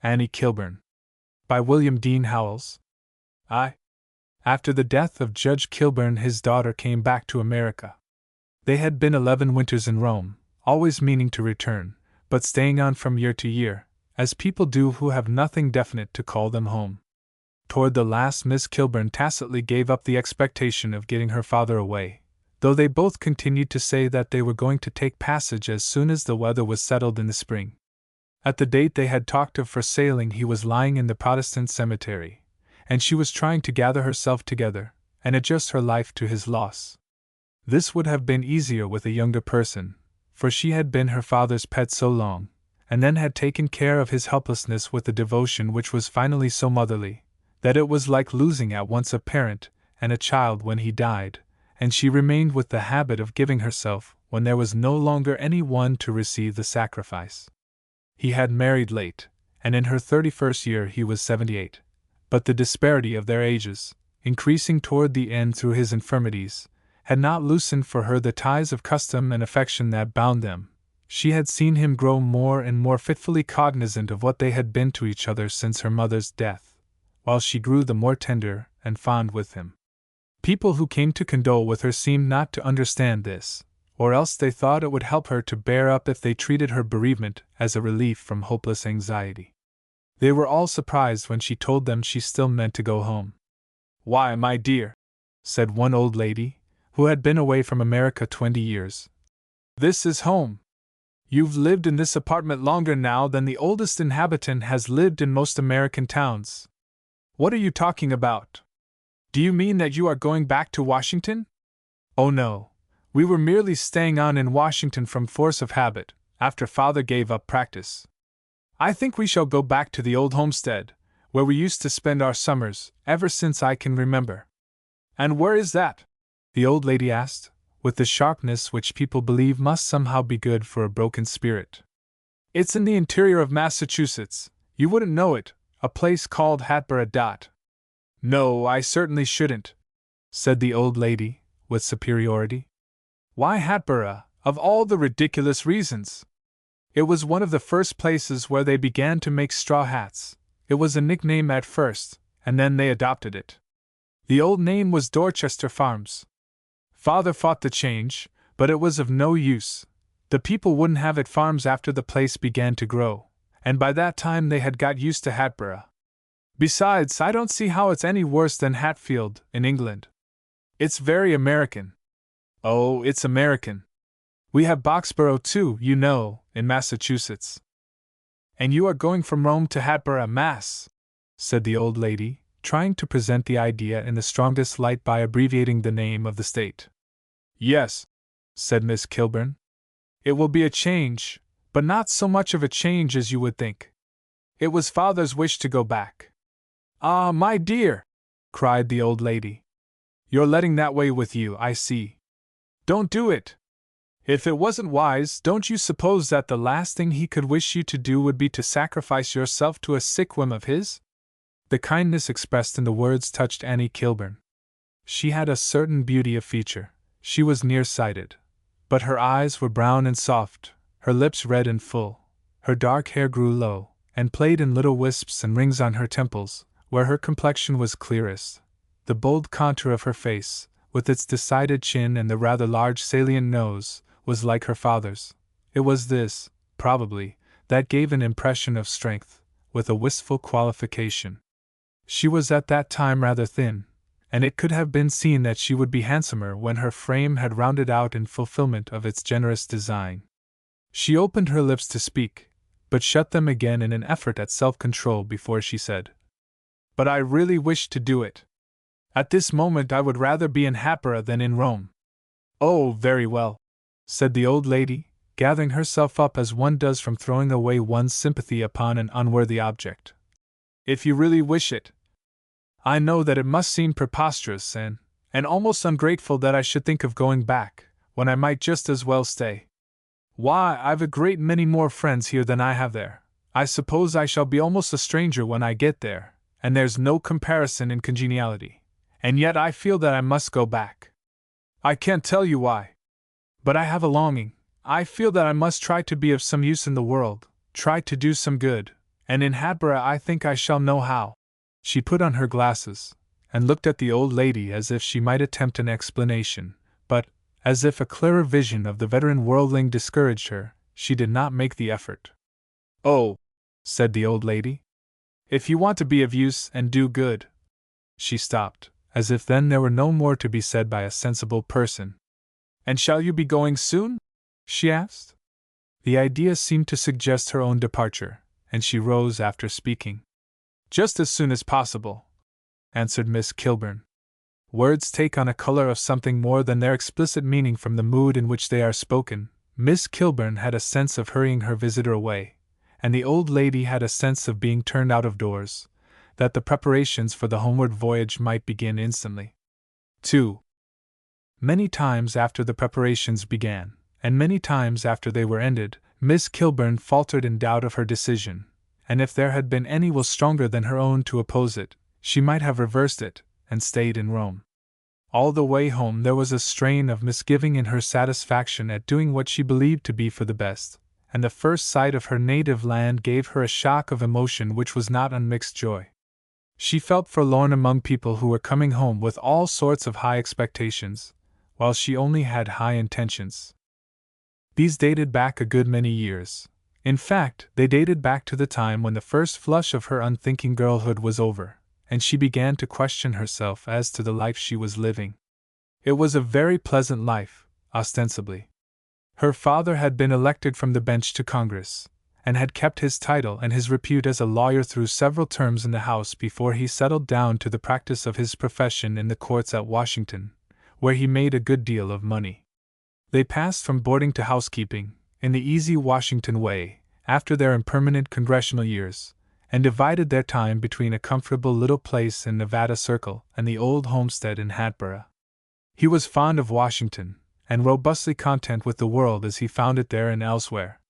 Annie Kilburn. By W.D.Howells. After the death of Judge Kilburn, his daughter came back to America. They had been 11 winters in Rome, always meaning to return, but staying on from year to year, as people do who have nothing definite to call them home. Toward the last, Miss Kilburn tacitly gave up the expectation of getting her father away, though they both continued to say that they were going to take passage as soon as the weather was settled in the spring. At the date they had talked of for sailing, he was lying in the Protestant cemetery, and she was trying to gather herself together and adjust her life to his loss. This would have been easier with a younger person, for she had been her father's pet so long, and then had taken care of his helplessness with a devotion which was finally so motherly, that it was like losing at once a parent and a child when he died, and she remained with the habit of giving herself when there was no longer any one to receive the sacrifice. He had married late, and in her 31st year he was 78, but the disparity of their ages, increasing toward the end through his infirmities, had not loosened for her the ties of custom and affection that bound them. She had seen him grow more and more fitfully cognizant of what they had been to each other since her mother's death, while she grew the more tender and fond with him. People who came to condole with her seemed not to understand this, or else they thought it would help her to bear up if they treated her bereavement as a relief from hopeless anxiety. They were all surprised when she told them she still meant to go home. "Why, my dear," said one old lady, who had been away from America 20 years, "this is home. You've lived in this apartment longer now than the oldest inhabitant has lived in most American towns. What are you talking about? Do you mean that you are going back to Washington?" "Oh no, we were merely staying on in Washington from force of habit, after Father gave up practice. I think we shall go back to the old homestead, where we used to spend our summers, ever since I can remember." "And where is that?" the old lady asked, with the sharpness which people believe must somehow be good for a broken spirit. "It's in the interior of Massachusetts. You wouldn't know it, a place called Hatboro. "No, I certainly shouldn't," said the old lady, with superiority. "Why Hatboro, of all the ridiculous reasons? It was one of the first places where they began to make straw hats. It was a nickname at first, and then they adopted it. The old name was Dorchester Farms. Father fought the change, but it was of no use. The people wouldn't have it farms after the place began to grow, and by that time they had got used to Hatboro. Besides, I don't see how it's any worse than Hatfield, in England. It's very American." "Oh, it's American. We have Boxborough too, you know, in Massachusetts." "And you are going from Rome to Hatboro, Mass?" said the old lady, trying to present the idea in the strongest light by abbreviating the name of the state. "Yes," said Miss Kilburn. "It will be a change, but not so much of a change as you would think. It was Father's wish to go back." "Ah, my dear!" cried the old lady. "You're letting that weigh with you, I see. Don't do it. If it wasn't wise, don't you suppose that the last thing he could wish you to do would be to sacrifice yourself to a sick whim of his?" The kindness expressed in the words touched Annie Kilburn. She had a certain beauty of feature. She was nearsighted, but her eyes were brown and soft, her lips red and full, her dark hair grew low, and played in little wisps and rings on her temples, where her complexion was clearest. The bold contour of her face, with its decided chin and the rather large salient nose, was like her father's. It was this, probably, that gave an impression of strength, with a wistful qualification. She was at that time rather thin, and it could have been seen that she would be handsomer when her frame had rounded out in fulfillment of its generous design. She opened her lips to speak, but shut them again in an effort at self-control before she said, "But I really wish to do it. At this moment I would rather be in Hatboro than in Rome." "Oh, very well," said the old lady, gathering herself up as one does from throwing away one's sympathy upon an unworthy object. "If you really wish it. I know that it must seem preposterous and almost ungrateful that I should think of going back, when I might just as well stay. Why, I've a great many more friends here than I have there. I suppose I shall be almost a stranger when I get there, and there's no comparison in congeniality. And yet I feel that I must go back. I can't tell you why. But I have a longing. I feel that I must try to be of some use in the world, try to do some good, And in Hadborough I think I shall know how. She put on her glasses, and looked at the old lady as if she might attempt an explanation, but, as if a clearer vision of the veteran worldling discouraged her, she did not make the effort. "Oh," said the old lady, "if you want to be of use and do good—" She stopped, as if then there were no more to be said by a sensible person. "And shall you be going soon?" she asked. The idea seemed to suggest her own departure, and she rose after speaking. "Just as soon as possible," answered Miss Kilburn. Words take on a color of something more than their explicit meaning from the mood in which they are spoken. Miss Kilburn had a sense of hurrying her visitor away, and the old lady had a sense of being turned out of doors, that the preparations for the homeward voyage might begin instantly. 2. Many times after the preparations began, and many times after they were ended, Miss Kilburn faltered in doubt of her decision, and if there had been any will stronger than her own to oppose it, she might have reversed it, and stayed in Rome. All the way home there was a strain of misgiving in her satisfaction at doing what she believed to be for the best, and the first sight of her native land gave her a shock of emotion which was not unmixed joy. She felt forlorn among people who were coming home with all sorts of high expectations, while she only had high intentions. These dated back a good many years. In fact, they dated back to the time when the first flush of her unthinking girlhood was over, and she began to question herself as to the life she was living. It was a very pleasant life, ostensibly. Her father had been elected from the bench to Congress, and had kept his title and his repute as a lawyer through several terms in the House before he settled down to the practice of his profession in the courts at Washington, where he made a good deal of money. They passed from boarding to housekeeping, in the easy Washington way, after their impermanent congressional years, and divided their time between a comfortable little place in Nevada Circle and the old homestead in Hadborough. He was fond of Washington, and robustly content with the world as he found it there and elsewhere.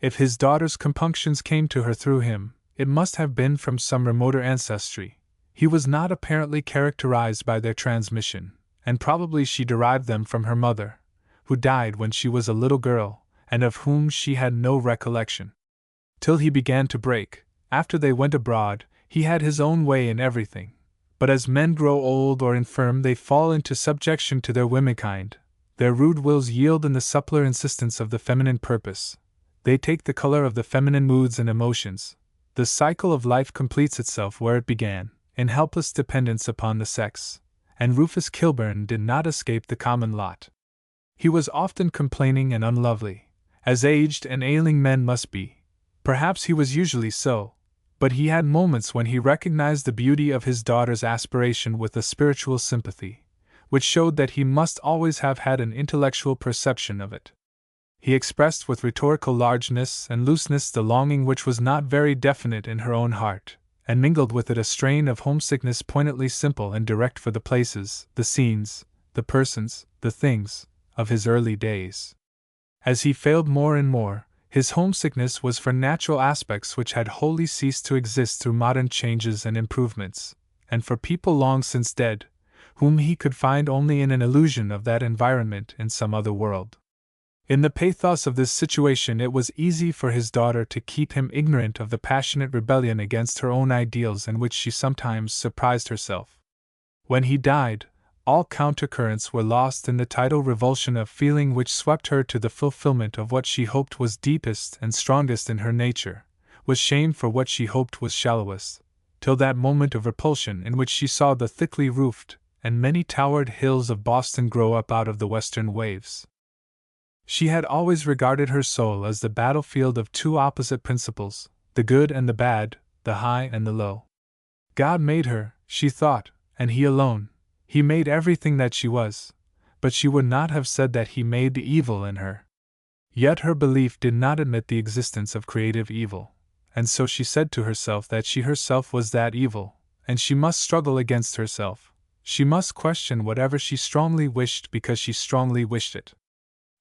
If his daughter's compunctions came to her through him, it must have been from some remoter ancestry. He was not apparently characterized by their transmission, and probably she derived them from her mother, who died when she was a little girl, and of whom she had no recollection. Till he began to break, after they went abroad, he had his own way in everything, but as men grow old or infirm they fall into subjection to their womenkind, their rude wills yield in the suppler insistence of the feminine purpose, they take the color of the feminine moods and emotions, the cycle of life completes itself where it began, in helpless dependence upon the sex, and Rufus Kilburn did not escape the common lot. He was often complaining and unlovely, as aged and ailing men must be. Perhaps he was usually so, but he had moments when he recognized the beauty of his daughter's aspiration with a spiritual sympathy, which showed that he must always have had an intellectual perception of it. He expressed with rhetorical largeness and looseness the longing which was not very definite in her own heart, and mingled with it a strain of homesickness poignantly simple and direct for the places, the scenes, the persons, the things, of his early days. As he failed more and more, his homesickness was for natural aspects which had wholly ceased to exist through modern changes and improvements, and for people long since dead, whom he could find only in an illusion of that environment in some other world. In the pathos of this situation it was easy for his daughter to keep him ignorant of the passionate rebellion against her own ideals in which she sometimes surprised herself. When he died, all countercurrents were lost in the tidal revulsion of feeling which swept her to the fulfillment of what she hoped was deepest and strongest in her nature, was shame for what she hoped was shallowest, till that moment of repulsion in which she saw the thickly roofed and many-towered hills of Boston grow up out of the western waves. She had always regarded her soul as the battlefield of two opposite principles, the good and the bad, the high and the low. God made her, she thought, and He alone. He made everything that she was, but she would not have said that He made the evil in her. Yet her belief did not admit the existence of creative evil, and so she said to herself that she herself was that evil, and she must struggle against herself. She must question whatever she strongly wished because she strongly wished it.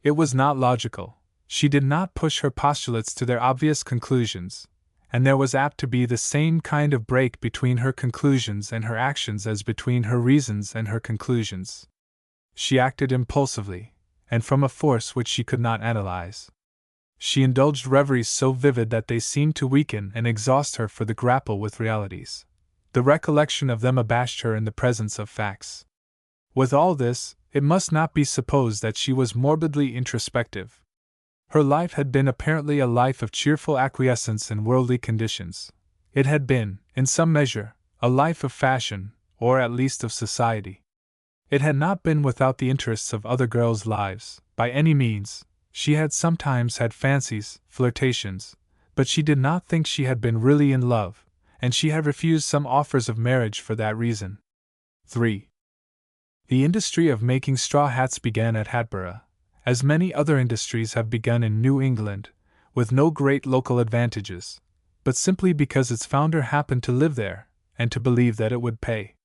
It was not logical. She did not push her postulates to their obvious conclusions, and there was apt to be the same kind of break between her conclusions and her actions as between her reasons and her conclusions. She acted impulsively, and from a force which she could not analyze. She indulged reveries so vivid that they seemed to weaken and exhaust her for the grapple with realities. The recollection of them abashed her in the presence of facts. With all this, it must not be supposed that she was morbidly introspective. Her life had been apparently a life of cheerful acquiescence in worldly conditions. It had been, in some measure, a life of fashion, or at least of society. It had not been without the interests of other girls' lives, by any means. She had sometimes had fancies, flirtations, but she did not think she had been really in love, and she had refused some offers of marriage for that reason. 3. The industry of making straw hats began at Hatboro', as many other industries have begun in New England, with no great local advantages, but simply because its founder happened to live there, and to believe that it would pay.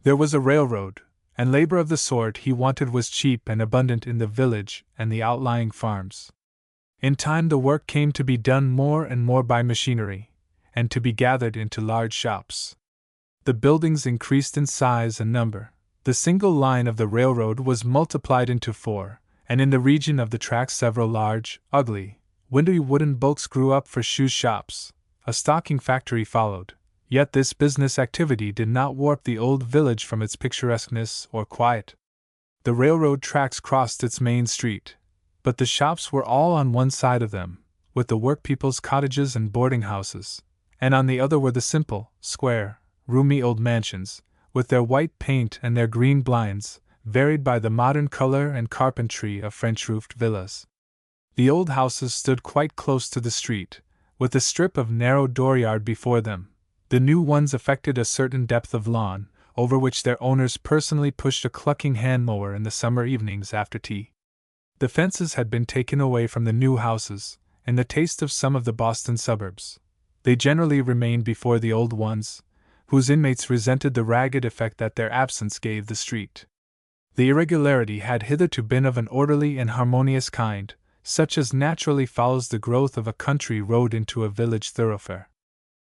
There was a railroad, and labor of the sort he wanted was cheap and abundant in the village and the outlying farms. In time the work came to be done more and more by machinery, and to be gathered into large shops. The buildings increased in size and number. The single line of the railroad was multiplied into 4, and in the region of the tracks several large, ugly, windy wooden bulks grew up for shoe shops. A stocking factory followed, yet this business activity did not warp the old village from its picturesqueness or quiet. The railroad tracks crossed its main street, but the shops were all on one side of them, with the workpeople's cottages and boarding houses, and on the other were the simple, square, roomy old mansions, with their white paint and their green blinds, varied by the modern color and carpentry of French-roofed villas. The old houses stood quite close to the street, with a strip of narrow dooryard before them. The new ones affected a certain depth of lawn, over which their owners personally pushed a clucking hand-mower in the summer evenings after tea. The fences had been taken away from the new houses, in the taste of some of the Boston suburbs. They generally remained before the old ones, whose inmates resented the ragged effect that their absence gave the street. The irregularity had hitherto been of an orderly and harmonious kind, such as naturally follows the growth of a country road into a village thoroughfare.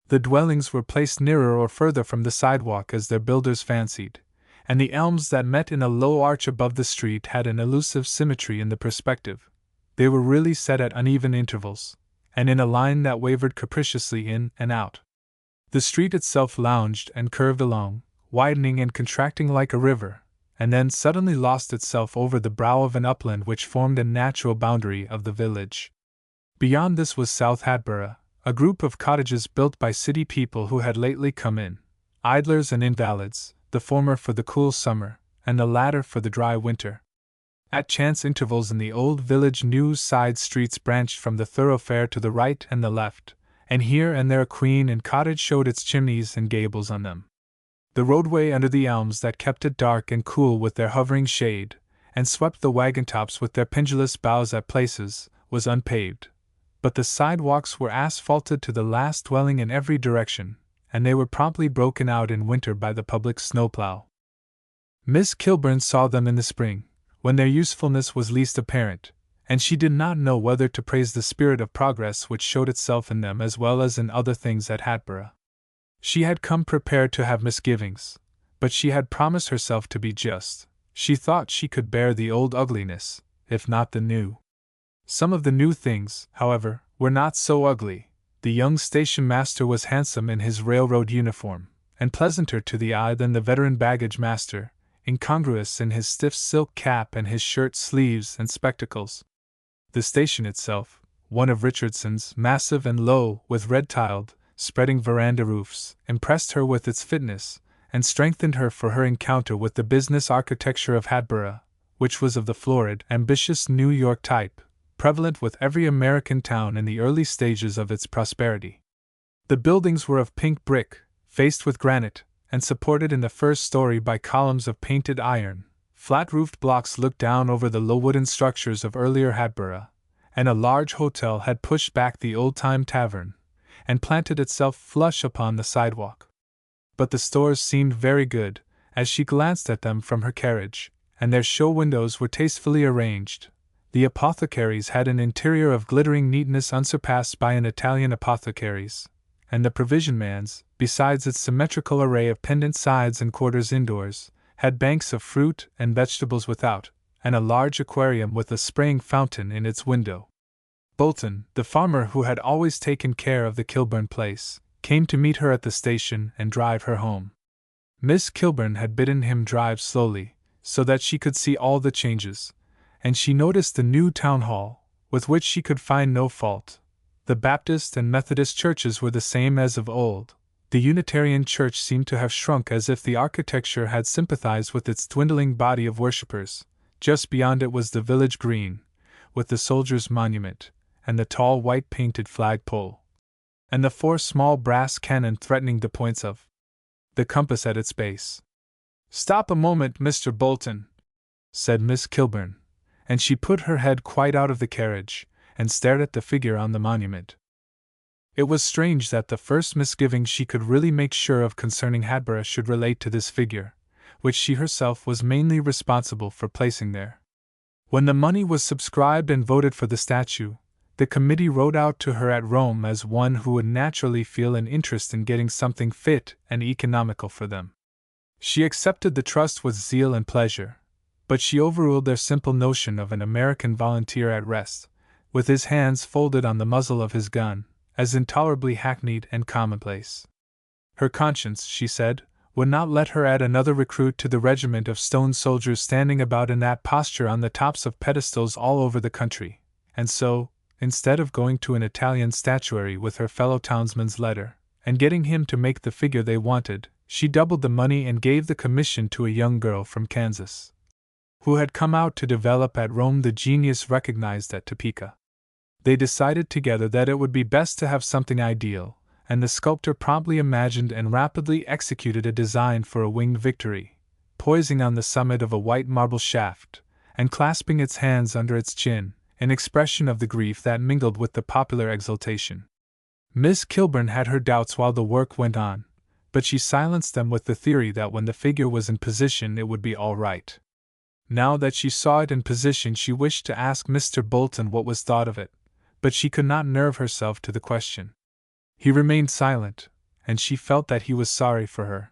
The dwellings were placed nearer or further from the sidewalk as their builders fancied, and the elms that met in a low arch above the street had an elusive symmetry in the perspective. They were really set at uneven intervals, and in a line that wavered capriciously in and out. The street itself lounged and curved along, widening and contracting like a river, and then suddenly lost itself over the brow of an upland which formed a natural boundary of the village. Beyond this was South Hatboro', a group of cottages built by city people who had lately come in, idlers and invalids, the former for the cool summer, and the latter for the dry winter. At chance intervals in the old village new side streets branched from the thoroughfare to the right and the left, and here and there a queen and cottage showed its chimneys and gables on them. The roadway under the elms that kept it dark and cool with their hovering shade, and swept the wagon tops with their pendulous boughs at places, was unpaved, but the sidewalks were asphalted to the last dwelling in every direction, and they were promptly broken out in winter by the public snowplow. Miss Kilburn saw them in the spring, when their usefulness was least apparent, and she did not know whether to praise the spirit of progress which showed itself in them as well as in other things at Hatboro'. She had come prepared to have misgivings, but she had promised herself to be just. She thought she could bear the old ugliness, if not the new. Some of the new things, however, were not so ugly. The young station master was handsome in his railroad uniform, and pleasanter to the eye than the veteran baggage master, incongruous in his stiff silk cap and his shirt sleeves and spectacles. The station itself, one of Richardson's, massive and low, with red-tiled, spreading veranda roofs, impressed her with its fitness, and strengthened her for her encounter with the business architecture of Hatboro', which was of the florid, ambitious New York type, prevalent with every American town in the early stages of its prosperity. The buildings were of pink brick, faced with granite, and supported in the first story by columns of painted iron. Flat-roofed blocks looked down over the low wooden structures of earlier Hatboro', and a large hotel had pushed back the old-time tavern, and planted itself flush upon the sidewalk. But the stores seemed very good, as she glanced at them from her carriage, and their show windows were tastefully arranged. The apothecaries had an interior of glittering neatness unsurpassed by an Italian apothecary's, and the provision man's, besides its symmetrical array of pendant sides and quarters indoors, had banks of fruit and vegetables without, and a large aquarium with a spraying fountain in its window. Bolton, the farmer who had always taken care of the Kilburn place, came to meet her at the station and drive her home. Miss Kilburn had bidden him drive slowly, so that she could see all the changes, and she noticed the new town hall, with which she could find no fault. The Baptist and Methodist churches were the same as of old. The Unitarian church seemed to have shrunk as if the architecture had sympathized with its dwindling body of worshippers. Just beyond it was the village green, with the soldiers' monument, and the tall white painted flagpole, and the 4 small brass cannon threatening the points of the compass at its base. "Stop a moment, Mr. Bolton," said Miss Kilburn, and she put her head quite out of the carriage, and stared at the figure on the monument. It was strange that the first misgiving she could really make sure of concerning Hadborough should relate to this figure, which she herself was mainly responsible for placing there. When the money was subscribed and voted for the statue, the committee wrote out to her at Rome as one who would naturally feel an interest in getting something fit and economical for them. She accepted the trust with zeal and pleasure, but she overruled their simple notion of an American volunteer at rest, with his hands folded on the muzzle of his gun, as intolerably hackneyed and commonplace. Her conscience, she said, would not let her add another recruit to the regiment of stone soldiers standing about in that posture on the tops of pedestals all over the country, and so, instead of going to an Italian statuary with her fellow townsman's letter, and getting him to make the figure they wanted, she doubled the money and gave the commission to a young girl from Kansas, who had come out to develop at Rome the genius recognized at Topeka. They decided together that it would be best to have something ideal, and the sculptor promptly imagined and rapidly executed a design for a winged Victory, poising on the summit of a white marble shaft, and clasping its hands under its chin, an expression of the grief that mingled with the popular exultation. Miss Kilburn had her doubts while the work went on, but she silenced them with the theory that when the figure was in position it would be all right. Now that she saw it in position, she wished to ask Mr. Bolton what was thought of it, but she could not nerve herself to the question. He remained silent, and she felt that he was sorry for her.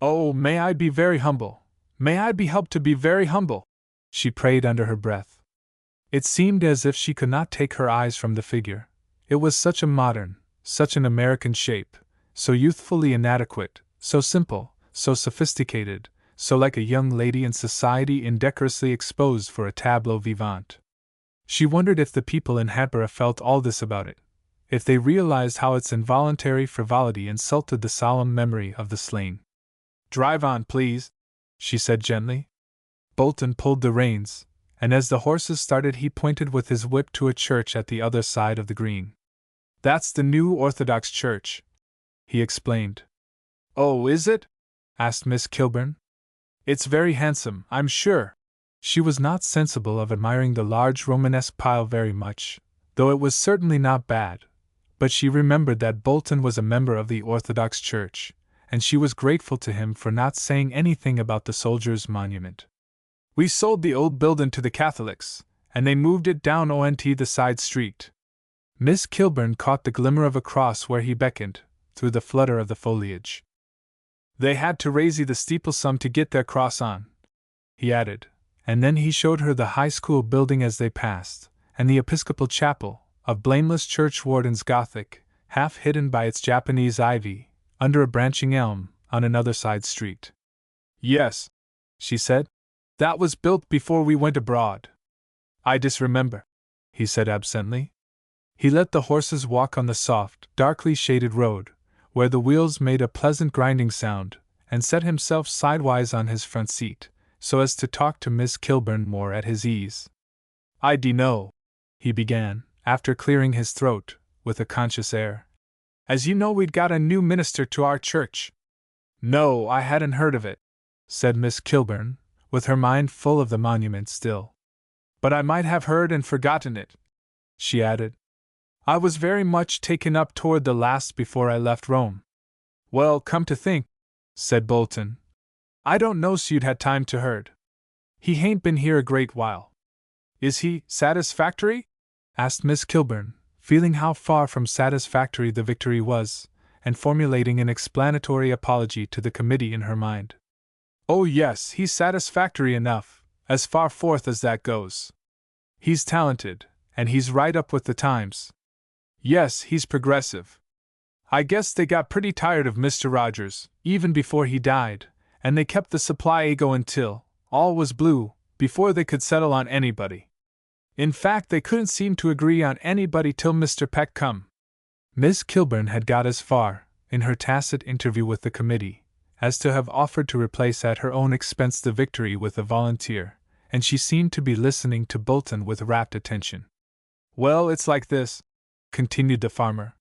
"Oh, may I be very humble? May I be helped to be very humble?" she prayed under her breath. It seemed as if she could not take her eyes from the figure. It was such a modern, such an American shape, so youthfully inadequate, so simple, so sophisticated, so like a young lady in society indecorously exposed for a tableau vivant. She wondered if the people in Hadborough felt all this about it, if they realized how its involuntary frivolity insulted the solemn memory of the slain. "Drive on, please," she said gently. Bolton pulled the reins, and as the horses started he pointed with his whip to a church at the other side of the green. "That's the new Orthodox church," he explained. "Oh, is it?" asked Miss Kilburn. "It's very handsome, I'm sure." She was not sensible of admiring the large Romanesque pile very much, though it was certainly not bad, but she remembered that Bolton was a member of the Orthodox Church, and she was grateful to him for not saying anything about the soldiers' monument. "We sold the old building to the Catholics, and they moved it down onto the side street." Miss Kilburn caught the glimmer of a cross where he beckoned, through the flutter of the foliage. "They had to raise the steeple some to get their cross on," he added, and then he showed her the high school building as they passed, and the Episcopal chapel, of blameless churchwarden's Gothic, half hidden by its Japanese ivy, under a branching elm, on another side street. "Yes," she said, "that was built before we went abroad." "I disremember," he said absently. He let the horses walk on the soft, darkly shaded road, where the wheels made a pleasant grinding sound, and set himself sidewise on his front seat, so as to talk to Miss Kilburn more at his ease. "I know," he began, after clearing his throat, with a conscious air. "As you know, we'd got a new minister to our church." "No, I hadn't heard of it," said Miss Kilburn, with her mind full of the monument still. "But I might have heard and forgotten it," she added. "I was very much taken up toward the last before I left Rome." "Well, come to think," said Bolton, "I don't know's you'd had time to heard. He hain't been here a great while." "Is he satisfactory?" asked Miss Kilburn, feeling how far from satisfactory the Victory was, and formulating an explanatory apology to the committee in her mind. "Oh yes, he's satisfactory enough, as far forth as that goes. He's talented, and he's right up with the times. Yes, he's progressive. I guess they got pretty tired of Mr. Rogers, even before he died, and they kept the supply a-going until all was blue, before they could settle on anybody. In fact, they couldn't seem to agree on anybody till Mr. Peck come. Miss Kilburn had got as far, in her tacit interview with the committee, as to have offered to replace at her own expense the Victory with a volunteer, and she seemed to be listening to Bolton with rapt attention. Well, it's like this, continued the farmer.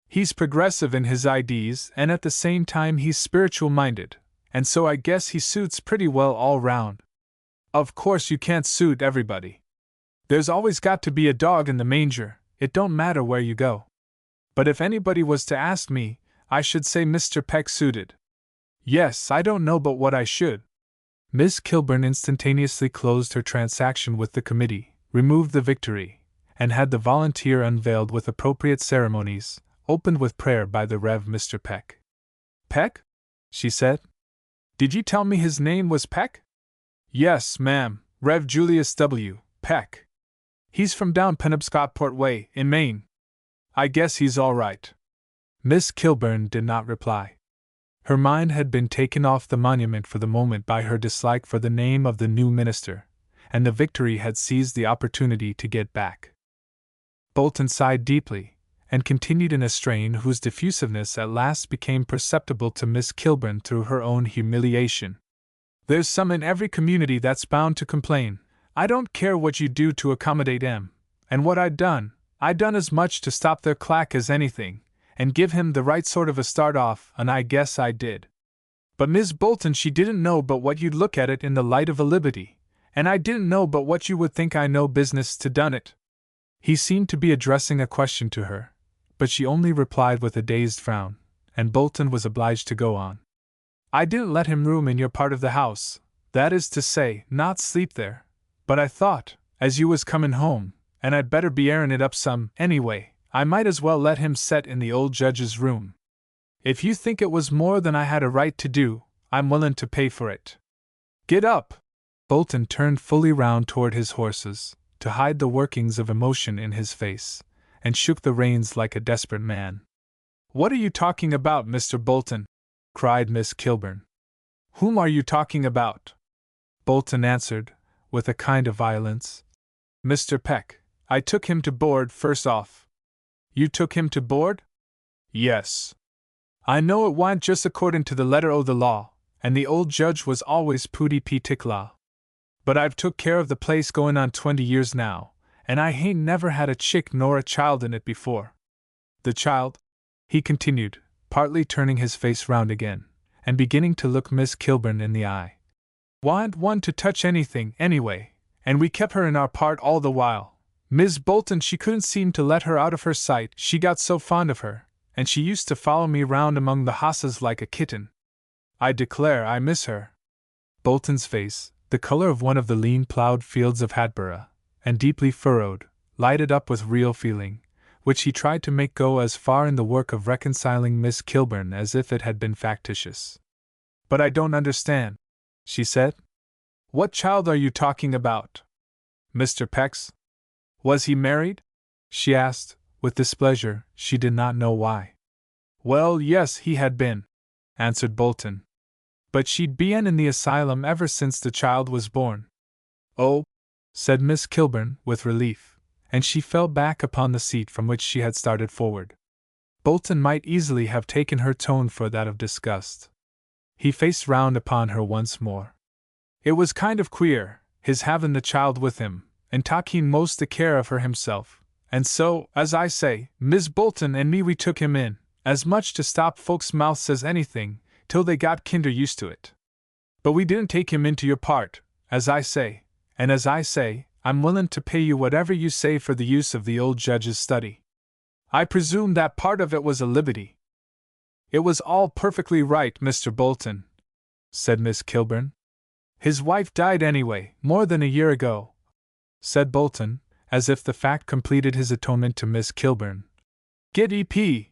He's progressive in his ideas, and at the same time he's spiritual-minded, and so I guess he suits pretty well all round. Of course you can't suit everybody. There's always got to be a dog in the manger, it don't matter where you go. But if anybody was to ask me, I should say Mr. Peck suited. Yes, I don't know but what I should. Miss Kilburn instantaneously closed her transaction with the committee, removed the Victory, and had the volunteer unveiled with appropriate ceremonies, opened with prayer by the Rev. Mr. Peck. Peck? She said. Did you tell me his name was Peck? Yes, ma'am, Rev. Julius W. Peck. He's from down Penobscotport way, in Maine. I guess he's all right. Miss Kilburn did not reply. Her mind had been taken off the monument for the moment by her dislike for the name of the new minister, and the Victory had seized the opportunity to get back. Bolton sighed deeply, and continued in a strain whose diffusiveness at last became perceptible to Miss Kilburn through her own humiliation. There's some in every community that's bound to complain. I don't care what you do to accommodate 'em, and what I done as much to stop their clack as anything, and give him the right sort of a start off, and I guess I did. But Miss Bolton, she didn't know but what you'd look at it in the light of a liberty, and I didn't know but what you would think I no business to done it. He seemed to be addressing a question to her, but she only replied with a dazed frown, and Bolton was obliged to go on. I didn't let him room in your part of the house, that is to say, not sleep there, but I thought, as you was comin' home, and I'd better be airin' it up some, anyway, I might as well let him set in the old judge's room. If you think it was more than I had a right to do, I'm willin' to pay for it. Get up! Bolton turned fully round toward his horses, to hide the workings of emotion in his face, and shook the reins like a desperate man. What are you talking about, Mr. Bolton? Cried Miss Kilburn. Whom are you talking about? Bolton answered, with a kind of violence. Mr. Peck. I took him to board first off. You took him to board? Yes. I know it wa'n't just according to the letter o' the law, and the old judge was always pooty particklar. But I've took care of the place going on 20 years now, and I hain't never had a chick nor a child in it before. The child, he continued, partly turning his face round again, and beginning to look Miss Kilburn in the eye, wa'n't one to touch anything, anyway, and we kept her in our part all the while. Miss Bolton, she couldn't seem to let her out of her sight, she got so fond of her, and she used to follow me round among the hosses like a kitten. I declare I miss her. Bolton's face, the color of one of the lean ploughed fields of Hatboro', and deeply furrowed, lighted up with real feeling, which he tried to make go as far in the work of reconciling Miss Kilburn as if it had been factitious. But I don't understand, she said. What child are you talking about? Mr. Peck's? Was he married? She asked, with displeasure, she did not know why. Well, yes, he had been, answered Bolton. But she'd been in the asylum ever since the child was born. Oh, said Miss Kilburn, with relief, and she fell back upon the seat from which she had started forward. Bolton might easily have taken her tone for that of disgust. He faced round upon her once more. It was kind of queer, his having the child with him, and taking most the care of her himself, and so, as I say, Miss Bolton and me we took him in, as much to stop folks' mouths as anything, till they got kinder used to it. But we didn't take him into your part, as I say, and as I say, I'm willin' to pay you whatever you say for the use of the old judge's study. I presume that part of it was a liberty. It was all perfectly right, Mr. Bolton, said Miss Kilburn. His wife died anyway, more than a year ago, said Bolton, as if the fact completed his atonement to Miss Kilburn. Get EP.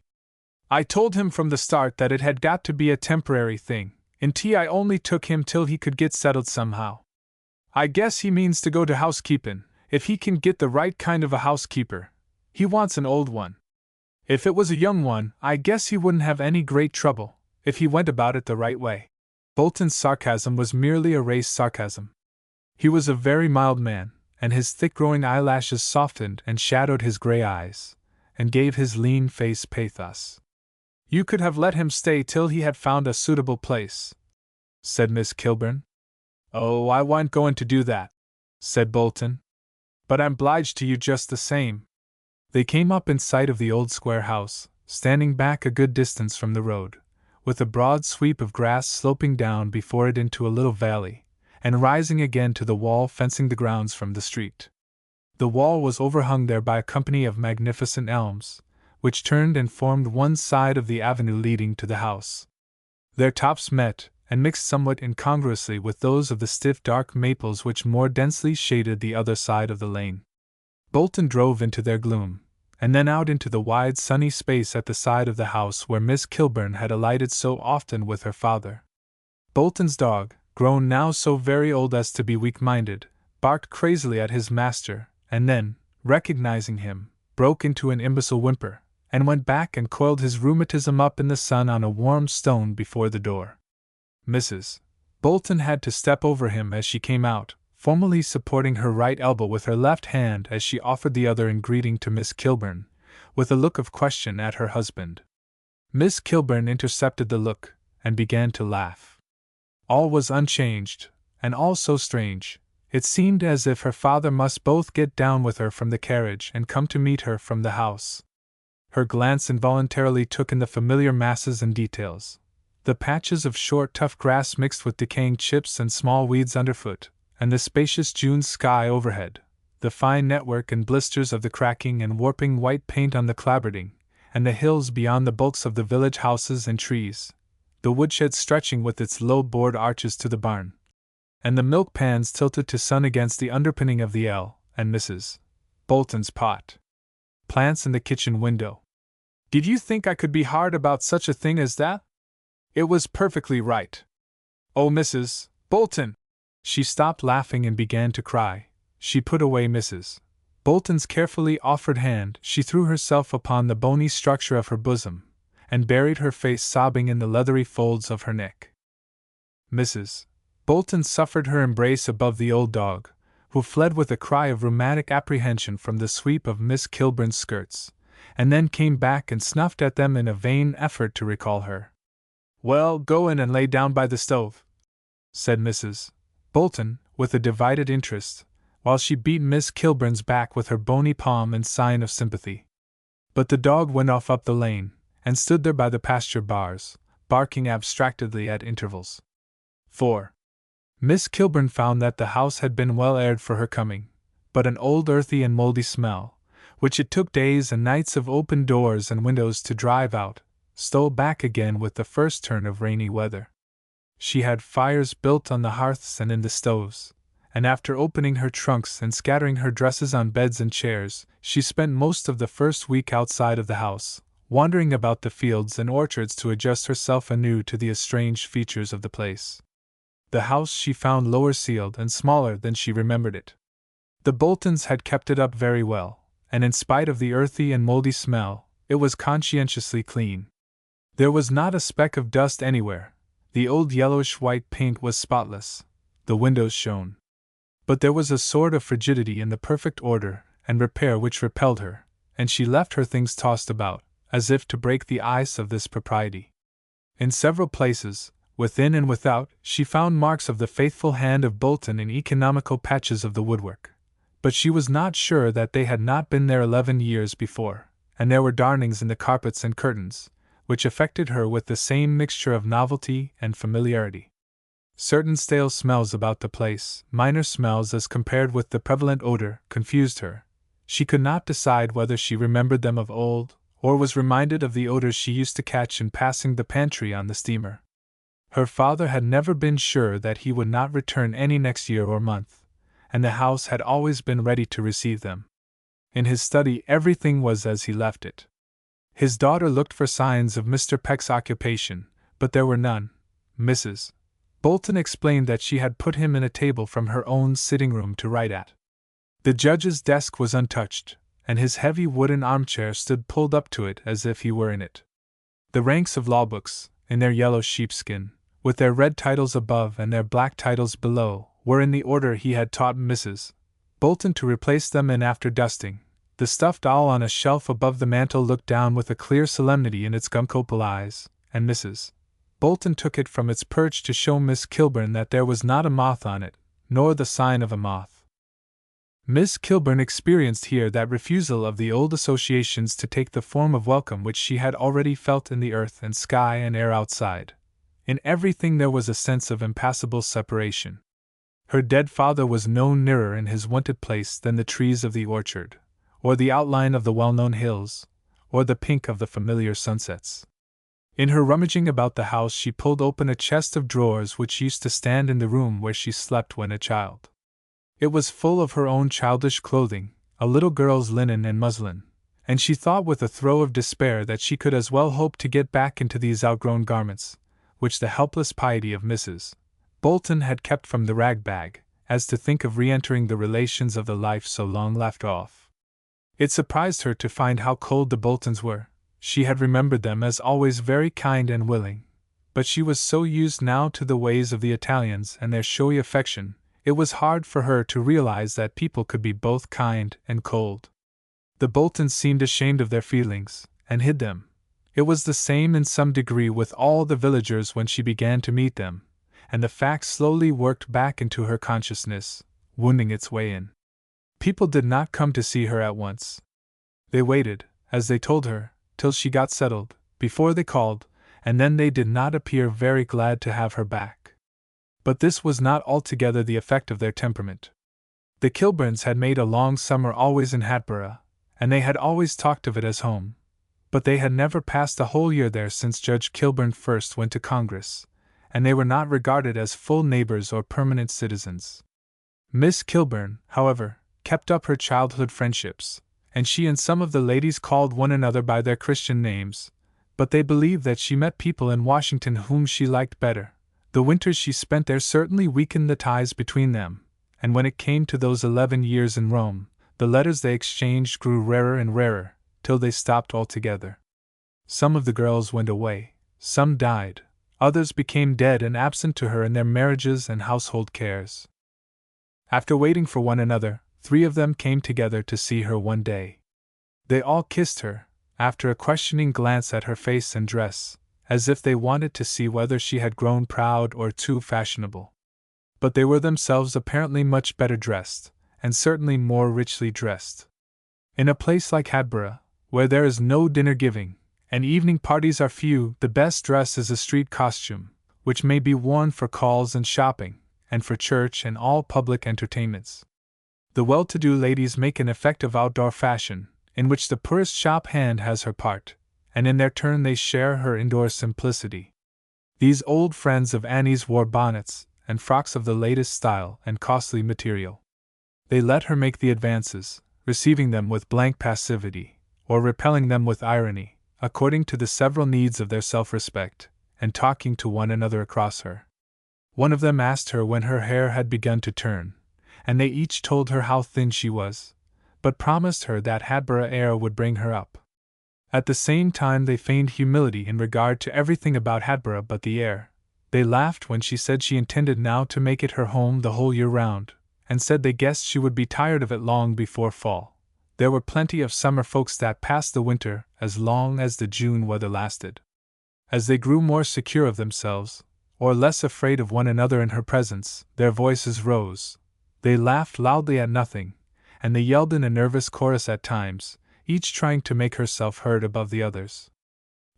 I told him from the start that it had got to be a temporary thing, and I only took him till he could get settled somehow. I guess he means to go to housekeepin', if he can get the right kind of a housekeeper. He wants an old one. If it was a young one, I guess he wouldn't have any great trouble, if he went about it the right way. Bolton's sarcasm was merely a race sarcasm. He was a very mild man, and his thick-growing eyelashes softened and shadowed his gray eyes, and gave his lean face pathos. You could have let him stay till he had found a suitable place, said Miss Kilburn. Oh, I wa'n't going to do that, said Bolton. But I'm 'bliged to you just the same. They came up in sight of the old square house, standing back a good distance from the road, with a broad sweep of grass sloping down before it into a little valley, and rising again to the wall fencing the grounds from the street. The wall was overhung there by a company of magnificent elms, which turned and formed one side of the avenue leading to the house. Their tops met and mixed somewhat incongruously with those of the stiff dark maples which more densely shaded the other side of the lane. Bolton drove into their gloom, and then out into the wide sunny space at the side of the house where Miss Kilburn had alighted so often with her father. Bolton's dog, grown now so very old as to be weak-minded, barked crazily at his master, and then, recognizing him, broke into an imbecile whimper, and went back and coiled his rheumatism up in the sun on a warm stone before the door. Mrs. Bolton had to step over him as she came out, formally supporting her right elbow with her left hand as she offered the other in greeting to Miss Kilburn, with a look of question at her husband. Miss Kilburn intercepted the look, and began to laugh. All was unchanged, and all so strange, it seemed as if her father must both get down with her from the carriage and come to meet her from the house. Her glance involuntarily took in the familiar masses and details, the patches of short tough grass mixed with decaying chips and small weeds underfoot, and the spacious June sky overhead, the fine network and blisters of the cracking and warping white paint on the clapboarding, and the hills beyond the bulks of the village houses and trees, the woodshed stretching with its low board arches to the barn, and the milk pans tilted to sun against the underpinning of the L. and Mrs. Bolton's pot plants in the kitchen window. Did you think I could be hard about such a thing as that? It was perfectly right. Oh, Mrs. Bolton! She stopped laughing and began to cry. She put away Mrs. Bolton's carefully offered hand, she threw herself upon the bony structure of her bosom, and buried her face sobbing in the leathery folds of her neck. Mrs. Bolton suffered her embrace above the old dog, who fled with a cry of rheumatic apprehension from the sweep of Miss Kilburn's skirts, and then came back and snuffed at them in a vain effort to recall her. Well, go in and lay down by the stove, said Mrs. Bolton, with a divided interest, while she beat Miss Kilburn's back with her bony palm in sign of sympathy. But the dog went off up the lane, and stood there by the pasture bars, barking abstractedly at intervals. 4. Miss Kilburn found that the house had been well aired for her coming, but an old earthy and moldy smell, which it took days and nights of open doors and windows to drive out, stole back again with the first turn of rainy weather. She had fires built on the hearths and in the stoves, and after opening her trunks and scattering her dresses on beds and chairs, she spent most of the first week outside of the house, wandering about the fields and orchards to adjust herself anew to the estranged features of the place. The house she found lower ceiled and smaller than she remembered it. The Boltons had kept it up very well, and in spite of the earthy and moldy smell, it was conscientiously clean. There was not a speck of dust anywhere, the old yellowish-white paint was spotless, the windows shone. But there was a sort of frigidity in the perfect order and repair which repelled her, and she left her things tossed about, as if to break the ice of this propriety. In several places, within and without, she found marks of the faithful hand of Bolton in economical patches of the woodwork, but she was not sure that they had not been there 11 years before, and there were darnings in the carpets and curtains, which affected her with the same mixture of novelty and familiarity. Certain stale smells about the place, minor smells as compared with the prevalent odor, confused her. She could not decide whether she remembered them of old, or was reminded of the odors she used to catch in passing the pantry on the steamer. Her father had never been sure that he would not return any next year or month, and the house had always been ready to receive them. In his study everything was as he left it. His daughter looked for signs of Mr. Peck's occupation, but there were none. Mrs. Bolton explained that she had put him in a table from her own sitting room to write at. The judge's desk was untouched, and his heavy wooden armchair stood pulled up to it as if he were in it. The ranks of law books, in their yellow sheepskin, with their red titles above and their black titles below, were in the order he had taught Mrs. Bolton to replace them in after dusting. The stuffed owl on a shelf above the mantel looked down with a clear solemnity in its gum-opal eyes, and Mrs. Bolton took it from its perch to show Miss Kilburn that there was not a moth on it, nor the sign of a moth. Miss Kilburn experienced here that refusal of the old associations to take the form of welcome which she had already felt in the earth and sky and air outside. In everything there was a sense of impassable separation. Her dead father was no nearer in his wonted place than the trees of the orchard, or the outline of the well-known hills, or the pink of the familiar sunsets. In her rummaging about the house she pulled open a chest of drawers which used to stand in the room where she slept when a child. It was full of her own childish clothing, a little girl's linen and muslin, and she thought with a throe of despair that she could as well hope to get back into these outgrown garments, which the helpless piety of Mrs. Bolton had kept from the rag-bag, as to think of re-entering the relations of the life so long left off. It surprised her to find how cold the Boltons were. She had remembered them as always very kind and willing, but she was so used now to the ways of the Italians and their showy affection, it was hard for her to realize that people could be both kind and cold. The Boltons seemed ashamed of their feelings, and hid them. It was the same in some degree with all the villagers when she began to meet them, and the fact slowly worked back into her consciousness, wounding its way in. People did not come to see her at once. They waited, as they told her, till she got settled, before they called, and then they did not appear very glad to have her back. But this was not altogether the effect of their temperament. The Kilburns had made a long summer always in Hatboro', and they had always talked of it as home, but they had never passed a whole year there since Judge Kilburn first went to Congress, and they were not regarded as full neighbors or permanent citizens. Miss Kilburn, however, kept up her childhood friendships, and she and some of the ladies called one another by their Christian names, but they believed that she met people in Washington whom she liked better. The winters she spent there certainly weakened the ties between them, and when it came to those 11 years in Rome, the letters they exchanged grew rarer and rarer, till they stopped altogether. Some of the girls went away, some died, others became dead and absent to her in their marriages and household cares. After waiting for one another, 3 of them came together to see her one day. They all kissed her, after a questioning glance at her face and dress, as if they wanted to see whether she had grown proud or too fashionable. But they were themselves apparently much better dressed, and certainly more richly dressed. In a place like Hatboro', where there is no dinner giving, and evening parties are few, the best dress is a street costume, which may be worn for calls and shopping, and for church and all public entertainments. The well-to-do ladies make an effective outdoor fashion, in which the poorest shop hand has her part, and in their turn they share her indoor simplicity. These old friends of Annie's wore bonnets and frocks of the latest style and costly material. They let her make the advances, receiving them with blank passivity, or repelling them with irony, according to the several needs of their self-respect, and talking to one another across her. One of them asked her when her hair had begun to turn, and they each told her how thin she was, but promised her that Hatboro' air would bring her up. At the same time they feigned humility in regard to everything about Hatboro' but the air. They laughed when she said she intended now to make it her home the whole year round, and said they guessed she would be tired of it long before fall. There were plenty of summer folks that passed the winter as long as the June weather lasted. As they grew more secure of themselves, or less afraid of one another in her presence, their voices rose. They laughed loudly at nothing, and they yelled in a nervous chorus at times, each trying to make herself heard above the others.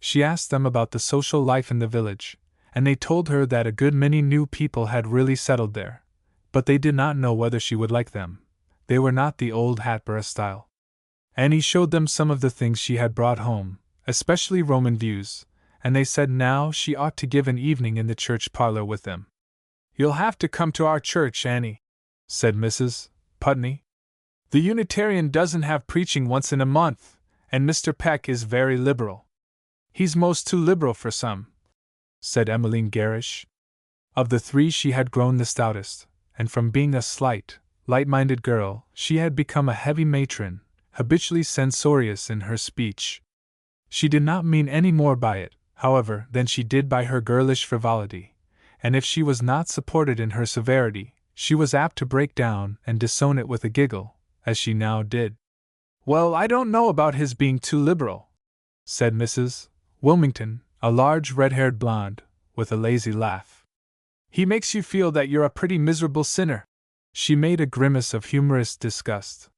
She asked them about the social life in the village, and they told her that a good many new people had really settled there, but they did not know whether she would like them. They were not the old Hatboro' style. Annie showed them some of the things she had brought home, especially Roman views, and they said now she ought to give an evening in the church parlor with them. "You'll have to come to our church, Annie," said Mrs. Putney. "The Unitarian doesn't have preaching once in a month, and Mr. Peck is very liberal." "He's most too liberal for some," said Emmeline Gerrish. Of the 3 she had grown the stoutest, and from being a slight, light-minded girl, she had become a heavy matron, habitually censorious in her speech. She did not mean any more by it, however, than she did by her girlish frivolity, and if she was not supported in her severity, she was apt to break down and disown it with a giggle, as she now did. "Well, I don't know about his being too liberal," said Mrs. Wilmington, a large red-haired blonde, with a lazy laugh. "He makes you feel that you're a pretty miserable sinner." She made a grimace of humorous disgust.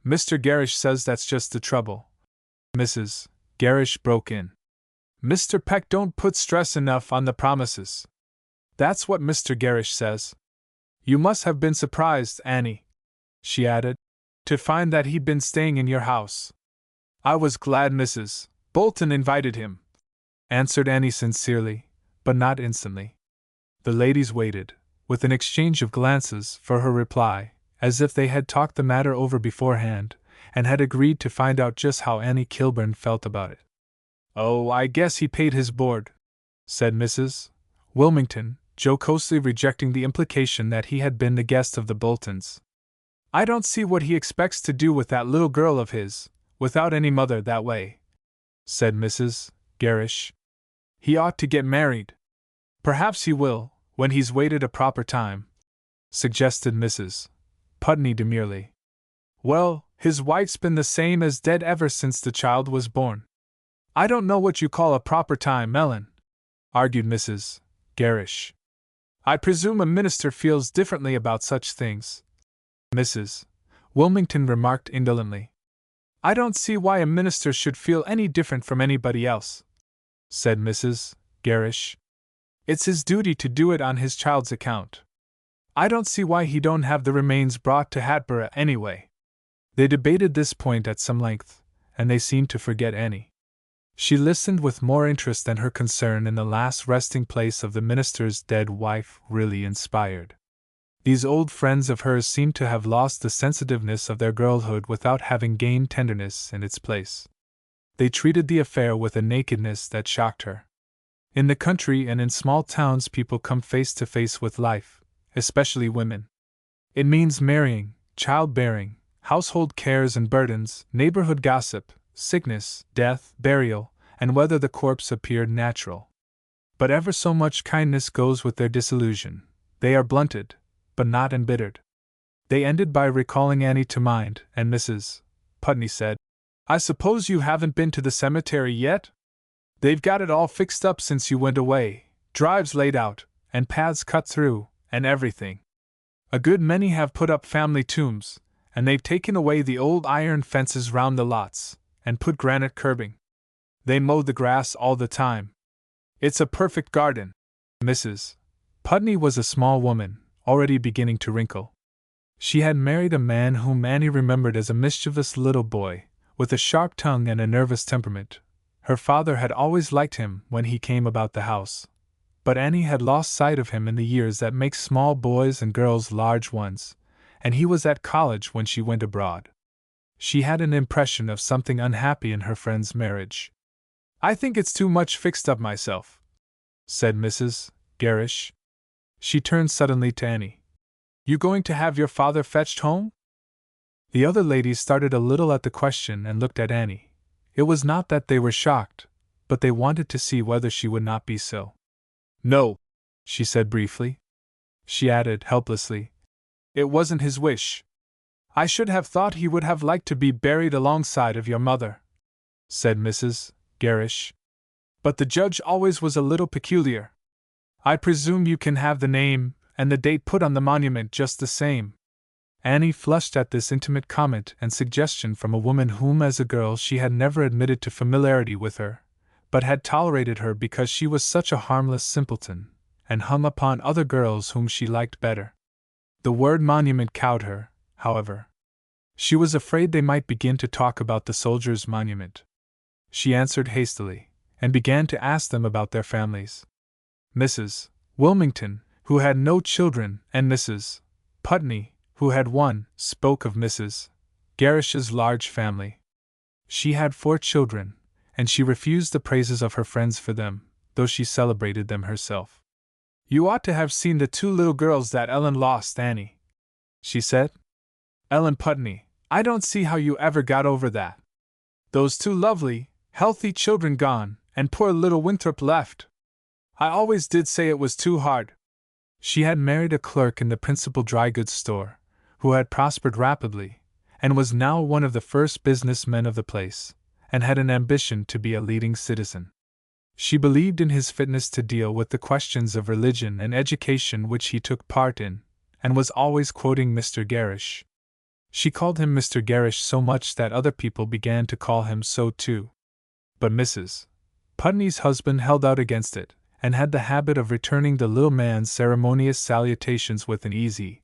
"Mr. Gerrish says that's just the trouble," Mrs. Gerrish broke in. "Mr. Peck don't put stress enough on the promises. That's what Mr. Gerrish says. You must have been surprised, Annie," she added, "to find that he'd been staying in your house." "I was glad Mrs. Bolton invited him," answered Annie sincerely, but not instantly. The ladies waited, with an exchange of glances, for her reply, as if they had talked the matter over beforehand, and had agreed to find out just how Annie Kilburn felt about it. "Oh, I guess he paid his board," said Mrs. Wilmington, jocosely rejecting the implication that he had been the guest of the Boltons. "I don't see what he expects to do with that little girl of his, without any mother that way," said Mrs. Gerrish. "He ought to get married." "Perhaps he will, when he's waited a proper time," suggested Mrs. Putney demurely. "Well, his wife's been the same as dead ever since the child was born." "I don't know what you call a proper time, Ellen," argued Mrs. Gerrish. "I presume a minister feels differently about such things," Mrs. Wilmington remarked indolently. "I don't see why a minister should feel any different from anybody else," said Mrs. Gerrish. "It's his duty to do it on his child's account. I don't see why he don't have the remains brought to Hatboro' anyway." They debated this point at some length, and they seemed to forget Annie. She listened with more interest than her concern in the last resting place of the minister's dead wife really inspired. These old friends of hers seemed to have lost the sensitiveness of their girlhood without having gained tenderness in its place. They treated the affair with a nakedness that shocked her. In the country and in small towns people come face to face with life, especially women. It means marrying, childbearing, household cares and burdens, neighborhood gossip, sickness, death, burial, and whether the corpse appeared natural. But ever so much kindness goes with their disillusion. They are blunted, but not embittered. They ended by recalling Annie to mind, and Mrs. Putney said, "I suppose you haven't been to the cemetery yet? They've got it all fixed up since you went away, drives laid out, and paths cut through, and everything. A good many have put up family tombs, and they've taken away the old iron fences round the lots, and put granite curbing. They mow the grass all the time. It's a perfect garden." Mrs. Putney was a small woman, already beginning to wrinkle. She had married a man whom Annie remembered as a mischievous little boy, with a sharp tongue and a nervous temperament. Her father had always liked him when he came about the house, but Annie had lost sight of him in the years that make small boys and girls large ones, and he was at college when she went abroad. She had an impression of something unhappy in her friend's marriage. "I think it's too much fixed up myself," said Mrs. Gerrish. She turned suddenly to Annie. "You going to have your father fetched home?" The other ladies started a little at the question and looked at Annie. It was not that they were shocked, but they wanted to see whether she would not be so. "No," she said briefly. She added helplessly, "It wasn't his wish. I should have thought he would have liked to be buried alongside of your mother," said Mrs. Gerrish. "But the judge always was a little peculiar. I presume you can have the name and the date put on the monument just the same." Annie flushed at this intimate comment and suggestion from a woman whom as a girl she had never admitted to familiarity with her, but had tolerated her because she was such a harmless simpleton, and hung upon other girls whom she liked better. The word monument cowed her, however. She was afraid they might begin to talk about the soldiers' monument. She answered hastily, and began to ask them about their families. Mrs. Wilmington, who had no children, and Mrs. Putney, who had one, spoke of Mrs. Gerrish's large family. She had 4 children, and she refused the praises of her friends for them, though she celebrated them herself. "You ought to have seen the 2 little girls that Ellen lost, Annie," she said. "Ellen Putney, I don't see how you ever got over that. Those two lovely, healthy children gone, and poor little Winthrop left. I always did say it was too hard." She had married a clerk in the principal dry goods store, who had prospered rapidly, and was now one of the first business men of the place, and had an ambition to be a leading citizen. She believed in his fitness to deal with the questions of religion and education which he took part in, and was always quoting Mr. Gerrish. She called him Mr. Gerrish so much that other people began to call him so too. But Mrs. Putney's husband held out against it, and had the habit of returning the little man's ceremonious salutations with an easy,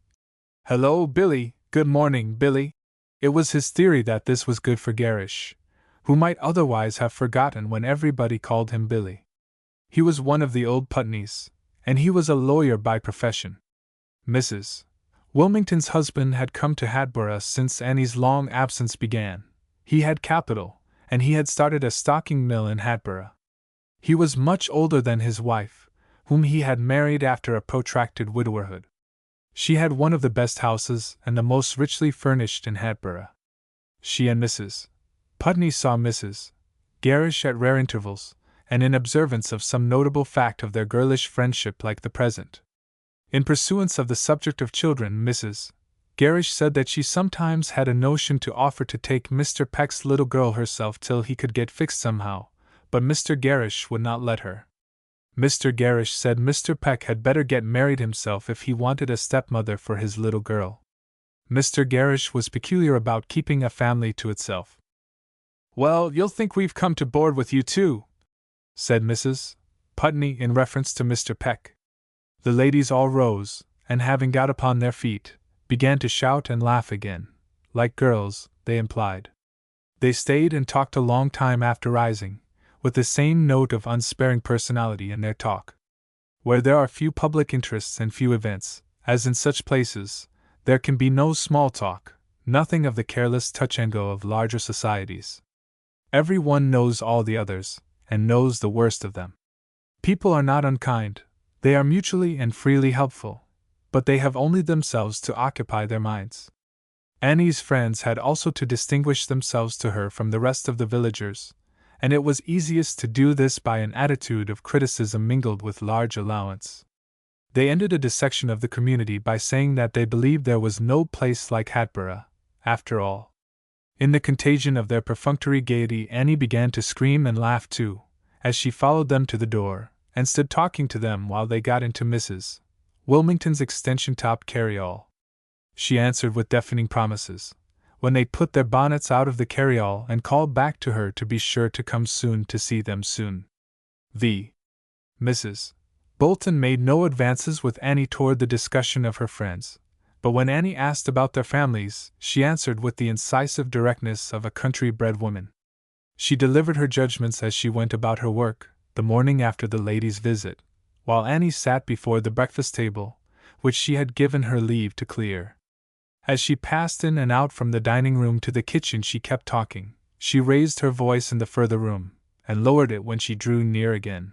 "Hello, Billy, good morning, Billy." It was his theory that this was good for Gerrish, who might otherwise have forgotten when everybody called him Billy. He was one of the old Putneys, and he was a lawyer by profession. Mrs. Wilmington's husband had come to Hatboro' since Annie's long absence began. He had capital, and he had started a stocking mill in Hatboro'. He was much older than his wife, whom he had married after a protracted widowerhood. She had one of the best houses and the most richly furnished in Hatboro'. She and Mrs. Putney saw Mrs. Gerrish at rare intervals, and in observance of some notable fact of their girlish friendship like the present. In pursuance of the subject of children, Mrs. Gerrish said that she sometimes had a notion to offer to take Mr. Peck's little girl herself till he could get fixed somehow, but Mr. Gerrish would not let her. Mr. Gerrish said Mr. Peck had better get married himself if he wanted a stepmother for his little girl. Mr. Gerrish was peculiar about keeping a family to itself. "Well, you'll think we've come to board with you too," said Mrs. Putney in reference to Mr. Peck. The ladies all rose, and having got upon their feet, began to shout and laugh again, like girls, they implied. They stayed and talked a long time after rising, with the same note of unsparing personality in their talk. Where there are few public interests and few events, as in such places, there can be no small talk, nothing of the careless touch-and-go of larger societies. Every one knows all the others, and knows the worst of them. People are not unkind, they are mutually and freely helpful, but they have only themselves to occupy their minds. Annie's friends had also to distinguish themselves to her from the rest of the villagers, and it was easiest to do this by an attitude of criticism mingled with large allowance. They ended a dissection of the community by saying that they believed there was no place like Hatboro', after all. In the contagion of their perfunctory gaiety, Annie began to scream and laugh too, as she followed them to the door, and stood talking to them while they got into Mrs. Wilmington's extension-topped carryall. She answered with deafening promises, when they put their bonnets out of the carryall and called back to her to be sure to come soon to see them soon. The Mrs. Bolton made no advances with Annie toward the discussion of her friends, but when Annie asked about their families, she answered with the incisive directness of a country-bred woman. She delivered her judgments as she went about her work, the morning after the ladies' visit, while Annie sat before the breakfast table, which she had given her leave to clear. As she passed in and out from the dining room to the kitchen, she kept talking. She raised her voice in the further room, and lowered it when she drew near again.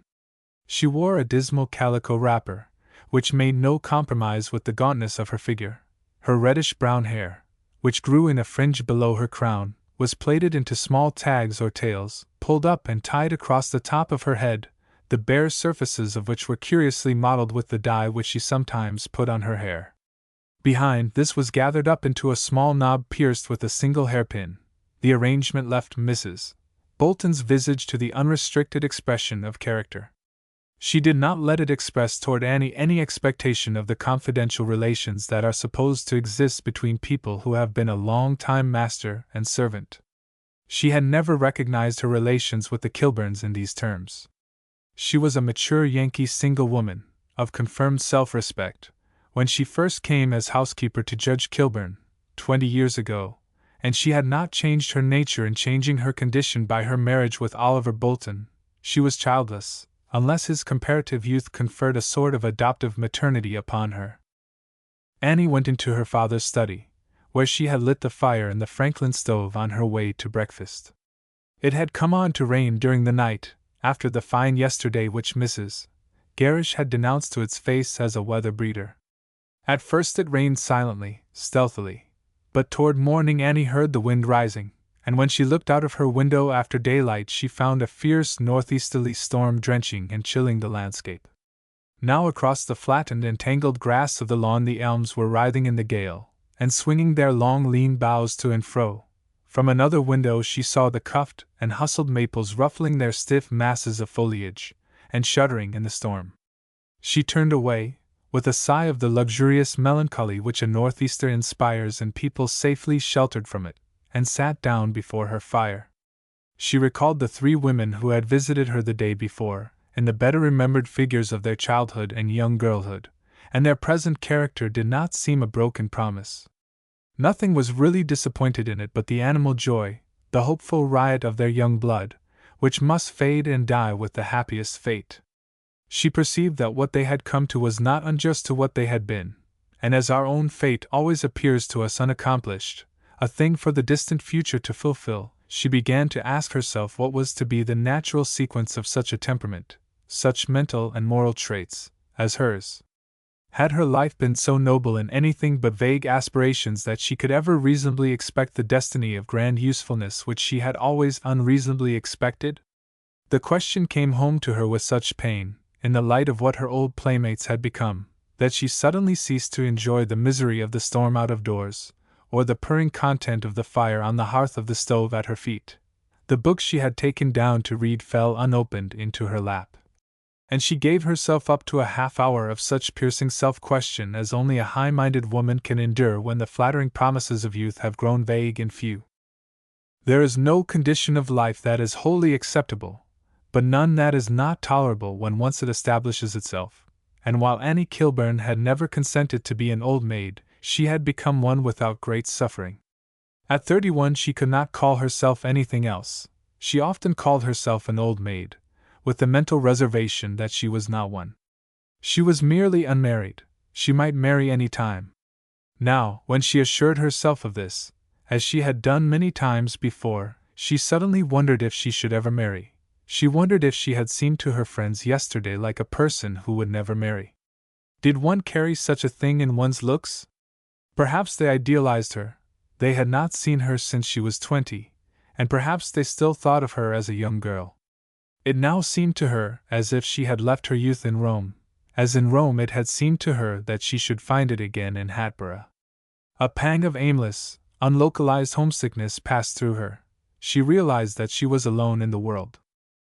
She wore a dismal calico wrapper, which made no compromise with the gauntness of her figure. Her reddish-brown hair, which grew in a fringe below her crown, was plaited into small tags or tails, pulled up and tied across the top of her head, the bare surfaces of which were curiously mottled with the dye which she sometimes put on her hair. Behind this was gathered up into a small knob pierced with a single hairpin. The arrangement left Mrs. Bolton's visage to the unrestricted expression of character. She did not let it express toward Annie any expectation of the confidential relations that are supposed to exist between people who have been a long time master and servant. She had never recognized her relations with the Kilburns in these terms. She was a mature Yankee single woman, of confirmed self-respect, when she first came as housekeeper to Judge Kilburn, 20 years ago, and she had not changed her nature in changing her condition by her marriage with Oliver Bolton. She was childless, unless his comparative youth conferred a sort of adoptive maternity upon her. Annie went into her father's study, where she had lit the fire in the Franklin stove on her way to breakfast. It had come on to rain during the night, after the fine yesterday which Mrs. Gerrish had denounced to its face as a weather breeder. At first it rained silently, stealthily, but toward morning Annie heard the wind rising, and when she looked out of her window after daylight she found a fierce northeasterly storm drenching and chilling the landscape. Now across the flattened and tangled grass of the lawn the elms were writhing in the gale, and swinging their long lean boughs to and fro. From another window she saw the cuffed and hustled maples ruffling their stiff masses of foliage, and shuddering in the storm. She turned away, with a sigh of the luxurious melancholy which a northeaster inspires in people safely sheltered from it, and sat down before her fire. She recalled the 3 women who had visited her the day before, in the better remembered figures of their childhood and young girlhood, and their present character did not seem a broken promise. Nothing was really disappointed in it but the animal joy, the hopeful riot of their young blood, which must fade and die with the happiest fate. She perceived that what they had come to was not unjust to what they had been, and as our own fate always appears to us unaccomplished, a thing for the distant future to fulfill, she began to ask herself what was to be the natural sequence of such a temperament, such mental and moral traits, as hers. Had her life been so noble in anything but vague aspirations that she could ever reasonably expect the destiny of grand usefulness which she had always unreasonably expected? The question came home to her with such pain, in the light of what her old playmates had become, that she suddenly ceased to enjoy the misery of the storm out of doors, or the purring content of the fire on the hearth of the stove at her feet. The book she had taken down to read fell unopened into her lap, and she gave herself up to a half-hour of such piercing self-question as only a high-minded woman can endure when the flattering promises of youth have grown vague and few. There is no condition of life that is wholly acceptable, but none that is not tolerable when once it establishes itself, and while Annie Kilburn had never consented to be an old maid, she had become one without great suffering. At 31 she could not call herself anything else. She often called herself an old maid, with the mental reservation that she was not one. She was merely unmarried. She might marry any time. Now, when she assured herself of this, as she had done many times before, she suddenly wondered if she should ever marry. She wondered if she had seemed to her friends yesterday like a person who would never marry. Did one carry such a thing in one's looks? Perhaps they idealized her. They had not seen her since she was 20, and perhaps they still thought of her as a young girl. It now seemed to her as if she had left her youth in Rome, as in Rome it had seemed to her that she should find it again in Hatboro'. A pang of aimless, unlocalized homesickness passed through her. She realized that she was alone in the world.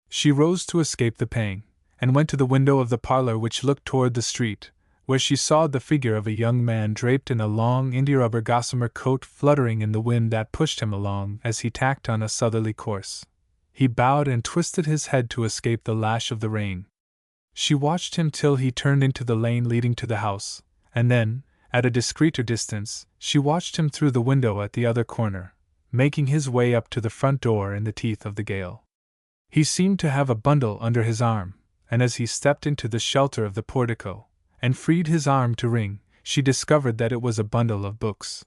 She rose to escape the pang, and went to the window of the parlor which looked toward the street, where she saw the figure of a young man draped in a long india-rubber gossamer coat fluttering in the wind that pushed him along as he tacked on a southerly course. He bowed and twisted his head to escape the lash of the rain. She watched him till he turned into the lane leading to the house, and then, at a discreeter distance, she watched him through the window at the other corner, making his way up to the front door in the teeth of the gale. He seemed to have a bundle under his arm, and as he stepped into the shelter of the portico, and freed his arm to ring, she discovered that it was a bundle of books.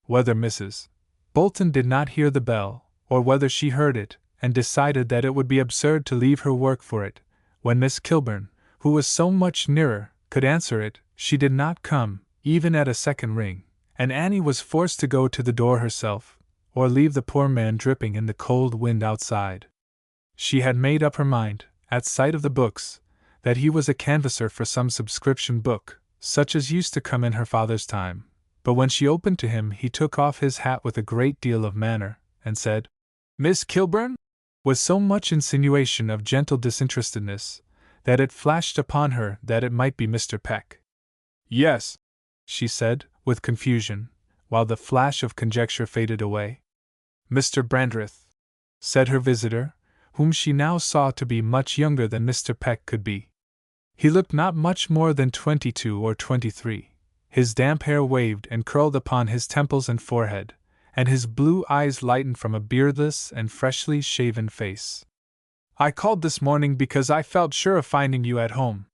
Whether Mrs. Bolton did not hear the bell, or whether she heard it, and decided that it would be absurd to leave her work for it, when Miss Kilburn, who was so much nearer, could answer it, she did not come, even at a second ring, and Annie was forced to go to the door herself, or leave the poor man dripping in the cold wind outside. She had made up her mind, at sight of the books, that he was a canvasser for some subscription book, such as used to come in her father's time, but when she opened to him he took off his hat with a great deal of manner, and said, "Miss Kilburn?" with so much insinuation of gentle disinterestedness, that it flashed upon her that it might be Mr. Peck. "Yes," she said, with confusion, while the flash of conjecture faded away. "Mr. Brandreth," said her visitor, whom she now saw to be much younger than Mr. Peck could be. He looked not much more than 22 or 23. His damp hair waved and curled upon his temples and forehead, and his blue eyes lightened from a beardless and freshly shaven face. "I called this morning because I felt sure of finding you at home."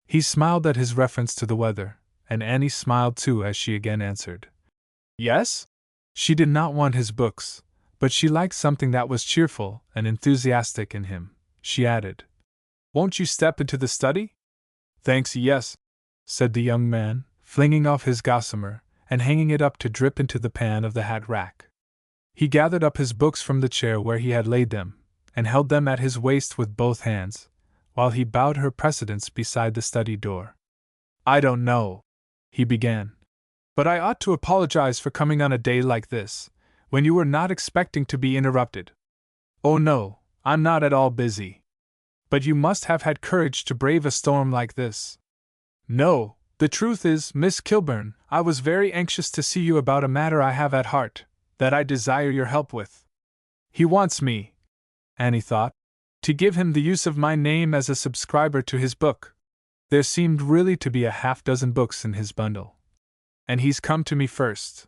He smiled at his reference to the weather, and Annie smiled too as she again answered, "Yes?" She did not want his books, but she liked something that was cheerful and enthusiastic in him. She added, "Won't you step into the study?" "Thanks, yes," said the young man, flinging off his gossamer, and hanging it up to drip into the pan of the hat rack. He gathered up his books from the chair where he had laid them, and held them at his waist with both hands, while he bowed her precedence beside the study door. "I don't know," he began, "but I ought to apologize for coming on a day like this, when you were not expecting to be interrupted. Oh no, I'm not at all busy. But you must have had courage to brave a storm like this." "No, the truth is, Miss Kilburn, I was very anxious to see you about a matter I have at heart, that I desire your help with." He wants me, Annie thought, to give him the use of my name as a subscriber to his book. There seemed really to be a half-dozen books in his bundle. And he's come to me first.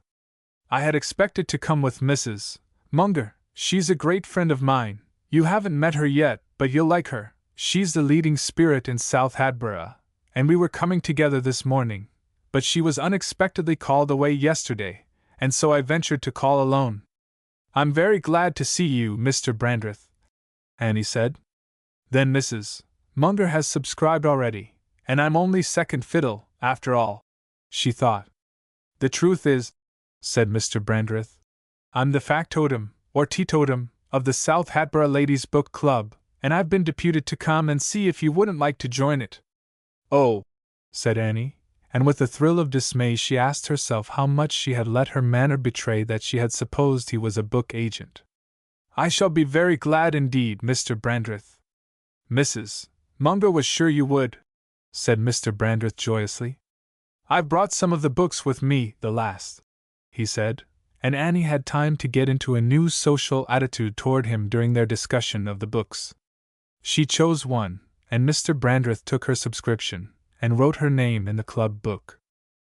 I had expected to come with Mrs. Munger. She's a great friend of mine. You haven't met her yet, but you'll like her. She's the leading spirit in South Hatboro', and we were coming together this morning, but she was unexpectedly called away yesterday, and so I ventured to call alone. "I'm very glad to see you, Mr. Brandreth," Annie said. "Then Mrs. Munger has subscribed already, and I'm only second fiddle, after all," she thought. "The truth is," said Mr. Brandreth, "I'm the factotum, or teetotum, of the South Hatboro' Ladies' Book Club, and I've been deputed to come and see if you wouldn't like to join it." "Oh," said Annie, and with a thrill of dismay she asked herself how much she had let her manner betray that she had supposed he was a book agent. "I shall be very glad indeed, Mr. Brandreth." "Mrs. Munger was sure you would," said Mr. Brandreth joyously. "I've brought some of the books with me, the last," he said, and Annie had time to get into a new social attitude toward him during their discussion of the books. She chose one, and Mr. Brandreth took her subscription, and wrote her name in the club book.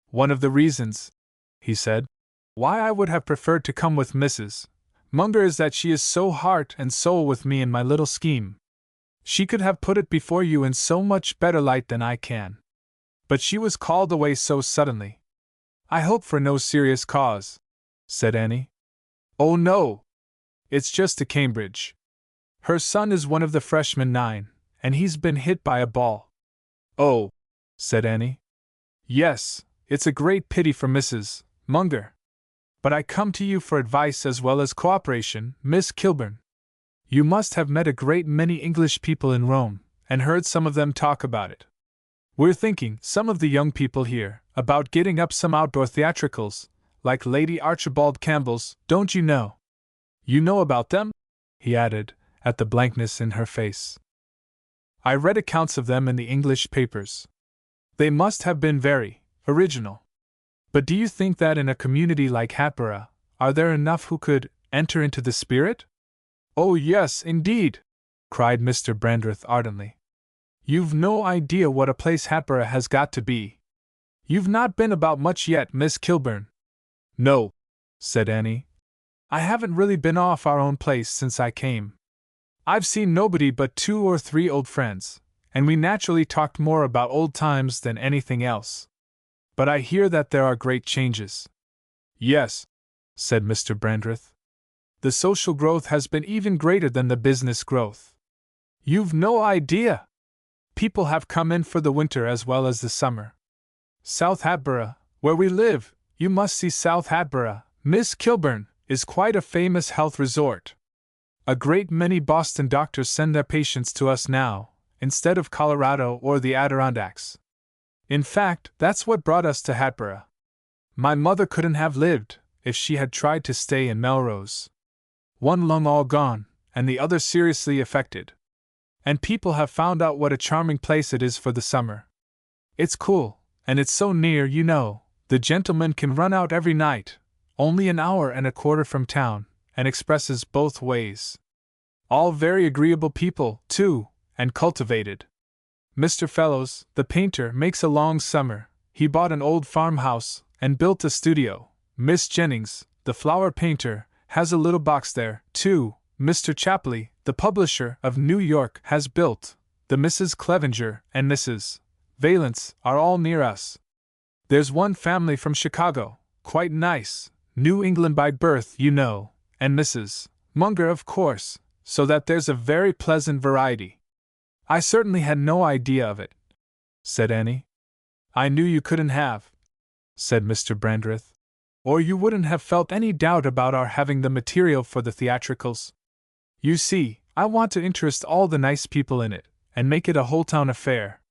"One of the reasons," he said, "why I would have preferred to come with Mrs. Munger is that she is so heart and soul with me in my little scheme. She could have put it before you in so much better light than I can. But she was called away so suddenly." "I hope for no serious cause," said Annie. "Oh no! It's just to Cambridge. Her son is one of the freshmen 9, and he's been hit by a ball." "Oh," said Annie. "Yes, it's a great pity for Mrs. Munger. But I come to you for advice as well as cooperation, Miss Kilburn. You must have met a great many English people in Rome, and heard some of them talk about it. We're thinking, some of the young people here, about getting up some outdoor theatricals, like Lady Archibald Campbell's, don't you know? You know about them?" he added, at the blankness in her face. "I read accounts of them in the English papers. They must have been very original. But do you think that in a community like Hatboro', are there enough who could enter into the spirit?" "Oh yes, indeed!" cried Mr. Brandreth ardently. "You've no idea what a place Hatboro' has got to be. You've not been about much yet, Miss Kilburn." "No," said Annie. "I haven't really been off our own place since I came. I've seen nobody but 2 or 3 old friends, and we naturally talked more about old times than anything else. But I hear that there are great changes." "Yes," said Mr. Brandreth. "The social growth has been even greater than the business growth. You've no idea! People have come in for the winter as well as the summer. South Hatboro', where we live, you must see South Hatboro', Miss Kilburn, is quite a famous health resort. A great many Boston doctors send their patients to us now, instead of Colorado or the Adirondacks. In fact, that's what brought us to Hatboro'. My mother couldn't have lived, if she had tried to stay in Melrose. One lung all gone, and the other seriously affected. And people have found out what a charming place it is for the summer. It's cool, and it's so near, you know, the gentleman can run out every night, only an hour and a quarter from town, and expresses both ways. All very agreeable people, too, and cultivated. Mr. Fellows, the painter, makes a long summer. He bought an old farmhouse and built a studio. Miss Jennings, the flower painter, has a little box there, too. Mr. Chapley, the publisher, of New York, has built. The Mrs. Clevenger and Mrs. Valence are all near us. There's one family from Chicago, quite nice, New England by birth, you know, and Mrs. Munger, of course, so that there's a very pleasant variety." "I certainly had no idea of it," said Annie. "I knew you couldn't have," said Mr. Brandreth. "Or you wouldn't have felt any doubt about our having the material for the theatricals. You see, I want to interest all the nice people in it, and make it a whole-town affair.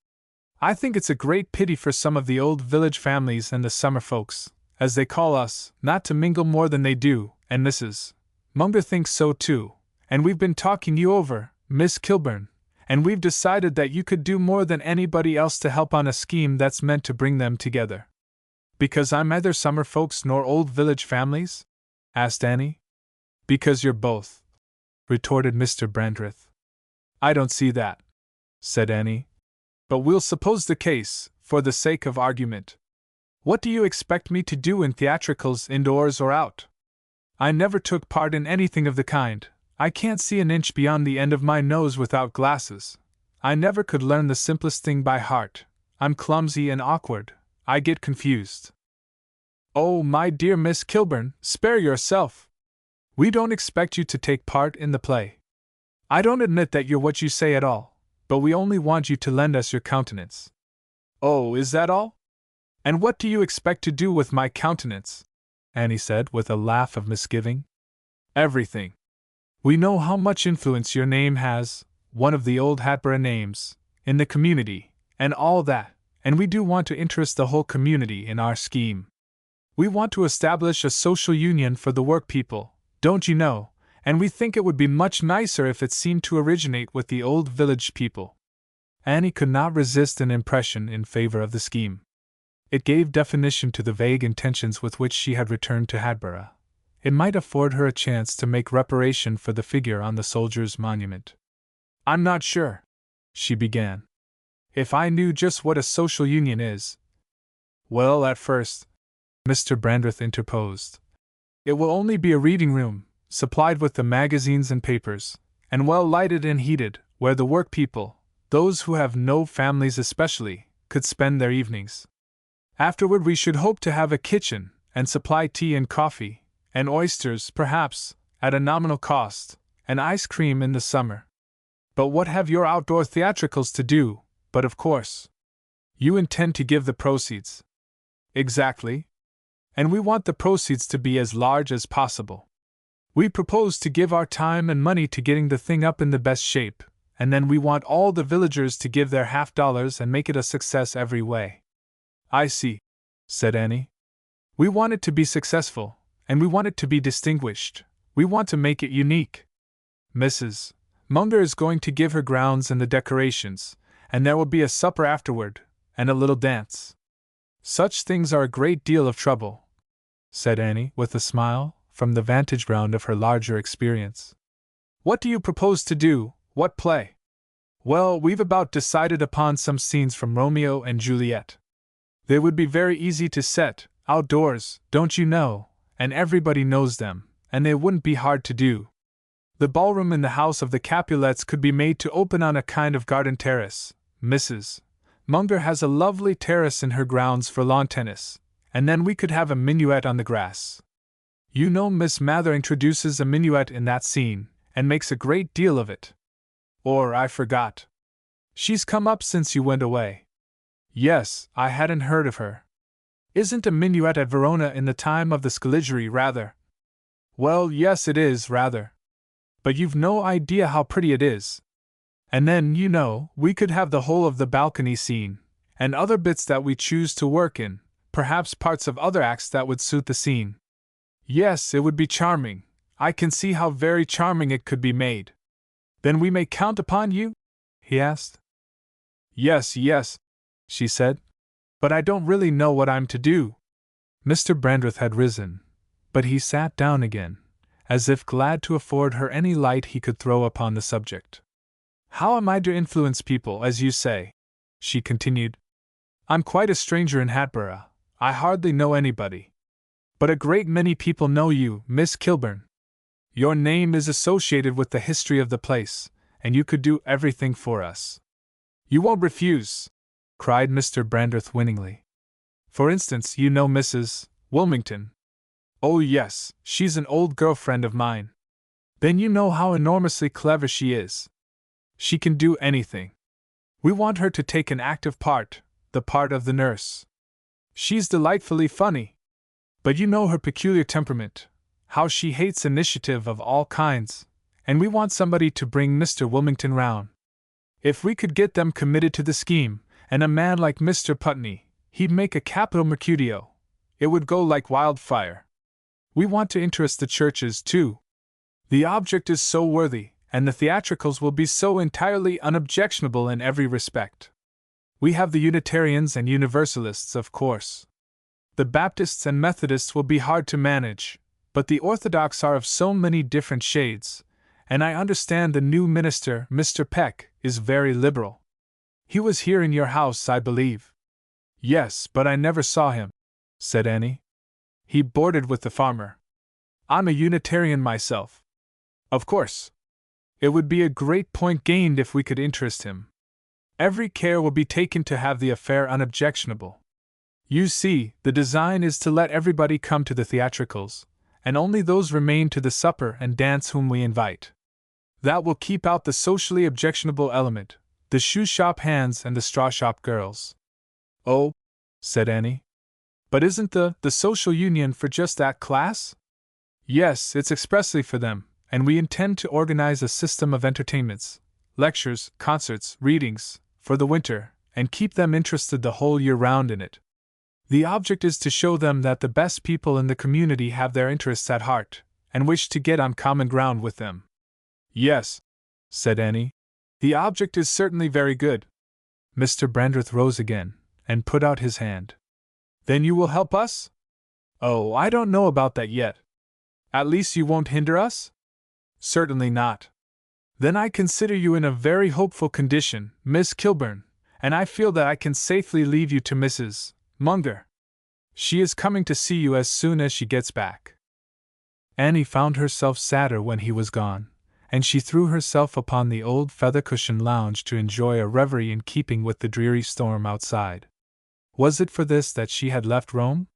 I think it's a great pity for some of the old village families and the summer folks, as they call us, not to mingle more than they do, and Mrs. Munger thinks so too, and we've been talking you over, Miss Kilburn, and we've decided that you could do more than anybody else to help on a scheme that's meant to bring them together." "Because I'm neither summer folks nor old village families?" asked Annie. "Because you're both," retorted Mr. Brandreth. "I don't see that," said Annie. "But we'll suppose the case, for the sake of argument. What do you expect me to do in theatricals, indoors or out? I never took part in anything of the kind. I can't see an inch beyond the end of my nose without glasses. I never could learn the simplest thing by heart. I'm clumsy and awkward. I get confused." "Oh, my dear Miss Kilburn, spare yourself. We don't expect you to take part in the play. I don't admit that you're what you say at all, but we only want you to lend us your countenance." "Oh, is that all? And what do you expect to do with my countenance?" Annie said with a laugh of misgiving. "Everything. We know how much influence your name has, one of the old Hatboro' names, in the community, and all that, and we do want to interest the whole community in our scheme. We want to establish a social union for the work people, don't you know, and we think it would be much nicer if it seemed to originate with the old village people." Annie could not resist an impression in favor of the scheme. It gave definition to the vague intentions with which she had returned to Hatboro'. It might afford her a chance to make reparation for the figure on the soldier's monument. "I'm not sure," she began, "if I knew just what a social union is." "Well, at first," Mr. Brandreth interposed, "it will only be a reading room, supplied with the magazines and papers, and well lighted and heated, where the work people, those who have no families especially, could spend their evenings. Afterward we should hope to have a kitchen, and supply tea and coffee, and oysters, perhaps, at a nominal cost, and ice cream in the summer. But what have your outdoor theatricals to do, but of course, you intend to give the proceeds." "Exactly. And we want the proceeds to be as large as possible. We propose to give our time and money to getting the thing up in the best shape, and then we want all the villagers to give their $50 and make it a success every way." "I see," said Annie. "We want it to be successful, and we want it to be distinguished. We want to make it unique. Mrs. Munger is going to give her grounds and the decorations, and there will be a supper afterward, and a little dance." "Such things are a great deal of trouble," said Annie, with a smile, from the vantage ground of her larger experience. "What do you propose to do? What play?" "Well, we've about decided upon some scenes from Romeo and Juliet. They would be very easy to set, outdoors, don't you know, and everybody knows them, and they wouldn't be hard to do. The ballroom in the house of the Capulets could be made to open on a kind of garden terrace. Mrs. Munger has a lovely terrace in her grounds for lawn tennis, and then we could have a minuet on the grass. You know Miss Mather introduces a minuet in that scene, and makes a great deal of it. Or, I forgot. She's come up since you went away. Yes, I hadn't heard of her. Isn't a minuet at Verona in the time of the Scaligeri, rather? Well, yes, it is, rather. But you've no idea how pretty it is. And then, you know, we could have the whole of the balcony scene, and other bits that we choose to work in, perhaps parts of other acts that would suit the scene. Yes, it would be charming. I can see how very charming it could be made." "Then we may count upon you?" he asked. Yes, she said. "But I don't really know what I'm to do." Mr. Brandreth had risen, but he sat down again, as if glad to afford her any light he could throw upon the subject. "How am I to influence people, as you say?" she continued. "I'm quite a stranger in Hatboro'. I hardly know anybody. But a great many people know you, Miss Kilburn. Your name is associated with the history of the place, and you could do everything for us." "You won't refuse," cried Mr. Brandreth winningly. "For instance, you know Mrs. Wilmington?" "Oh yes, she's an old girlfriend of mine." "Then you know how enormously clever she is. She can do anything. We want her to take an active part, the part of the nurse. She's delightfully funny. But you know her peculiar temperament, how she hates initiative of all kinds, and we want somebody to bring Mr. Wilmington round. If we could get them committed to the scheme, and a man like Mr. Putney, he'd make a capital Mercutio. It would go like wildfire. We want to interest the churches, too. The object is so worthy, and the theatricals will be so entirely unobjectionable in every respect. We have the Unitarians and Universalists, of course. The Baptists and Methodists will be hard to manage, but the Orthodox are of so many different shades, and I understand the new minister, Mr. Peck, is very liberal. He was here in your house, I believe. Yes, but I never saw him, said Annie. He boarded with the farmer. I'm a Unitarian myself. Of course. It would be a great point gained if we could interest him. Every care will be taken to have the affair unobjectionable. You see, the design is to let everybody come to the theatricals, and only those remain to the supper and dance whom we invite. That will keep out the socially objectionable element, the shoe-shop hands and the straw-shop girls. Oh, said Annie. But isn't the social union for just that class? Yes, it's expressly for them, and we intend to organize a system of entertainments, lectures, concerts, readings, for the winter, and keep them interested the whole year round in it. The object is to show them that the best people in the community have their interests at heart, and wish to get on common ground with them. Yes, said Annie. The object is certainly very good. Mr. Brandreth rose again, and put out his hand. Then you will help us? Oh, I don't know about that yet. At least you won't hinder us? Certainly not. Then I consider you in a very hopeful condition, Miss Kilburn, and I feel that I can safely leave you to Mrs. Munger. She is coming to see you as soon as she gets back. Annie found herself sadder when he was gone, and she threw herself upon the old feather-cushioned lounge to enjoy a reverie in keeping with the dreary storm outside. Was it for this that she had left Rome?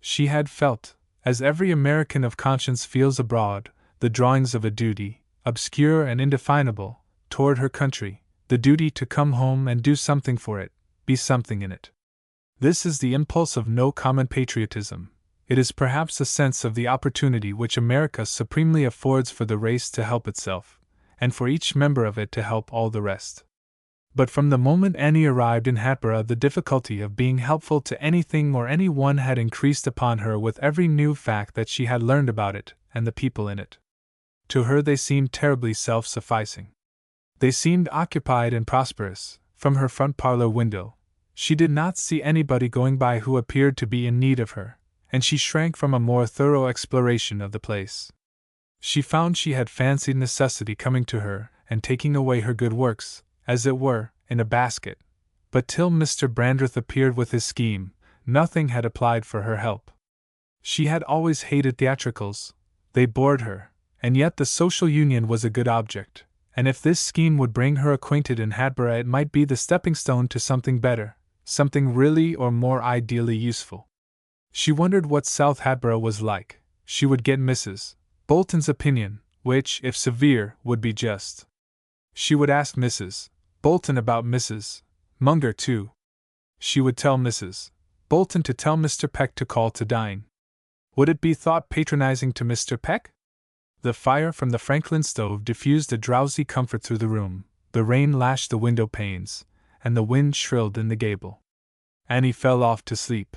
She had felt, as every American of conscience feels abroad, the drawings of a duty, obscure and indefinable, toward her country, the duty to come home and do something for it, be something in it. This is the impulse of no common patriotism. It is perhaps a sense of the opportunity which America supremely affords for the race to help itself, and for each member of it to help all the rest. But from the moment Annie arrived in Hatboro, the difficulty of being helpful to anything or anyone had increased upon her with every new fact that she had learned about it and the people in it. To her they seemed terribly self-sufficing. They seemed occupied and prosperous. From her front parlor window, she did not see anybody going by who appeared to be in need of her, and she shrank from a more thorough exploration of the place. She found she had fancied necessity coming to her and taking away her good works, as it were, in a basket, but till Mr. Brandreth appeared with his scheme, nothing had applied for her help. She had always hated theatricals. They bored her, and yet the social union was a good object, and if this scheme would bring her acquainted in Hatboro, it might be the stepping-stone to something better, something really or more ideally useful. She wondered what South Hatboro was like. She would get Mrs. Bolton's opinion, which, if severe, would be just. She would ask Mrs. Bolton about Mrs. Munger, too. She would tell Mrs. Bolton to tell Mr. Peck to call to dine. Would it be thought patronizing to Mr. Peck? The fire from the Franklin stove diffused a drowsy comfort through the room, the rain lashed the window panes, and the wind shrilled in the gable. Annie fell off to sleep.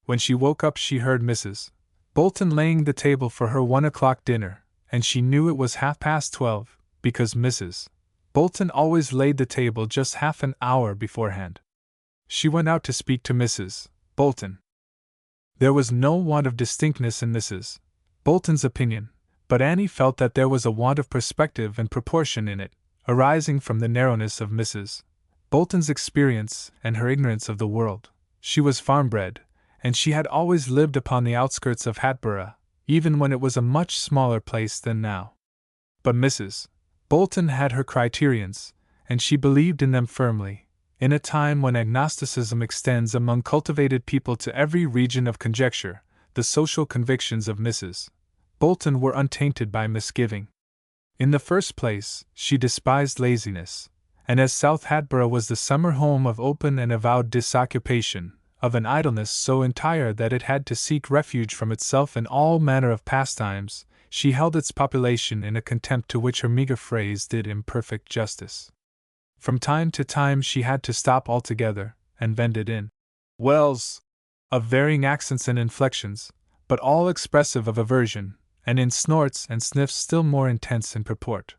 When she woke up she heard Mrs. Bolton laying the table for her 1 o'clock dinner, and she knew it was 12:30, because Mrs. Bolton always laid the table just half an hour beforehand. She went out to speak to Mrs. Bolton. There was no want of distinctness in Mrs. Bolton's opinion, but Annie felt that there was a want of perspective and proportion in it, arising from the narrowness of Mrs. Bolton's experience and her ignorance of the world. She was farm-bred, and she had always lived upon the outskirts of Hatboro, even when it was a much smaller place than now. But Mrs. Bolton had her criterions, and she believed in them firmly. In a time when agnosticism extends among cultivated people to every region of conjecture, the social convictions of Mrs. Bolton were untainted by misgiving. In the first place, she despised laziness, and as South Hatboro was the summer home of open and avowed disoccupation, of an idleness so entire that it had to seek refuge from itself in all manner of pastimes, she held its population in a contempt to which her meager phrase did imperfect justice. From time to time she had to stop altogether, and vent it in wells of varying accents and inflections, but all expressive of aversion, and in snorts and sniffs still more intense in purport.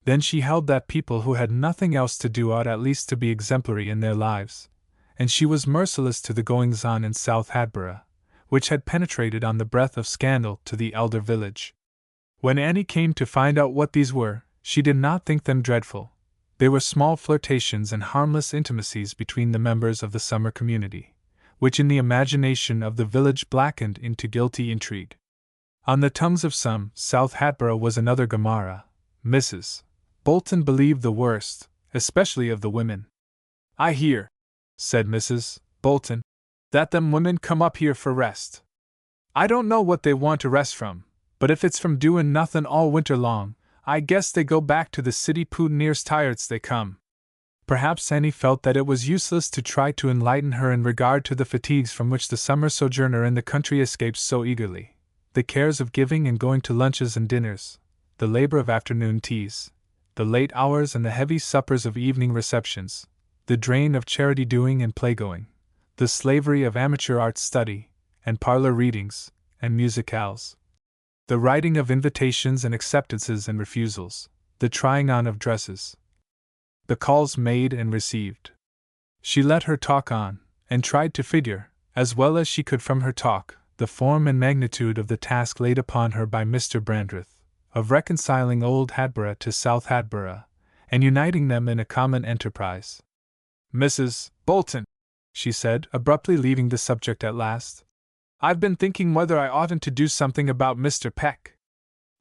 Then she held that people who had nothing else to do ought at least to be exemplary in their lives, and she was merciless to the goings-on in South Hadborough, which had penetrated on the breath of scandal to the elder village. When Annie came to find out what these were, she did not think them dreadful. They were small flirtations and harmless intimacies between the members of the summer community, which in the imagination of the village blackened into guilty intrigue. On the tongues of some, South Hatboro' was another Gomorrah. Mrs. Bolton believed the worst, especially of the women. "I hear," said Mrs. Bolton, "that them women come up here for rest. I don't know what they want to rest from, but if it's from doin' nothin' all winter long, I guess they go back to the city pootineers tireds they come." Perhaps Annie felt that it was useless to try to enlighten her in regard to the fatigues from which the summer sojourner in the country escapes so eagerly, the cares of giving and going to lunches and dinners, the labor of afternoon teas, the late hours and the heavy suppers of evening receptions, the drain of charity doing and play-going, the slavery of amateur art study, and parlor readings, and musicales, the writing of invitations and acceptances and refusals, the trying on of dresses, the calls made and received. She let her talk on, and tried to figure, as well as she could from her talk, the form and magnitude of the task laid upon her by Mr. Brandreth, of reconciling Old Hadborough to South Hadborough, and uniting them in a common enterprise. "Mrs. Bolton," she said, abruptly leaving the subject at last, "I've been thinking whether I oughtn't to do something about Mr. Peck.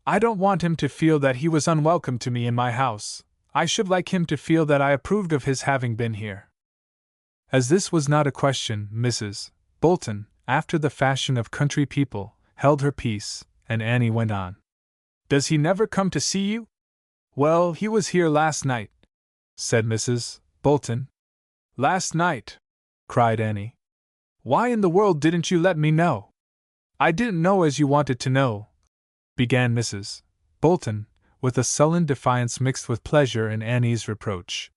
I don't want him to feel that he was unwelcome to me in my house. I should like him to feel that I approved of his having been here." As this was not a question, Mrs. Bolton, after the fashion of country people, held her peace, and Annie went on. "Does he never come to see you?" "Well, he was here last night," said Mrs. Bolton. "Last night!" cried Annie. "Why in the world didn't you let me know?" "I didn't know as you wanted to know," began Mrs. Bolton, with a sullen defiance mixed with pleasure in Annie's reproach.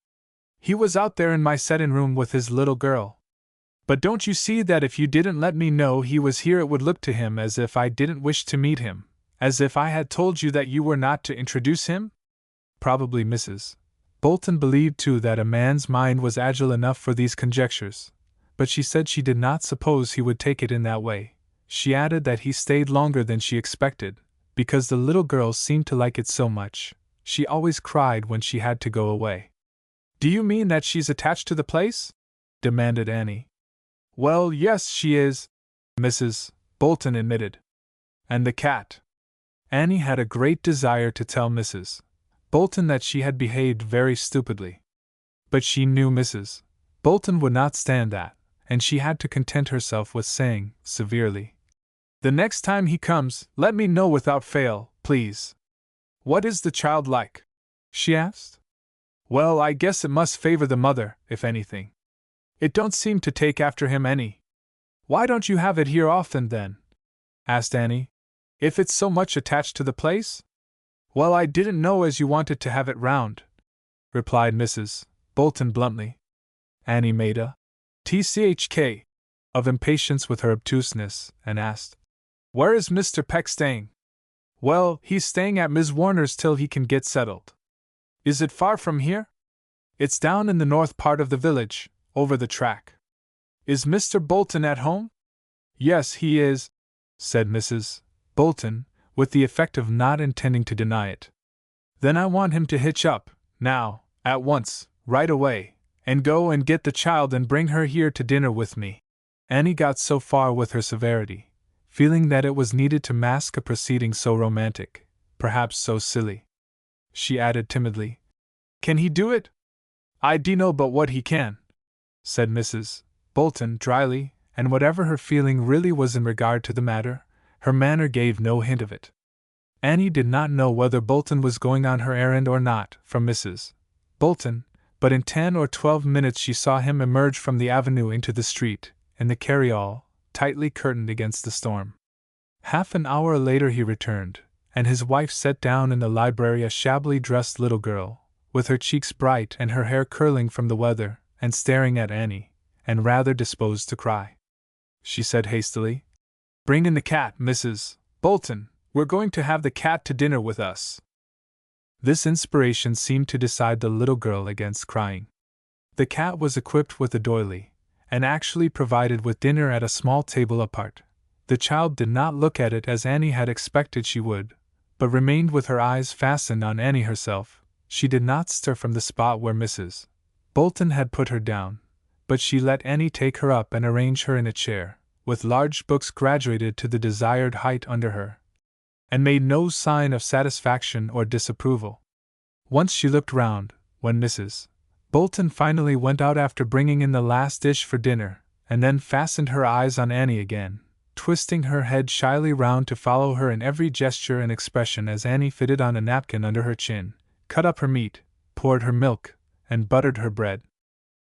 "He was out there in my settin' room with his little girl. But don't you see that if you didn't let me know he was here it would look to him as if I didn't wish to meet him, as if I had told you that you were not to introduce him?" Probably Mrs. Bolton believed too that a man's mind was agile enough for these conjectures, but she said she did not suppose he would take it in that way. She added that he stayed longer than she expected, because the little girl seemed to like it so much. She always cried when she had to go away. "Do you mean that she's attached to the place?" demanded Annie. "Well, yes, she is," Mrs. Bolton admitted. "And the cat." Annie had a great desire to tell Mrs. Bolton that she had behaved very stupidly. But she knew Mrs. Bolton would not stand that, and she had to content herself with saying, severely, "The next time he comes, let me know without fail, please." "What is the child like?" she asked. "Well, I guess it must favor the mother, if anything. It don't seem to take after him any." "Why don't you have it here often, then?" asked Annie. "If it's so much attached to the place?" "Well, I didn't know as you wanted to have it round," replied Mrs. Bolton bluntly. Annie made a tchk of impatience with her obtuseness, and asked, "Where is Mr. Peck staying?" "Well, he's staying at Ms. Warner's till he can get settled." "Is it far from here?" "It's down in the north part of the village, over the track." "Is Mr. Bolton at home?" "Yes, he is," said Mrs. Bolton, with the effect of not intending to deny it. "Then I want him to hitch up, now, at once, right away, and go and get the child and bring her here to dinner with me." Annie got so far with her severity, feeling that it was needed to mask a proceeding so romantic, perhaps so silly. She added timidly, "Can he do it?" "I dunno but what he can," said Mrs. Bolton dryly, and whatever her feeling really was in regard to the matter, her manner gave no hint of it. Annie did not know whether Bolton was going on her errand or not, from Mrs. Bolton, but in 10 or 12 minutes she saw him emerge from the avenue into the street, in the carryall, tightly curtained against the storm. Half an hour later he returned, and his wife set down in the library a shabbily dressed little girl, with her cheeks bright and her hair curling from the weather, and staring at Annie, and rather disposed to cry. She said hastily, "Bring in the cat, Mrs. Bolton. We're going to have the cat to dinner with us." This inspiration seemed to decide the little girl against crying. The cat was equipped with a doily, and actually provided with dinner at a small table apart. The child did not look at it as Annie had expected she would, but remained with her eyes fastened on Annie herself. She did not stir from the spot where Mrs. Bolton had put her down, but she let Annie take her up and arrange her in a chair, with large books graduated to the desired height under her, and made no sign of satisfaction or disapproval. Once she looked round, when Mrs. Bolton finally went out after bringing in the last dish for dinner, and then fastened her eyes on Annie again, twisting her head shyly round to follow her in every gesture and expression as Annie fitted on a napkin under her chin, cut up her meat, poured her milk, and buttered her bread.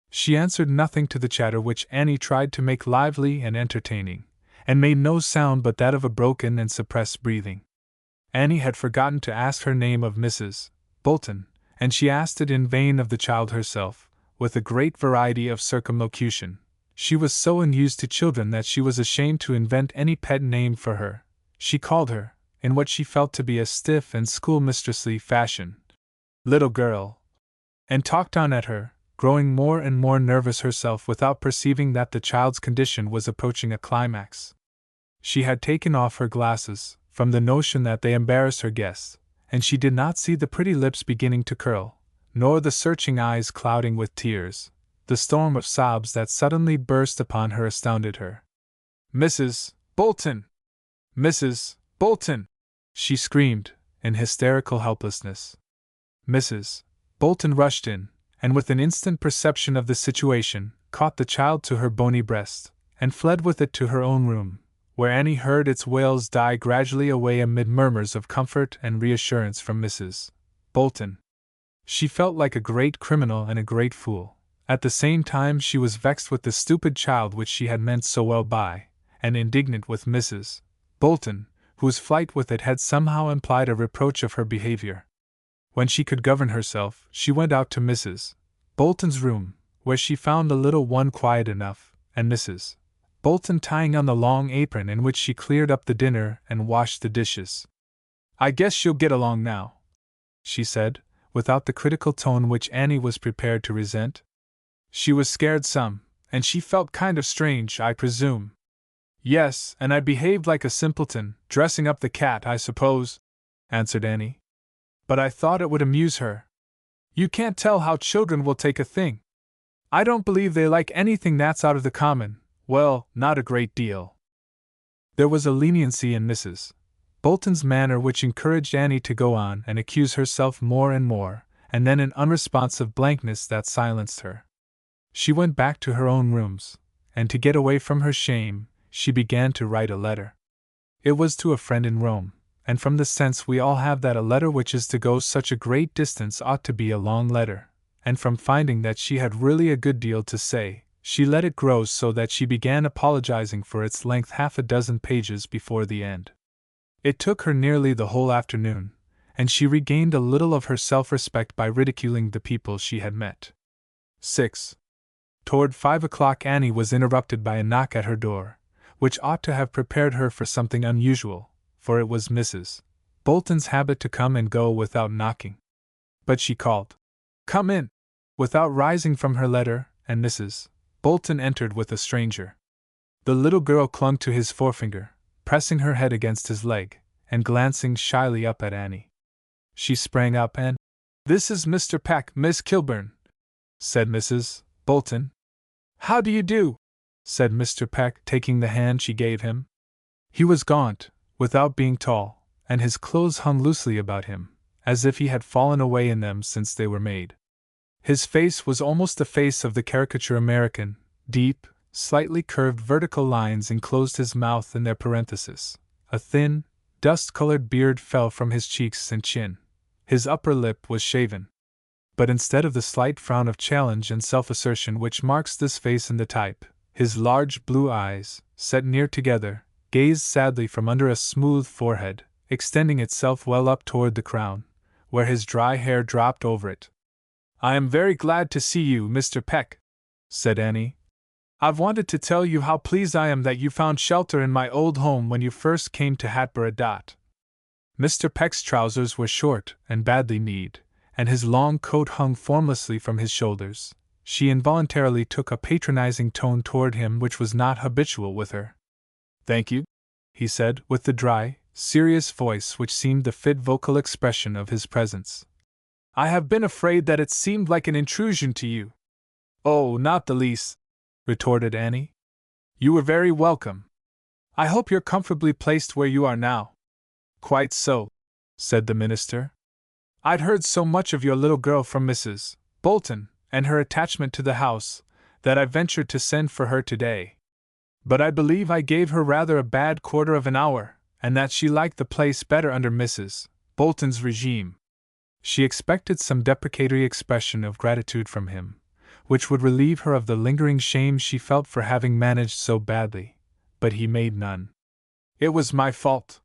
She answered nothing to the chatter which Annie tried to make lively and entertaining, and made no sound but that of a broken and suppressed breathing. Annie had forgotten to ask her name of Mrs. Bolton, and she asked it in vain of the child herself, with a great variety of circumlocution. She was so unused to children that she was ashamed to invent any pet name for her. She called her, in what she felt to be a stiff and schoolmistressly fashion, "Little girl," and talked on at her, growing more and more nervous herself without perceiving that the child's condition was approaching a climax. She had taken off her glasses, from the notion that they embarrassed her guests, and she did not see the pretty lips beginning to curl, nor the searching eyes clouding with tears. The storm of sobs that suddenly burst upon her astounded her. "Mrs. Bolton! Mrs. Bolton!" she screamed, in hysterical helplessness. Mrs. Bolton rushed in, and with an instant perception of the situation, caught the child to her bony breast, and fled with it to her own room, where Annie heard its wails die gradually away amid murmurs of comfort and reassurance from Mrs. Bolton. She felt like a great criminal and a great fool. At the same time she was vexed with the stupid child which she had meant so well by, and indignant with Mrs. Bolton, whose flight with it had somehow implied a reproach of her behavior. When she could govern herself, she went out to Mrs. Bolton's room, where she found the little one quiet enough, and Mrs. Bolton tying on the long apron in which she cleared up the dinner and washed the dishes. "I guess she'll get along now," she said, without the critical tone which Annie was prepared to resent. "She was scared some, and she felt kind of strange, I presume." "Yes, and I behaved like a simpleton, dressing up the cat, I suppose," answered Annie. "But I thought it would amuse her. You can't tell how children will take a thing. I don't believe they like anything that's out of the common. Well, not a great deal." There was a leniency in Mrs. Bolton's manner which encouraged Annie to go on and accuse herself more and more, and then an unresponsive blankness that silenced her. She went back to her own rooms, and to get away from her shame, she began to write a letter. It was to a friend in Rome, and from the sense we all have that a letter which is to go such a great distance ought to be a long letter, and from finding that she had really a good deal to say, she let it grow so that she began apologizing for its length half a dozen pages before the end. It took her nearly the whole afternoon, and she regained a little of her self-respect by ridiculing the people she had met. 6. Toward 5 o'clock Annie was interrupted by a knock at her door, which ought to have prepared her for something unusual, for it was Mrs. Bolton's habit to come and go without knocking. But she called, "Come in," without rising from her letter, and Mrs. Bolton entered with a stranger. The little girl clung to his forefinger, pressing her head against his leg, and glancing shyly up at Annie. She sprang up and, "This is Mr. Peck, Miss Kilburn," said Mrs. Bolton. "How do you do?" said Mr. Peck, taking the hand she gave him. He was gaunt, without being tall, and his clothes hung loosely about him, as if he had fallen away in them since they were made. His face was almost the face of the caricature American. Deep, slightly curved vertical lines enclosed his mouth in their parenthesis. A thin, dust-colored beard fell from his cheeks and chin. His upper lip was shaven. But instead of the slight frown of challenge and self-assertion which marks this face in the type, His large blue eyes, set near together, gazed sadly from under a smooth forehead, extending itself well up toward the crown, where his dry hair dropped over it. "I am very glad to see you, Mr. Peck," said Annie. "I've wanted to tell you how pleased I am that you found shelter in my old home when you first came to Hatboro. Mr. Peck's trousers were short and badly kneed, and his long coat hung formlessly from his shoulders. She involuntarily took a patronizing tone toward him which was not habitual with her. "Thank you," he said, with the dry, serious voice which seemed the fit vocal expression of his presence. "I have been afraid that it seemed like an intrusion to you." "Oh, not the least," retorted Annie. "You were very welcome. I hope you're comfortably placed where you are now." "Quite so," said the minister. "I'd heard so much of your little girl from Mrs. Bolton, and her attachment to the house, that I ventured to send for her today. But I believe I gave her rather a bad quarter of an hour, and that she liked the place better under Mrs. Bolton's regime." She expected some deprecatory expression of gratitude from him, which would relieve her of the lingering shame she felt for having managed so badly, but he made none. "It was my fault.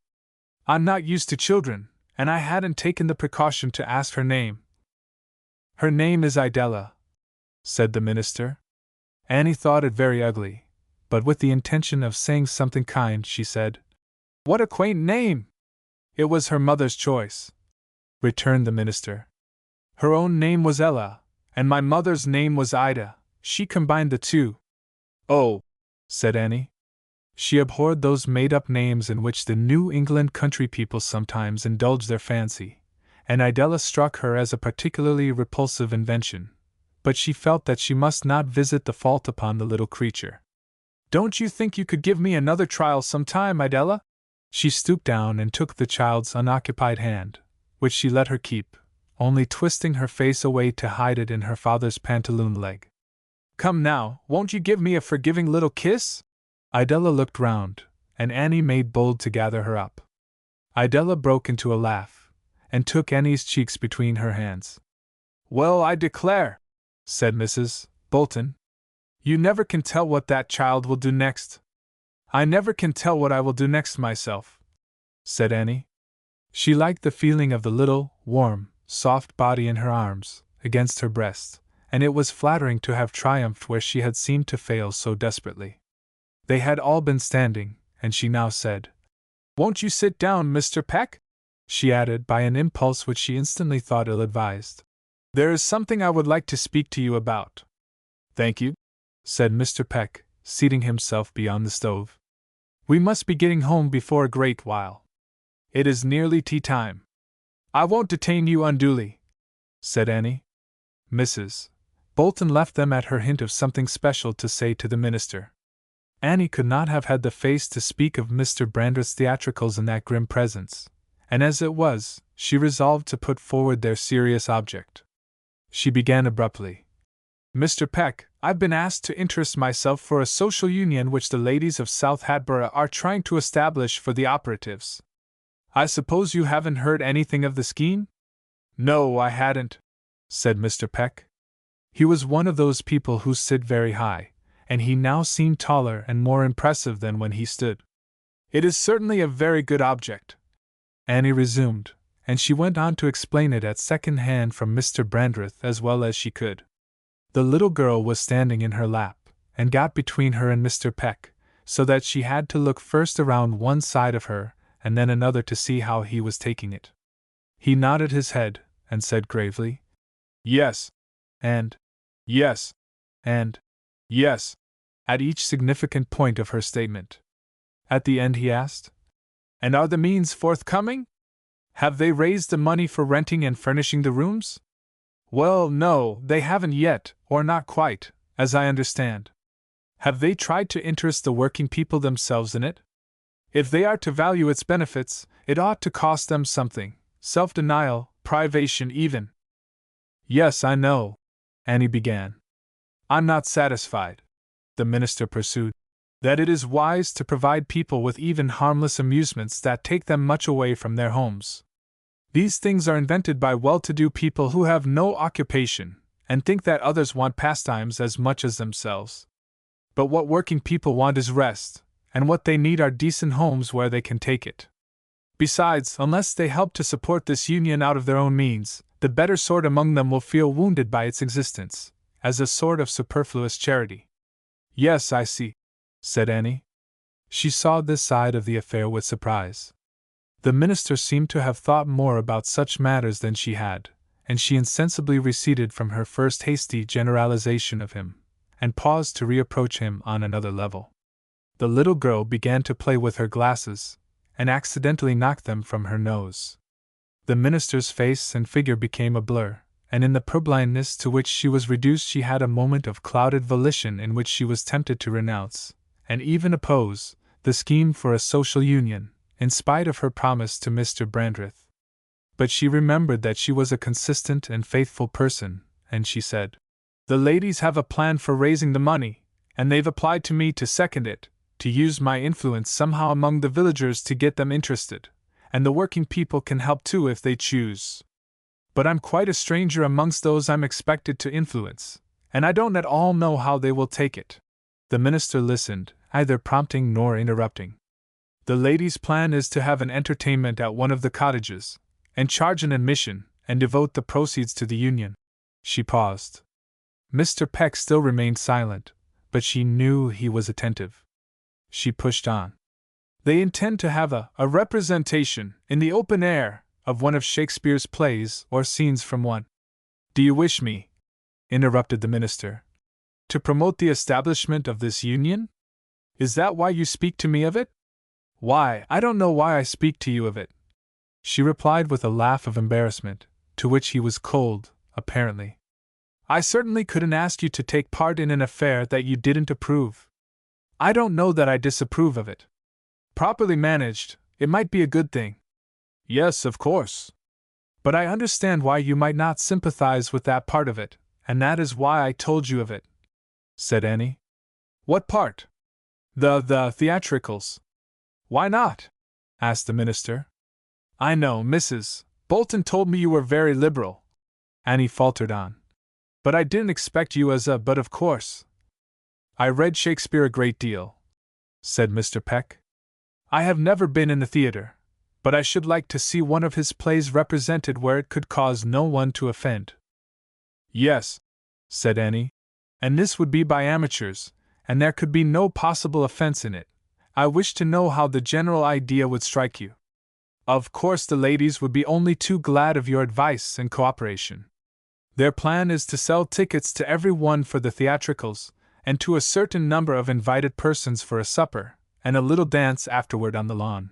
I'm not used to children, and I hadn't taken the precaution to ask her name." "Her name is Idella," said the minister. Annie thought it very ugly, but with the intention of saying something kind, she said, "What a quaint name!" "It was her mother's choice," returned the minister. "Her own name was Ella, and my mother's name was Ida. She combined the two." "Oh," said Annie. She abhorred those made-up names in which the New England country people sometimes indulge their fancy, and Idella struck her as a particularly repulsive invention, but she felt that she must not visit the fault upon the little creature. "Don't you think you could give me another trial sometime, Idella?" She stooped down and took the child's unoccupied hand, which she let her keep, only twisting her face away to hide it in her father's pantaloon leg. "Come now, won't you give me a forgiving little kiss?" Idella looked round, and Annie made bold to gather her up. Idella broke into a laugh, and took Annie's cheeks between her hands. "Well, I declare," said Mrs. Bolton. "You never can tell what that child will do next." "I never can tell what I will do next myself," said Annie. She liked the feeling of the little, warm, soft body in her arms, against her breast, and it was flattering to have triumphed where she had seemed to fail so desperately. They had all been standing, and she now said, "Won't you sit down, Mr. Peck?" she added, by an impulse which she instantly thought ill-advised. "There is something I would like to speak to you about." "Thank you," said Mr. Peck, seating himself beyond the stove. "We must be getting home before a great while. It is nearly tea time." "I won't detain you unduly," said Annie. Mrs. Bolton left them at her hint of something special to say to the minister. Annie could not have had the face to speak of Mr. Brandreth's theatricals in that grim presence, and as it was, she resolved to put forward their serious object. She began abruptly. "Mr. Peck, I've been asked to interest myself for a social union which the ladies of South Hatboro are trying to establish for the operatives. I suppose you haven't heard anything of the scheme?" "No, I hadn't," said Mr. Peck. He was one of those people who sit very high, and he now seemed taller and more impressive than when he stood. "It is certainly a very good object," Annie resumed, and she went on to explain it at second hand from Mr. Brandreth as well as she could. The little girl was standing in her lap, and got between her and Mr. Peck, so that she had to look first around one side of her and then another to see how he was taking it. He nodded his head, and said gravely, "Yes," and "Yes," and "Yes," at each significant point of her statement. At the end he asked, "And are the means forthcoming? Have they raised the money for renting and furnishing the rooms?" "Well, no, they haven't yet, or not quite, as I understand." "Have they tried to interest the working people themselves in it? If they are to value its benefits, it ought to cost them something, self-denial, privation even." "Yes, I know," Annie began. "I'm not satisfied," the minister pursued, "that it is wise to provide people with even harmless amusements that take them much away from their homes. These things are invented by well-to-do people who have no occupation, and think that others want pastimes as much as themselves. But what working people want is rest, and what they need are decent homes where they can take it. Besides, unless they help to support this union out of their own means, the better sort among them will feel wounded by its existence, as a sort of superfluous charity. Yes, I see, said Annie. She saw this side of the affair with surprise. The minister seemed to have thought more about such matters than she had, and she insensibly receded from her first hasty generalization of him, and paused to reapproach him on another level. The little girl began to play with her glasses, and accidentally knocked them from her nose. The minister's face and figure became a blur, and in the purblindness to which she was reduced she had a moment of clouded volition in which she was tempted to renounce, and even oppose, the scheme for a social union, in spite of her promise to Mr. Brandreth. But she remembered that she was a consistent and faithful person, and she said, "The ladies have a plan for raising the money, and they've applied to me to second it, to use my influence somehow among the villagers to get them interested, and the working people can help too if they choose. But I'm quite a stranger amongst those I'm expected to influence, and I don't at all know how they will take it." The minister listened, neither prompting nor interrupting. "The ladies' plan is to have an entertainment at one of the cottages, and charge an admission, and devote the proceeds to the union." She paused. Mr. Peck still remained silent, but she knew he was attentive. She pushed on. "They intend to have a representation, in the open air, of one of Shakespeare's plays or scenes from one." "Do you wish me," interrupted the minister, "to promote the establishment of this union? Is that why you speak to me of it?" "Why, I don't know why I speak to you of it," she replied with a laugh of embarrassment, to which he was cold, apparently. "I certainly couldn't ask you to take part in an affair that you didn't approve. I don't know that I disapprove of it. Properly managed, it might be a good thing." "Yes, of course. But I understand why you might not sympathize with that part of it, and that is why I told you of it," said Annie. "What part?" The theatricals." "Why not?" asked the minister. "I know Mrs. Bolton told me you were very liberal," Annie faltered on. "But I didn't expect you as a but of course. I read Shakespeare a great deal," said Mr. Peck. "I have never been in the theater, but I should like to see one of his plays represented where it could cause no one to offend." "Yes," said Annie, "and this would be by amateurs, and there could be no possible offense in it. I wish to know how the general idea would strike you. Of course the ladies would be only too glad of your advice and cooperation. Their plan is to sell tickets to every one for the theatricals, and to a certain number of invited persons for a supper, and a little dance afterward on the lawn."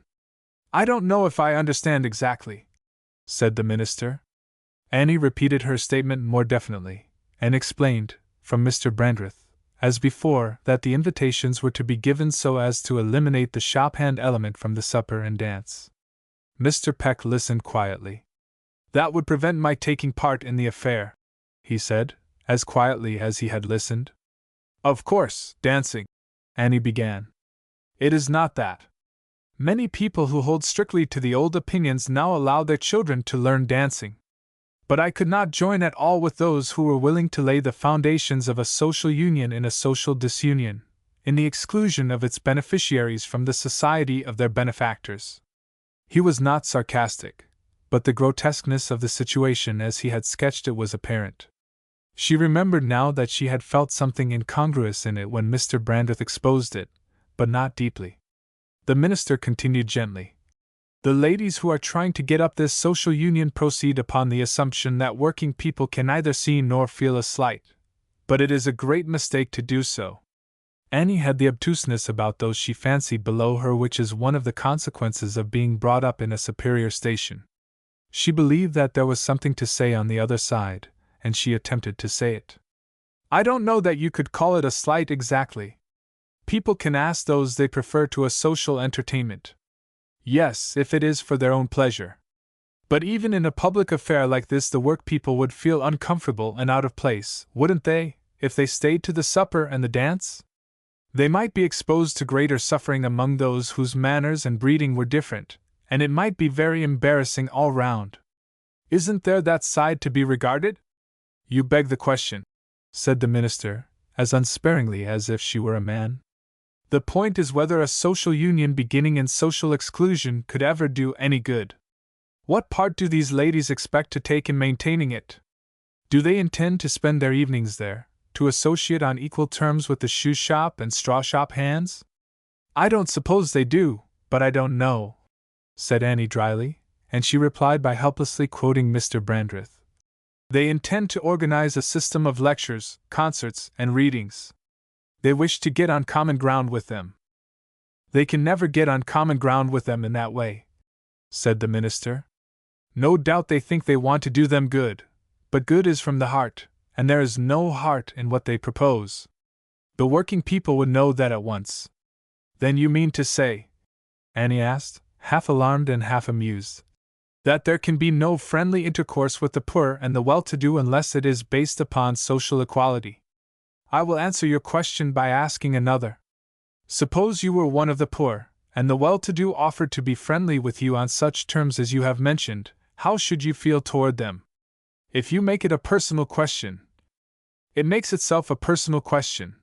"I don't know if I understand exactly," said the minister. Annie repeated her statement more definitely, and explained, from Mr. Brandreth, as before, that the invitations were to be given so as to eliminate the shop-hand element from the supper and dance. Mr. Peck listened quietly. "That would prevent my taking part in the affair," he said, as quietly as he had listened. "Of course, dancing," Annie began. "It is not that. Many people who hold strictly to the old opinions now allow their children to learn dancing. But I could not join at all with those who were willing to lay the foundations of a social union in a social disunion, in the exclusion of its beneficiaries from the society of their benefactors." He was not sarcastic, but the grotesqueness of the situation as he had sketched it was apparent. She remembered now that she had felt something incongruous in it when Mr. Brandreth exposed it, but not deeply. The minister continued gently. "The ladies who are trying to get up this social union proceed upon the assumption that working people can neither see nor feel a slight, but it is a great mistake to do so." Annie had the obtuseness about those she fancied below her which is one of the consequences of being brought up in a superior station. She believed that there was something to say on the other side, and she attempted to say it. "I don't know that you could call it a slight exactly. People can ask those they prefer to a social entertainment. Yes, if it is for their own pleasure. But even in a public affair like this the work people would feel uncomfortable and out of place, wouldn't they, if they stayed to the supper and the dance? They might be exposed to greater suffering among those whose manners and breeding were different, and it might be very embarrassing all round. Isn't there that side to be regarded?" "You beg the question," said the minister, as unsparingly as if she were a man. The point is whether a social union beginning in social exclusion could ever do any good. What part do these ladies expect to take in maintaining it? Do they intend to spend their evenings there, to associate on equal terms with the shoe shop and straw shop hands? I don't suppose they do, but I don't know, said Annie dryly, and she replied by helplessly quoting Mr. Brandreth. They intend to organize a system of lectures, concerts, and readings. They wish to get on common ground with them. They can never get on common ground with them in that way, said the minister. No doubt they think they want to do them good, but good is from the heart, and there is no heart in what they propose. The working people would know that at once. Then you mean to say, Annie asked, half alarmed and half amused, that there can be no friendly intercourse with the poor and the well-to-do unless it is based upon social equality. I will answer your question by asking another. Suppose you were one of the poor, and the well-to-do offered to be friendly with you on such terms as you have mentioned, how should you feel toward them? If you make it a personal question. It makes itself a personal question,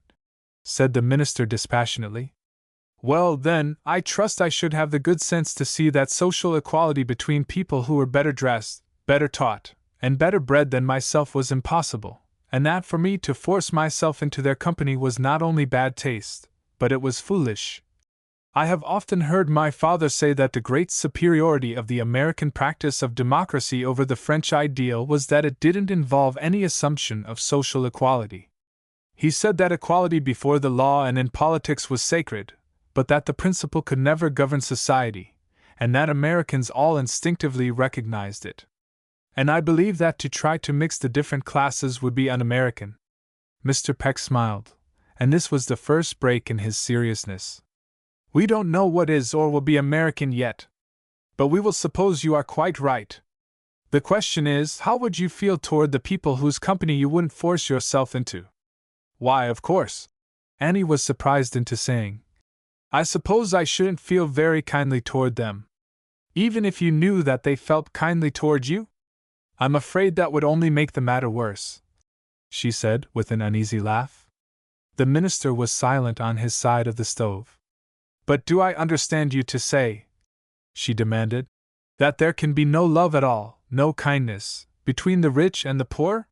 said the minister dispassionately. Well, then, I trust I should have the good sense to see that social equality between people who were better dressed, better taught, and better bred than myself was impossible, and that for me to force myself into their company was not only bad taste, but it was foolish. I have often heard my father say that the great superiority of the American practice of democracy over the French ideal was that it didn't involve any assumption of social equality. He said that equality before the law and in politics was sacred, but that the principle could never govern society, and that Americans all instinctively recognized it. And I believe that to try to mix the different classes would be un-American. Mr. Peck smiled, and this was the first break in his seriousness. We don't know what is or will be American yet, but we will suppose you are quite right. The question is, how would you feel toward the people whose company you wouldn't force yourself into? Why, of course, Annie was surprised into saying, I suppose I shouldn't feel very kindly toward them, even if you knew that they felt kindly toward you? I'm afraid that would only make the matter worse, she said, with an uneasy laugh. The minister was silent on his side of the stove. But do I understand you to say, she demanded, that there can be no love at all, no kindness, between the rich and the poor?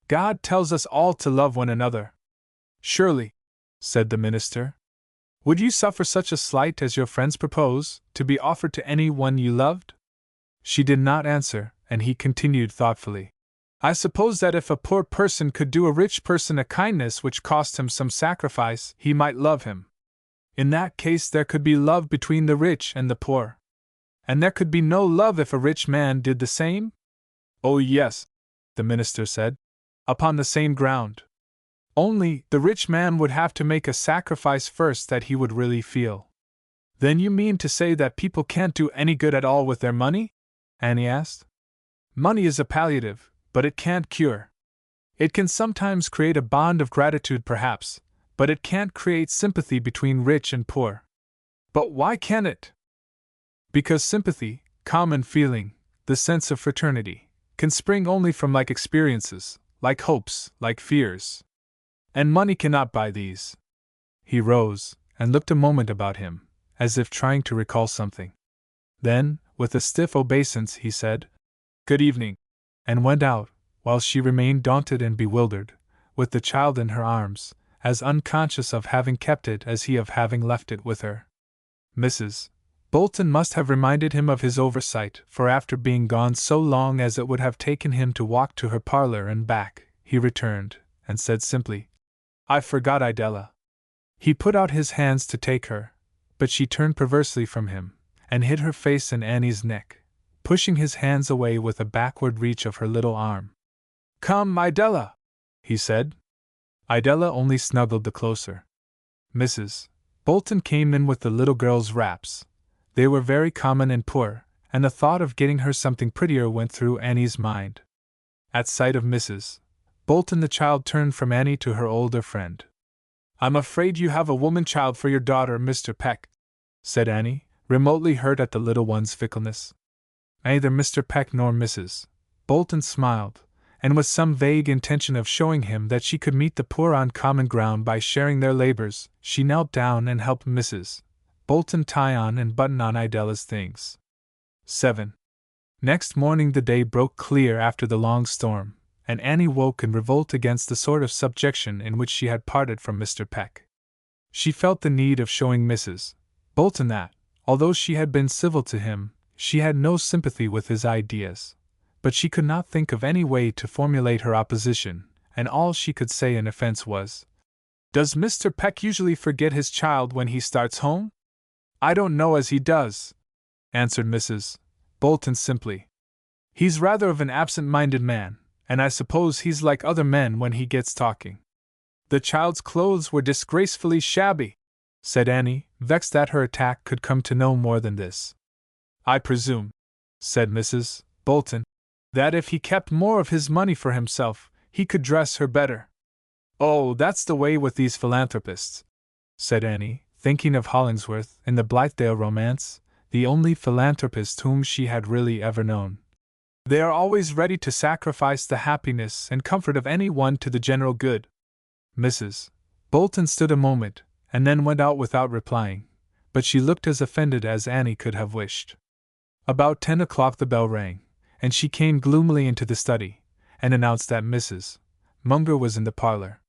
God tells us all to love one another. Surely, said the minister. Would you suffer such a slight as your friends propose, to be offered to any one you loved? She did not answer, and he continued thoughtfully. I suppose that if a poor person could do a rich person a kindness which cost him some sacrifice, he might love him. In that case there could be love between the rich and the poor. And there could be no love if a rich man did the same? Oh yes, the minister said, upon the same ground. Only, the rich man would have to make a sacrifice first that he would really feel. Then you mean to say that people can't do any good at all with their money? Annie asked. Money is a palliative, but it can't cure. It can sometimes create a bond of gratitude perhaps, but it can't create sympathy between rich and poor. But why can't it? Because sympathy, common feeling, the sense of fraternity, can spring only from like experiences, like hopes, like fears. And money cannot buy these. He rose, and looked a moment about him, as if trying to recall something. Then, with a stiff obeisance, he said, Good evening, and went out, while she remained daunted and bewildered, with the child in her arms, as unconscious of having kept it as he of having left it with her. Mrs. Bolton must have reminded him of his oversight, for after being gone so long as it would have taken him to walk to her parlor and back, he returned, and said simply, I forgot Idella. He put out his hands to take her, but she turned perversely from him, and hid her face in Annie's neck, pushing his hands away with a backward reach of her little arm. Come, Idella, he said. Idella only snuggled the closer. Mrs. Bolton came in with the little girl's wraps. They were very common and poor, and the thought of getting her something prettier went through Annie's mind. At sight of Mrs. Bolton the child turned from Annie to her older friend. I'm afraid you have a woman-child for your daughter, Mr. Peck, said Annie, remotely hurt at the little one's fickleness. Neither Mr. Peck nor Mrs. Bolton smiled, and with some vague intention of showing him that she could meet the poor on common ground by sharing their labors, she knelt down and helped Mrs. Bolton tie on and button on Idella's things. 7. Next morning the day broke clear after the long storm, and Annie woke in revolt against the sort of subjection in which she had parted from Mr. Peck. She felt the need of showing Mrs. Bolton that, although she had been civil to him, she had no sympathy with his ideas. But she could not think of any way to formulate her opposition, and all she could say in offense was, "Does Mr. Peck usually forget his child when he starts home?" "I don't know as he does," answered Mrs. Bolton simply. "He's rather of an absent-minded man, and I suppose he's like other men when he gets talking." "The child's clothes were disgracefully shabby," said Annie, vexed that her attack could come to no more than this. "I presume," said Mrs. Bolton, "that if he kept more of his money for himself, he could dress her better." "Oh, that's the way with these philanthropists," said Annie, thinking of Hollingsworth in the Blithedale romance, the only philanthropist whom she had really ever known. "They are always ready to sacrifice the happiness and comfort of any one to the general good." Mrs. Bolton stood a moment, and then went out without replying, but she looked as offended as Annie could have wished. About 10 o'clock the bell rang, and she came gloomily into the study, and announced that Mrs. Munger was in the parlor.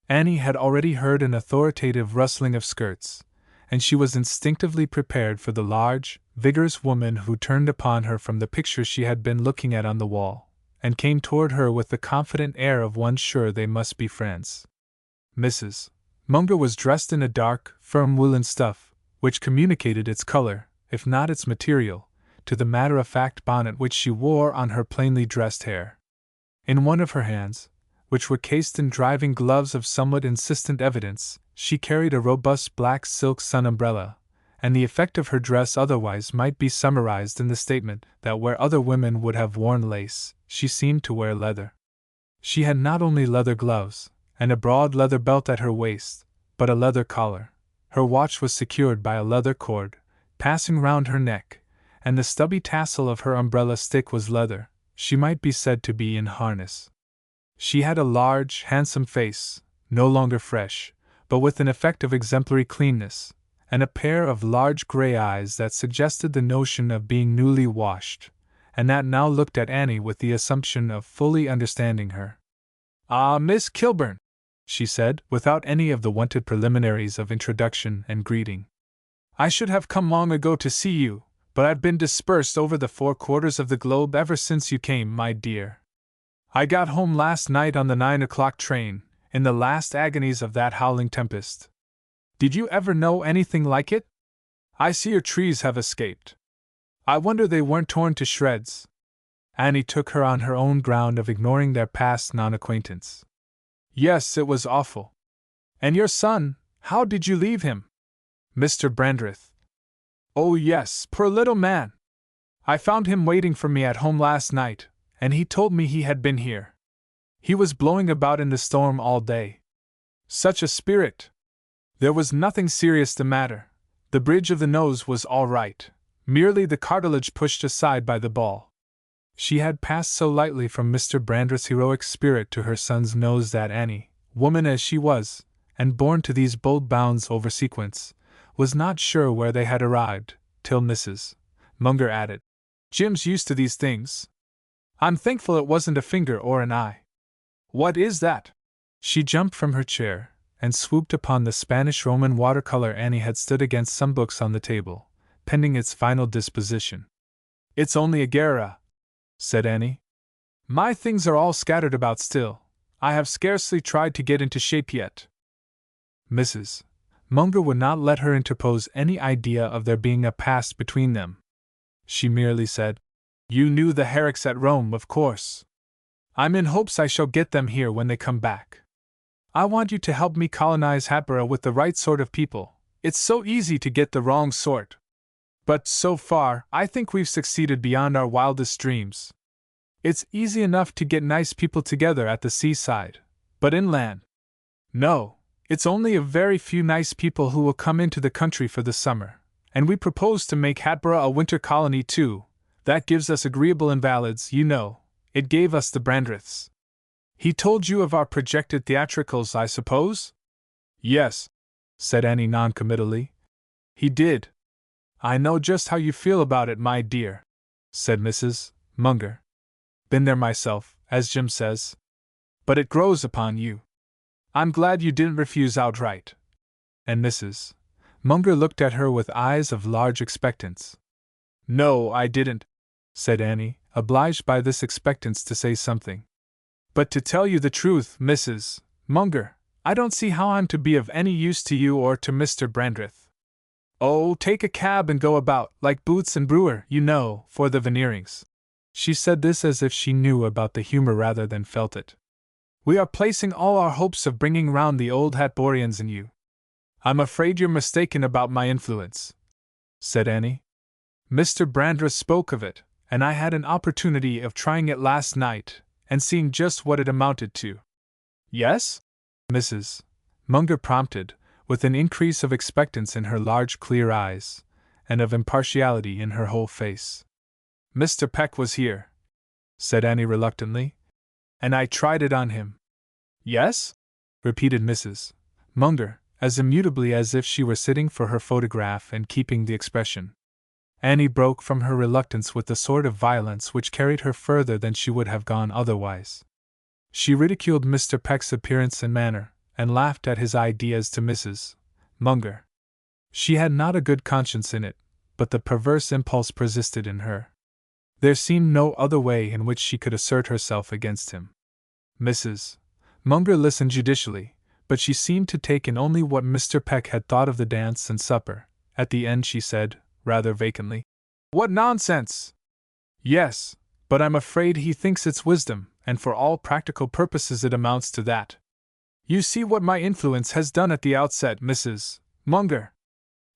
Annie had already heard an authoritative rustling of skirts, and she was instinctively prepared for the large, vigorous woman who turned upon her from the picture she had been looking at on the wall, and came toward her with the confident air of one sure they must be friends. Mrs. Munger was dressed in a dark, firm woolen stuff, which communicated its color, if not its material, to the matter-of-fact bonnet which she wore on her plainly dressed hair. In one of her hands, which were cased in driving gloves of somewhat insistent evidence, she carried a robust black silk sun umbrella, and the effect of her dress otherwise might be summarized in the statement that where other women would have worn lace, she seemed to wear leather. She had not only leather gloves, and a broad leather belt at her waist, but a leather collar. Her watch was secured by a leather cord, passing round her neck, and the stubby tassel of her umbrella stick was leather. She might be said to be in harness. She had a large, handsome face, no longer fresh, but with an effect of exemplary cleanness, and a pair of large gray eyes that suggested the notion of being newly washed, and that now looked at Annie with the assumption of fully understanding her. "Ah, Miss Kilburn," she said, without any of the wonted preliminaries of introduction and greeting. "I should have come long ago to see you, but I've been dispersed over the 4 quarters of the globe ever since you came, my dear. I got home last night on the 9 o'clock train, in the last agonies of that howling tempest. Did you ever know anything like it? I see your trees have escaped. I wonder they weren't torn to shreds." Annie took her on her own ground of ignoring their past non-acquaintance. "Yes, it was awful. And your son, how did you leave him?" "Mr. Brandreth." "Oh yes, poor little man. I found him waiting for me at home last night, and he told me he had been here. He was blowing about in the storm all day. Such a spirit! There was nothing serious the matter. The bridge of the nose was all right, merely the cartilage pushed aside by the ball." She had passed so lightly from Mr. Brandreth's heroic spirit to her son's nose that Annie, woman as she was, and born to these bold bounds over sequence, was not sure where they had arrived, till Mrs. Munger added, "Jim's used to these things. I'm thankful it wasn't a finger or an eye. What is that?" She jumped from her chair, and swooped upon the Spanish-Roman watercolor Annie had stood against some books on the table, pending its final disposition. "It's only a Guerra," said Annie. "My things are all scattered about still. I have scarcely tried to get into shape yet." Mrs. Munger would not let her interpose any idea of there being a past between them. She merely said, "You knew the Herricks at Rome, of course. I'm in hopes I shall get them here when they come back. I want you to help me colonize Hatboro' with the right sort of people. It's so easy to get the wrong sort. But, so far, I think we've succeeded beyond our wildest dreams. It's easy enough to get nice people together at the seaside, but inland? No, it's only a very few nice people who will come into the country for the summer, and we propose to make Hatboro' a winter colony too. That gives us agreeable invalids, you know, It gave us the Brandreths. He told you of our projected theatricals, I suppose? Yes, said Annie noncommittally. He did. I know just how you feel about it, my dear, said Mrs. Munger. Been there myself, as Jim says. But it grows upon you. I'm glad you didn't refuse outright. And Mrs. Munger looked at her with eyes of large expectance. No, I didn't, said Annie, obliged by this expectance to say something. But to tell you the truth, Mrs. Munger, I don't see how I'm to be of any use to you or to Mr. Brandreth. Oh, take a cab and go about, like Boots and Brewer, you know, for the Veneerings. She said this as if she knew about the humor rather than felt it. We are placing all our hopes of bringing round the old Hatborians in you. I'm afraid you're mistaken about my influence, said Annie. Mr. Brandreth spoke of it, and I had an opportunity of trying it last night, and seeing just what it amounted to. Yes? Mrs. Munger prompted, with an increase of expectance in her large clear eyes, and of impartiality in her whole face. Mr. Peck was here, said Annie reluctantly, and I tried it on him. Yes? Repeated Mrs. Munger, as immutably as if she were sitting for her photograph and keeping the expression. Annie broke from her reluctance with the sort of violence which carried her further than she would have gone otherwise. She ridiculed Mr. Peck's appearance and manner, and laughed at his ideas to Mrs. Munger. She had not a good conscience in it, but the perverse impulse persisted in her. There seemed no other way in which she could assert herself against him. Mrs. Munger listened judicially, but she seemed to take in only what Mr. Peck had thought of the dance and supper. At the end she said, rather vacantly, "What nonsense!" "Yes, but I'm afraid he thinks it's wisdom, and for all practical purposes it amounts to that. You see what my influence has done at the outset, Mrs. Munger.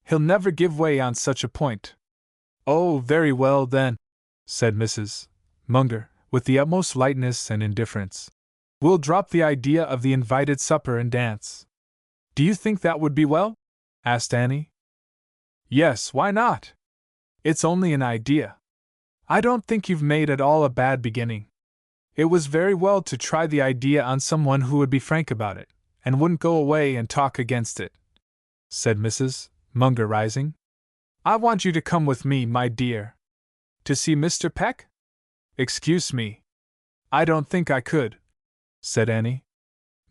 He'll never give way on such a point." "Oh, very well then," said Mrs. Munger, with the utmost lightness and indifference. "We'll drop the idea of the invited supper and dance." "Do you think that would be well?" asked Annie. "Yes, why not? It's only an idea. I don't think you've made at all a bad beginning. It was very well to try the idea on someone who would be frank about it, and wouldn't go away and talk against it," said Mrs. Munger, rising. "I want you to come with me, my dear." "To see Mr. Peck?" "Excuse me. I don't think I could," said Annie.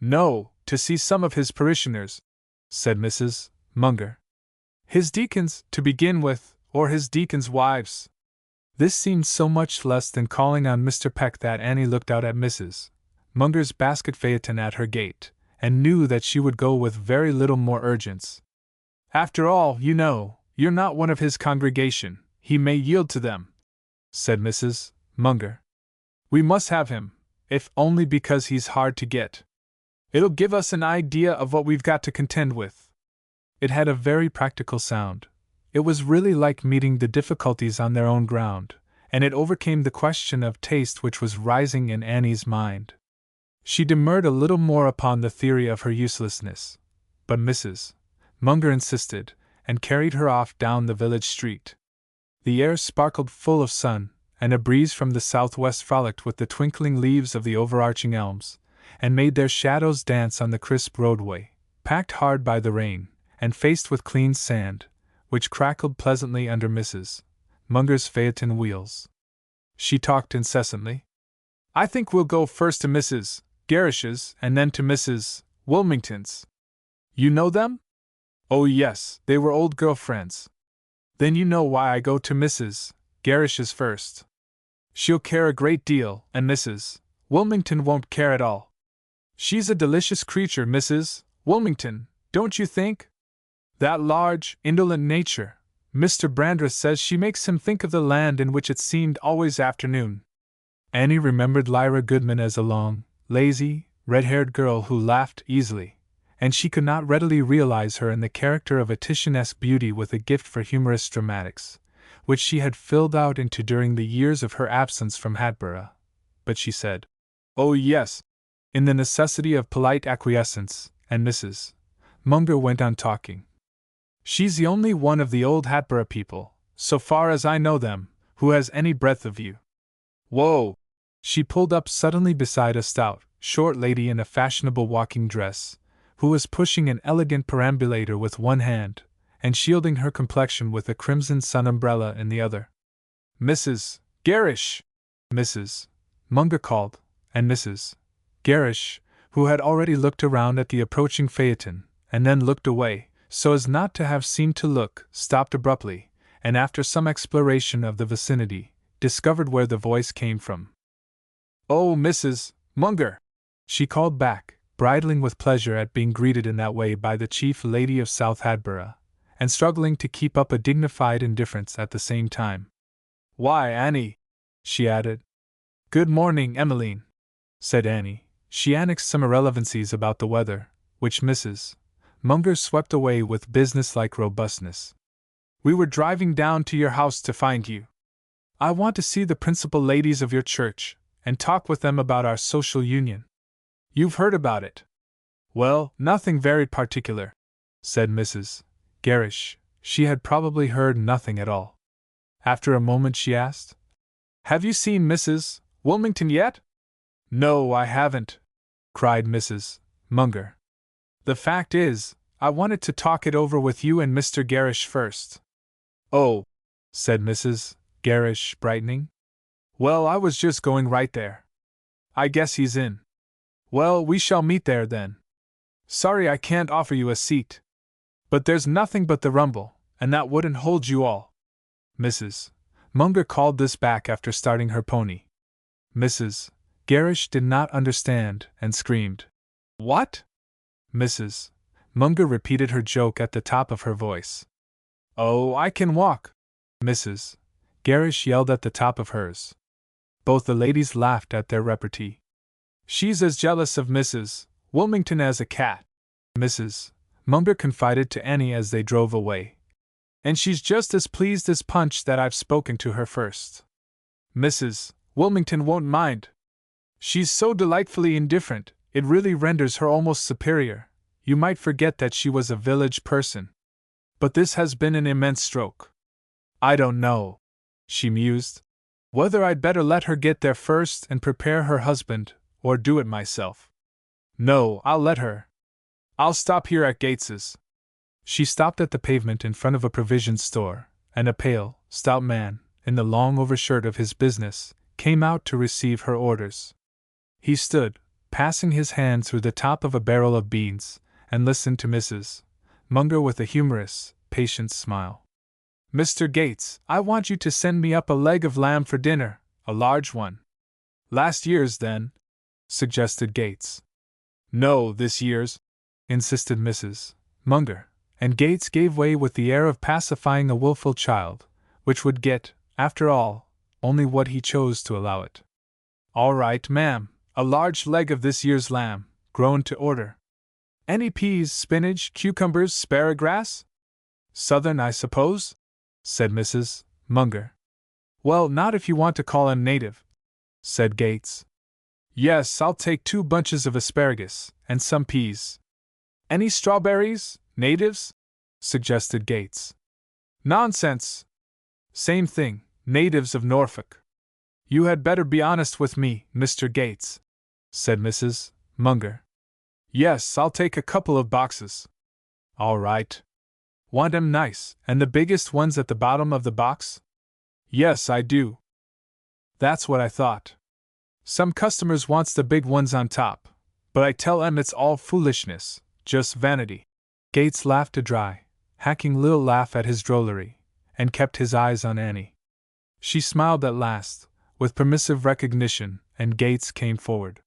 "No, to see some of his parishioners," said Mrs. Munger. "His deacons, to begin with, or his deacons' wives." This seemed so much less than calling on Mr. Peck that Annie looked out at Mrs. Munger's basket phaeton at her gate, and knew that she would go with very little more urgence. "After all, you know, you're not one of his congregation, he may yield to them," said Mrs. Munger. "We must have him, if only because he's hard to get. It'll give us an idea of what we've got to contend with." It had a very practical sound. It was really like meeting the difficulties on their own ground, and it overcame the question of taste which was rising in Annie's mind. She demurred a little more upon the theory of her uselessness, but Mrs. Munger insisted, and carried her off down the village street. The air sparkled full of sun, and a breeze from the southwest frolicked with the twinkling leaves of the overarching elms, and made their shadows dance on the crisp roadway, packed hard by the rain, and faced with clean sand, which crackled pleasantly under Mrs. Munger's phaeton wheels. She talked incessantly. "I think we'll go first to Mrs. Gerrish's and then to Mrs. Wilmington's. You know them?" "Oh yes, they were old girl friends." "Then you know why I go to Mrs. Gerrish's first. She'll care a great deal, and Mrs. Wilmington won't care at all. She's a delicious creature, Mrs. Wilmington, don't you think? That large, indolent nature, Mr. Brandreth says she makes him think of the land in which it seemed always afternoon." Annie remembered Lyra Goodman as a long, lazy, red-haired girl who laughed easily, and she could not readily realize her in the character of a Titianesque beauty with a gift for humorous dramatics, which she had filled out into during the years of her absence from Hatboro'. But she said, "Oh yes," in the necessity of polite acquiescence, and Mrs. Munger went on talking. "She's the only one of the old Hatboro' people, so far as I know them, who has any breadth of view." "Whoa!" She pulled up suddenly beside a stout, short lady in a fashionable walking dress, who was pushing an elegant perambulator with one hand, and shielding her complexion with a crimson sun umbrella in the other. "Mrs. Gerrish!" Mrs. Munger called, and Mrs. Gerrish, who had already looked around at the approaching phaeton, and then looked away, so as not to have seemed to look, stopped abruptly, and after some exploration of the vicinity, discovered where the voice came from. "Oh, Mrs. Munger!" she called back, bridling with pleasure at being greeted in that way by the chief lady of South Hadborough, and struggling to keep up a dignified indifference at the same time. "Why, Annie!" she added. "Good morning, Emmeline," said Annie. She annexed some irrelevancies about the weather, which Mrs. Munger swept away with businesslike robustness. "We were driving down to your house to find you. I want to see the principal ladies of your church, and talk with them about our social union. You've heard about it." "Well, nothing very particular," said Mrs. Gerrish. She had probably heard nothing at all. After a moment she asked, "Have you seen Mrs. Wilmington yet?" "No, I haven't," cried Mrs. Munger. "The fact is, I wanted to talk it over with you and Mr. Gerrish first." "Oh," said Mrs. Gerrish, brightening. "Well, I was just going right there. I guess he's in. Well, we shall meet there then. Sorry I can't offer you a seat. But there's nothing but the rumble, and that wouldn't hold you all." Mrs. Munger called this back after starting her pony. Mrs. Gerrish did not understand, and screamed. "What?" Mrs. Munger repeated her joke at the top of her voice. "Oh, I can walk!" Mrs. Gerrish yelled at the top of hers. Both the ladies laughed at their repartee. "She's as jealous of Mrs. Wilmington as a cat," Mrs. Munger confided to Annie as they drove away. "And she's just as pleased as Punch that I've spoken to her first. Mrs. Wilmington won't mind. She's so delightfully indifferent, it really renders her almost superior. You might forget that she was a village person. But this has been an immense stroke. I don't know," she mused, "whether I'd better let her get there first and prepare her husband, or do it myself. No, I'll let her. I'll stop here at Gates's." She stopped at the pavement in front of a provision store, and a pale, stout man, in the long overshirt of his business, came out to receive her orders. He stood, passing his hand through the top of a barrel of beans, and listened to Mrs. Munger with a humorous, patient smile. "Mr. Gates, I want you to send me up a leg of lamb for dinner, a large one." "Last year's, then?" suggested Gates. "No, this year's," insisted Mrs. Munger, and Gates gave way with the air of pacifying a wilful child, which would get, after all, only what he chose to allow it. "All right, ma'am, a large leg of this year's lamb, grown to order. Any peas, spinach, cucumbers, sparrowgrass? Southern, I suppose?" said Mrs. Munger. "Well, not if you want to call 'em native," said Gates. "Yes, I'll take 2 bunches of asparagus, and some peas." "Any strawberries, natives?" suggested Gates. "Nonsense! Same thing, natives of Norfolk." "You had better be honest with me, Mr. Gates," said Mrs. Munger. "Yes, I'll take a couple of boxes." "All right. Want 'em nice, and the biggest ones at the bottom of the box?" "Yes, I do." "That's what I thought. Some customers wants the big ones on top, but I tell 'em it's all foolishness, just vanity." Gates laughed a dry, hacking little laugh at his drollery, and kept his eyes on Annie. She smiled at last, with permissive recognition, and Gates came forward.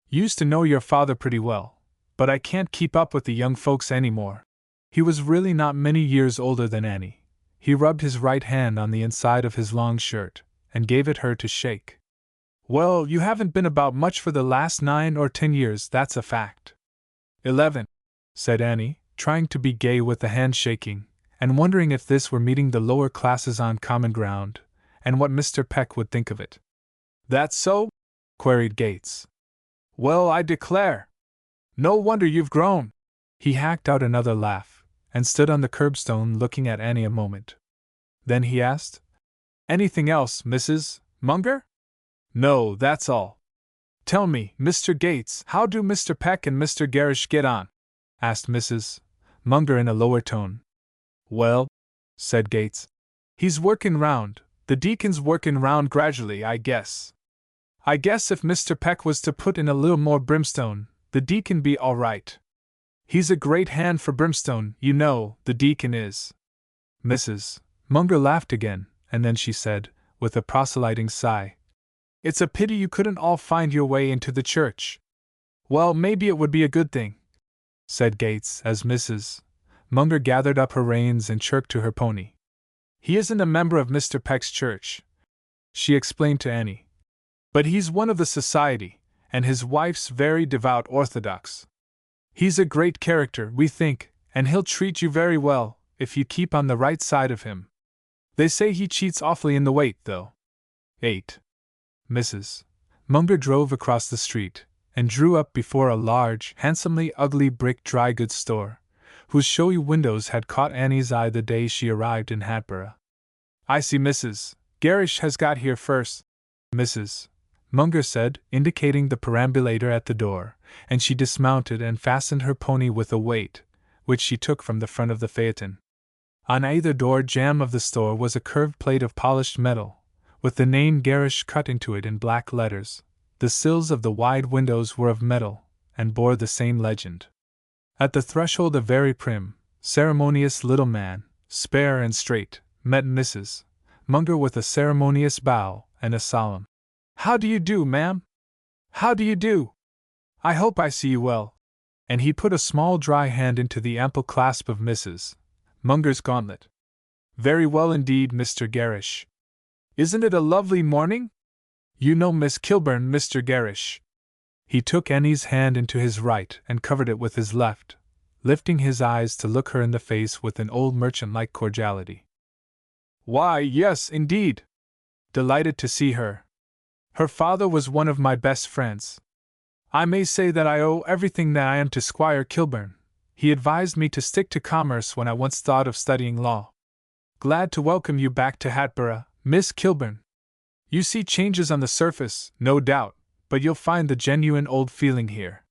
"Used to know your father pretty well, but I can't keep up with the young folks any more." He was really not many years older than Annie. He rubbed his right hand on the inside of his long shirt, and gave it her to shake. "Well, you haven't been about much for the last 9 or 10 years, that's a fact." 11, said Annie, trying to be gay with the handshaking, and wondering if this were meeting the lower classes on common ground, and what Mr. Peck would think of it. "That's so?" queried Gates. "Well, I declare! No wonder you've grown!" He hacked out another laugh, and stood on the curbstone looking at Annie a moment. Then he asked, "Anything else, Mrs. Munger?" No, that's all. Tell me, Mr. Gates, how do Mr. Peck and Mr. Gerrish get on? Asked Mrs. Munger in a lower tone. Well, said Gates, he's workin' round. The deacon's workin' round gradually, I guess. I guess if Mr. Peck was to put in a little more brimstone, the deacon be all right. He's a great hand for brimstone, you know, the deacon is. Mrs. Munger laughed again, and then she said, with a proselyting sigh, It's a pity you couldn't all find your way into the church. Well, maybe it would be a good thing, said Gates, as Mrs. Munger gathered up her reins and chirked to her pony. He isn't a member of Mr. Peck's church, she explained to Annie. But he's one of the society, and his wife's very devout Orthodox. He's a great character, we think, and he'll treat you very well, if you keep on the right side of him. They say he cheats awfully in the weight, though. 8. Mrs. Munger drove across the street, and drew up before a large, handsomely ugly brick dry goods store, whose showy windows had caught Annie's eye the day she arrived in Hatboro'. I see Mrs. Gerrish has got here first, Mrs. Munger said, indicating the perambulator at the door, and she dismounted and fastened her pony with a weight, which she took from the front of the phaeton. On either door jamb of the store was a curved plate of polished metal, with the name Gerrish cut into it in black letters. The sills of the wide windows were of metal, and bore the same legend. At the threshold a very prim, ceremonious little man, spare and straight, met Mrs. Munger with a ceremonious bow and a solemn, How do you do, ma'am? How do you do? I hope I see you well. And he put a small dry hand into the ample clasp of Mrs. Munger's gauntlet. Very well indeed, Mr. Gerrish. Isn't it a lovely morning? You know Miss Kilburn, Mr. Gerrish. He took Annie's hand into his right and covered it with his left, lifting his eyes to look her in the face with an old merchant-like cordiality. Why, yes, indeed. Delighted to see her. Her father was one of my best friends. I may say that I owe everything that I am to Squire Kilburn. He advised me to stick to commerce when I once thought of studying law. Glad to welcome you back to Hatboro', Miss Kilburn. You see changes on the surface, no doubt, but you'll find the genuine old feeling here.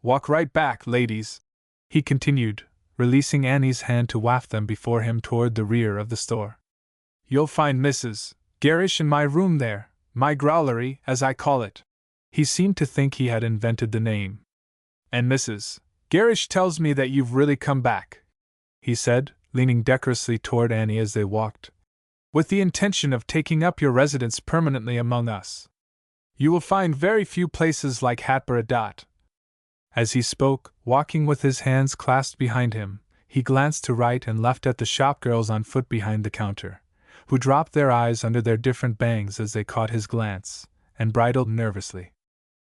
Walk right back, ladies, he continued, releasing Annie's hand to waft them before him toward the rear of the store. You'll find Mrs. Gerrish in my room there, my growlery, as I call it. He seemed to think he had invented the name. And Mrs. Gerrish tells me that you've really come back, he said, leaning decorously toward Annie as they walked, with the intention of taking up your residence permanently among us. You will find very few places like Hatboro'. As he spoke, walking with his hands clasped behind him, he glanced to right and left at the shopgirls on foot behind the counter, who dropped their eyes under their different bangs as they caught his glance, and bridled nervously.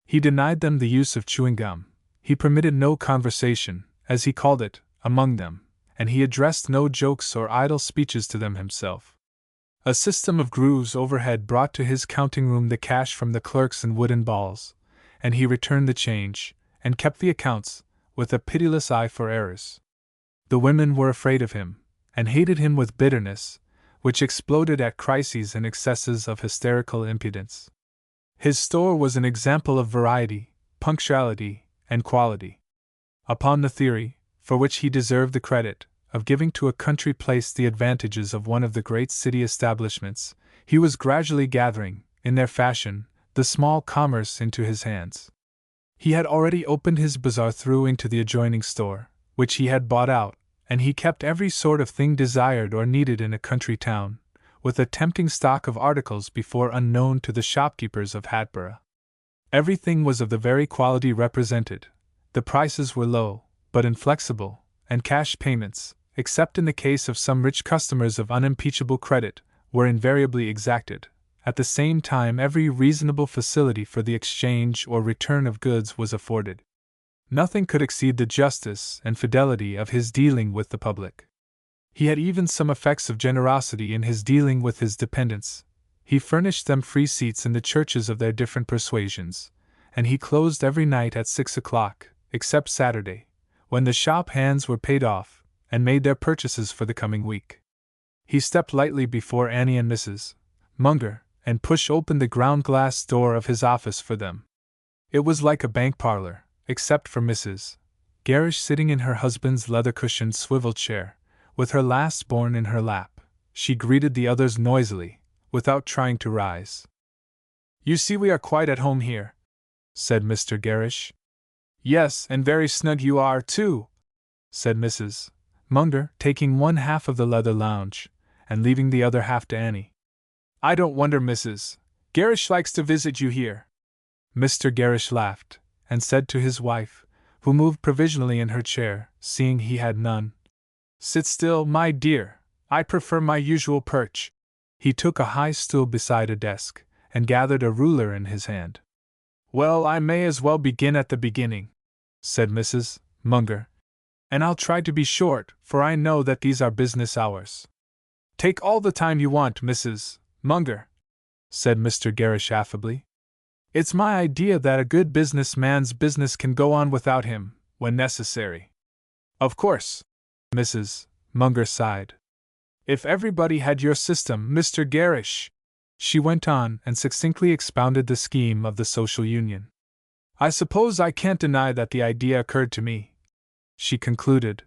He denied them the use of chewing gum. He permitted no conversation, as he called it, among them, and he addressed no jokes or idle speeches to them himself. A system of grooves overhead brought to his counting room the cash from the clerks in wooden balls, and he returned the change, and kept the accounts, with a pitiless eye for errors. The women were afraid of him, and hated him with bitterness, which exploded at crises and excesses of hysterical impudence. His store was an example of variety, punctuality, and quality. Upon the theory, for which he deserved the credit, of giving to a country place the advantages of one of the great city establishments, he was gradually gathering, in their fashion, the small commerce into his hands. He had already opened his bazaar through into the adjoining store, which he had bought out, and he kept every sort of thing desired or needed in a country town, with a tempting stock of articles before unknown to the shopkeepers of Hatboro'. Everything was of the very quality represented. The prices were low, but inflexible, and cash payments, except in the case of some rich customers of unimpeachable credit, were invariably exacted. At the same time, every reasonable facility for the exchange or return of goods was afforded. Nothing could exceed the justice and fidelity of his dealing with the public. He had even some effects of generosity in his dealing with his dependents. He furnished them free seats in the churches of their different persuasions, and he closed every night at 6 o'clock, except Saturday, when the shop hands were paid off, and made their purchases for the coming week. He stepped lightly before Annie and Mrs. Munger, and push open the ground glass door of his office for them. It was like a bank parlor, except for Mrs. Gerrish sitting in her husband's leather-cushioned swivel chair, with her last-born in her lap. She greeted the others noisily, without trying to rise. "You see we are quite at home here," said Mr. Gerrish. "Yes, and very snug you are, too," said Mrs. Munger, taking one half of the leather lounge, and leaving the other half to Annie. "I don't wonder Mrs. Gerrish likes to visit you here." Mr. Gerrish laughed, and said to his wife, who moved provisionally in her chair, seeing he had none, "Sit still, my dear, I prefer my usual perch." He took a high stool beside a desk, and gathered a ruler in his hand. "Well, I may as well begin at the beginning," said Mrs. Munger, "and I'll try to be short, for I know that these are business hours." "Take all the time you want, Mrs. Munger," said Mr. Gerrish affably. "It's my idea that a good business man's business can go on without him, when necessary." "Of course," Mrs. Munger sighed. "If everybody had your system, Mr. Gerrish," she went on, and succinctly expounded the scheme of the social union. "I suppose I can't deny that the idea occurred to me," she concluded,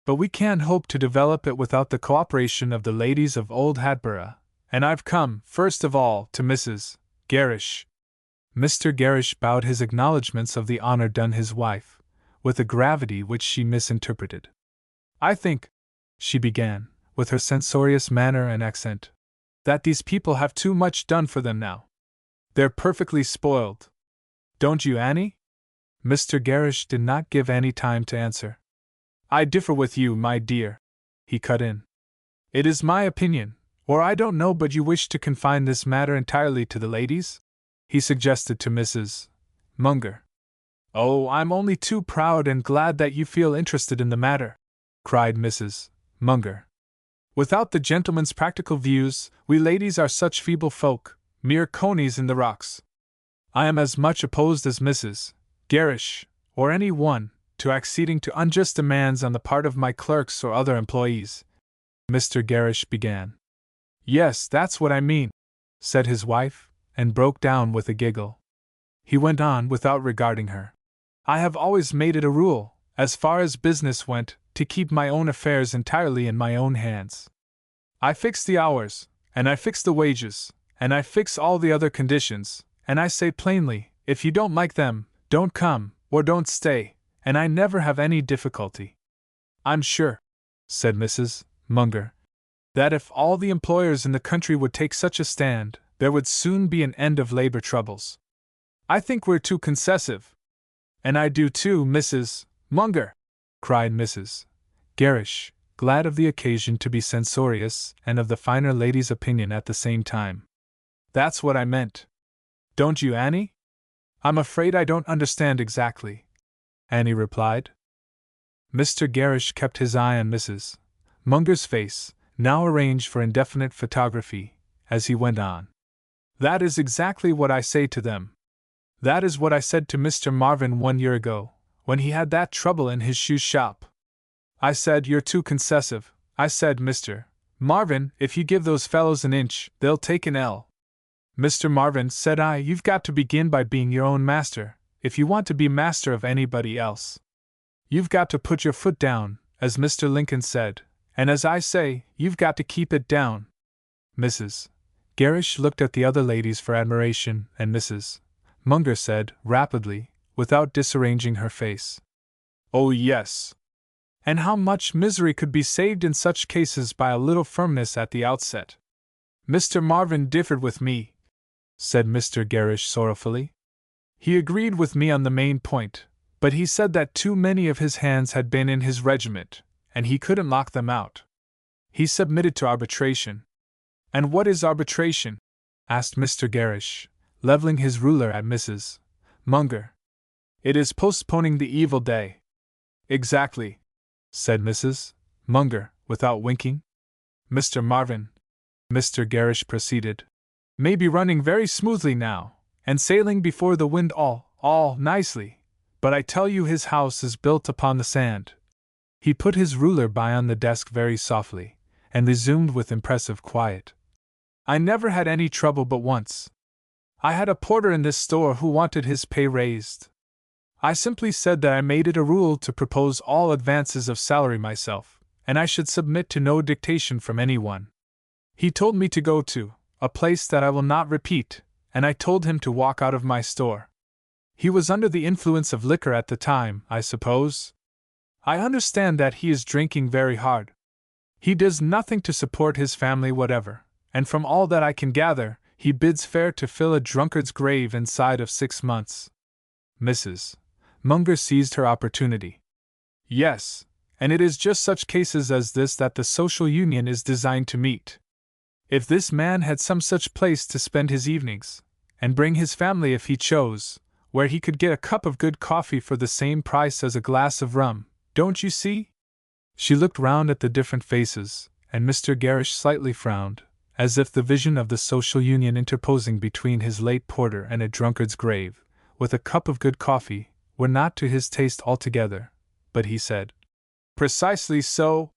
"but we can't hope to develop it without the cooperation of the ladies of Old Hatboro', and I've come, first of all, to Mrs. Gerrish." Mr. Gerrish bowed his acknowledgments of the honor done his wife, with a gravity which she misinterpreted. "I think," she began, with her censorious manner and accent, "that these people have too much done for them now. They're perfectly spoiled. Don't you, Annie?" Mr. Gerrish did not give Annie time to answer. "I differ with you, my dear," he cut in. "It is my opinion, or I don't know, but you wish to confine this matter entirely to the ladies?" he suggested to Mrs. Munger. "Oh, I'm only too proud and glad that you feel interested in the matter," cried Mrs. Munger. "Without the gentleman's practical views, we ladies are such feeble folk, mere conies in the rocks. I am as much opposed as Mrs. Gerrish, or any one, to acceding to unjust demands on the part of my clerks or other employees," Mr. Gerrish began. "Yes, that's what I mean," said his wife, and broke down with a giggle. He went on without regarding her. "I have always made it a rule, as far as business went, to keep my own affairs entirely in my own hands. I fix the hours, and I fix the wages, and I fix all the other conditions, and I say plainly, if you don't like them, don't come, or don't stay, and I never have any difficulty. I'm sure," said Mrs. Munger, "that if all the employers in the country would take such a stand, there would soon be an end of labor troubles. I think we're too concessive." "And I do too, Mrs. Munger," cried Mrs. Gerrish, glad of the occasion to be censorious and of the finer lady's opinion at the same time. "That's what I meant. Don't you, Annie?" "I'm afraid I don't understand exactly," Annie replied. Mr. Gerrish kept his eye on Mrs. Munger's face, now arranged for indefinite photography, as he went on. "That is exactly what I say to them. That is what I said to Mr. Marvin 1 year ago, when he had that trouble in his shoe shop. I said, 'You're too concessive.' I said, 'Mr. Marvin, if you give those fellows an inch, they'll take an ell.' 'Mr. Marvin,' said I, 'you've got to begin by being your own master, if you want to be master of anybody else. You've got to put your foot down, as Mr. Lincoln said, and as I say, you've got to keep it down.'" Mrs. Gerrish looked at the other ladies for admiration, and Mrs. Munger said, rapidly, without disarranging her face, "Oh, yes. And how much misery could be saved in such cases by a little firmness at the outset." "Mr. Marvin differed with me," said Mr. Gerrish sorrowfully. "He agreed with me on the main point, but he said that too many of his hands had been in his regiment, and he couldn't lock them out. He submitted to arbitration." "And what is arbitration?" asked Mr. Gerrish, leveling his ruler at Mrs. Munger. "It is postponing the evil day." "Exactly," said Mrs. Munger, without winking. "Mr. Marvin," Mr. Gerrish proceeded, "may be running very smoothly now, and sailing before the wind all nicely, but I tell you his house is built upon the sand." He put his ruler by on the desk very softly, and resumed with impressive quiet. I never had any trouble but once. I had a porter in this store who wanted his pay raised. I simply said that I made it a rule to propose all advances of salary myself, and I should submit to no dictation from anyone. He told me to go to a place that I will not repeat, and I told him to walk out of my store. He was under the influence of liquor at the time, I suppose. I understand that he is drinking very hard. He does nothing to support his family whatever, and from all that I can gather, he bids fair to fill a drunkard's grave inside of 6 months. Mrs. Munger seized her opportunity. Yes, and it is just such cases as this that the social union is designed to meet. If this man had some such place to spend his evenings, and bring his family if he chose, where he could get a cup of good coffee for the same price as a glass of rum, don't you see? She looked round at the different faces, and Mr. Gerrish slightly frowned, as if the vision of the social union interposing between his late porter and a drunkard's grave, with a cup of good coffee, were not to his taste altogether, but he said, "Precisely so.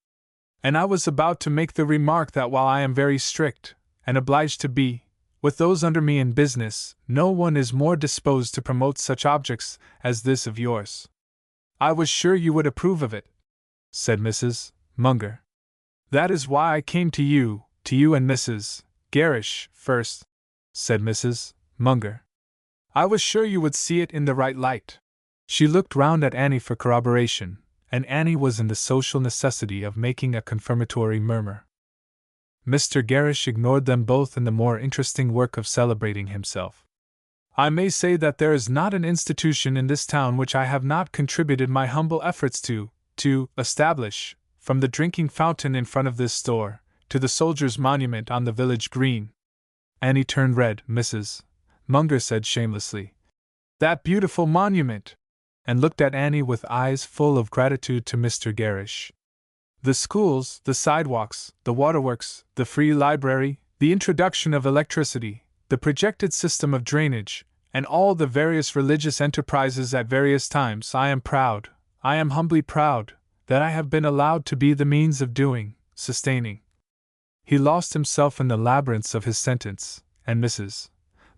And I was about to make the remark that while I am very strict, and obliged to be, with those under me in business, no one is more disposed to promote such objects as this of yours." "I was sure you would approve of it," said Mrs. Munger. "That is why I came to you and Mrs. Gerrish first," said Mrs. Munger. "I was sure you would see it in the right light." She looked round at Annie for corroboration, and Annie was in the social necessity of making a confirmatory murmur. Mr. Gerrish ignored them both in the more interesting work of celebrating himself. "I may say that there is not an institution in this town which I have not contributed my humble efforts to establish, from the drinking fountain in front of this store, to the soldiers' monument on the village green." Annie turned red. Mrs. Munger said shamelessly, "That beautiful monument!" and looked at Annie with eyes full of gratitude to Mr. Gerrish. "The schools, the sidewalks, the waterworks, the free library, the introduction of electricity, the projected system of drainage, and all the various religious enterprises at various times, I am humbly proud, that I have been allowed to be the means of doing, sustaining." He lost himself in the labyrinths of his sentence, and Mrs.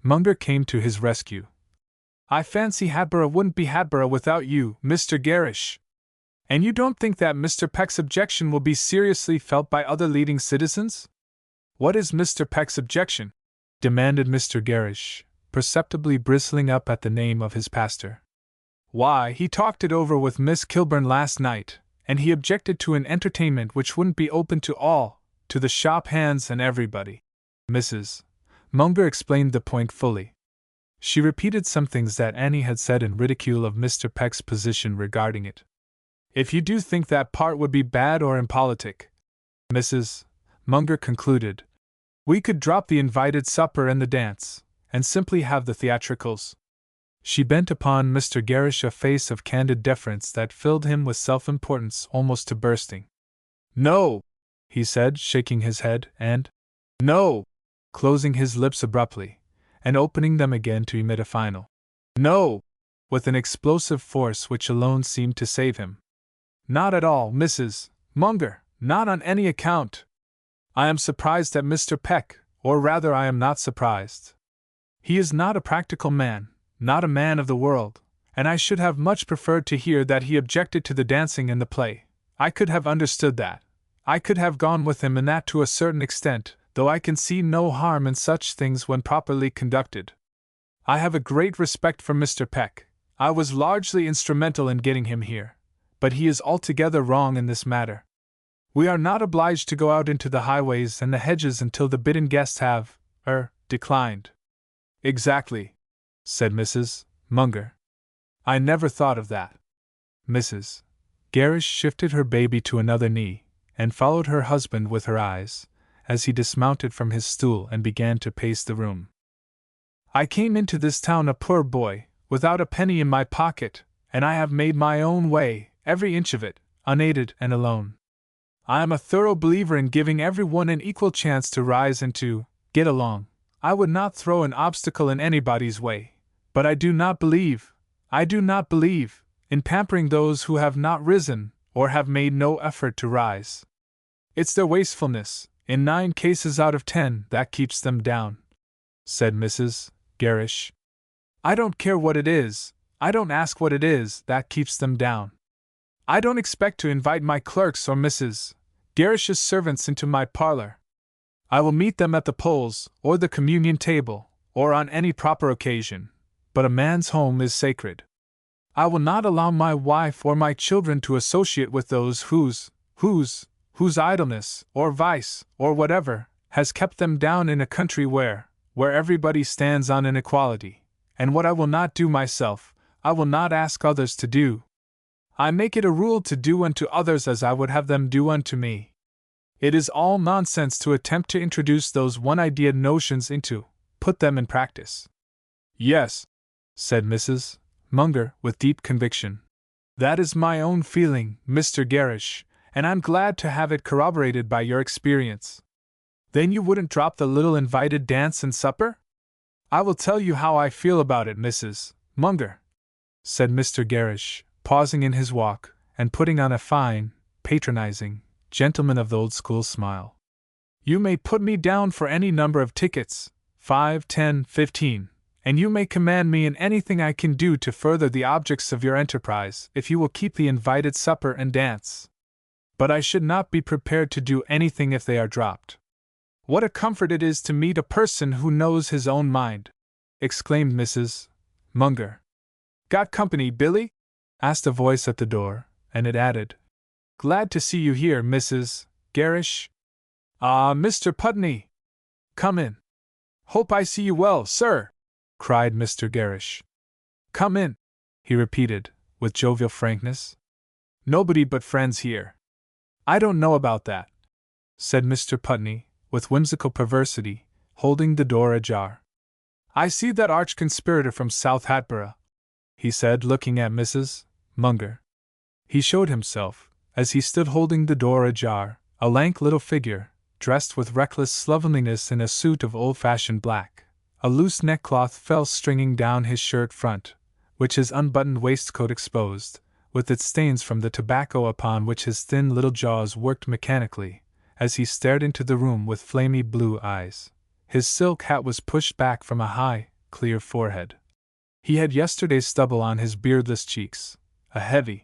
Munger came to his rescue. "I fancy Hatboro' wouldn't be Hatboro' without you, Mr. Gerrish. And you don't think that Mr. Peck's objection will be seriously felt by other leading citizens?" "What is Mr. Peck's objection?" demanded Mr. Gerrish, perceptibly bristling up at the name of his pastor. "Why, he talked it over with Miss Kilburn last night, and he objected to an entertainment which wouldn't be open to all, to the shop hands and everybody." Mrs. Munger explained the point fully. She repeated some things that Annie had said in ridicule of Mr. Peck's position regarding it. "If you do think that part would be bad or impolitic," Mrs. Munger concluded, "we could drop the invited supper and the dance, and simply have the theatricals." She bent upon Mr. Gerrish a face of candid deference that filled him with self-importance almost to bursting. "No," he said, shaking his head, and "no," closing his lips abruptly, and opening them again to emit a final "no," with an explosive force which alone seemed to save him. "Not at all, Mrs. Munger, not on any account. I am surprised at Mr. Peck, or rather I am not surprised. He is not a practical man, not a man of the world, and I should have much preferred to hear that he objected to the dancing and the play. I could have understood that. I could have gone with him in that to a certain extent, though I can see no harm in such things when properly conducted. I have a great respect for Mr. Peck. I was largely instrumental in getting him here, but he is altogether wrong in this matter. We are not obliged to go out into the highways and the hedges until the bidden guests have, declined." "Exactly," said Mrs. Munger. "I never thought of that." Mrs. Gerrish shifted her baby to another knee, and followed her husband with her eyes, as he dismounted from his stool and began to pace the room. "I came into this town a poor boy, without a penny in my pocket, and I have made my own way, every inch of it, unaided and alone. I am a thorough believer in giving every one an equal chance to rise and to get along. I would not throw an obstacle in anybody's way, but I do not believe, in pampering those who have not risen, or have made no effort to rise. It's their wastefulness, In 9 cases out of 10, that keeps them down," said Mrs. Gerrish. "I don't care what it is, I don't ask what it is that keeps them down. I don't expect to invite my clerks or Mrs. Gerrish's servants into my parlor. I will meet them at the polls, or the communion table, or on any proper occasion, but a man's home is sacred. I will not allow my wife or my children to associate with those whose idleness, or vice, or whatever, has kept them down in a country where everybody stands on an equality, and what I will not do myself, I will not ask others to do. I make it a rule to do unto others as I would have them do unto me. It is all nonsense to attempt to introduce those one-idea notions into, put them in practice." "Yes," said Mrs. Munger with deep conviction. "That is my own feeling, Mr. Gerrish, and I'm glad to have it corroborated by your experience. Then you wouldn't drop the little invited dance and supper? I will tell you how I feel about it, Mrs. Munger," said Mr. Gerrish, pausing in his walk, and putting on a fine, patronizing, gentleman of the old school smile. "You may put me down for any number of tickets, 5, 10, 15, and you may command me in anything I can do to further the objects of your enterprise, if you will keep the invited supper and dance. But I should not be prepared to do anything if they are dropped. What a comfort it is to meet a person who knows his own mind!" exclaimed Mrs. Munger. "Got company, Billy?" asked a voice at the door, and it added, "Glad to see you here, Mrs. Gerrish. Ah, Mr. Putney! Come in." "Hope I see you well, sir," cried Mr. Gerrish. "Come in," he repeated, with jovial frankness. "Nobody but friends here." "I don't know about that," said Mr. Putney, with whimsical perversity, holding the door ajar. "I see that arch conspirator from South Hatboro'," he said, looking at Mrs. Munger. He showed himself, as he stood holding the door ajar, a lank little figure, dressed with reckless slovenliness in a suit of old-fashioned black. A loose neckcloth fell stringing down his shirt front, which his unbuttoned waistcoat exposed, with its stains from the tobacco upon which his thin little jaws worked mechanically, as he stared into the room with flamy blue eyes. His silk hat was pushed back from a high, clear forehead. He had yesterday's stubble on his beardless cheeks, a heavy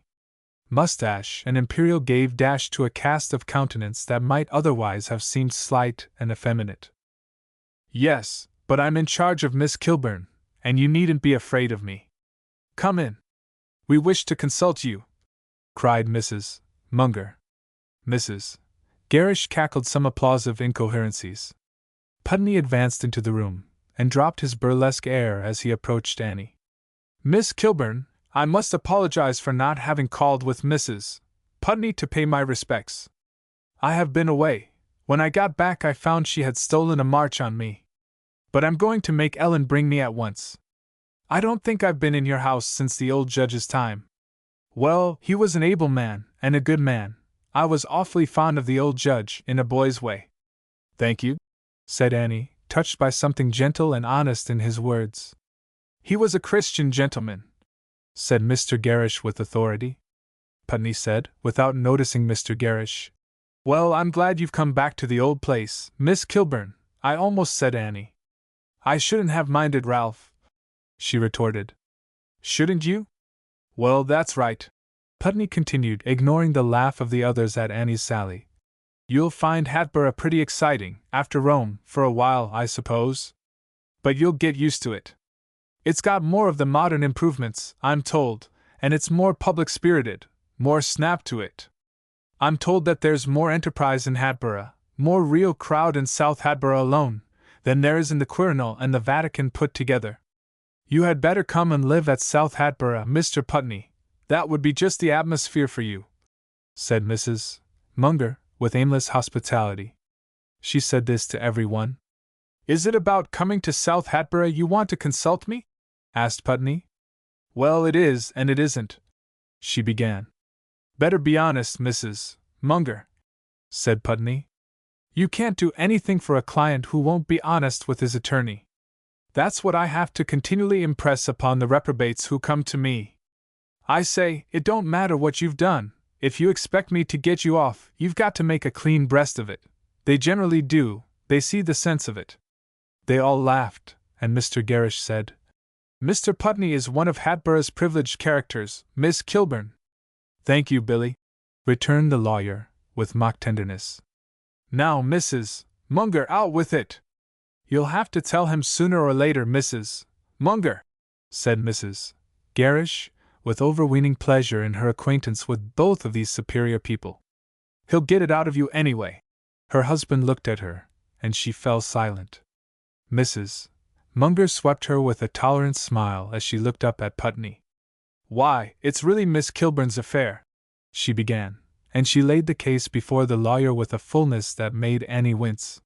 mustache and imperial gave dash to a cast of countenance that might otherwise have seemed slight and effeminate. "Yes, but I'm in charge of Miss Kilburn, and you needn't be afraid of me. Come in. We wish to consult you," cried Mrs. Munger. Mrs. Gerrish cackled some applausive incoherencies. Putney advanced into the room, and dropped his burlesque air as he approached Annie. "Miss Kilburn, I must apologize for not having called with Mrs. Putney to pay my respects. I have been away. When I got back I found she had stolen a march on me. But I'm going to make Ellen bring me at once. I don't think I've been in your house since the old judge's time. Well, he was an able man, and a good man. I was awfully fond of the old judge, in a boy's way." "Thank you," said Annie, touched by something gentle and honest in his words. "He was a Christian gentleman," said Mr. Gerrish with authority. Putney said, without noticing Mr. Gerrish, "Well, I'm glad you've come back to the old place, Miss Kilburn." "I almost said Annie." "I shouldn't have minded Ralph," she retorted. "Shouldn't you? Well, that's right," Putney continued, ignoring the laugh of the others at Annie's sally. "You'll find Hatboro' pretty exciting, after Rome, for a while, I suppose. But you'll get used to it. It's got more of the modern improvements, I'm told, and it's more public-spirited, more snap to it. I'm told that there's more enterprise in Hatboro', more real crowd in South Hatboro' alone, than there is in the Quirinal and the Vatican put together. You had better come and live at South Hatboro', Mr. Putney. That would be just the atmosphere for you," said Mrs. Munger, with aimless hospitality. She said this to everyone. "Is it about coming to South Hatboro' you want to consult me?" asked Putney. "Well, it is and it isn't," she began. "Better be honest, Mrs. Munger," said Putney. "You can't do anything for a client who won't be honest with his attorney. That's what I have to continually impress upon the reprobates who come to me. I say, it don't matter what you've done, if you expect me to get you off, you've got to make a clean breast of it. They generally do, they see the sense of it. They all laughed, and Mr. Gerrish said, Mr. Putney is one of Hatborough's privileged characters, Miss Kilburn. Thank you, Billy, returned the lawyer, with mock tenderness. Now, Mrs. Munger, out with it! You'll have to tell him sooner or later, Mrs. Munger, said Mrs. Gerrish, with overweening pleasure in her acquaintance with both of these superior people. He'll get it out of you anyway. Her husband looked at her, and she fell silent. Mrs. Munger swept her with a tolerant smile as she looked up at Putney. Why, it's really Miss Kilburn's affair, she began, and she laid the case before the lawyer with a fullness that made Annie wince.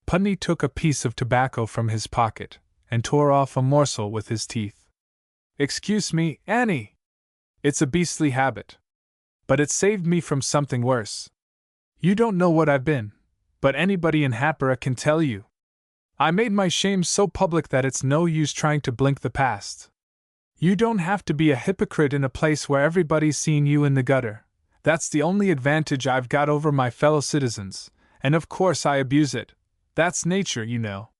Putney took a piece of tobacco from his pocket, and tore off a morsel with his teeth. Excuse me, Annie. It's a beastly habit. But it saved me from something worse. You don't know what I've been, but anybody in Hatboro' can tell you. I made my shame so public that it's no use trying to blink the past. You don't have to be a hypocrite in a place where everybody's seen you in the gutter. That's the only advantage I've got over my fellow citizens, and of course I abuse it. That's nature, you know.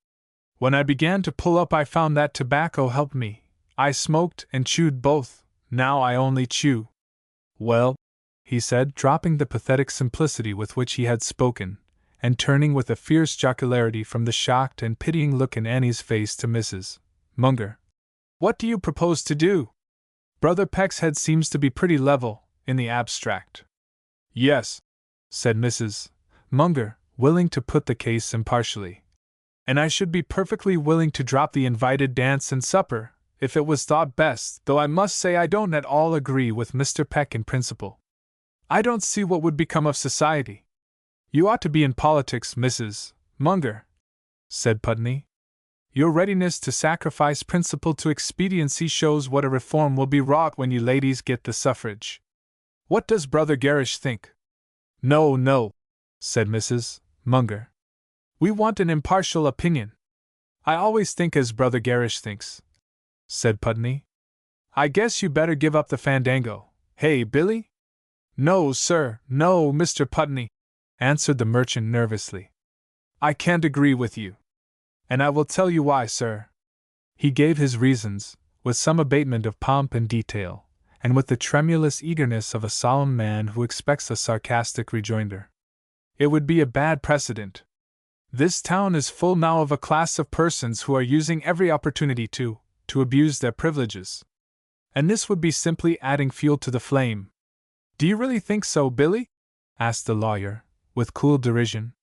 When I began to pull up, I found that tobacco helped me. I smoked and chewed both. Now I only chew. Well, he said, dropping the pathetic simplicity with which he had spoken, and turning with a fierce jocularity from the shocked and pitying look in Annie's face to Mrs. Munger. What do you propose to do? Brother Peck's head seems to be pretty level, in the abstract. Yes, said Mrs. Munger, willing to put the case impartially. And I should be perfectly willing to drop the invited dance and supper, if it was thought best, though I must say I don't at all agree with Mr. Peck in principle. I don't see what would become of society. You ought to be in politics, Mrs. Munger, said Putney. Your readiness to sacrifice principle to expediency shows what a reform will be wrought when you ladies get the suffrage. What does Brother Gerrish think? No, no, said Mrs. Munger. We want an impartial opinion. I always think as Brother Gerrish thinks, said Putney. I guess you better give up the fandango. Hey, Billy? No, sir, no, Mr. Putney, answered the merchant nervously. I can't agree with you. And I will tell you why, sir. He gave his reasons, with some abatement of pomp and detail, and with the tremulous eagerness of a solemn man who expects a sarcastic rejoinder. It would be a bad precedent. This town is full now of a class of persons who are using every opportunity to abuse their privileges. And this would be simply adding fuel to the flame. Do you really think so, Billy? Asked the lawyer, with cool derision.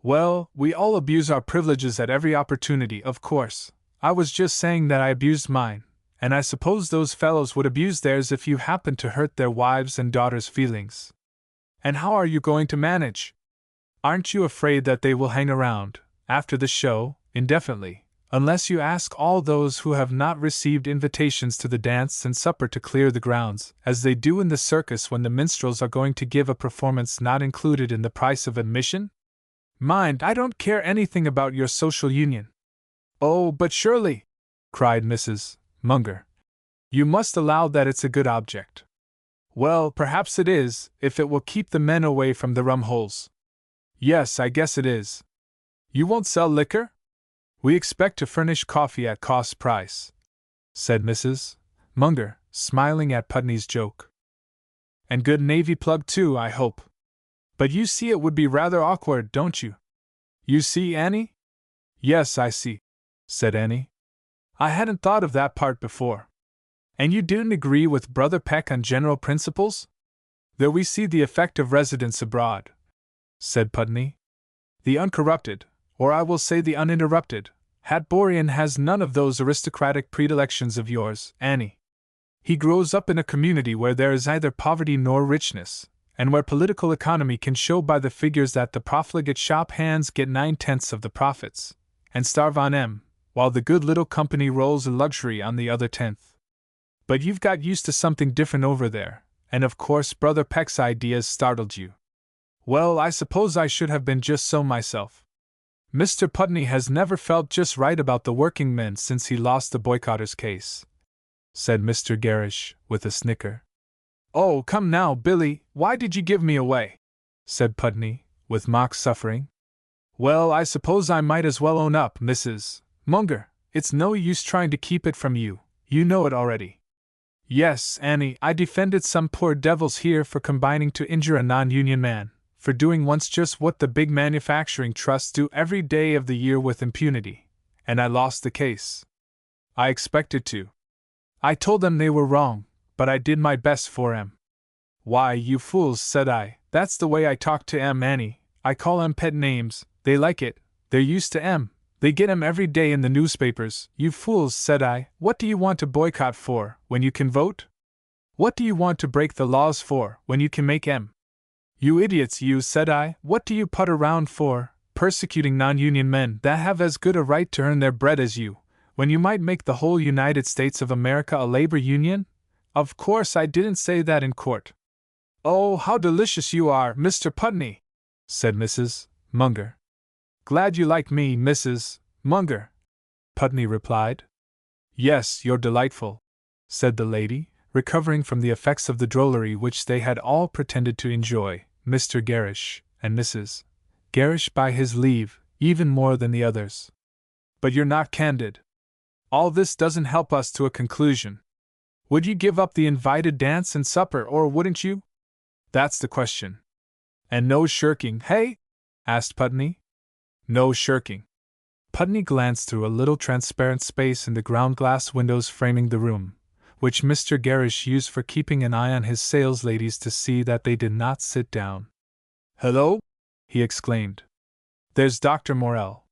Well, we all abuse our privileges at every opportunity, of course. I was just saying that I abused mine, and I suppose those fellows would abuse theirs if you happened to hurt their wives' and daughters' feelings. And how are you going to manage? Aren't you afraid that they will hang around, after the show, indefinitely, unless you ask all those who have not received invitations to the dance and supper to clear the grounds, as they do in the circus when the minstrels are going to give a performance not included in the price of admission? Mind, I don't care anything about your social union. Oh, but surely, cried Mrs. Munger, you must allow that it's a good object. Well, perhaps it is, if it will keep the men away from the rum holes. Yes, I guess it is. You won't sell liquor? We expect to furnish coffee at cost price, said Mrs. Munger, smiling at Putney's joke. And good navy plug too, I hope. But you see it would be rather awkward, don't you? You see, Annie? Yes, I see, said Annie. I hadn't thought of that part before. And you didn't agree with Brother Peck on general principles? There we see the effect of residence abroad, said Putney. The uncorrupted, or I will say the uninterrupted, Hatborian has none of those aristocratic predilections of yours, Annie. He grows up in a community where there is neither poverty nor richness, and where political economy can show by the figures that the profligate shop hands get 9/10 of the profits, and starve on 'em, while the good little company rolls in luxury on the other 10th. But you've got used to something different over there, and of course Brother Peck's ideas startled you. Well, I suppose I should have been just so myself. Mr. Putney has never felt just right about the working men since he lost the boycotters' case, said Mr. Gerrish, with a snicker. Oh, come now, Billy, why did you give me away? Said Putney, with mock suffering. Well, I suppose I might as well own up, Mrs. Munger. It's no use trying to keep it from you. You know it already. Yes, Annie, I defended some poor devils here for combining to injure a non-union man, for doing once just what the big manufacturing trusts do every day of the year with impunity, and I lost the case. I expected to. I told them they were wrong, but I did my best for 'em. Why, you fools, said I, that's the way I talk to 'em, Annie. I call 'em pet names, they like it, they're used to 'em. They get 'em every day in the newspapers. You fools, said I, what do you want to boycott for, when you can vote? What do you want to break the laws for, when you can make 'em? You idiots, you, said I, what do you putter round for, persecuting non-union men that have as good a right to earn their bread as you, when you might make the whole United States of America a labor union? Of course I didn't say that in court. Oh, how delicious you are, Mr. Putney, said Mrs. Munger. Glad you like me, Mrs. Munger, Putney replied. Yes, you're delightful, said the lady, recovering from the effects of the drollery which they had all pretended to enjoy, Mr. Gerrish, and Mrs. Gerrish by his leave, even more than the others. But you're not candid. All this doesn't help us to a conclusion. Would you give up the invited dance and supper, or wouldn't you? That's the question. And no shirking, hey? Asked Putney. No shirking. Putney glanced through a little transparent space in the ground-glass windows framing the room, which Mr. Gerrish used for keeping an eye on his salesladies to see that they did not sit down. Hello? He exclaimed. There's Dr. Morell.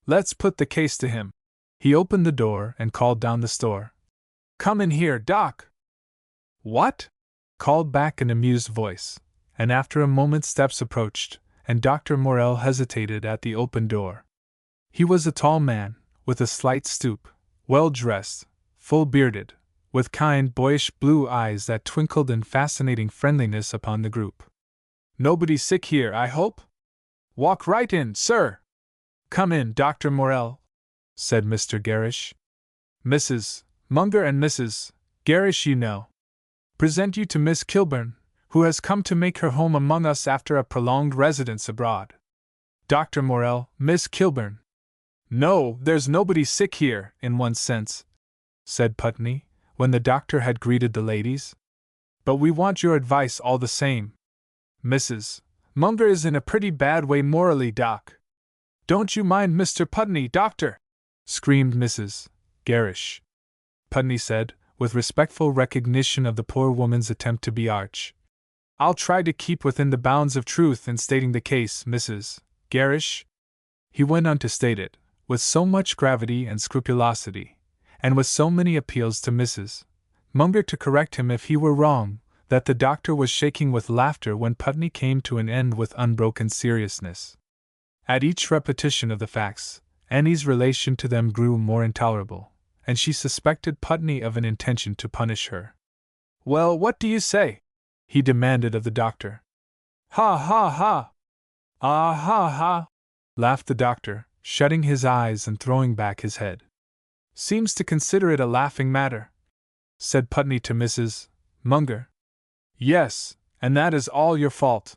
Let's put the case to him. He opened the door and called down the store. Come in here, Doc. What? Called back an amused voice, and after a moment steps approached, and Dr. Morell hesitated at the open door. He was a tall man, with a slight stoop, well-dressed, full-bearded, with kind, boyish blue eyes that twinkled in fascinating friendliness upon the group. Nobody sick here, I hope? Walk right in, sir. Come in, Dr. Morell, said Mr. Gerrish. Mrs. Munger and Mrs. Gerrish, you know. Present you to Miss Kilburn, who has come to make her home among us after a prolonged residence abroad. Dr. Morell, Miss Kilburn. No, there's nobody sick here, in one sense, said Putney, when the doctor had greeted the ladies. But we want your advice all the same. Mrs. Munger is in a pretty bad way morally, Doc. Don't you mind Mr. Putney, doctor, screamed Mrs. Gerrish. Putney said, with respectful recognition of the poor woman's attempt to be arch. I'll try to keep within the bounds of truth in stating the case, Mrs. Gerrish. He went on to state it, with so much gravity and scrupulosity, and with so many appeals to Mrs. Munger to correct him if he were wrong, that the doctor was shaking with laughter when Putney came to an end with unbroken seriousness. At each repetition of the facts, Annie's relation to them grew more intolerable, and she suspected Putney of an intention to punish her. Well, what do you say? He demanded of the doctor. Ha ha ha! Ah ha ha! Laughed the doctor, shutting his eyes and throwing back his head. Seems to consider it a laughing matter, said Putney to Mrs. Munger. Yes, and that is all your fault,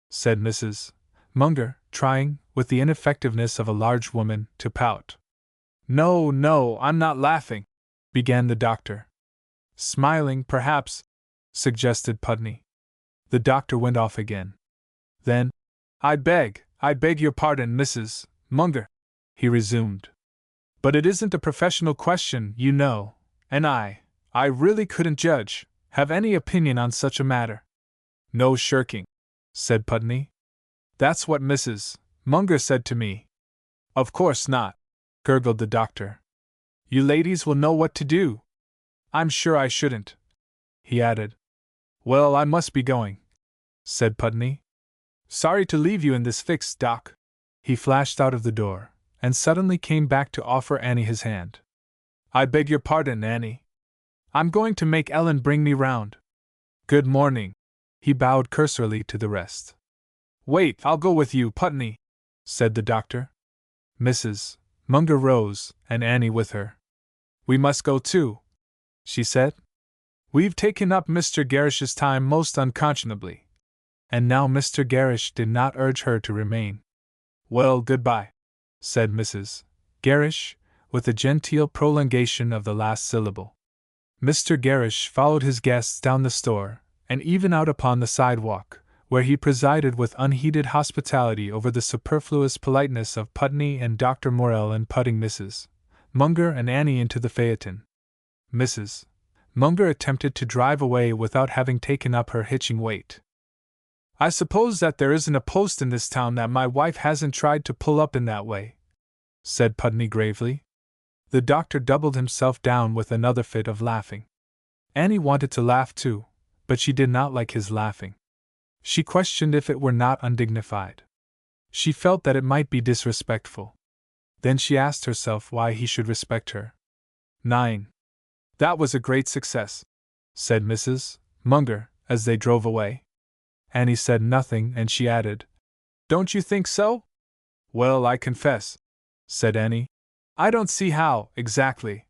said Mrs. Munger, trying, with the ineffectiveness of a large woman, to pout. No, no, I'm not laughing, began the doctor. Smiling, perhaps, suggested Putney. The doctor went off again. Then, I beg your pardon, Mrs. Munger, he resumed. But it isn't a professional question, you know, and I really couldn't have any opinion on such a matter. No shirking, said Putney. That's what Mrs. Munger said to me. Of course not, gurgled the doctor. You ladies will know what to do. I'm sure I shouldn't, he added. Well, I must be going, said Putney. Sorry to leave you in this fix, Doc. He flashed out of the door, and suddenly came back to offer Annie his hand. I beg your pardon, Annie. I'm going to make Ellen bring me round. Good morning. He bowed cursorily to the rest. Wait, I'll go with you, Putney, said the doctor. Mrs. Munger rose, and Annie with her. We must go too, she said. We've taken up Mr. Gerrish's time most unconscionably. and now Mr. Gerrish did not urge her to remain. "Well, goodbye," said Mrs. Gerrish, with a genteel prolongation of the last syllable. Mr. Gerrish followed his guests down the store, and even out upon the sidewalk, where he presided with unheeded hospitality over the superfluous politeness of Putney and Dr. Morell and putting Mrs. Munger and Annie into the phaeton. Mrs. Munger attempted to drive away without having taken up her hitching weight. "I suppose that there isn't a post in this town that my wife hasn't tried to pull up in that way," said Putney gravely. The doctor doubled himself down with another fit of laughing. Annie wanted to laugh too, but she did not like his laughing. She questioned if it were not undignified. She felt that it might be disrespectful. Then she asked herself why he should respect her. 9. "That was a great success," said Mrs. Munger, as they drove away. Annie said nothing, and she added, "Don't you think so?" "Well, I confess," said Annie, "I don't see how, exactly."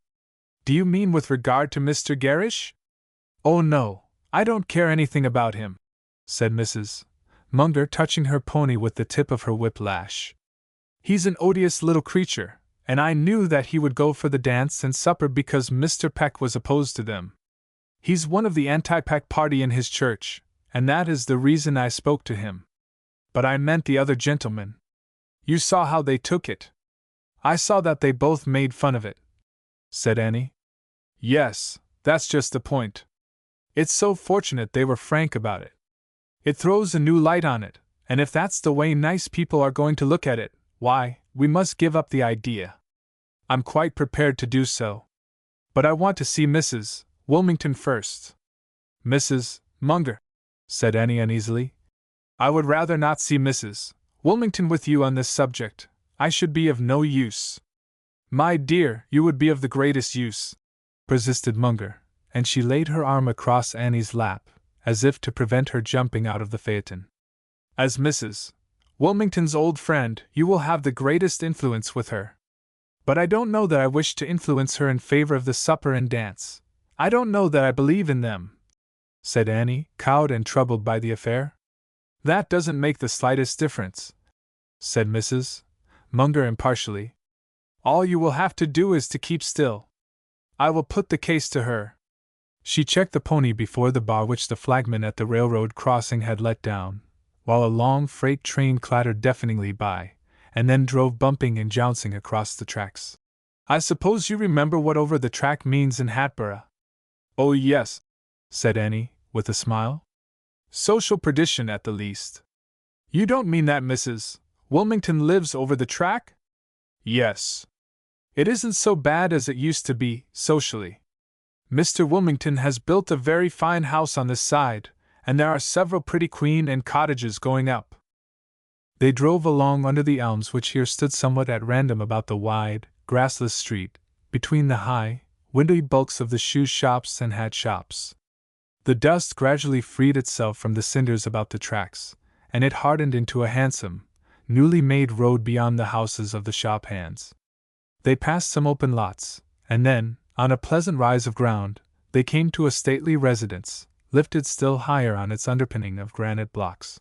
"Do you mean with regard to Mr. Gerrish?" "Oh no, I don't care anything about him," said Mrs. Munger, touching her pony with the tip of her whip-lash. "He's an odious little creature, and I knew that he would go for the dance and supper because Mr. Peck was opposed to them. He's one of the anti-Peck party in his church, and that is the reason I spoke to him. But I meant the other gentlemen. You saw how they took it." "I saw that they both made fun of it," said Annie. "Yes, that's just the point. It's so fortunate they were frank about it. It throws a new light on it, and if that's the way nice people are going to look at it, why, we must give up the idea. I'm quite prepared to do so. But I want to see Mrs. Wilmington first." "Mrs. Munger," said Annie uneasily, "I would rather not see Mrs. Wilmington with you on this subject. I should be of no use." "My dear, you would be of the greatest use," persisted Munger, and she laid her arm across Annie's lap, as if to prevent her jumping out of the phaeton. "As Mrs. Wilmington's old friend, you will have the greatest influence with her. But I don't know that I wish to influence her in favor of the supper and dance. I don't know that I believe in them," said Annie, cowed and troubled by the affair. "That doesn't make the slightest difference," said Mrs. Munger impartially. "All you will have to do is to keep still. I will put the case to her." She checked the pony before the bar which the flagman at the railroad crossing had let down, while a long freight train clattered deafeningly by, and then drove bumping and jouncing across the tracks. "I suppose you remember what over the track means in Hatboro'?" "Oh, yes," said Annie, with a smile. "Social perdition, at the least." "You don't mean that Mrs. Wilmington lives over the track?" "Yes. It isn't so bad as it used to be, socially. Mr. Wilmington has built a very fine house on this side, and there are several pretty queen and cottages going up." They drove along under the elms which here stood somewhat at random about the wide, grassless street, between the high, windy bulks of the shoe shops and hat shops. The dust gradually freed itself from the cinders about the tracks, and it hardened into a handsome, newly made road beyond the houses of the shop hands. They passed some open lots, and then, on a pleasant rise of ground, they came to a stately residence, lifted still higher on its underpinning of granite blocks.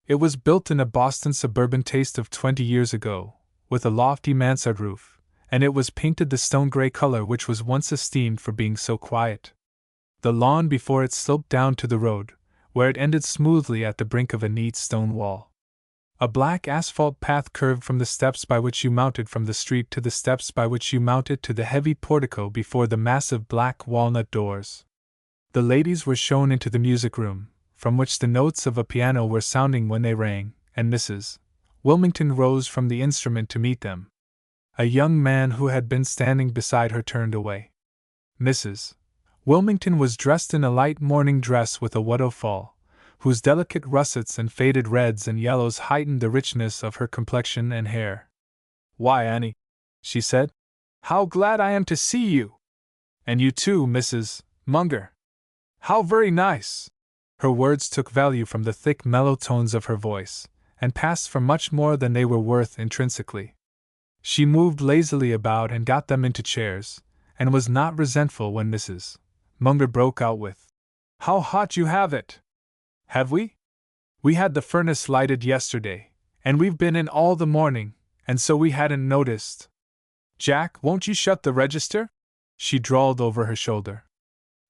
It was built in a Boston suburban taste of 20 years ago, with a lofty mansard roof, and it was painted the stone-gray color which was once esteemed for being so quiet. The lawn before it sloped down to the road, where it ended smoothly at the brink of a neat stone wall. A black asphalt path curved from the steps by which you mounted from the street to the steps by which you mounted to the heavy portico before the massive black walnut doors. The ladies were shown into the music room, from which the notes of a piano were sounding when they rang, and Mrs. Wilmington rose from the instrument to meet them. A young man who had been standing beside her turned away. Mrs. Wilmington was dressed in a light morning dress with a watteau fall, whose delicate russets and faded reds and yellows heightened the richness of her complexion and hair. "Why, Annie," she said, "how glad I am to see you! And you too, Mrs. Munger. How very nice!" Her words took value from the thick, mellow tones of her voice, and passed for much more than they were worth intrinsically. She moved lazily about and got them into chairs, and was not resentful when Mrs. Munger broke out with, "How hot you have it!" "Have we?" We had the furnace lighted yesterday, and we've been in all the morning, and so we hadn't noticed. Jack, won't you shut the register? She drawled over her shoulder.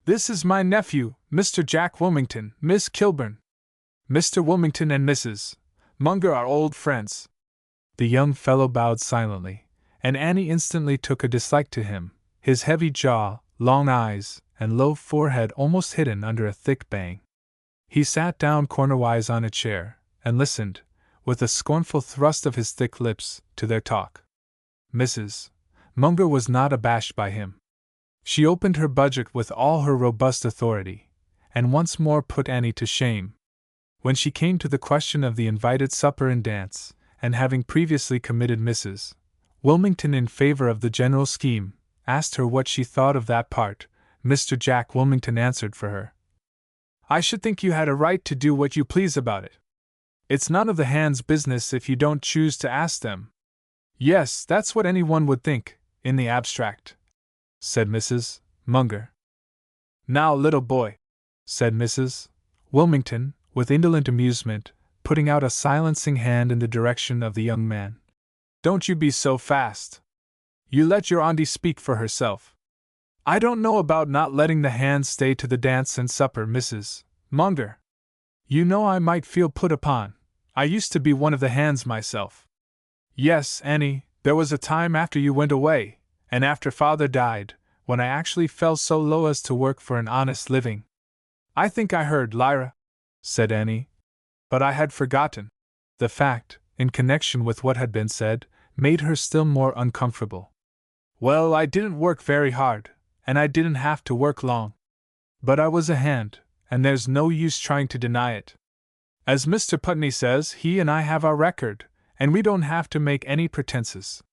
This is my nephew, Mr. Jack Wilmington, Miss Kilburn. Mr. Wilmington and Mrs. Munger are old friends. The young fellow bowed silently, and Annie instantly took a dislike to him, his heavy jaw, long eyes, and low forehead almost hidden under a thick bang. He sat down cornerwise on a chair, and listened, with a scornful thrust of his thick lips, to their talk. Mrs. Munger was not abashed by him. She opened her budget with all her robust authority, and once more put Annie to shame. When she came to the question of the invited supper and dance, and having previously committed Mrs. Wilmington in favor of the general scheme, asked her what she thought of that part, Mr. Jack Wilmington answered for her. I should think you had a right to do what you please about it. It's none of the hands' business if you don't choose to ask them. Yes, that's what anyone would think, in the abstract, said Mrs. Munger. Now, little boy, said Mrs. Wilmington, with indolent amusement, putting out a silencing hand in the direction of the young man. Don't you be so fast. You let your auntie speak for herself. I don't know about not letting the hands stay to the dance and supper, Mrs. Munger. You know I might feel put upon. I used to be one of the hands myself. Yes, Annie, there was a time after you went away, and after Father died, when I actually fell so low as to work for an honest living. I think I heard Lyra, said Annie, but I had forgotten. The fact, in connection with what had been said, made her still more uncomfortable. Well, I didn't work very hard, and I didn't have to work long. But I was a hand, and there's no use trying to deny it. As Mr. Putney says, he and I have our record, and we don't have to make any pretenses.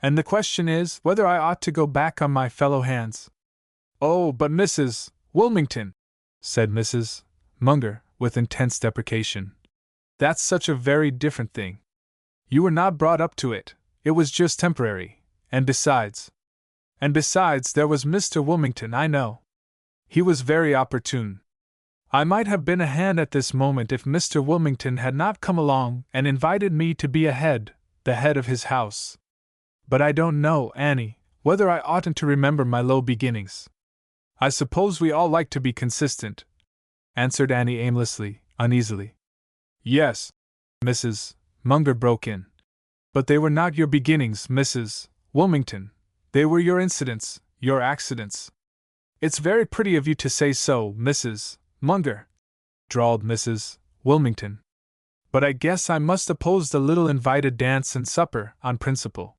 And the question is whether I ought to go back on my fellow hands. Oh, but Mrs. Wilmington, said Mrs. Munger, with intense deprecation. That's such a very different thing. You were not brought up to it, it was just temporary, and besides, there was Mr. Wilmington, I know. He was very opportune. I might have been a hand at this moment if Mr. Wilmington had not come along and invited me to be the head of his house. But I don't know, Annie, whether I oughtn't to remember my low beginnings. I suppose we all like to be consistent, answered Annie aimlessly, uneasily. Yes, Mrs. Munger broke in. But they were not your beginnings, Mrs. Wilmington. They were your incidents, your accidents. It's very pretty of you to say so, Mrs. Munger, drawled Mrs. Wilmington. But I guess I must oppose the little invited dance and supper, on principle.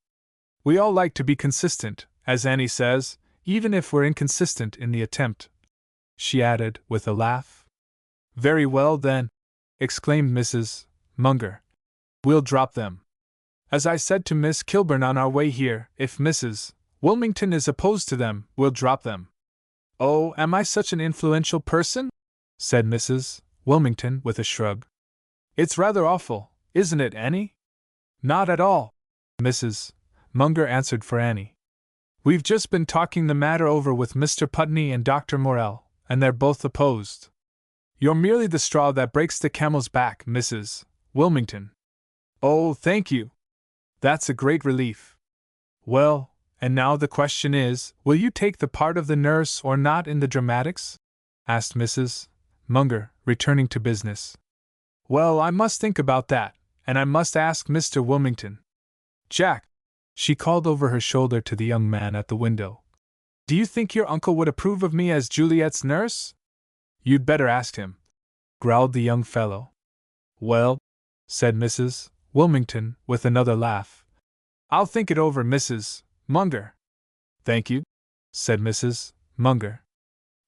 We all like to be consistent, as Annie says, even if we're inconsistent in the attempt, she added, with a laugh. Very well, then, exclaimed Mrs. Munger. We'll drop them. As I said to Miss Kilburn on our way here, if Mrs. Wilmington is opposed to them, we'll drop them. Oh, am I such an influential person? Said Mrs. Wilmington, with a shrug. It's rather awful, isn't it, Annie? Not at all, Mrs. Munger answered for Annie. We've just been talking the matter over with Mr. Putney and Dr. Morell, and they're both opposed. You're merely the straw that breaks the camel's back, Mrs. Wilmington. Oh, thank you. That's a great relief. Well, and now the question is, will you take the part of the nurse or not in the dramatics? Asked Mrs. Munger, returning to business. Well, I must think about that, and I must ask Mr. Wilmington. Jack, she called over her shoulder to the young man at the window. Do you think your uncle would approve of me as Juliet's nurse? You'd better ask him, growled the young fellow. Well, said Mrs. Wilmington, with another laugh, I'll think it over, Mrs. Munger. Thank you, said Mrs. Munger.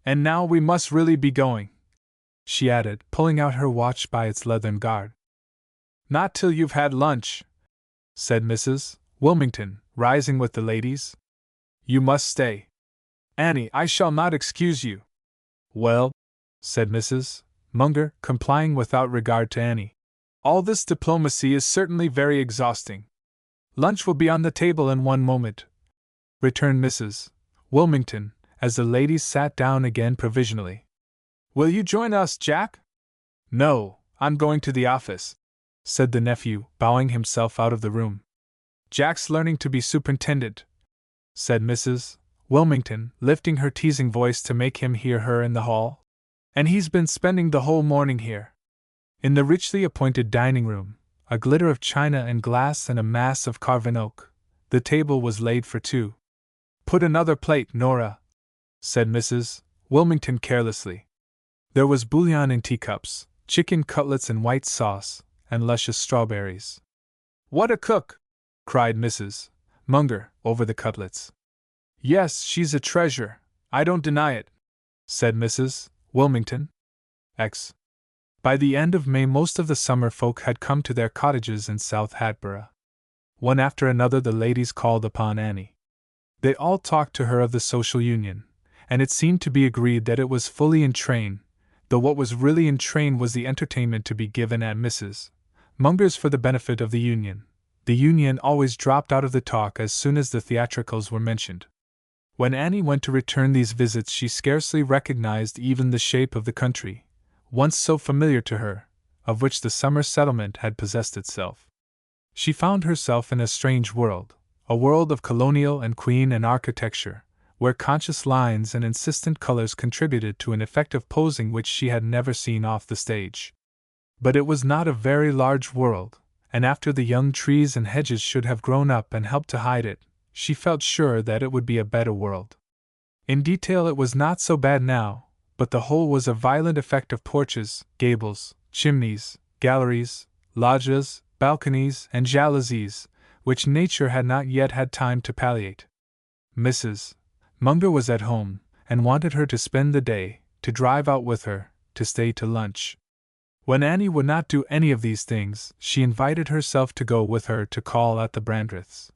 And now we must really be going, she added, pulling out her watch by its leathern guard. Not till you've had lunch, said Mrs. Wilmington, rising with the ladies. You must stay. Annie, I shall not excuse you. Well, said Mrs. Munger, complying without regard to Annie. All this diplomacy is certainly very exhausting. Lunch will be on the table in one moment, returned Mrs. Wilmington, as the ladies sat down again provisionally. Will you join us, Jack? No, I'm going to the office, said the nephew, bowing himself out of the room. Jack's learning to be superintendent, said Mrs. Wilmington, lifting her teasing voice to make him hear her in the hall. And he's been spending the whole morning here. In the richly appointed dining room, a glitter of china and glass and a mass of carven oak, the table was laid for two. Put another plate, Nora, said Mrs. Wilmington carelessly. There was bouillon in teacups, chicken cutlets in white sauce, and luscious strawberries. What a cook! Cried Mrs. Munger, over the cutlets. Yes, she's a treasure, I don't deny it, said Mrs. Wilmington. By the end of May, most of the summer folk had come to their cottages in South Hatboro'. One after another, the ladies called upon Annie. They all talked to her of the social union, and it seemed to be agreed that it was fully in train, though what was really in train was the entertainment to be given at Mrs. Munger's for the benefit of the union. The union always dropped out of the talk as soon as the theatricals were mentioned. When Annie went to return these visits, she scarcely recognized even the shape of the country, once so familiar to her, of which the summer settlement had possessed itself. She found herself in a strange world, a world of colonial and Queen Anne architecture, where conscious lines and insistent colors contributed to an effect of posing which she had never seen off the stage. But it was not a very large world, and after the young trees and hedges should have grown up and helped to hide it, she felt sure that it would be a better world. In detail it was not so bad now, but the whole was a violent effect of porches, gables, chimneys, galleries, loggias, balconies, and jalousies, which nature had not yet had time to palliate. Mrs. Munger was at home, and wanted her to spend the day, to drive out with her, to stay to lunch. When Annie would not do any of these things, she invited herself to go with her to call at the Brandreths'.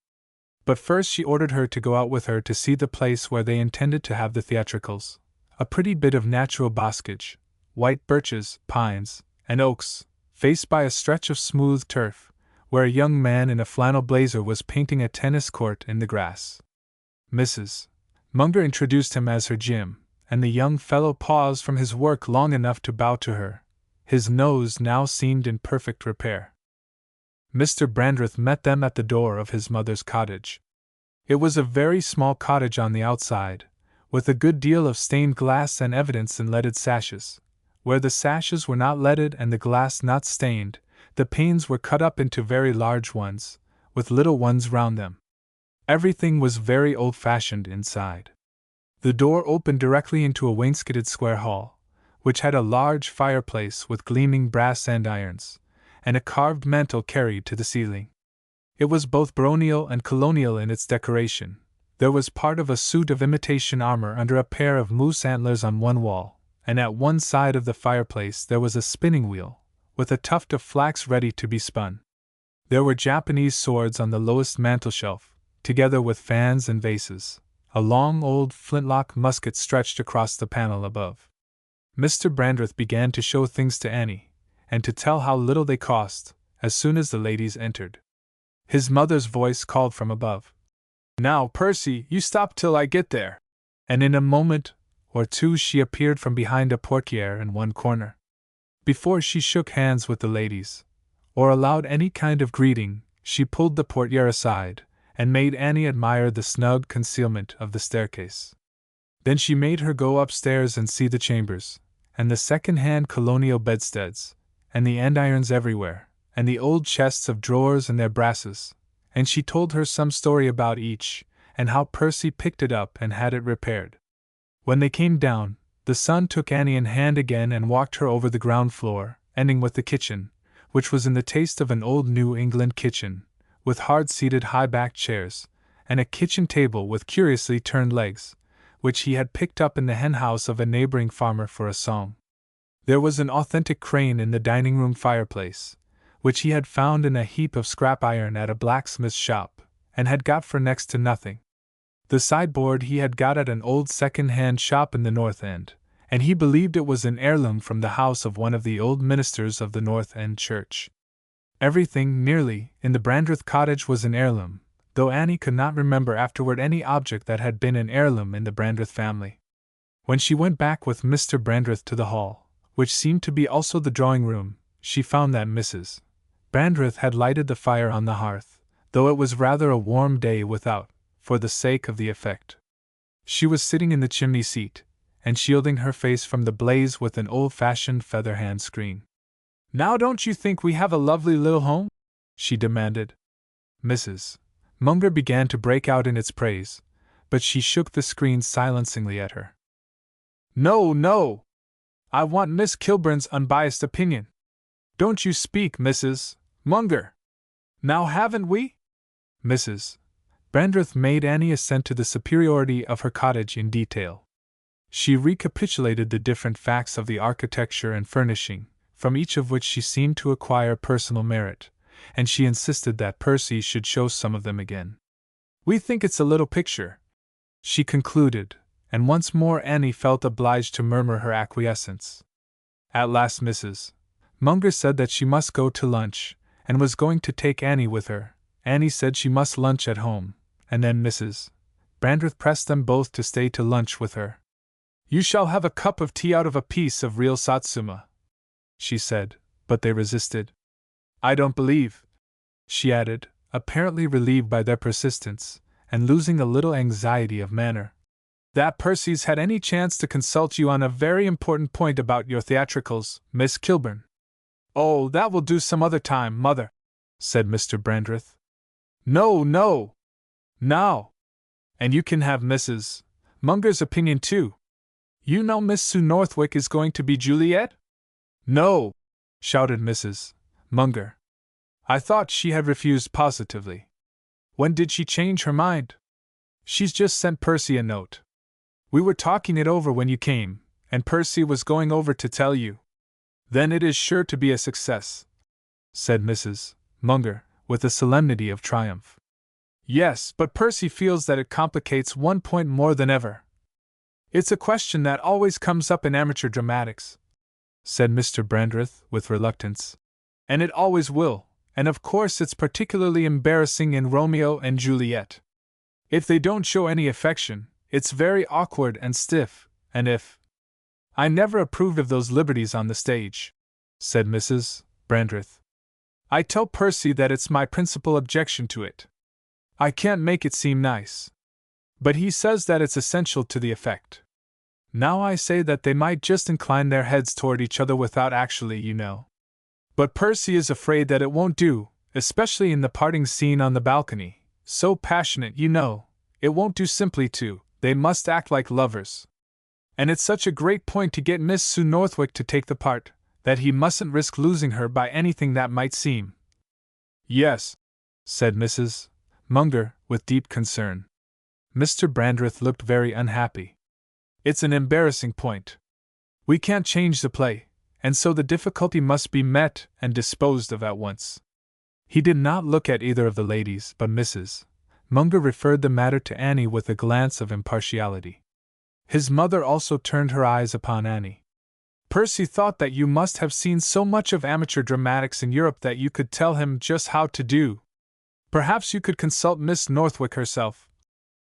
But first she ordered her to go out with her to see the place where they intended to have the theatricals, a pretty bit of natural boscage, white birches, pines, and oaks, faced by a stretch of smooth turf, where a young man in a flannel blazer was painting a tennis court in the grass. Mrs. Munger introduced him as her Jim, and the young fellow paused from his work long enough to bow to her. His nose now seemed in perfect repair. Mr. Brandreth met them at the door of his mother's cottage. It was a very small cottage on the outside, with a good deal of stained glass and evidence in leaded sashes. Where the sashes were not leaded and the glass not stained, the panes were cut up into very large ones, with little ones round them. Everything was very old-fashioned inside. The door opened directly into a wainscoted square hall, which had a large fireplace with gleaming brass andirons, and a carved mantel carried to the ceiling. It was both baronial and colonial in its decoration. There was part of a suit of imitation armor under a pair of moose antlers on one wall, and at one side of the fireplace there was a spinning wheel, with a tuft of flax ready to be spun. There were Japanese swords on the lowest mantelshelf, together with fans and vases. A long old flintlock musket stretched across the panel above. Mr. Brandreth began to show things to Annie, and to tell how little they cost, as soon as the ladies entered. His mother's voice called from above, "Now, Percy, you stop till I get there!" And in a moment or two she appeared from behind a portière in one corner. Before she shook hands with the ladies, or allowed any kind of greeting, she pulled the portière aside, and made Annie admire the snug concealment of the staircase. Then she made her go upstairs and see the chambers, and the second-hand colonial bedsteads, and the andirons everywhere, and the old chests of drawers and their brasses, and she told her some story about each, and how Percy picked it up and had it repaired. When they came down, the son took Annie in hand again and walked her over the ground floor, ending with the kitchen, which was in the taste of an old New England kitchen, with hard-seated high-backed chairs, and a kitchen table with curiously turned legs, which he had picked up in the hen-house of a neighboring farmer for a song. There was an authentic crane in the dining-room fireplace, which he had found in a heap of scrap iron at a blacksmith's shop, and had got for next to nothing. The sideboard he had got at an old second-hand shop in the North End, and he believed it was an heirloom from the house of one of the old ministers of the North End church. Everything, nearly, in the Brandreth cottage was an heirloom, though Annie could not remember afterward any object that had been an heirloom in the Brandreth family. When she went back with Mr. Brandreth to the hall, which seemed to be also the drawing-room, she found that Mrs. Brandreth had lighted the fire on the hearth, though it was rather a warm day without, for the sake of the effect. She was sitting in the chimney seat, and shielding her face from the blaze with an old-fashioned feather hand screen. "Now don't you think we have a lovely little home?" she demanded. Mrs. Munger began to break out in its praise, but she shook the screen silencingly at her. "No, no! I want Miss Kilburn's unbiased opinion. Don't you speak, Mrs. Munger. Now haven't we?" Mrs. Brandreth made Annie assent to the superiority of her cottage in detail. She recapitulated the different facts of the architecture and furnishing, from each of which she seemed to acquire personal merit, and she insisted that Percy should show some of them again. "We think it's a little picture," she concluded, and once more Annie felt obliged to murmur her acquiescence. At last Mrs. Munger said that she must go to lunch, and was going to take Annie with her. Annie said she must lunch at home, and then Mrs. Brandreth pressed them both to stay to lunch with her. "You shall have a cup of tea out of a piece of real satsuma," she said, but they resisted. "I don't believe," she added, apparently relieved by their persistence, and losing a little anxiety of manner, "that Percy's had any chance to consult you on a very important point about your theatricals, Miss Kilburn." "Oh, that will do some other time, Mother," said Mr. Brandreth. "No, no! Now! And you can have Mrs. Munger's opinion too. You know Miss Sue Northwick is going to be Juliet?" "No!" shouted Mrs. Munger. "I thought she had refused positively. When did she change her mind?" "She's just sent Percy a note. We were talking it over when you came, and Percy was going over to tell you." "Then it is sure to be a success," said Mrs. Munger, with a solemnity of triumph. "Yes, but Percy feels that it complicates one point more than ever. It's a question that always comes up in amateur dramatics," said Mr. Brandreth, with reluctance. "And it always will, and of course it's particularly embarrassing in Romeo and Juliet. If they don't show any affection, it's very awkward and stiff, and if—" "I never approved of those liberties on the stage," said Mrs. Brandreth. "I tell Percy that it's my principal objection to it. I can't make it seem nice. But he says that it's essential to the effect. Now I say that they might just incline their heads toward each other without actually, you know. But Percy is afraid that it won't do, especially in the parting scene on the balcony, so passionate, you know. It won't do simply to, they must act like lovers. And it's such a great point to get Miss Sue Northwick to take the part, that he mustn't risk losing her by anything that might seem." "Yes," said Mrs. Munger, with deep concern. Mr. Brandreth looked very unhappy. "It's an embarrassing point. We can't change the play, and so the difficulty must be met and disposed of at once." He did not look at either of the ladies, but Mrs. Munger referred the matter to Annie with a glance of impartiality. His mother also turned her eyes upon Annie. "Percy thought that you must have seen so much of amateur dramatics in Europe that you could tell him just how to do. Perhaps you could consult Miss Northwick herself,"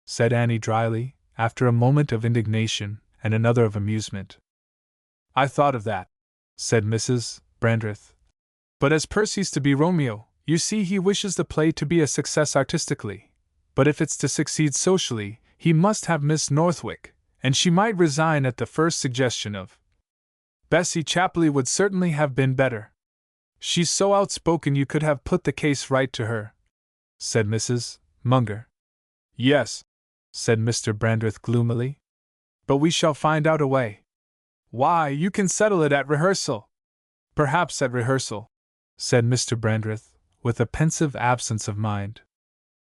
said Annie dryly, after a moment of indignation and another of amusement. "I thought of that," said Mrs. Brandreth. "But as Percy's to be Romeo, you see he wishes the play to be a success artistically. But if it's to succeed socially, he must have Miss Northwick, and she might resign at the first suggestion of. Bessie Chapley would certainly have been better. She's so outspoken you could have put the case right to her," said Mrs. Munger. "Yes," said Mr. Brandreth gloomily. "But we shall find out a way." "Why, you can settle it at rehearsal." "Perhaps at rehearsal," said Mr. Brandreth, with a pensive absence of mind.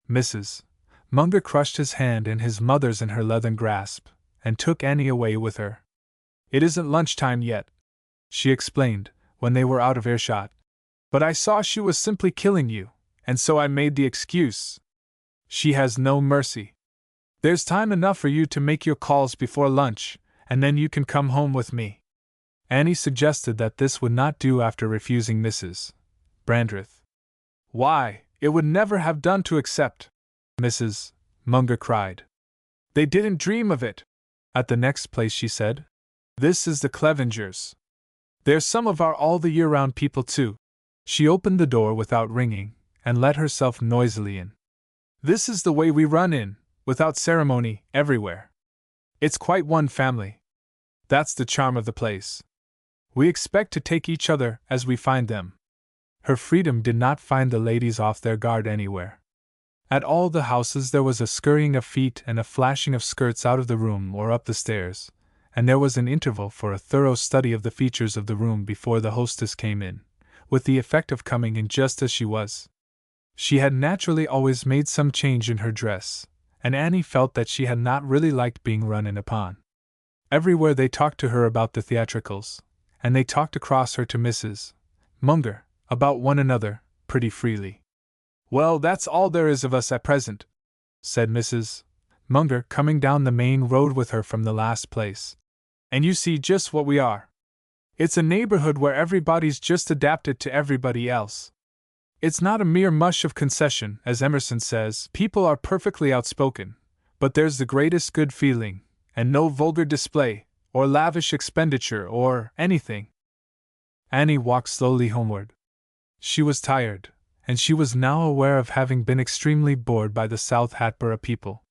Mrs. Munger crushed his hand in his mother's in her leathern grasp, and took Annie away with her. "It isn't lunchtime yet," she explained, when they were out of earshot. "But I saw she was simply killing you, and so I made the excuse. She has no mercy. There's time enough for you to make your calls before lunch, and then you can come home with me." Annie suggested that this would not do after refusing Mrs. Brandreth. "Why, it would never have done to accept," Mrs. Munger cried. "They didn't dream of it." "At the next place," she said. "This is the Clevingers." There's some of our all-the-year-round people, too. She opened the door without ringing, and let herself noisily in. This is the way we run in, without ceremony, everywhere. It's quite one family. That's the charm of the place. We expect to take each other as we find them. Her freedom did not find the ladies off their guard anywhere. At all the houses there was a scurrying of feet and a flashing of skirts out of the room or up the stairs, and there was an interval for a thorough study of the features of the room before the hostess came in, with the effect of coming in just as she was. She had naturally always made some change in her dress, and Annie felt that she had not really liked being run in upon. Everywhere they talked to her about the theatricals, and they talked across her to Mrs. Munger, about one another, pretty freely. Well, that's all there is of us at present, said Mrs. Munger, coming down the main road with her from the last place. And you see just what we are. It's a neighborhood where everybody's just adapted to everybody else. It's not a mere mush of concession, as Emerson says. People are perfectly outspoken, but there's the greatest good feeling, and no vulgar display, or lavish expenditure, or anything. Annie walked slowly homeward. She was tired, and she was now aware of having been extremely bored by the South Hatboro people.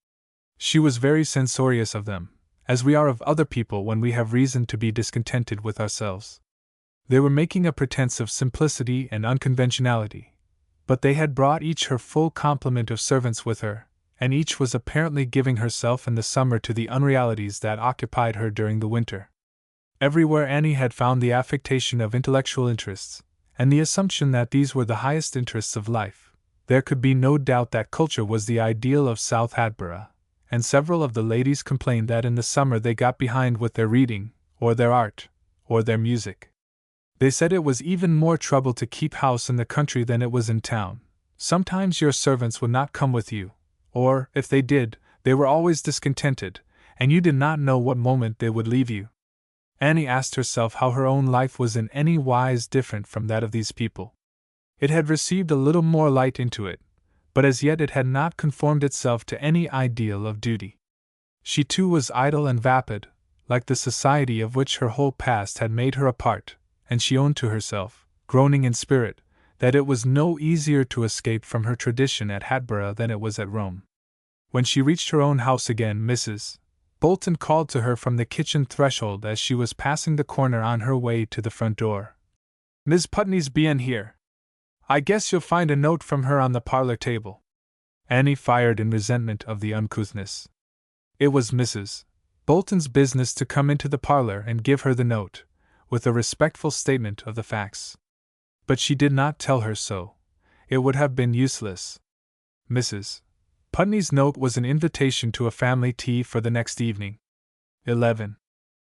She was very censorious of them, as we are of other people when we have reason to be discontented with ourselves. They were making a pretense of simplicity and unconventionality, but they had brought each her full complement of servants with her, and each was apparently giving herself in the summer to the unrealities that occupied her during the winter. Everywhere Annie had found the affectation of intellectual interests, and the assumption that these were the highest interests of life. There could be no doubt that culture was the ideal of South Hatboro, and several of the ladies complained that in the summer they got behind with their reading, or their art, or their music. They said it was even more trouble to keep house in the country than it was in town. Sometimes your servants would not come with you, or, if they did, they were always discontented, and you did not know what moment they would leave you. Annie asked herself how her own life was in any wise different from that of these people. It had received a little more light into it, but as yet it had not conformed itself to any ideal of duty. She too was idle and vapid, like the society of which her whole past had made her a part, and she owned to herself, groaning in spirit, that it was no easier to escape from her tradition at Hatboro than it was at Rome. When she reached her own house again, Mrs. Bolton called to her from the kitchen threshold as she was passing the corner on her way to the front door. "Miss Putney's bien here. I guess you'll find a note from her on the parlor table." Annie fired in resentment of the uncouthness. It was Mrs. Bolton's business to come into the parlor and give her the note, with a respectful statement of the facts. But she did not tell her so. It would have been useless. Mrs. Putney's note was an invitation to a family tea for the next evening. 11.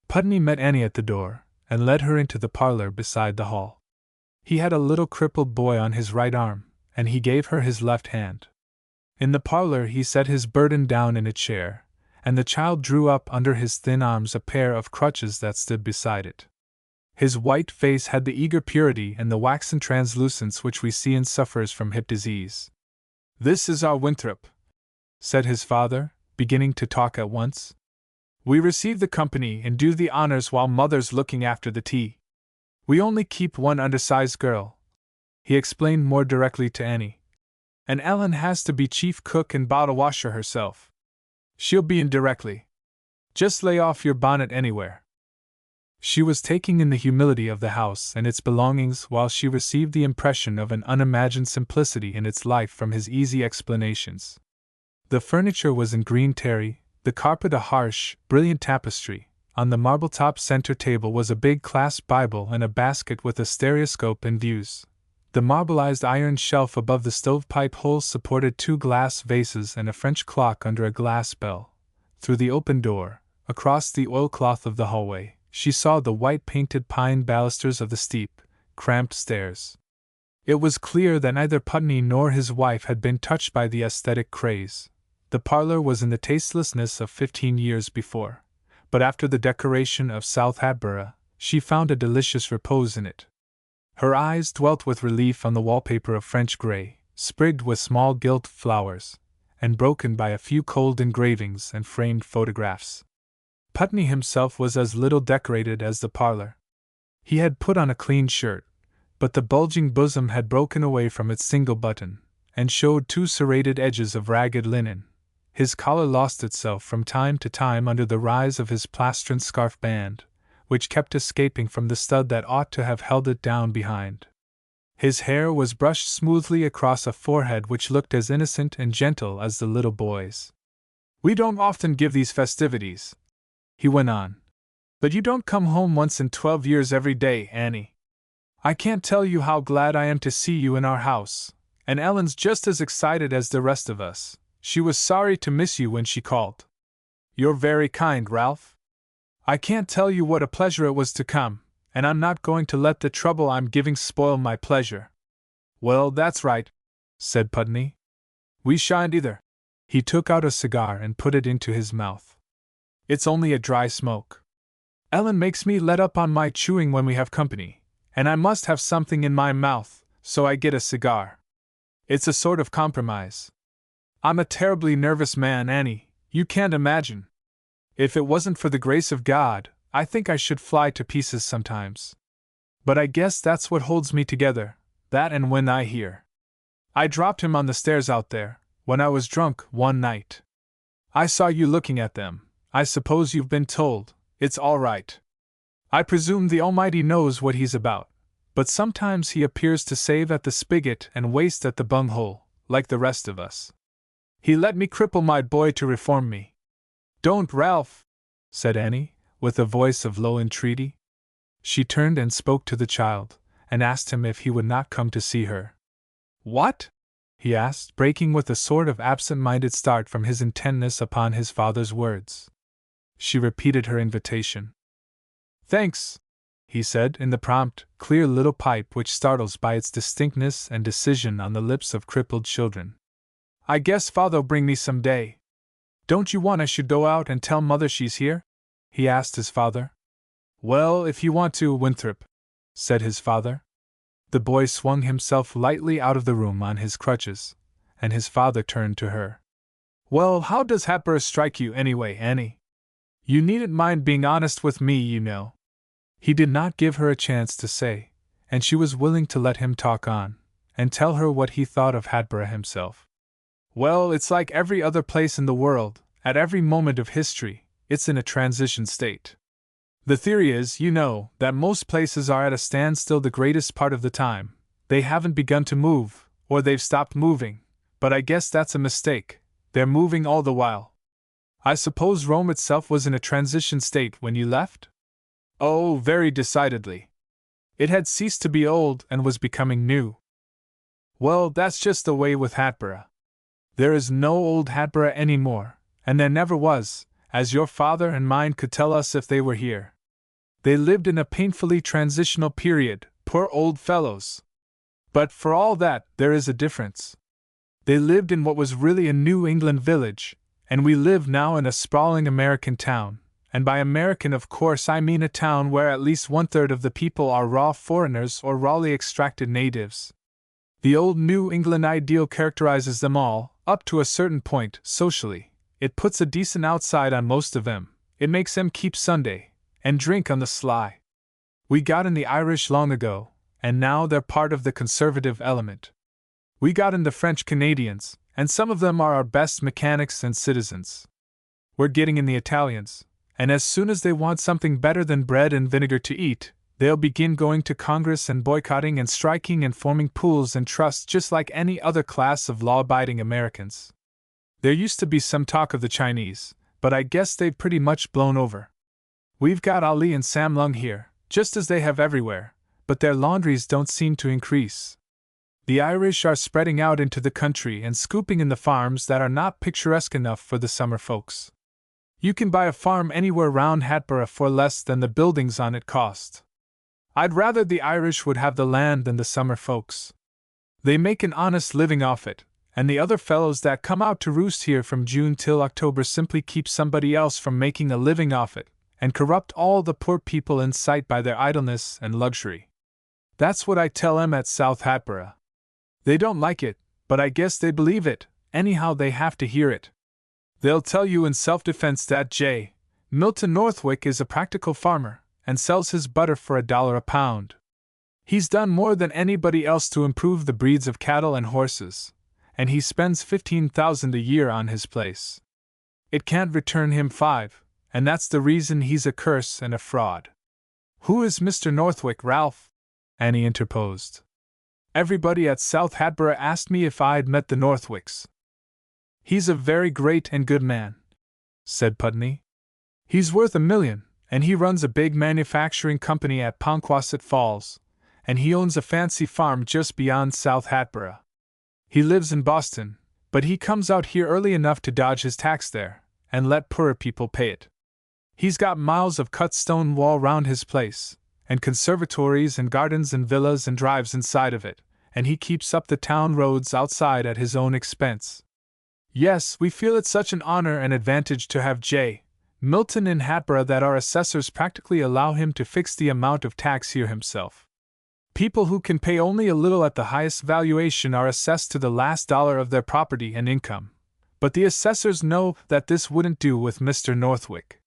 Putney met Annie at the door, and led her into the parlor beside the hall. He had a little crippled boy on his right arm, and he gave her his left hand. In the parlor he set his burden down in a chair, and the child drew up under his thin arms a pair of crutches that stood beside it. His white face had the eager purity and the waxen translucence which we see in sufferers from hip disease. "This is our Winthrop," said his father, beginning to talk at once. "We receive the company and do the honors while Mother's looking after the tea. We only keep one undersized girl," he explained more directly to Annie, "and Ellen has to be chief cook and bottle washer herself. She'll be in directly. Just lay off your bonnet anywhere." She was taking in the humility of the house and its belongings while she received the impression of an unimagined simplicity in its life from his easy explanations. The furniture was in green terry, the carpet a harsh, brilliant tapestry. On the marble-top center table was a big clasp Bible and a basket with a stereoscope and views. The marbleized iron shelf above the stovepipe holes supported 2 glass vases and a French clock under a glass bell. Through the open door, across the oilcloth of the hallway, she saw the white-painted pine balusters of the steep, cramped stairs. It was clear that neither Putney nor his wife had been touched by the aesthetic craze. The parlor was in the tastelessness of 15 years before, but after the decoration of South Hatboro, she found a delicious repose in it. Her eyes dwelt with relief on the wallpaper of French gray, sprigged with small gilt flowers, and broken by a few cold engravings and framed photographs. Putney himself was as little decorated as the parlor. He had put on a clean shirt, but the bulging bosom had broken away from its single button, and showed two serrated edges of ragged linen. His collar lost itself from time to time under the rise of his plastron scarf band, which kept escaping from the stud that ought to have held it down behind. His hair was brushed smoothly across a forehead which looked as innocent and gentle as the little boy's. "We don't often give these festivities," he went on. "But you don't come home once in 12 years every day, Annie. I can't tell you how glad I am to see you in our house, and Ellen's just as excited as the rest of us. She was sorry to miss you when she called." "You're very kind, Ralph. I can't tell you what a pleasure it was to come, and I'm not going to let the trouble I'm giving spoil my pleasure." "Well, that's right," said Putney. "We shan't either." He took out a cigar and put it into his mouth. "It's only a dry smoke. Ellen makes me let up on my chewing when we have company, and I must have something in my mouth, so I get a cigar. It's a sort of compromise. I'm a terribly nervous man, Annie, you can't imagine. If it wasn't for the grace of God, I think I should fly to pieces sometimes. But I guess that's what holds me together, that and when I hear. I dropped him on the stairs out there, when I was drunk, one night. I saw you looking at them. I suppose you've been told. It's all right. I presume the Almighty knows what He's about, but sometimes He appears to save at the spigot and waste at the bunghole, like the rest of us. He let me cripple my boy to reform me." "Don't, Ralph," said Annie, with a voice of low entreaty. She turned and spoke to the child, and asked him if he would not come to see her. "What?" he asked, breaking with a sort of absent-minded start from his intentness upon his father's words. She repeated her invitation. "Thanks," he said, in the prompt, clear little pipe which startles by its distinctness and decision on the lips of crippled children. "I guess Father'll bring me some day. Don't you want I should go out and tell Mother she's here?" he asked his father. "Well, if you want to, Winthrop," said his father. The boy swung himself lightly out of the room on his crutches, and his father turned to her. "Well, how does Hatboro strike you, anyway, Annie? You needn't mind being honest with me, you know." He did not give her a chance to say, and she was willing to let him talk on, and tell her what he thought of Hatboro himself. "Well, it's like every other place in the world, at every moment of history, it's in a transition state. The theory is, you know, that most places are at a standstill the greatest part of the time. They haven't begun to move, or they've stopped moving, but I guess that's a mistake. They're moving all the while. I suppose Rome itself was in a transition state when you left?" "Oh, very decidedly. It had ceased to be old and was becoming new." "Well, that's just the way with Hatboro. There is no old Hatboro any more, and there never was, as your father and mine could tell us if they were here. They lived in a painfully transitional period, poor old fellows. But for all that, there is a difference. They lived in what was really a New England village, and we live now in a sprawling American town, and by American of course I mean a town where at least 1/3 of the people are raw foreigners or rawly extracted natives. The old New England ideal characterizes them all, up to a certain point, socially. It puts a decent outside on most of them, it makes them keep Sunday, and drink on the sly. We got in the Irish long ago, and now they're part of the conservative element. We got in the French Canadians, and some of them are our best mechanics and citizens. We're getting in the Italians, and as soon as they want something better than bread and vinegar to eat, they'll begin going to Congress and boycotting and striking and forming pools and trusts just like any other class of law-abiding Americans. There used to be some talk of the Chinese, but I guess they've pretty much blown over. We've got Ali and Sam Lung here, just as they have everywhere, but their laundries don't seem to increase. The Irish are spreading out into the country and scooping in the farms that are not picturesque enough for the summer folks. You can buy a farm anywhere round Hatboro for less than the buildings on it cost. I'd rather the Irish would have the land than the summer folks. They make an honest living off it, and the other fellows that come out to roost here from June till October simply keep somebody else from making a living off it, and corrupt all the poor people in sight by their idleness and luxury. That's what I tell 'em at South Hatboro. They don't like it, but I guess they believe it, anyhow they have to hear it. They'll tell you in self-defense that J. Milton Northwick is a practical farmer, and sells his butter for $1 a pound. He's done more than anybody else to improve the breeds of cattle and horses, and he spends $15,000 a year on his place. It can't return him $5, and that's the reason he's a curse and a fraud." "Who is Mr. Northwick, Ralph?" Annie interposed. "Everybody at South Hatboro' asked me if I'd met the Northwicks." "He's a very great and good man," said Putney. "He's worth $1 million, and he runs a big manufacturing company at Ponquasset Falls, and he owns a fancy farm just beyond South Hatboro'. He lives in Boston, but he comes out here early enough to dodge his tax there, and let poorer people pay it. He's got miles of cut stone wall round his place, and conservatories and gardens and villas and drives inside of it, and he keeps up the town roads outside at his own expense. Yes, we feel it such an honor and advantage to have J. Milton in Hatboro' that our assessors practically allow him to fix the amount of tax here himself. People who can pay only a little at the highest valuation are assessed to the last dollar of their property and income, but the assessors know that this wouldn't do with Mr. Northwick.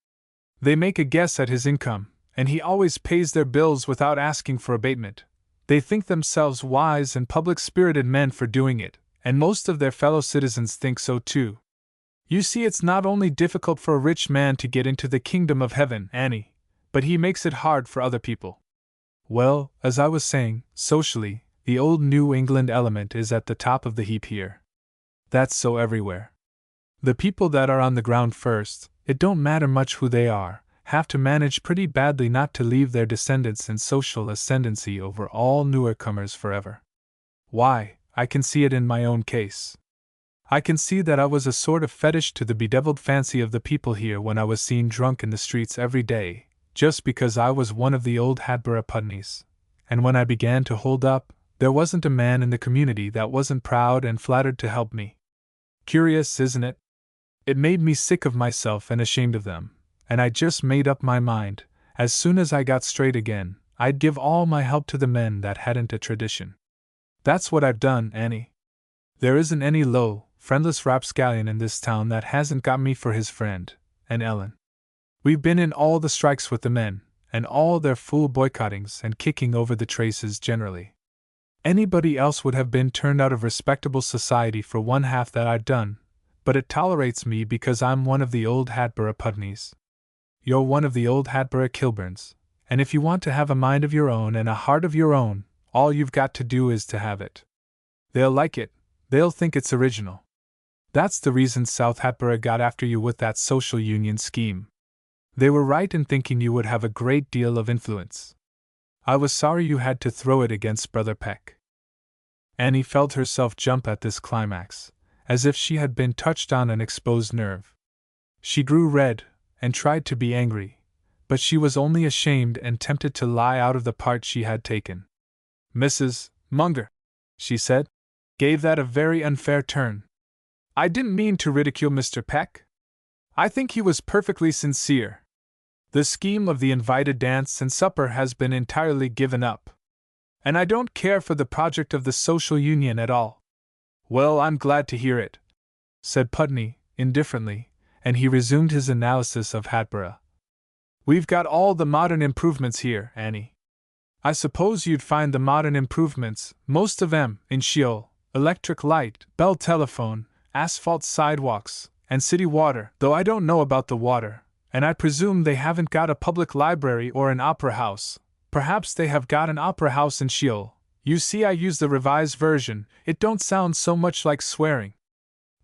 They make a guess at his income, and he always pays their bills without asking for abatement. They think themselves wise and public-spirited men for doing it, and most of their fellow citizens think so too. You see, it's not only difficult for a rich man to get into the kingdom of heaven, Annie, but he makes it hard for other people. Well, as I was saying, socially, the old New England element is at the top of the heap here. That's so everywhere. The people that are on the ground first, it don't matter much who they are, have to manage pretty badly not to leave their descendants in social ascendancy over all newer comers forever. Why, I can see it in my own case. I can see that I was a sort of fetish to the bedeviled fancy of the people here when I was seen drunk in the streets every day, just because I was one of the old Hatboro' Putneys, and when I began to hold up, there wasn't a man in the community that wasn't proud and flattered to help me. Curious, isn't it? It made me sick of myself and ashamed of them, and I just made up my mind, as soon as I got straight again, I'd give all my help to the men that hadn't a tradition. That's what I've done, Annie. There isn't any low, friendless rapscallion in this town that hasn't got me for his friend, and Ellen. We've been in all the strikes with the men, and all their fool boycottings and kicking over the traces generally. Anybody else would have been turned out of respectable society for one half that I'd done, but it tolerates me because I'm one of the old Hatboro' Putneys. You're one of the old Hatboro' Kilburns, and if you want to have a mind of your own and a heart of your own, all you've got to do is to have it. They'll like it, they'll think it's original. That's the reason South Hatboro' got after you with that social union scheme. They were right in thinking you would have a great deal of influence. I was sorry you had to throw it against Brother Peck. Annie felt herself jump at this climax, as if she had been touched on an exposed nerve. She grew red, and tried to be angry, but she was only ashamed and tempted to lie out of the part she had taken. "Mrs. Munger," she said, "gave that a very unfair turn. I didn't mean to ridicule Mr. Peck. I think he was perfectly sincere. The scheme of the invited dance and supper has been entirely given up. And I don't care for the project of the social union at all." "Well, I'm glad to hear it," said Putney, indifferently, and he resumed his analysis of Hatboro'. "We've got all the modern improvements here, Annie. I suppose you'd find the modern improvements, most of 'em, in Sheol, electric light, bell telephone, asphalt sidewalks, and city water, though I don't know about the water, and I presume they haven't got a public library or an opera house. Perhaps they have got an opera house in Sheol. You see, I use the revised version, it don't sound so much like swearing.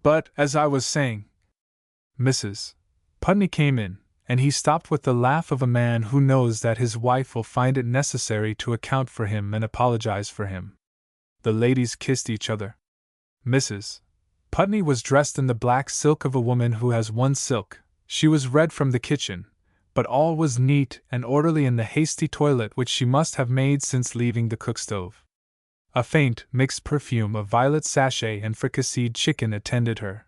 But, as I was saying..." Mrs. Putney came in, and he stopped with the laugh of a man who knows that his wife will find it necessary to account for him and apologize for him. The ladies kissed each other. Mrs. Putney was dressed in the black silk of a woman who has one silk. She was red from the kitchen, but all was neat and orderly in the hasty toilet which she must have made since leaving the cook-stove. A faint, mixed perfume of violet sachet and fricasseed chicken attended her.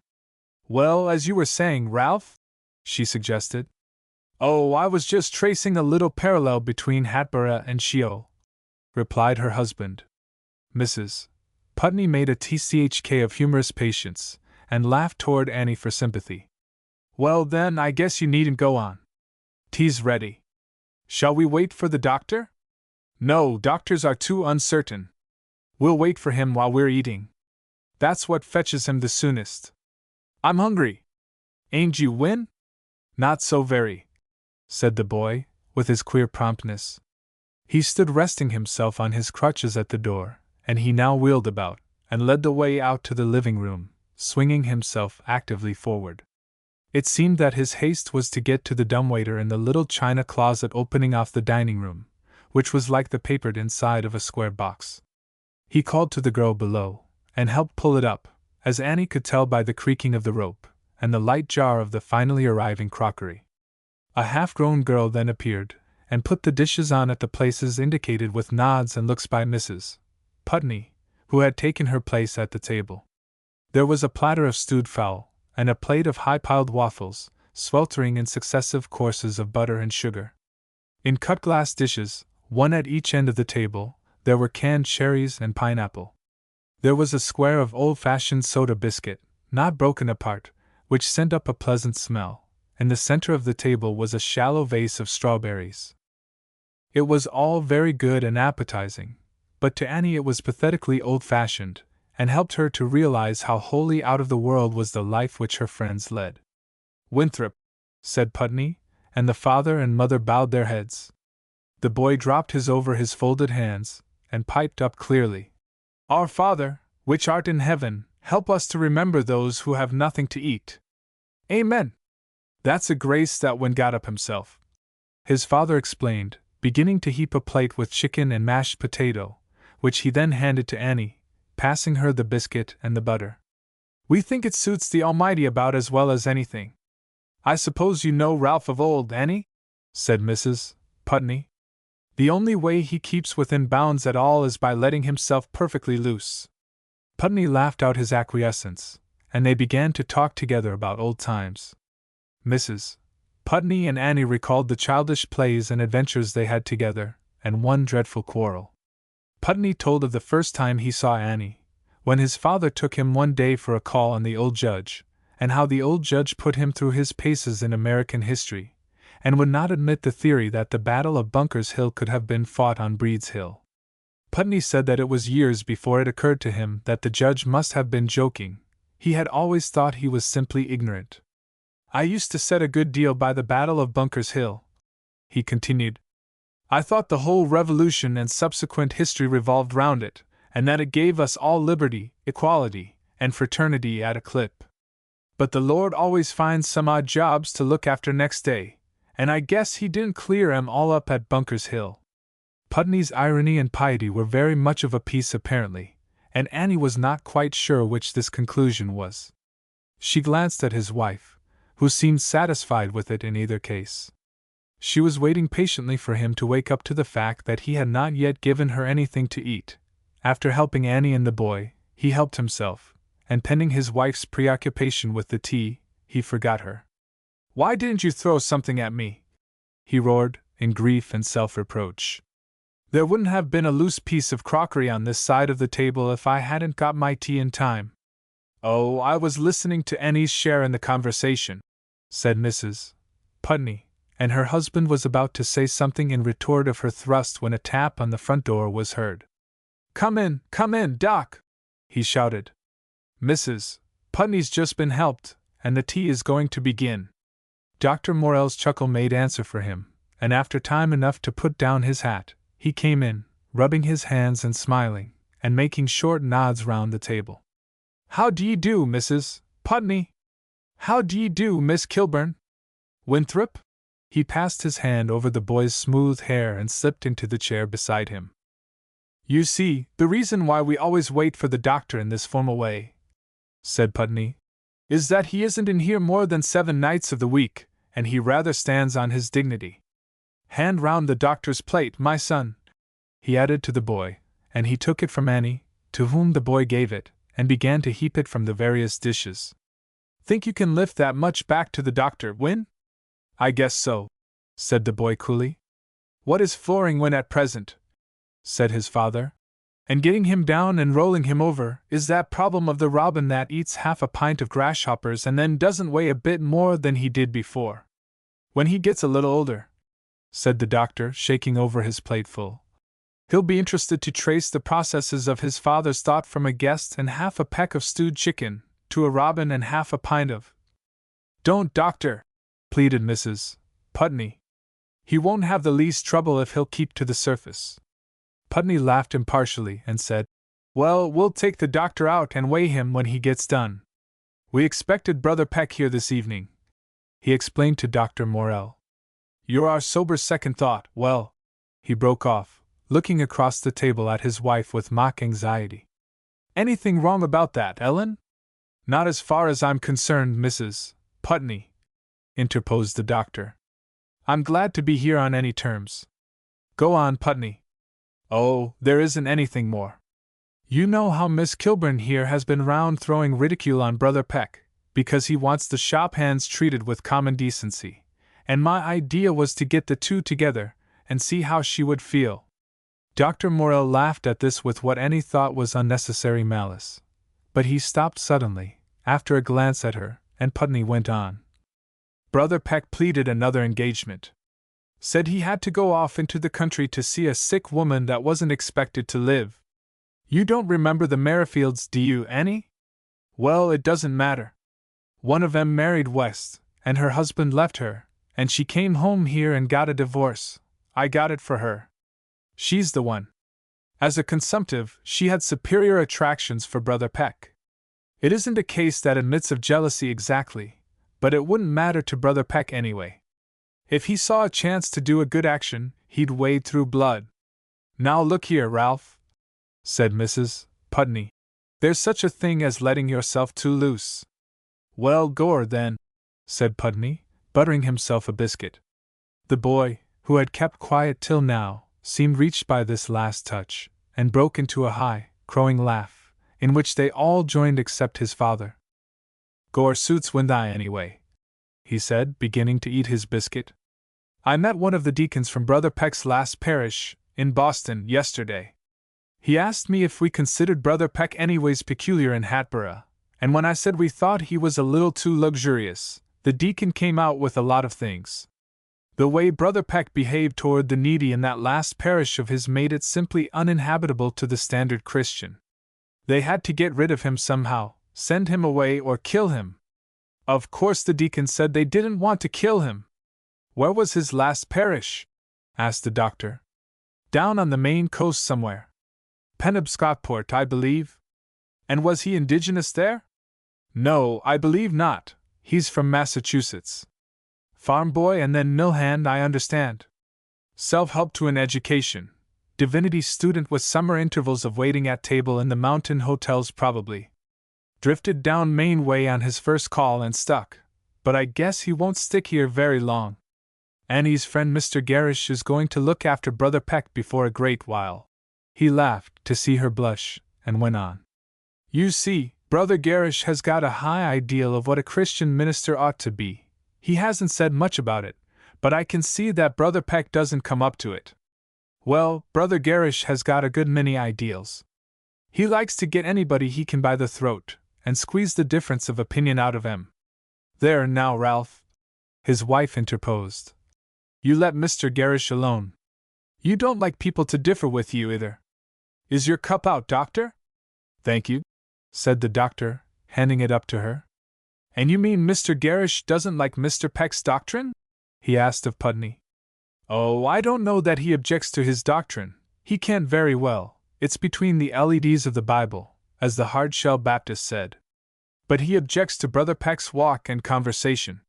"Well, as you were saying, Ralph?" she suggested. "Oh, I was just tracing a little parallel between Hatboro' and Sheol," replied her husband. Mrs. Putney made a tchk of humorous patience, and laughed toward Annie for sympathy. "Well then, I guess you needn't go on. Tea's ready." Shall we wait for the doctor? No, doctors are too uncertain. We'll wait for him while we're eating. That's what fetches him the soonest. I'm hungry. Ain't you, Win? Not so very, said the boy, with his queer promptness. He stood resting himself on his crutches at the door, and he now wheeled about, and led the way out to the living room, swinging himself actively forward. It seemed that his haste was to get to the dumbwaiter in the little china closet opening off the dining room, which was like the papered inside of a square box. He called to the girl below, and helped pull it up, as Annie could tell by the creaking of the rope, and the light jar of the finally arriving crockery. A half-grown girl then appeared, and put the dishes on at the places indicated with nods and looks by Mrs. Putney, who had taken her place at the table. There was a platter of stewed fowl, and a plate of high-piled waffles, sweltering in successive courses of butter and sugar. In cut-glass dishes, one at each end of the table, there were canned cherries and pineapple. There was a square of old-fashioned soda biscuit, not broken apart, which sent up a pleasant smell. In the center of the table was a shallow vase of strawberries. It was all very good and appetizing, but to Annie it was pathetically old-fashioned, and helped her to realize how wholly out of the world was the life which her friends led. Winthrop, said Putney, and the father and mother bowed their heads. The boy dropped his over his folded hands, and piped up clearly, Our Father, which art in heaven, help us to remember those who have nothing to eat. Amen. That's a grace that Win got up himself, his father explained, beginning to heap a plate with chicken and mashed potato, which he then handed to Annie, passing her the biscuit and the butter. We think it suits the Almighty about as well as anything. I suppose you know Ralph of old, Annie? Said Mrs. Putney. The only way he keeps within bounds at all is by letting himself perfectly loose. Putney laughed out his acquiescence, and they began to talk together about old times. Mrs. Putney and Annie recalled the childish plays and adventures they had together, and one dreadful quarrel. Putney told of the first time he saw Annie, when his father took him one day for a call on the old judge, and how the old judge put him through his paces in American history, and would not admit the theory that the Battle of Bunker's Hill could have been fought on Breed's Hill. Putney said that it was years before it occurred to him that the judge must have been joking. He had always thought he was simply ignorant. I used to set a good deal by the Battle of Bunker's Hill, he continued. I thought the whole Revolution and subsequent history revolved round it, and that it gave us all liberty, equality, and fraternity at a clip. But the Lord always finds some odd jobs to look after next day, and I guess he didn't clear 'em all up at Bunker's Hill. Putney's irony and piety were very much of a piece apparently, and Annie was not quite sure which this conclusion was. She glanced at his wife, who seemed satisfied with it in either case. She was waiting patiently for him to wake up to the fact that he had not yet given her anything to eat. After helping Annie and the boy, he helped himself, and pending his wife's preoccupation with the tea, he forgot her. Why didn't you throw something at me? He roared, in grief and self-reproach. There wouldn't have been a loose piece of crockery on this side of the table if I hadn't got my tea in time. Oh, I was listening to Annie's share in the conversation, said Mrs. Putney, and her husband was about to say something in retort of her thrust when a tap on the front door was heard. Come in, Doc! He shouted. Mrs. Putney's just been helped, and the tea is going to begin. Dr. Morell's chuckle made answer for him, and after time enough to put down his hat, he came in, rubbing his hands and smiling, and making short nods round the table. How d'ye do, Mrs. Putney? How d'ye do, Miss Kilburn? Winthrop? He passed his hand over the boy's smooth hair and slipped into the chair beside him. You see, the reason why we always wait for the doctor in this formal way, said Putney, is that he isn't in here more than 7 nights of the week, and he rather stands on his dignity. Hand round the doctor's plate, my son, he added to the boy, and he took it from Annie, to whom the boy gave it, and began to heap it from the various dishes. Think you can lift that much back to the doctor, Win? I guess so, said the boy coolly. What is flooring Win at present? Said his father. And getting him down and rolling him over is that problem of the robin that eats half a pint of grasshoppers and then doesn't weigh a bit more than he did before. When he gets a little older, said the doctor, shaking over his plateful. He'll be interested to trace the processes of his father's thought from a guest and half a peck of stewed chicken, to a robin and half a pint of. Don't, doctor, pleaded Mrs. Putney. He won't have the least trouble if he'll keep to the surface. Putney laughed impartially and said, Well, we'll take the doctor out and weigh him when he gets done. We expected Brother Peck here this evening, he explained to Dr. Morrell. You're our sober second thought. Well, he broke off, looking across the table at his wife with mock anxiety. Anything wrong about that, Ellen? Not as far as I'm concerned, Mrs. Putney, interposed the doctor. I'm glad to be here on any terms. Go on, Putney. Oh, there isn't anything more. You know how Miss Kilburn here has been round throwing ridicule on Brother Peck, because he wants the shop hands treated with common decency, and my idea was to get the two together, and see how she would feel. Dr. Morrell laughed at this with what Annie thought was unnecessary malice. But he stopped suddenly, after a glance at her, and Putney went on. Brother Peck pleaded another engagement. Said he had to go off into the country to see a sick woman that wasn't expected to live. You don't remember the Merrifields, do you, Annie? Well, it doesn't matter. One of 'em married West, and her husband left her, and she came home here and got a divorce. I got it for her. She's the one. As a consumptive, she had superior attractions for Brother Peck. It isn't a case that admits of jealousy exactly, but it wouldn't matter to Brother Peck anyway. If he saw a chance to do a good action, he'd wade through blood. Now look here, Ralph, said Mrs. Putney. There's such a thing as letting yourself too loose. Well, Gore, then, said Putney, buttering himself a biscuit. The boy, who had kept quiet till now, seemed reached by this last touch, and broke into a high, crowing laugh, in which they all joined except his father. Gore suits Windy anyway, he said, beginning to eat his biscuit. I met one of the deacons from Brother Peck's last parish, in Boston, yesterday. He asked me if we considered Brother Peck anyways peculiar in Hatboro', and when I said we thought he was a little too luxurious, the deacon came out with a lot of things. The way Brother Peck behaved toward the needy in that last parish of his made it simply uninhabitable to the standard Christian. They had to get rid of him somehow, send him away or kill him. Of course the deacon said they didn't want to kill him. Where was his last parish? Asked the doctor. Down on the Maine coast somewhere. Penobscotport, I believe. And was he indigenous there? No, I believe not. He's from Massachusetts. Farm boy and then mill hand, I understand. Self-help to an education. Divinity student with summer intervals of waiting at table in the mountain hotels probably. Drifted down Maine way on his first call and stuck, but I guess he won't stick here very long. Annie's friend Mr. Garish is going to look after Brother Peck before a great while. He laughed to see her blush, and went on. You see, Brother Garish has got a high ideal of what a Christian minister ought to be. He hasn't said much about it, but I can see that Brother Peck doesn't come up to it. Well, Brother Garish has got a good many ideals. He likes to get anybody he can by the throat, and squeeze the difference of opinion out of 'em. There now, Ralph, his wife interposed. You let Mr. Garish alone. You don't like people to differ with you either. Is your cup out, doctor? Thank you, said the doctor, handing it up to her. And you mean Mr. Garish doesn't like Mr. Peck's doctrine? He asked of Putney. Oh, I don't know that he objects to his doctrine. He can't very well. It's between the LEDs of the Bible, as the hard-shell Baptist said. But he objects to Brother Peck's walk and conversation.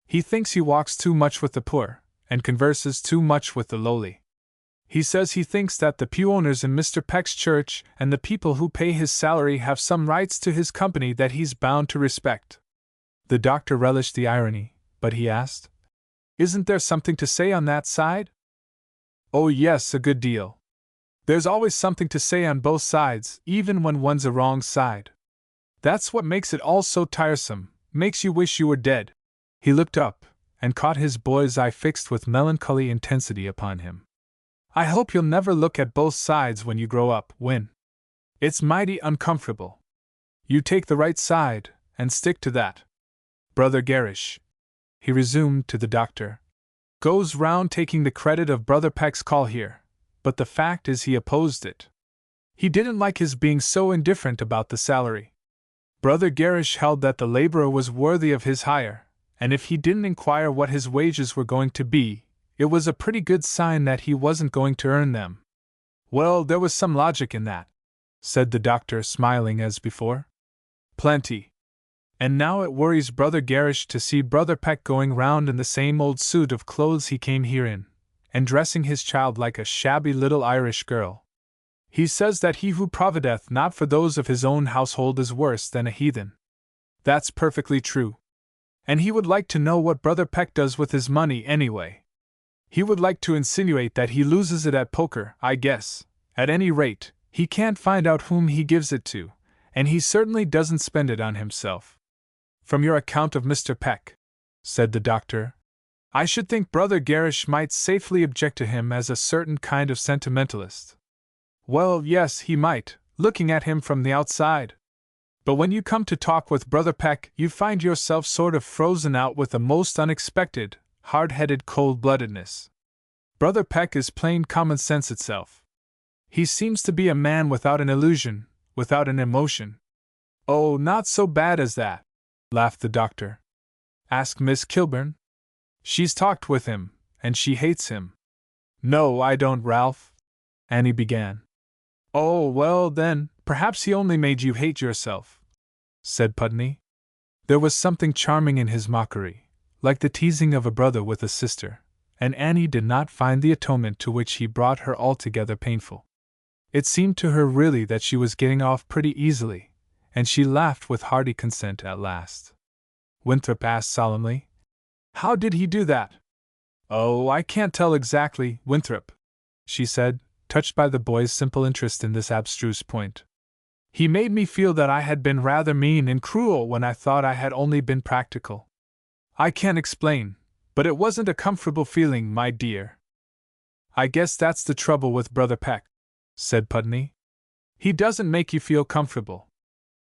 He thinks he walks too much with the poor, and converses too much with the lowly. He says he thinks that the pew owners in Mr. Peck's church and the people who pay his salary have some rights to his company that he's bound to respect. The doctor relished the irony, but he asked, Isn't there something to say on that side? Oh yes, a good deal. There's always something to say on both sides, even when one's a wrong side. That's what makes it all so tiresome, makes you wish you were dead. He looked up, and caught his boy's eye fixed with melancholy intensity upon him. I hope you'll never look at both sides when you grow up, Win. It's mighty uncomfortable. You take the right side, and stick to that. Brother Garish, he resumed to the doctor, Goes round taking the credit of Brother Peck's call here, but the fact is he opposed it. He didn't like his being so indifferent about the salary. Brother Garish held that the laborer was worthy of his hire, and if he didn't inquire what his wages were going to be, it was a pretty good sign that he wasn't going to earn them. Well, there was some logic in that, said the doctor, smiling as before. Plenty. And now it worries Brother Garish to see Brother Peck going round in the same old suit of clothes he came here in, and dressing his child like a shabby little Irish girl. He says that he who provideth not for those of his own household is worse than a heathen. That's perfectly true. And he would like to know what Brother Peck does with his money anyway. He would like to insinuate that he loses it at poker, I guess. At any rate, he can't find out whom he gives it to, and he certainly doesn't spend it on himself. From your account of Mr. Peck, said the doctor, I should think Brother Garish might safely object to him as a certain kind of sentimentalist. Well, yes, he might, looking at him from the outside. But when you come to talk with Brother Peck, you find yourself sort of frozen out with a most unexpected, hard-headed cold-bloodedness. Brother Peck is plain common sense itself. He seems to be a man without an illusion, without an emotion. Oh, not so bad as that, laughed the doctor. Ask Miss Kilburn. She's talked with him, and she hates him. No, I don't, Ralph, Annie began. Oh, well then, perhaps he only made you hate yourself, said Putney. There was something charming in his mockery, like the teasing of a brother with a sister, and Annie did not find the atonement to which he brought her altogether painful. It seemed to her really that she was getting off pretty easily, and she laughed with hearty consent at last. Winthrop asked solemnly, How did he do that? Oh, I can't tell exactly, Winthrop, she said, touched by the boy's simple interest in this abstruse point. He made me feel that I had been rather mean and cruel when I thought I had only been practical. I can't explain, but it wasn't a comfortable feeling, my dear. I guess that's the trouble with Brother Peck, said Putney. He doesn't make you feel comfortable.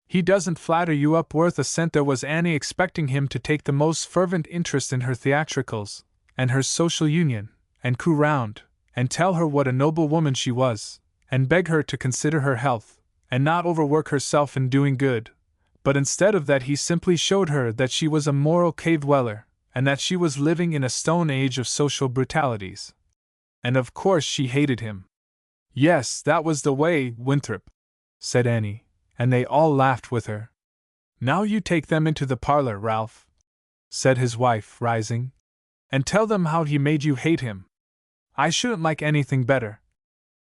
He doesn't flatter you up worth a cent. There was Annie expecting him to take the most fervent interest in her theatricals, and her social union, and coo round, and tell her what a noble woman she was, and beg her to consider her health, and not overwork herself in doing good, but instead of that he simply showed her that she was a moral cave-dweller, and that she was living in a stone age of social brutalities. And of course she hated him. Yes, that was the way, Winthrop, said Annie, and they all laughed with her. Now you take them into the parlor, Ralph, said his wife, rising, and tell them how he made you hate him. I shouldn't like anything better,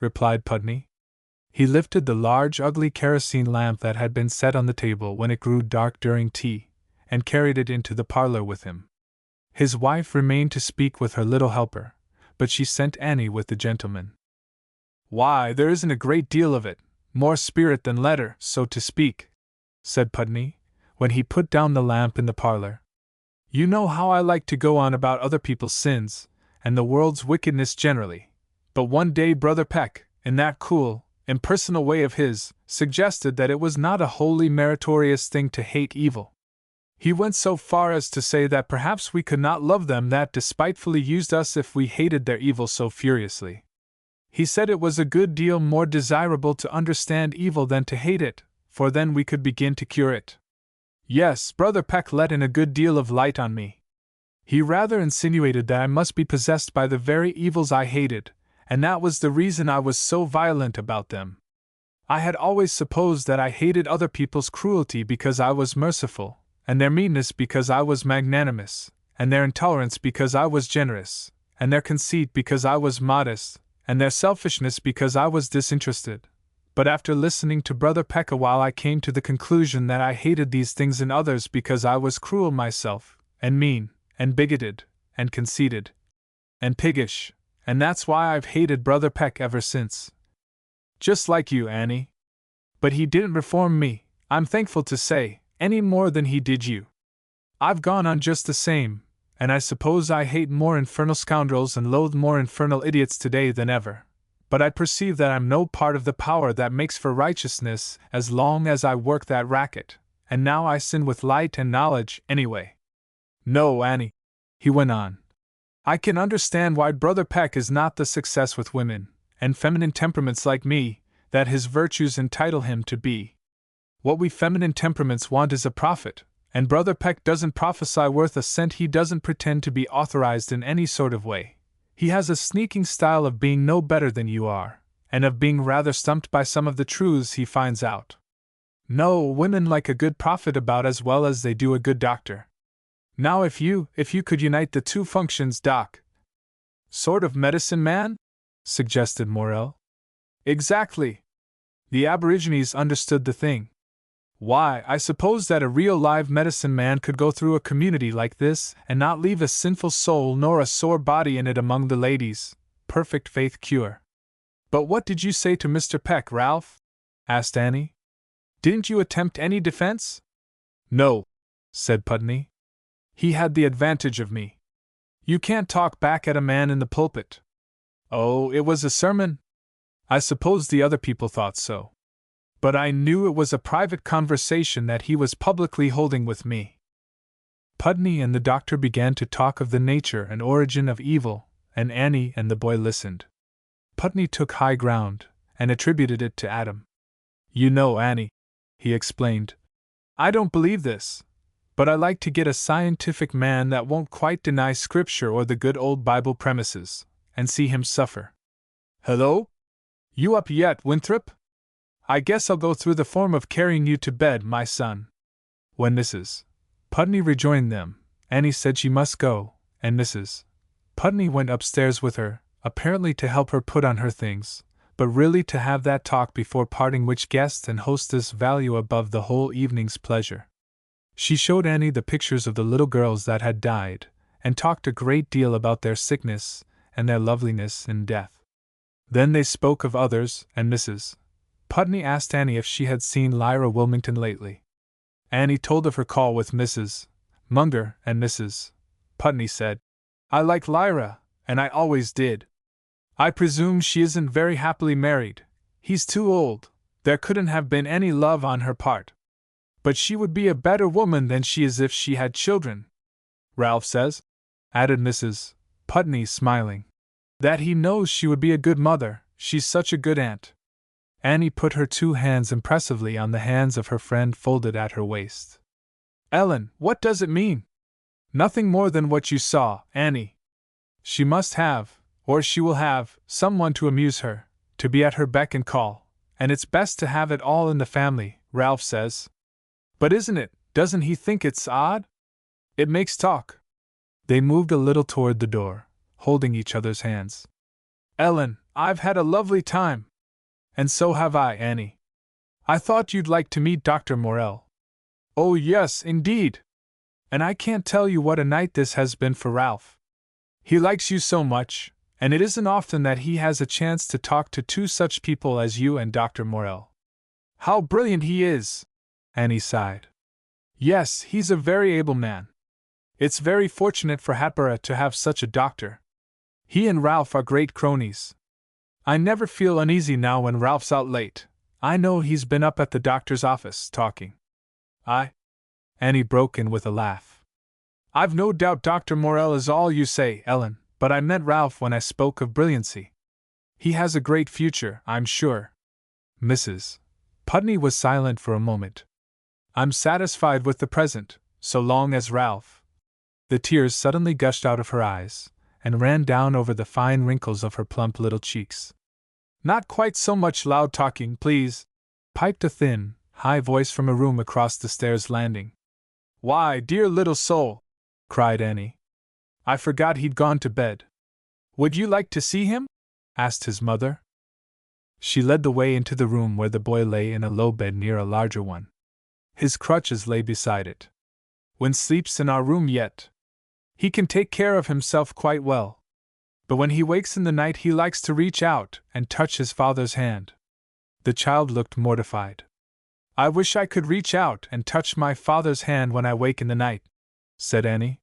replied Putney. He lifted the large, ugly kerosene lamp that had been set on the table when it grew dark during tea, and carried it into the parlor with him. His wife remained to speak with her little helper, but she sent Annie with the gentleman. Why, there isn't a great deal of it, more spirit than letter, so to speak, said Putney, when he put down the lamp in the parlor. You know how I like to go on about other people's sins, and the world's wickedness generally, but one day Brother Peck, in that cool, impersonal way of his, suggested that it was not a wholly meritorious thing to hate evil. He went so far as to say that perhaps we could not love them that despitefully used us if we hated their evil so furiously. He said it was a good deal more desirable to understand evil than to hate it, for then we could begin to cure it. Yes, Brother Peck let in a good deal of light on me. He rather insinuated that I must be possessed by the very evils I hated, and that was the reason I was so violent about them. I had always supposed that I hated other people's cruelty because I was merciful, and their meanness because I was magnanimous, and their intolerance because I was generous, and their conceit because I was modest, and their selfishness because I was disinterested. But after listening to Brother Peck a while I came to the conclusion that I hated these things in others because I was cruel myself, and mean, and bigoted, and conceited, and piggish, and that's why I've hated Brother Peck ever since. Just like you, Annie. But he didn't reform me, I'm thankful to say, any more than he did you. I've gone on just the same, and I suppose I hate more infernal scoundrels and loathe more infernal idiots today than ever. But I perceive that I'm no part of the power that makes for righteousness as long as I work that racket, and now I sin with light and knowledge anyway. No, Annie, he went on, I can understand why Brother Peck is not the success with women, and feminine temperaments like me, that his virtues entitle him to be. What we feminine temperaments want is a prophet, and Brother Peck doesn't prophesy worth a cent. He doesn't pretend to be authorized in any sort of way. He has a sneaking style of being no better than you are, and of being rather stumped by some of the truths he finds out. No, women like a good prophet about as well as they do a good doctor. Now if you could unite the two functions, Doc. Sort of medicine man? Suggested Morel. Exactly. The Aborigines understood the thing. Why, I suppose that a real live medicine man could go through a community like this and not leave a sinful soul nor a sore body in it among the ladies. Perfect faith cure. But what did you say to Mr. Peck, Ralph? Asked Annie. Didn't you attempt any defense? No, said Putney. He had the advantage of me. You can't talk back at a man in the pulpit. Oh, it was a sermon? I suppose the other people thought so. But I knew it was a private conversation that he was publicly holding with me. Putney and the doctor began to talk of the nature and origin of evil, and Annie and the boy listened. Putney took high ground, and attributed it to Adam. You know, Annie, he explained, I don't believe this, but I like to get a scientific man that won't quite deny Scripture or the good old Bible premises, and see him suffer. Hello? You up yet, Winthrop? I guess I'll go through the form of carrying you to bed, my son. When Mrs. Putney rejoined them, Annie said she must go, and Mrs. Putney went upstairs with her, apparently to help her put on her things, but really to have that talk before parting which guest and hostess value above the whole evening's pleasure. She showed Annie the pictures of the little girls that had died, and talked a great deal about their sickness and their loveliness in death. Then they spoke of others, and Mrs. Putney asked Annie if she had seen Lyra Wilmington lately. Annie told of her call with Mrs. Munger, and Mrs. Putney said, I like Lyra, and I always did. I presume she isn't very happily married. He's too old. There couldn't have been any love on her part. But she would be a better woman than she is if she had children. Ralph says, added Mrs. Putney, smiling, that he knows she would be a good mother. She's such a good aunt. Annie put her two hands impressively on the hands of her friend folded at her waist. Ellen, what does it mean? Nothing more than what you saw, Annie. She must have, or she will have, someone to amuse her, to be at her beck and call, and it's best to have it all in the family, Ralph says. But isn't it, doesn't he think it's odd? It makes talk. They moved a little toward the door, holding each other's hands. Ellen, I've had a lovely time. And so have I, Annie. I thought you'd like to meet Dr. Morel. Oh, yes, indeed. And I can't tell you what a night this has been for Ralph. He likes you so much, and it isn't often that he has a chance to talk to two such people as you and Dr. Morel. How brilliant he is! Annie sighed. Yes, he's a very able man. It's very fortunate for Hatboro' to have such a doctor. He and Ralph are great cronies. I never feel uneasy now when Ralph's out late. I know he's been up at the doctor's office, talking. Annie broke in with a laugh. I've no doubt Dr. Morel is all you say, Ellen, but I meant Ralph when I spoke of brilliancy. He has a great future, I'm sure. Mrs. Putney was silent for a moment. I'm satisfied with the present, so long as Ralph. The tears suddenly gushed out of her eyes, and ran down over the fine wrinkles of her plump little cheeks. Not quite so much loud talking, please, piped a thin, high voice from a room across the stairs landing. Why, dear little soul, cried Annie. I forgot he'd gone to bed. Would you like to see him? Asked his mother. She led the way into the room where the boy lay in a low bed near a larger one. His crutches lay beside it. Win sleeps in our room yet. He can take care of himself quite well. But when he wakes in the night he likes to reach out and touch his father's hand. The child looked mortified. I wish I could reach out and touch my father's hand when I wake in the night, said Annie.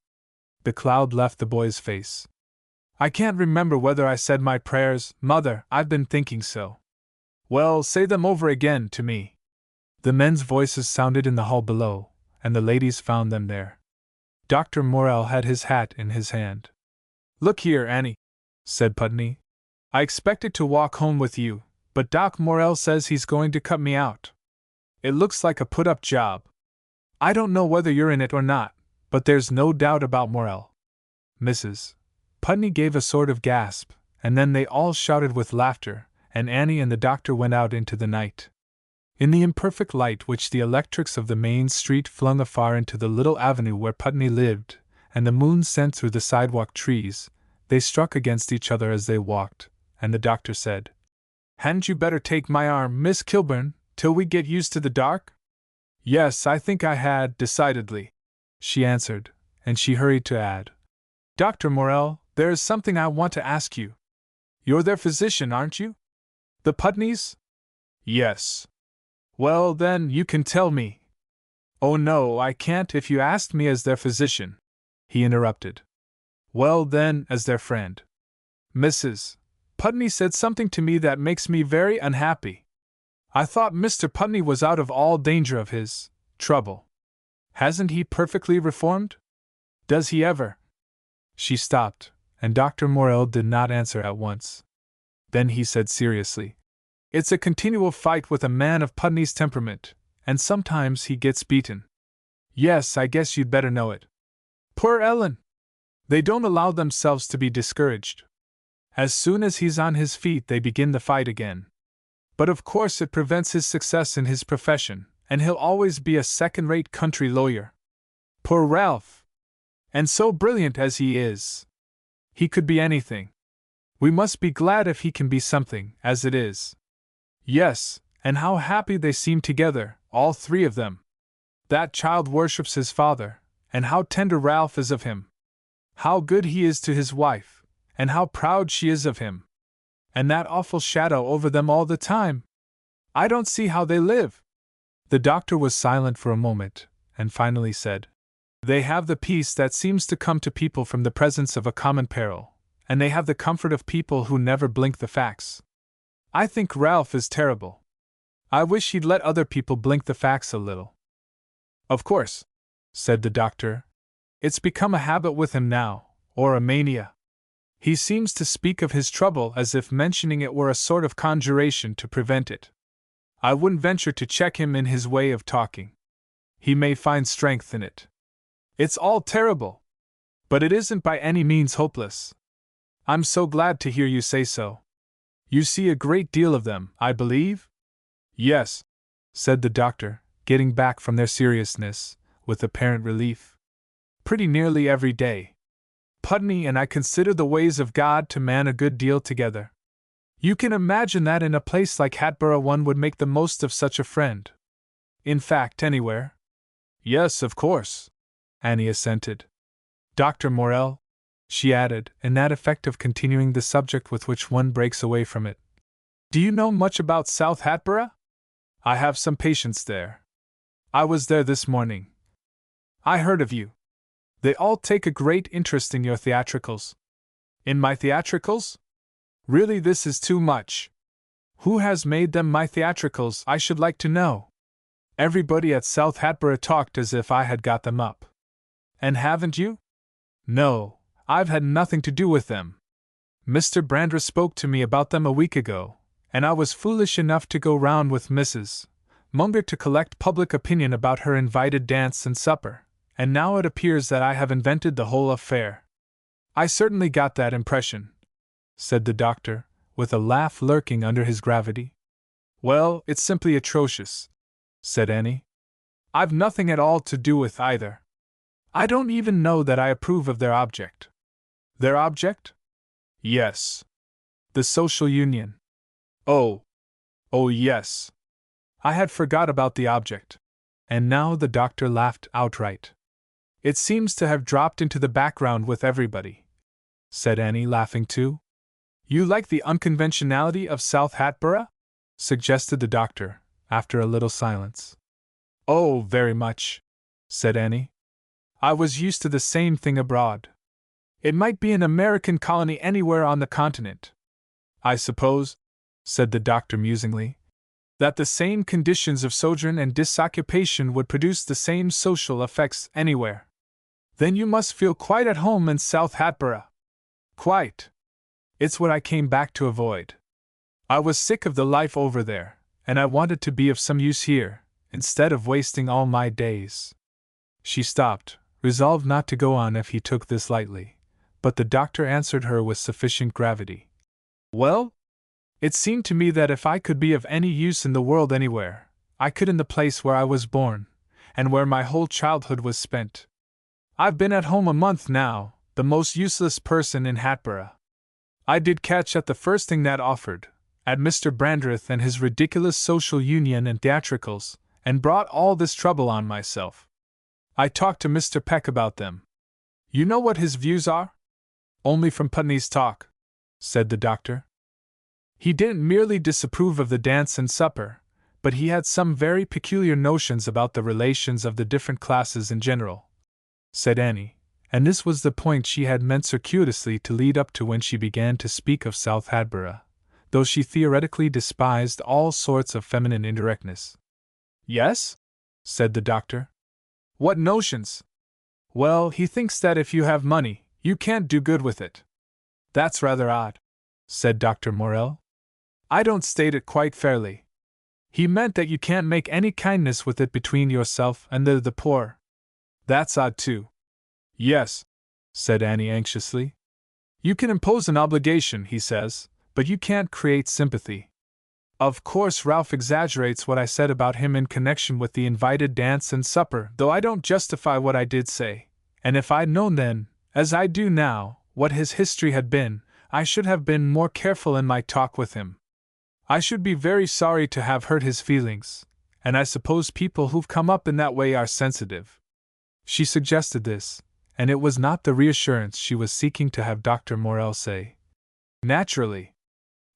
The cloud left the boy's face. I can't remember whether I said my prayers, Mother, I've been thinking so. Well, say them over again to me. The men's voices sounded in the hall below, and the ladies found them there. Dr. Morel had his hat in his hand. Look here, Annie, said Putney. I expected to walk home with you, but Doc Morell says he's going to cut me out. It looks like a put-up job. I don't know whether you're in it or not, but there's no doubt about Morell. Mrs. Putney gave a sort of gasp, and then they all shouted with laughter, and Annie and the doctor went out into the night. In the imperfect light which the electrics of the main street flung afar into the little avenue where Putney lived, and the moon sent through the sidewalk trees, they struck against each other as they walked, and the doctor said, "Hadn't you better take my arm, Miss Kilburn, till we get used to the dark?" "Yes, I think I had, decidedly," she answered, and she hurried to add, "Dr. Morell, there is something I want to ask you. You're their physician, aren't you? The Putneys?" "Yes." "Well, then, you can tell me." "Oh, no, I can't if you asked me as their physician," he interrupted. "Well, then, as their friend. Mrs. Putney said something to me that makes me very unhappy. I thought Mr. Putney was out of all danger of his trouble. Hasn't he perfectly reformed? Does he ever?" She stopped, and Dr. Morell did not answer at once. Then he said seriously, "It's a continual fight with a man of Putney's temperament, and sometimes he gets beaten. Yes, I guess you'd better know it. Poor Ellen! They don't allow themselves to be discouraged. As soon as he's on his feet, they begin the fight again. But of course it prevents his success in his profession, and he'll always be a second-rate country lawyer. Poor Ralph! And so brilliant as he is! He could be anything. We must be glad if he can be something, as it is. Yes, and how happy they seem together, all three of them. That child worships his father, and how tender Ralph is of him. How good he is to his wife, and how proud she is of him. And that awful shadow over them all the time. I don't see how they live." The doctor was silent for a moment, and finally said, "They have the peace that seems to come to people from the presence of a common peril, and they have the comfort of people who never blink the facts. I think Ralph is terrible. I wish he'd let other people blink the facts a little." "Of course," said the doctor, "it's become a habit with him now, or a mania. He seems to speak of his trouble as if mentioning it were a sort of conjuration to prevent it. I wouldn't venture to check him in his way of talking. He may find strength in it. It's all terrible. But it isn't by any means hopeless. I'm so glad to hear you say so. You see a great deal of them, I believe?" "Yes," said the doctor, getting back from their seriousness, with apparent relief. "Pretty nearly every day. Putney and I consider the ways of God to man a good deal together. You can imagine that in a place like Hatboro one would make the most of such a friend. In fact, anywhere." "Yes, of course," Annie assented. "Dr. Morell," she added, in that effect of continuing the subject with which one breaks away from it, "do you know much about South Hatboro? I have some patients there. I was there this morning. I heard of you. They all take a great interest in your theatricals." "In my theatricals? Really, this is too much. Who has made them my theatricals, I should like to know? Everybody at South Hatboro talked as if I had got them up." "And haven't you?" "No, I've had nothing to do with them. Mr. Brandreth spoke to me about them a week ago, and I was foolish enough to go round with Mrs. Munger to collect public opinion about her invited dance and supper, and now it appears that I have invented the whole affair." "I certainly got that impression," said the doctor, with a laugh lurking under his gravity. "Well, it's simply atrocious," said Annie. "I've nothing at all to do with either. I don't even know that I approve of their object." "Their object?" "Yes. The social union." Oh, yes. I had forgot about the object." And now the doctor laughed outright. "It seems to have dropped into the background with everybody," said Annie, laughing too. "You like the unconventionality of South Hatboro?" suggested the doctor, after a little silence. "Oh, very much," said Annie. "I was used to the same thing abroad. It might be an American colony anywhere on the continent. I suppose," said the doctor musingly, "that the same conditions of sojourn and disoccupation would produce the same social effects anywhere. Then you must feel quite at home in South Hatboro." Quite. It's what I came back to avoid. I was sick of the life over there, and I wanted to be of some use here, instead of wasting all my days. She stopped, resolved not to go on if he took this lightly, but the doctor answered her with sufficient gravity. Well, it seemed to me that if I could be of any use in the world anywhere, I could in the place where I was born, and where my whole childhood was spent. I've been at home a month now, the most useless person in Hatboro'. I did catch at the first thing that offered, at Mr. Brandreth and his ridiculous social union and theatricals, and brought all this trouble on myself. I talked to Mr. Peck about them. You know what his views are? Only from Putney's talk, said the doctor. He didn't merely disapprove of the dance and supper, but he had some very peculiar notions about the relations of the different classes in general, said Annie, and this was the point she had meant circuitously to lead up to when she began to speak of South Hatboro', though she theoretically despised all sorts of feminine indirectness. Yes? Said the doctor. What notions? Well, he thinks that if you have money, you can't do good with it. That's rather odd, said Dr. Morrell. I don't state it quite fairly. He meant that you can't make any kindness with it between yourself and the poor. That's odd too. Yes, said Annie anxiously. You can impose an obligation, he says, but you can't create sympathy. Of course, Ralph exaggerates what I said about him in connection with the invited dance and supper, though I don't justify what I did say, and if I'd known then, as I do now, what his history had been, I should have been more careful in my talk with him. I should be very sorry to have hurt his feelings, and I suppose people who've come up in that way are sensitive. She suggested this, and it was not the reassurance she was seeking to have Dr. Morrell say. Naturally,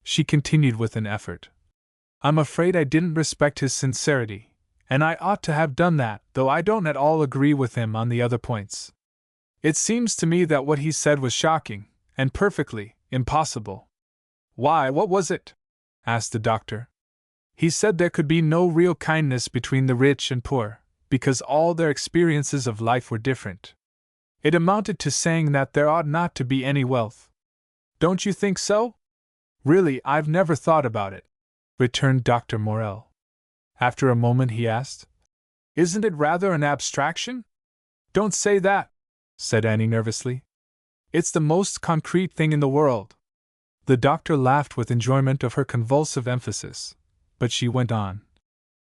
she continued with an effort. I'm afraid I didn't respect his sincerity, and I ought to have done that, though I don't at all agree with him on the other points. It seems to me that what he said was shocking, and perfectly impossible. Why, what was it? Asked the doctor. He said there could be no real kindness between the rich and poor, because all their experiences of life were different. It amounted to saying that there ought not to be any wealth. Don't you think so? Really, I've never thought about it, returned Dr. Morrell. After a moment he asked, Isn't it rather an abstraction? Don't say that, said Annie nervously. It's the most concrete thing in the world. The doctor laughed with enjoyment of her convulsive emphasis, but she went on.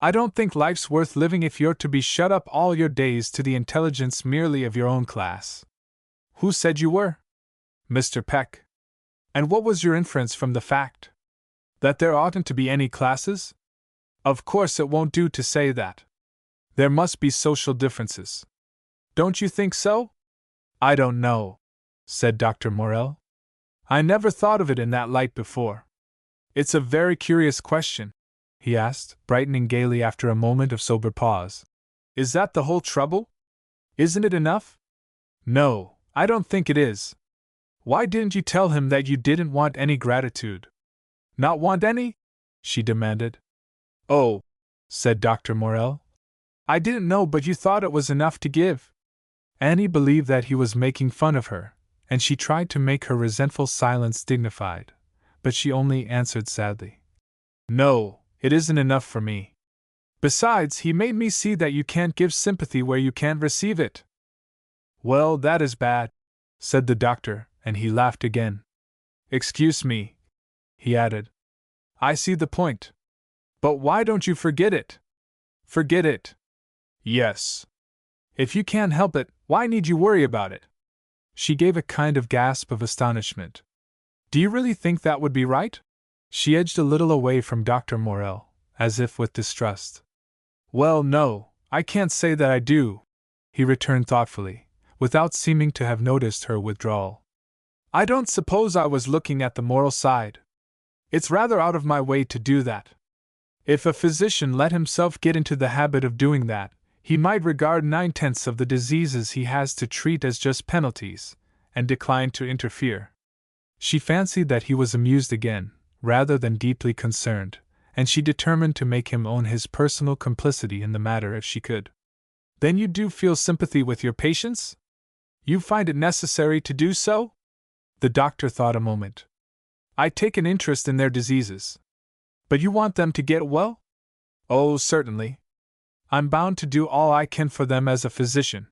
I don't think life's worth living if you're to be shut up all your days to the intelligence merely of your own class. Who said you were? Mr. Peck. And what was your inference from the fact? That there oughtn't to be any classes? Of course it won't do to say that. There must be social differences. Don't you think so? I don't know, said Dr. Morrell. I never thought of it in that light before. It's a very curious question, he asked, brightening gaily after a moment of sober pause. Is that the whole trouble? Isn't it enough? No, I don't think it is. Why didn't you tell him that you didn't want any gratitude? Not want any? She demanded. Oh, said Dr. Morrell. I didn't know, but you thought it was enough to give. Annie believed that he was making fun of her, and she tried to make her resentful silence dignified, but she only answered sadly. No, it isn't enough for me. Besides, he made me see that you can't give sympathy where you can't receive it. Well, that is bad, said the doctor, and he laughed again. Excuse me, he added. I see the point. But why don't you forget it? Forget it? Yes. If you can't help it, why need you worry about it? She gave a kind of gasp of astonishment. Do you really think that would be right? She edged a little away from Dr. Morrell, as if with distrust. Well, no, I can't say that I do, he returned thoughtfully, without seeming to have noticed her withdrawal. I don't suppose I was looking at the moral side. It's rather out of my way to do that. If a physician let himself get into the habit of doing that, he might regard 9/10 of the diseases he has to treat as just penalties, and decline to interfere. She fancied that he was amused again, rather than deeply concerned, and she determined to make him own his personal complicity in the matter if she could. Then you do feel sympathy with your patients? You find it necessary to do so? The doctor thought a moment. I take an interest in their diseases. But you want them to get well? Oh, certainly. I'm bound to do all I can for them as a physician.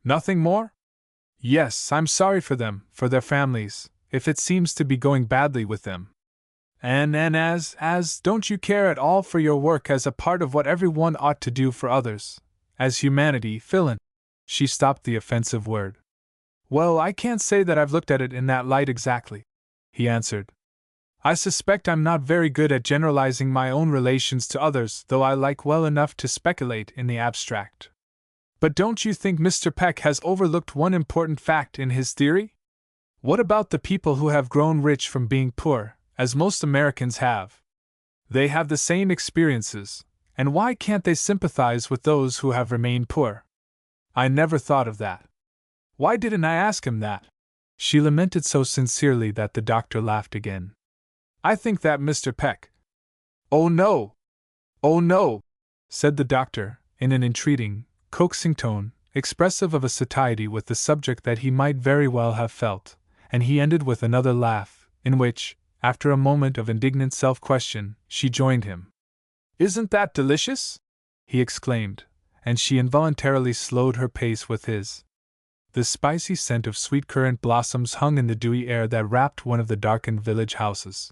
Nothing more? Yes, I'm sorry for them, for their families, if it seems to be going badly with them. And don't you care at all for your work as a part of what everyone ought to do for others, as humanity, Philin? She stopped the offensive word. Well, I can't say that I've looked at it in that light exactly, he answered. I suspect I'm not very good at generalizing my own relations to others, though I like well enough to speculate in the abstract. But don't you think Mr. Peck has overlooked one important fact in his theory? What about the people who have grown rich from being poor, as most Americans have? They have the same experiences, and why can't they sympathize with those who have remained poor? I never thought of that. Why didn't I ask him that? She lamented so sincerely that the doctor laughed again. I think that Mr. Peck— Oh no, said the doctor, in an entreating, coaxing tone, expressive of a satiety with the subject that he might very well have felt, and he ended with another laugh, in which, after a moment of indignant self-question, she joined him. Isn't that delicious? He exclaimed, and she involuntarily slowed her pace with his. The spicy scent of sweet currant blossoms hung in the dewy air that wrapped one of the darkened village houses.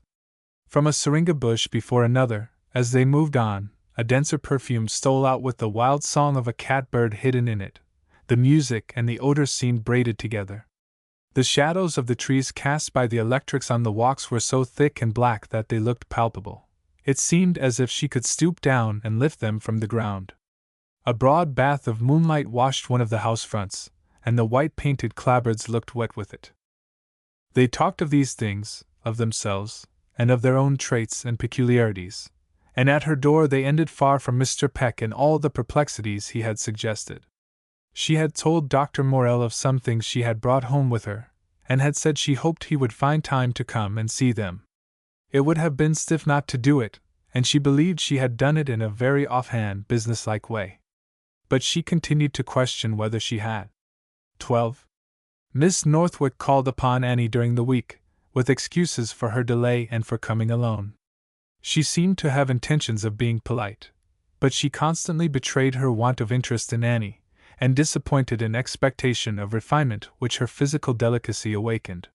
From a syringa bush before another, as they moved on, a denser perfume stole out with the wild song of a catbird hidden in it. The music and the odor seemed braided together. The shadows of the trees cast by the electrics on the walks were so thick and black that they looked palpable. It seemed as if she could stoop down and lift them from the ground. A broad bath of moonlight washed one of the house fronts, and the white-painted clapboards looked wet with it. They talked of these things, of themselves, and of their own traits and peculiarities, and at her door they ended far from Mr. Peck and all the perplexities he had suggested. She had told Dr. Morell of some things she had brought home with her, and had said she hoped he would find time to come and see them. It would have been stiff not to do it, and she believed she had done it in a very offhand, businesslike way. But she continued to question whether she had. 12. Miss Northwick called upon Annie during the week, with excuses for her delay and for coming alone. She seemed to have intentions of being polite, but she constantly betrayed her want of interest in Annie, and disappointed an expectation of refinement which her physical delicacy awakened.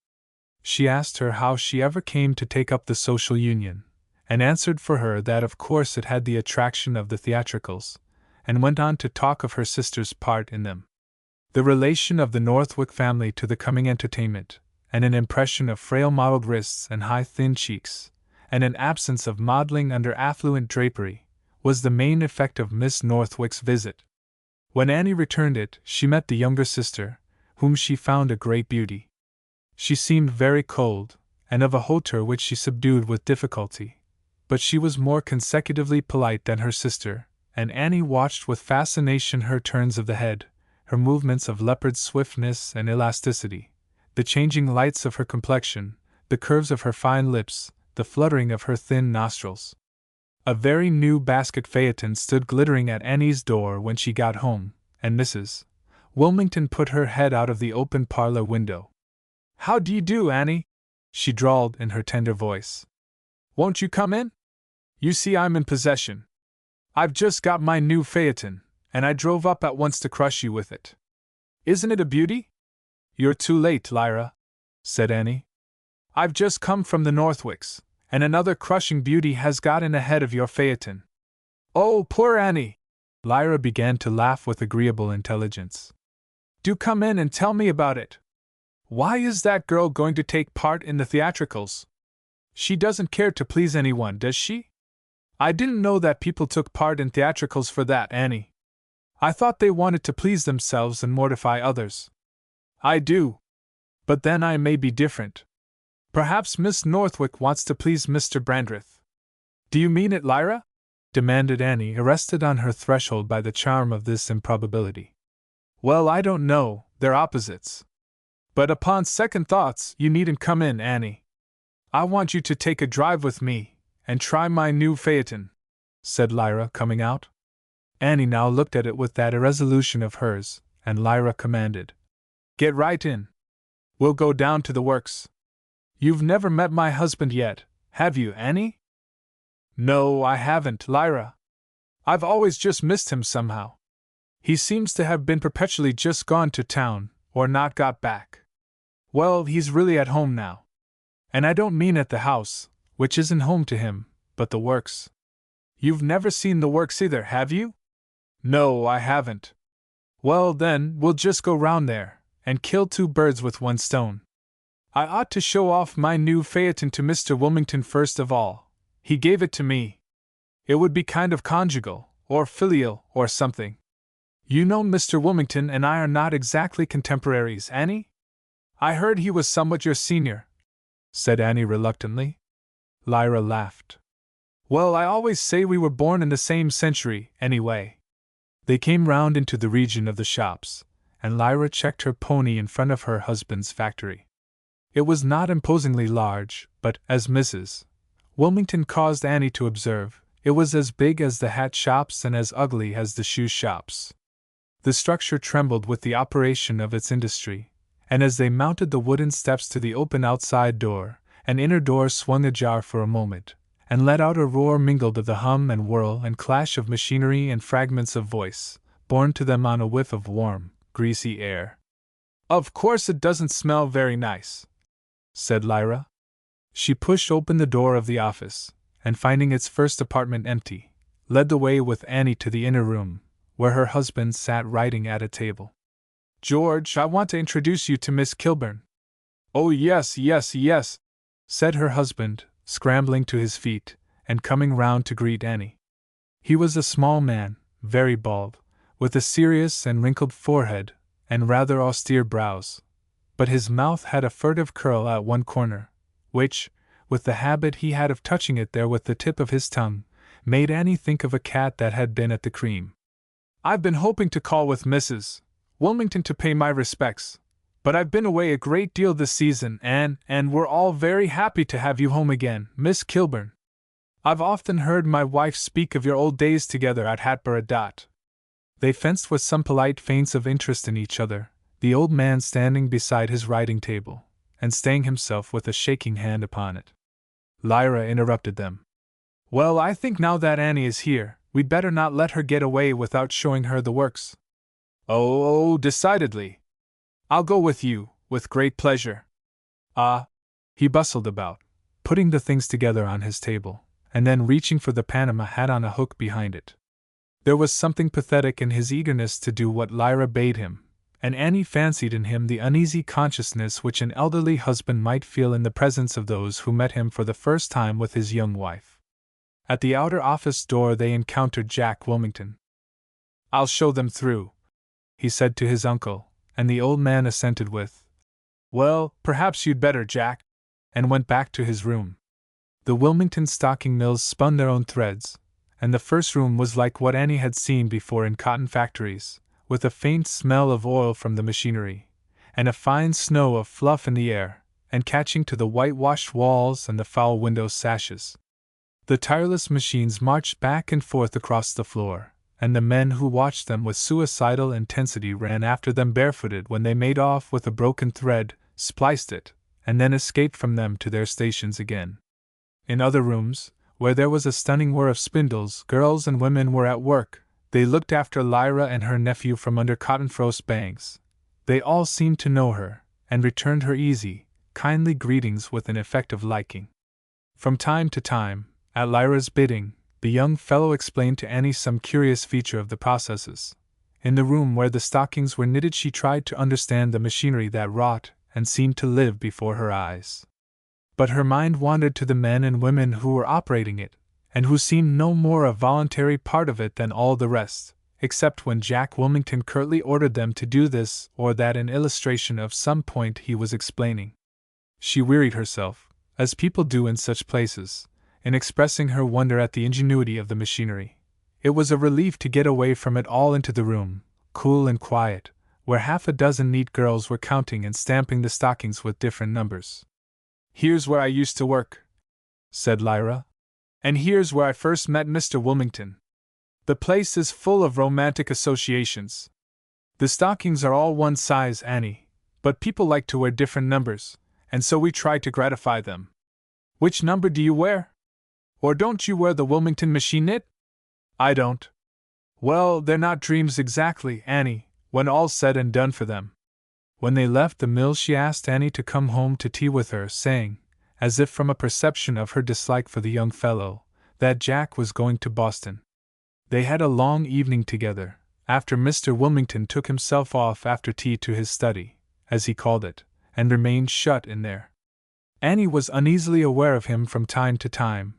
She asked her how she ever came to take up the social union, and answered for her that of course it had the attraction of the theatricals, and went on to talk of her sister's part in them. The relation of the Northwick family to the coming entertainment, and an impression of frail mottled wrists and high thin cheeks, and an absence of modeling under affluent drapery, was the main effect of Miss Northwick's visit. When Annie returned it, she met the younger sister, whom she found a great beauty. She seemed very cold, and of a hauteur which she subdued with difficulty, but she was more consecutively polite than her sister, and Annie watched with fascination her turns of the head, her movements of leopard swiftness and elasticity, the changing lights of her complexion, the curves of her fine lips, the fluttering of her thin nostrils. A very new basket phaeton stood glittering at Annie's door when she got home, and Mrs. Wilmington put her head out of the open parlor window. "How do you do, Annie?" she drawled in her tender voice. "Won't you come in? You see I'm in possession. I've just got my new phaeton, and I drove up at once to crush you with it. Isn't it a beauty?" "You're too late, Lyra," said Annie. "I've just come from the Northwicks, and another crushing beauty has got in ahead of your phaeton." "Oh, poor Annie!" Lyra began to laugh with agreeable intelligence. "Do come in and tell me about it. Why is that girl going to take part in the theatricals? She doesn't care to please anyone, does she? I didn't know that people took part in theatricals for that, Annie. I thought they wanted to please themselves and mortify others." "I do. But then I may be different. Perhaps Miss Northwick wants to please Mr. Brandreth." "Do you mean it, Lyra?" demanded Annie, arrested on her threshold by the charm of this improbability. "Well, I don't know, they're opposites. But upon second thoughts, you needn't come in, Annie. I want you to take a drive with me, and try my new phaeton," said Lyra, coming out. Annie now looked at it with that irresolution of hers, and Lyra commanded, "Get right in." We'll go down to the works. You've never met my husband yet, have you, Annie? No, I haven't, Lyra. I've always just missed him somehow. He seems to have been perpetually just gone to town, or not got back. Well, he's really at home now. And I don't mean at the house, which isn't home to him, but the works. You've never seen the works either, have you? No, I haven't. Well, then, we'll just go round there, and kill two birds with one stone. I ought to show off my new phaeton to Mr. Wilmington first of all. He gave it to me. It would be kind of conjugal, or filial, or something. You know Mr. Wilmington and I are not exactly contemporaries, Annie? I heard he was somewhat your senior, said Annie reluctantly. Lyra laughed. Well, I always say we were born in the same century, anyway. They came round into the region of the shops, and Lyra checked her pony in front of her husband's factory. It was not imposingly large, but, as Mrs. Wilmington caused Annie to observe, it was as big as the hat shops and as ugly as the shoe shops. The structure trembled with the operation of its industry, and as they mounted the wooden steps to the open outside door, an inner door swung ajar for a moment, and let out a roar mingled of the hum and whirl and clash of machinery and fragments of voice, borne to them on a whiff of warm, greasy air. Of course it doesn't smell very nice, said Lyra. She pushed open the door of the office, and finding its first apartment empty, led the way with Annie to the inner room, where her husband sat writing at a table. George, I want to introduce you to Miss Kilburn. Oh, yes, said her husband, scrambling to his feet, and coming round to greet Annie. He was a small man, very bald, with a serious and wrinkled forehead, and rather austere brows, but his mouth had a furtive curl at one corner, which, with the habit he had of touching it there with the tip of his tongue, made Annie think of a cat that had been at the cream. I've been hoping to call with Mrs. Wilmington to pay my respects, but I've been away a great deal this season, and we're all very happy to have you home again, Miss Kilburn. I've often heard my wife speak of your old days together at Hatboro. They fenced with some polite feints of interest in each other, the old man standing beside his writing table, and staying himself with a shaking hand upon it. Lyra interrupted them. Well, I think now that Annie is here, we'd better not let her get away without showing her the works. Oh, decidedly. I'll go with you, with great pleasure. He bustled about, putting the things together on his table, and then reaching for the Panama hat on a hook behind it. There was something pathetic in his eagerness to do what Lyra bade him, and Annie fancied in him the uneasy consciousness which an elderly husband might feel in the presence of those who met him for the first time with his young wife. At the outer office door they encountered Jack Wilmington. I'll show them through, he said to his uncle, and the old man assented with, Well, perhaps you'd better, Jack, and went back to his room. The Wilmington stocking mills spun their own threads, and the first room was like what Annie had seen before in cotton factories, with a faint smell of oil from the machinery, and a fine snow of fluff in the air, and catching to the whitewashed walls and the foul window sashes. The tireless machines marched back and forth across the floor, and the men who watched them with suicidal intensity ran after them barefooted when they made off with a broken thread, spliced it, and then escaped from them to their stations again. In other rooms, where there was a stunning whir of spindles, girls and women were at work. They looked after Lyra and her nephew from under cotton-frost bangs. They all seemed to know her, and returned her easy, kindly greetings with an effect of liking. From time to time, at Lyra's bidding, the young fellow explained to Annie some curious feature of the processes. In the room where the stockings were knitted she tried to understand the machinery that wrought and seemed to live before her eyes. But her mind wandered to the men and women who were operating it, and who seemed no more a voluntary part of it than all the rest, except when Jack Wilmington curtly ordered them to do this or that in illustration of some point he was explaining. She wearied herself, as people do in such places, in expressing her wonder at the ingenuity of the machinery. It was a relief to get away from it all into the room, cool and quiet, where half a dozen neat girls were counting and stamping the stockings with different numbers. Here's where I used to work, said Lyra. And here's where I first met Mr. Wilmington. The place is full of romantic associations. The stockings are all one size, Annie, But people like to wear different numbers, and so we try to gratify them. Which number do you wear? Or don't you wear the Wilmington machine knit? I don't. Well, they're not dreams exactly, Annie, when all's said and done for them. When they left the mill, she asked Annie to come home to tea with her, saying, as if from a perception of her dislike for the young fellow, that Jack was going to Boston. They had a long evening together, after Mr. Wilmington took himself off after tea to his study, as he called it, and remained shut in there. Annie was uneasily aware of him from time to time,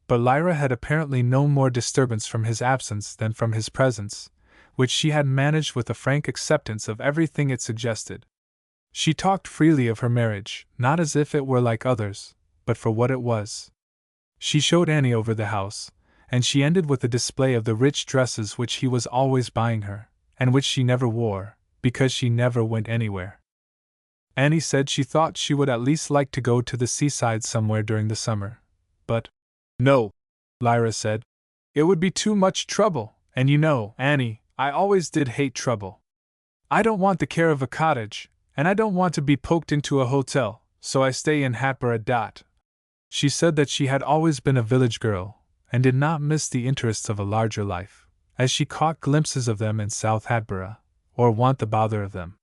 but Lyra had apparently no more disturbance from his absence than from his presence, which she had managed with a frank acceptance of everything it suggested. She talked freely of her marriage, not as if it were like others, but for what it was. She showed Annie over the house, and she ended with a display of the rich dresses which he was always buying her, and which she never wore, because she never went anywhere. Annie said she thought she would at least like to go to the seaside somewhere during the summer. But, no, Lyra said. It would be too much trouble, and you know, Annie, I always did hate trouble. I don't want the care of a cottage, and I don't want to be poked into a hotel, so I stay in Hatboro. She said that she had always been a village girl, and did not miss the interests of a larger life, as she caught glimpses of them in South Hatboro, or want the bother of them.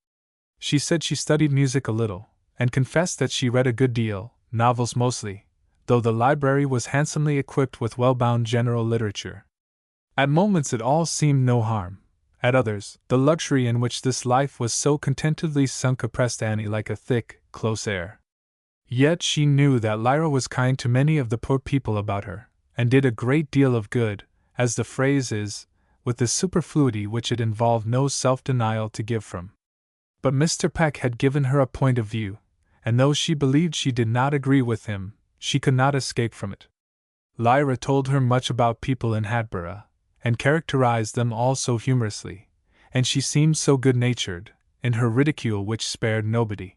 She said she studied music a little, and confessed that she read a good deal, novels mostly, though the library was handsomely equipped with well-bound general literature. At moments it all seemed no harm. At others, the luxury in which this life was so contentedly sunk oppressed Annie like a thick, close air. Yet she knew that Lyra was kind to many of the poor people about her, and did a great deal of good, as the phrase is, with the superfluity which it involved no self-denial to give from. But Mr. Peck had given her a point of view, and though she believed she did not agree with him, she could not escape from it. Lyra told her much about people in Hatboro, and characterized them all so humorously, and she seemed so good-natured, in her ridicule which spared nobody.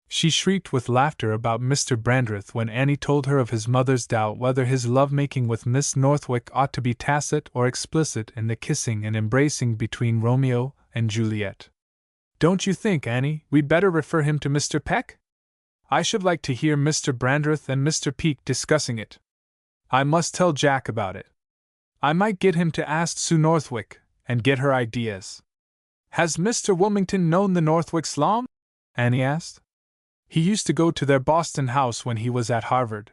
She shrieked with laughter about Mr. Brandreth when Annie told her of his mother's doubt whether his love-making with Miss Northwick ought to be tacit or explicit in the kissing and embracing between Romeo and Juliet. Don't you think, Annie, we'd better refer him to Mr. Peck? I should like to hear Mr. Brandreth and Mr. Peake discussing it. I must tell Jack about it. I might get him to ask Sue Northwick, and get her ideas. Has Mr. Wilmington known the Northwicks long? Annie asked. He used to go to their Boston house when he was at Harvard.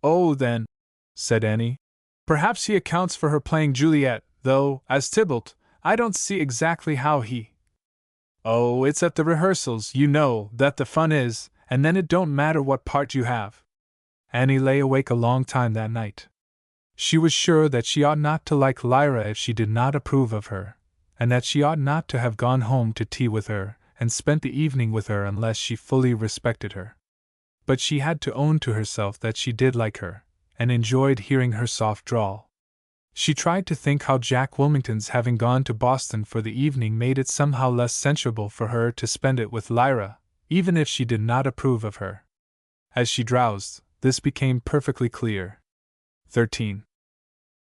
Oh, then, said Annie, perhaps he accounts for her playing Juliet, though, as Tybalt, I don't see exactly how he. Oh, it's at the rehearsals, you know, that the fun is, and then it don't matter what part you have. Annie lay awake a long time that night. She was sure that she ought not to like Lyra if she did not approve of her, and that she ought not to have gone home to tea with her, and spent the evening with her unless she fully respected her. But she had to own to herself that she did like her, and enjoyed hearing her soft drawl. She tried to think how Jack Wilmington's having gone to Boston for the evening made it somehow less censurable for her to spend it with Lyra, even if she did not approve of her. As she drowsed, this became perfectly clear. 13.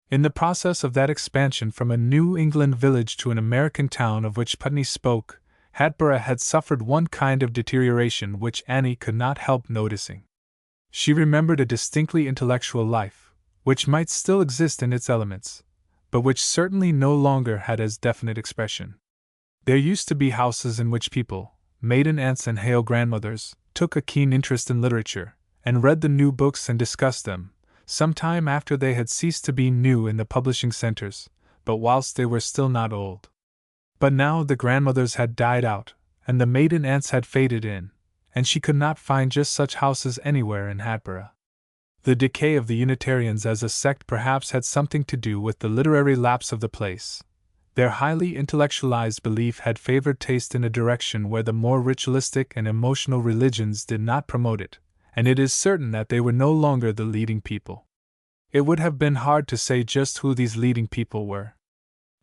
In the process of that expansion from a New England village to an American town of which Putney spoke, Hatboro had suffered one kind of deterioration which Annie could not help noticing. She remembered a distinctly intellectual life, which might still exist in its elements, but which certainly no longer had as definite expression. There used to be houses in which people, maiden aunts and hale grandmothers, took a keen interest in literature, and read the new books and discussed them, some time after they had ceased to be new in the publishing centers, but whilst they were still not old. But now the grandmothers had died out, and the maiden aunts had faded in, and she could not find just such houses anywhere in Hatboro. The decay of the Unitarians as a sect perhaps had something to do with the literary lapse of the place. Their highly intellectualized belief had favored taste in a direction where the more ritualistic and emotional religions did not promote it, and it is certain that they were no longer the leading people. It would have been hard to say just who these leading people were.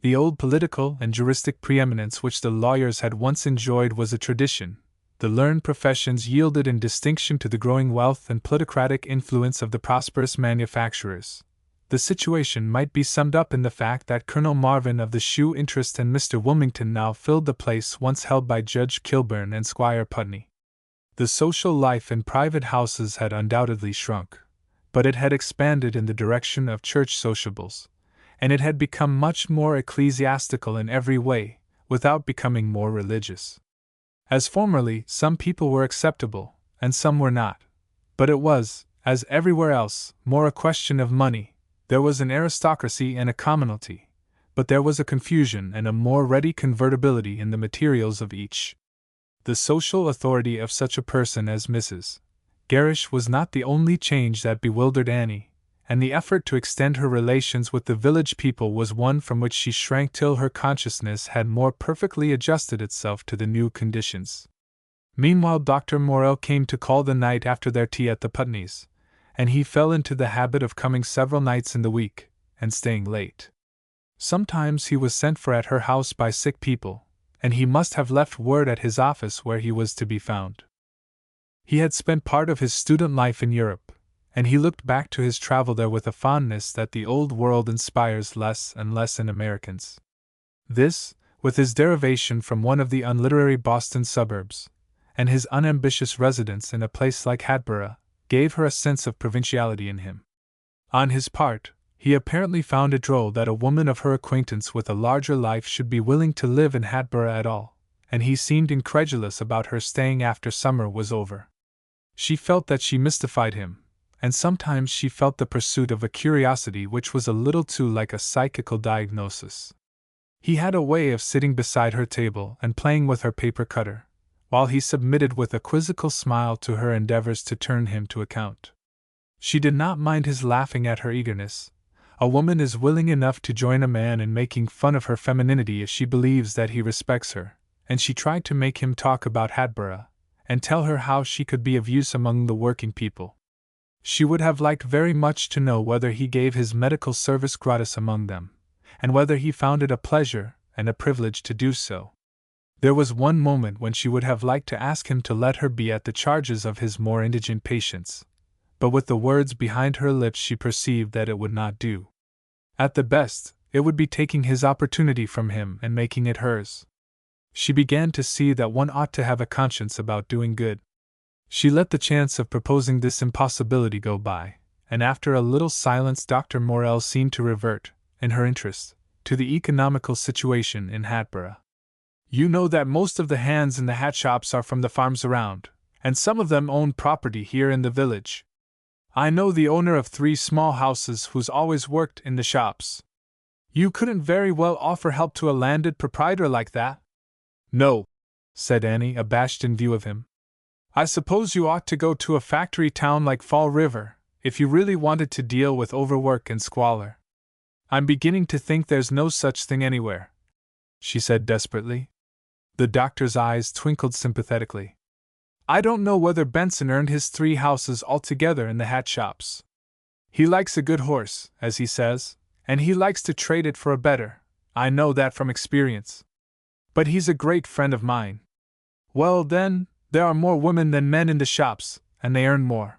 The old political and juristic preeminence which the lawyers had once enjoyed was a tradition. The learned professions yielded in distinction to the growing wealth and plutocratic influence of the prosperous manufacturers. The situation might be summed up in the fact that Colonel Marvin of the Shoe Interest and Mr. Wilmington now filled the place once held by Judge Kilburn and Squire Putney. The social life in private houses had undoubtedly shrunk, but it had expanded in the direction of church sociables, and it had become much more ecclesiastical in every way, without becoming more religious. As formerly, some people were acceptable, and some were not, but it was, as everywhere else, more a question of money. There was an aristocracy and a commonalty, but there was a confusion and a more ready convertibility in the materials of each. The social authority of such a person as Mrs. Gerrish was not the only change that bewildered Annie, and the effort to extend her relations with the village people was one from which she shrank till her consciousness had more perfectly adjusted itself to the new conditions. Meanwhile, Dr. Morrell came to call the night after their tea at the Putneys, and he fell into the habit of coming several nights in the week, and staying late. Sometimes he was sent for at her house by sick people, and he must have left word at his office where he was to be found. He had spent part of his student life in Europe, and he looked back to his travel there with a fondness that the old world inspires less and less in Americans. This, with his derivation from one of the unliterary Boston suburbs, and his unambitious residence in a place like Hatboro', gave her a sense of provinciality in him. On his part, he apparently found it droll that a woman of her acquaintance with a larger life should be willing to live in Hatboro' at all, and he seemed incredulous about her staying after summer was over. She felt that she mystified him, and sometimes she felt the pursuit of a curiosity which was a little too like a psychical diagnosis. He had a way of sitting beside her table and playing with her paper cutter, while he submitted with a quizzical smile to her endeavors to turn him to account. She did not mind his laughing at her eagerness. A woman is willing enough to join a man in making fun of her femininity if she believes that he respects her, and she tried to make him talk about Hatboro', and tell her how she could be of use among the working people. She would have liked very much to know whether he gave his medical service gratis among them, and whether he found it a pleasure and a privilege to do so. There was one moment when she would have liked to ask him to let her be at the charges of his more indigent patients, but with the words behind her lips she perceived that it would not do. At the best, it would be taking his opportunity from him and making it hers. She began to see that one ought to have a conscience about doing good. She let the chance of proposing this impossibility go by, and after a little silence Dr. Morrell seemed to revert, in her interest, to the economical situation in Hatboro'. You know that most of the hands in the hat shops are from the farms around, and some of them own property here in the village. I know the owner of 3 small houses who's always worked in the shops. You couldn't very well offer help to a landed proprietor like that? No, said Annie, abashed in view of him. I suppose you ought to go to a factory town like Fall River, if you really wanted to deal with overwork and squalor. I'm beginning to think there's no such thing anywhere, she said desperately. The doctor's eyes twinkled sympathetically. I don't know whether Benson earned his 3 houses altogether in the hat shops. He likes a good horse, as he says, and he likes to trade it for a better. I know that from experience. But he's a great friend of mine. Well, then, there are more women than men in the shops, and they earn more.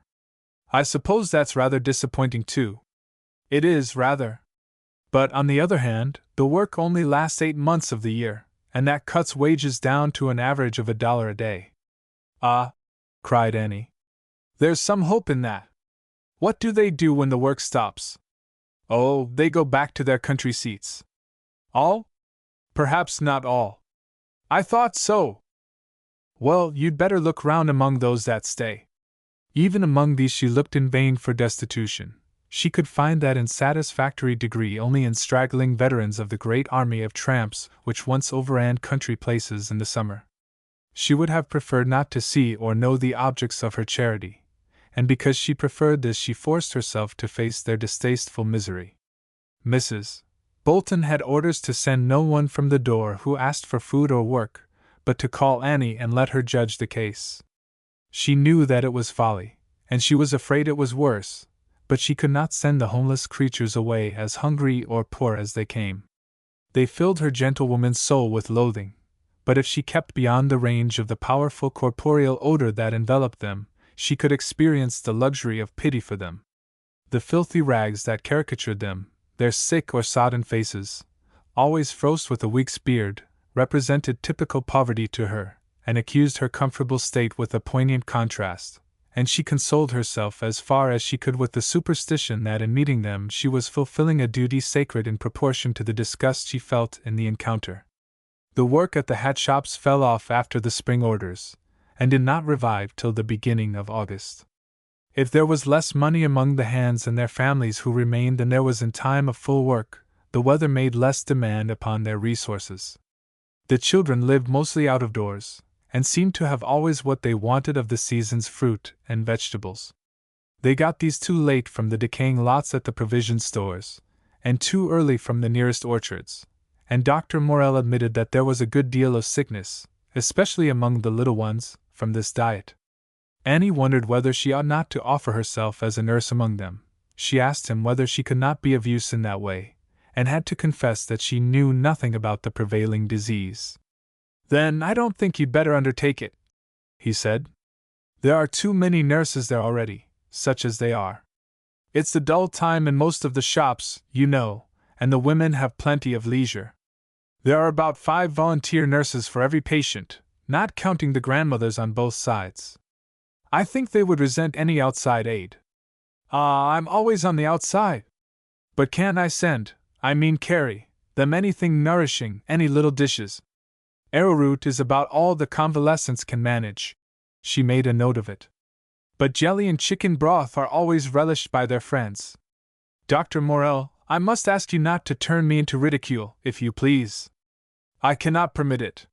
I suppose that's rather disappointing too. It is, rather. But on the other hand, the work only lasts 8 months of the year, and that cuts wages down to an average of $1 a day. Ah, cried Annie. There's some hope in that. What do they do when the work stops? Oh, they go back to their country seats. All? Perhaps not all. I thought so. Well, you'd better look round among those that stay. Even among these she looked in vain for destitution. She could find that in satisfactory degree only in straggling veterans of the great army of tramps which once overran country places in the summer. She would have preferred not to see or know the objects of her charity, and because she preferred this she forced herself to face their distasteful misery. Mrs. Bolton had orders to send no one from the door who asked for food or work, but to call Annie and let her judge the case. She knew that it was folly, and she was afraid it was worse, but she could not send the homeless creatures away as hungry or poor as they came. They filled her gentlewoman's soul with loathing, but if she kept beyond the range of the powerful corporeal odor that enveloped them, she could experience the luxury of pity for them. The filthy rags that caricatured them, their sick or sodden faces, always frosted with a week's beard, represented typical poverty to her, and accused her comfortable state with a poignant contrast, and she consoled herself as far as she could with the superstition that in meeting them she was fulfilling a duty sacred in proportion to the disgust she felt in the encounter. The work at the hat shops fell off after the spring orders, and did not revive till the beginning of August. If there was less money among the hands and their families who remained than there was in time of full work, the weather made less demand upon their resources. The children lived mostly out of doors, and seemed to have always what they wanted of the season's fruit and vegetables. They got these too late from the decaying lots at the provision stores, and too early from the nearest orchards, and Dr. Morell admitted that there was a good deal of sickness, especially among the little ones, from this diet. Annie wondered whether she ought not to offer herself as a nurse among them. She asked him whether she could not be of use in that way, and had to confess that she knew nothing about the prevailing disease. "Then I don't think you'd better undertake it," he said. "There are too many nurses there already, such as they are. It's the dull time in most of the shops, you know, and the women have plenty of leisure. There are about 5 volunteer nurses for every patient, not counting the grandmothers on both sides. I think they would resent any outside aid." I'm always on the outside. But can't I carry them anything nourishing, any little dishes? Arrowroot is about all the convalescents can manage." She made a note of it. "But jelly and chicken broth are always relished by their friends. Dr. Morell, I must ask you not to turn me into ridicule, if you please. I cannot permit it.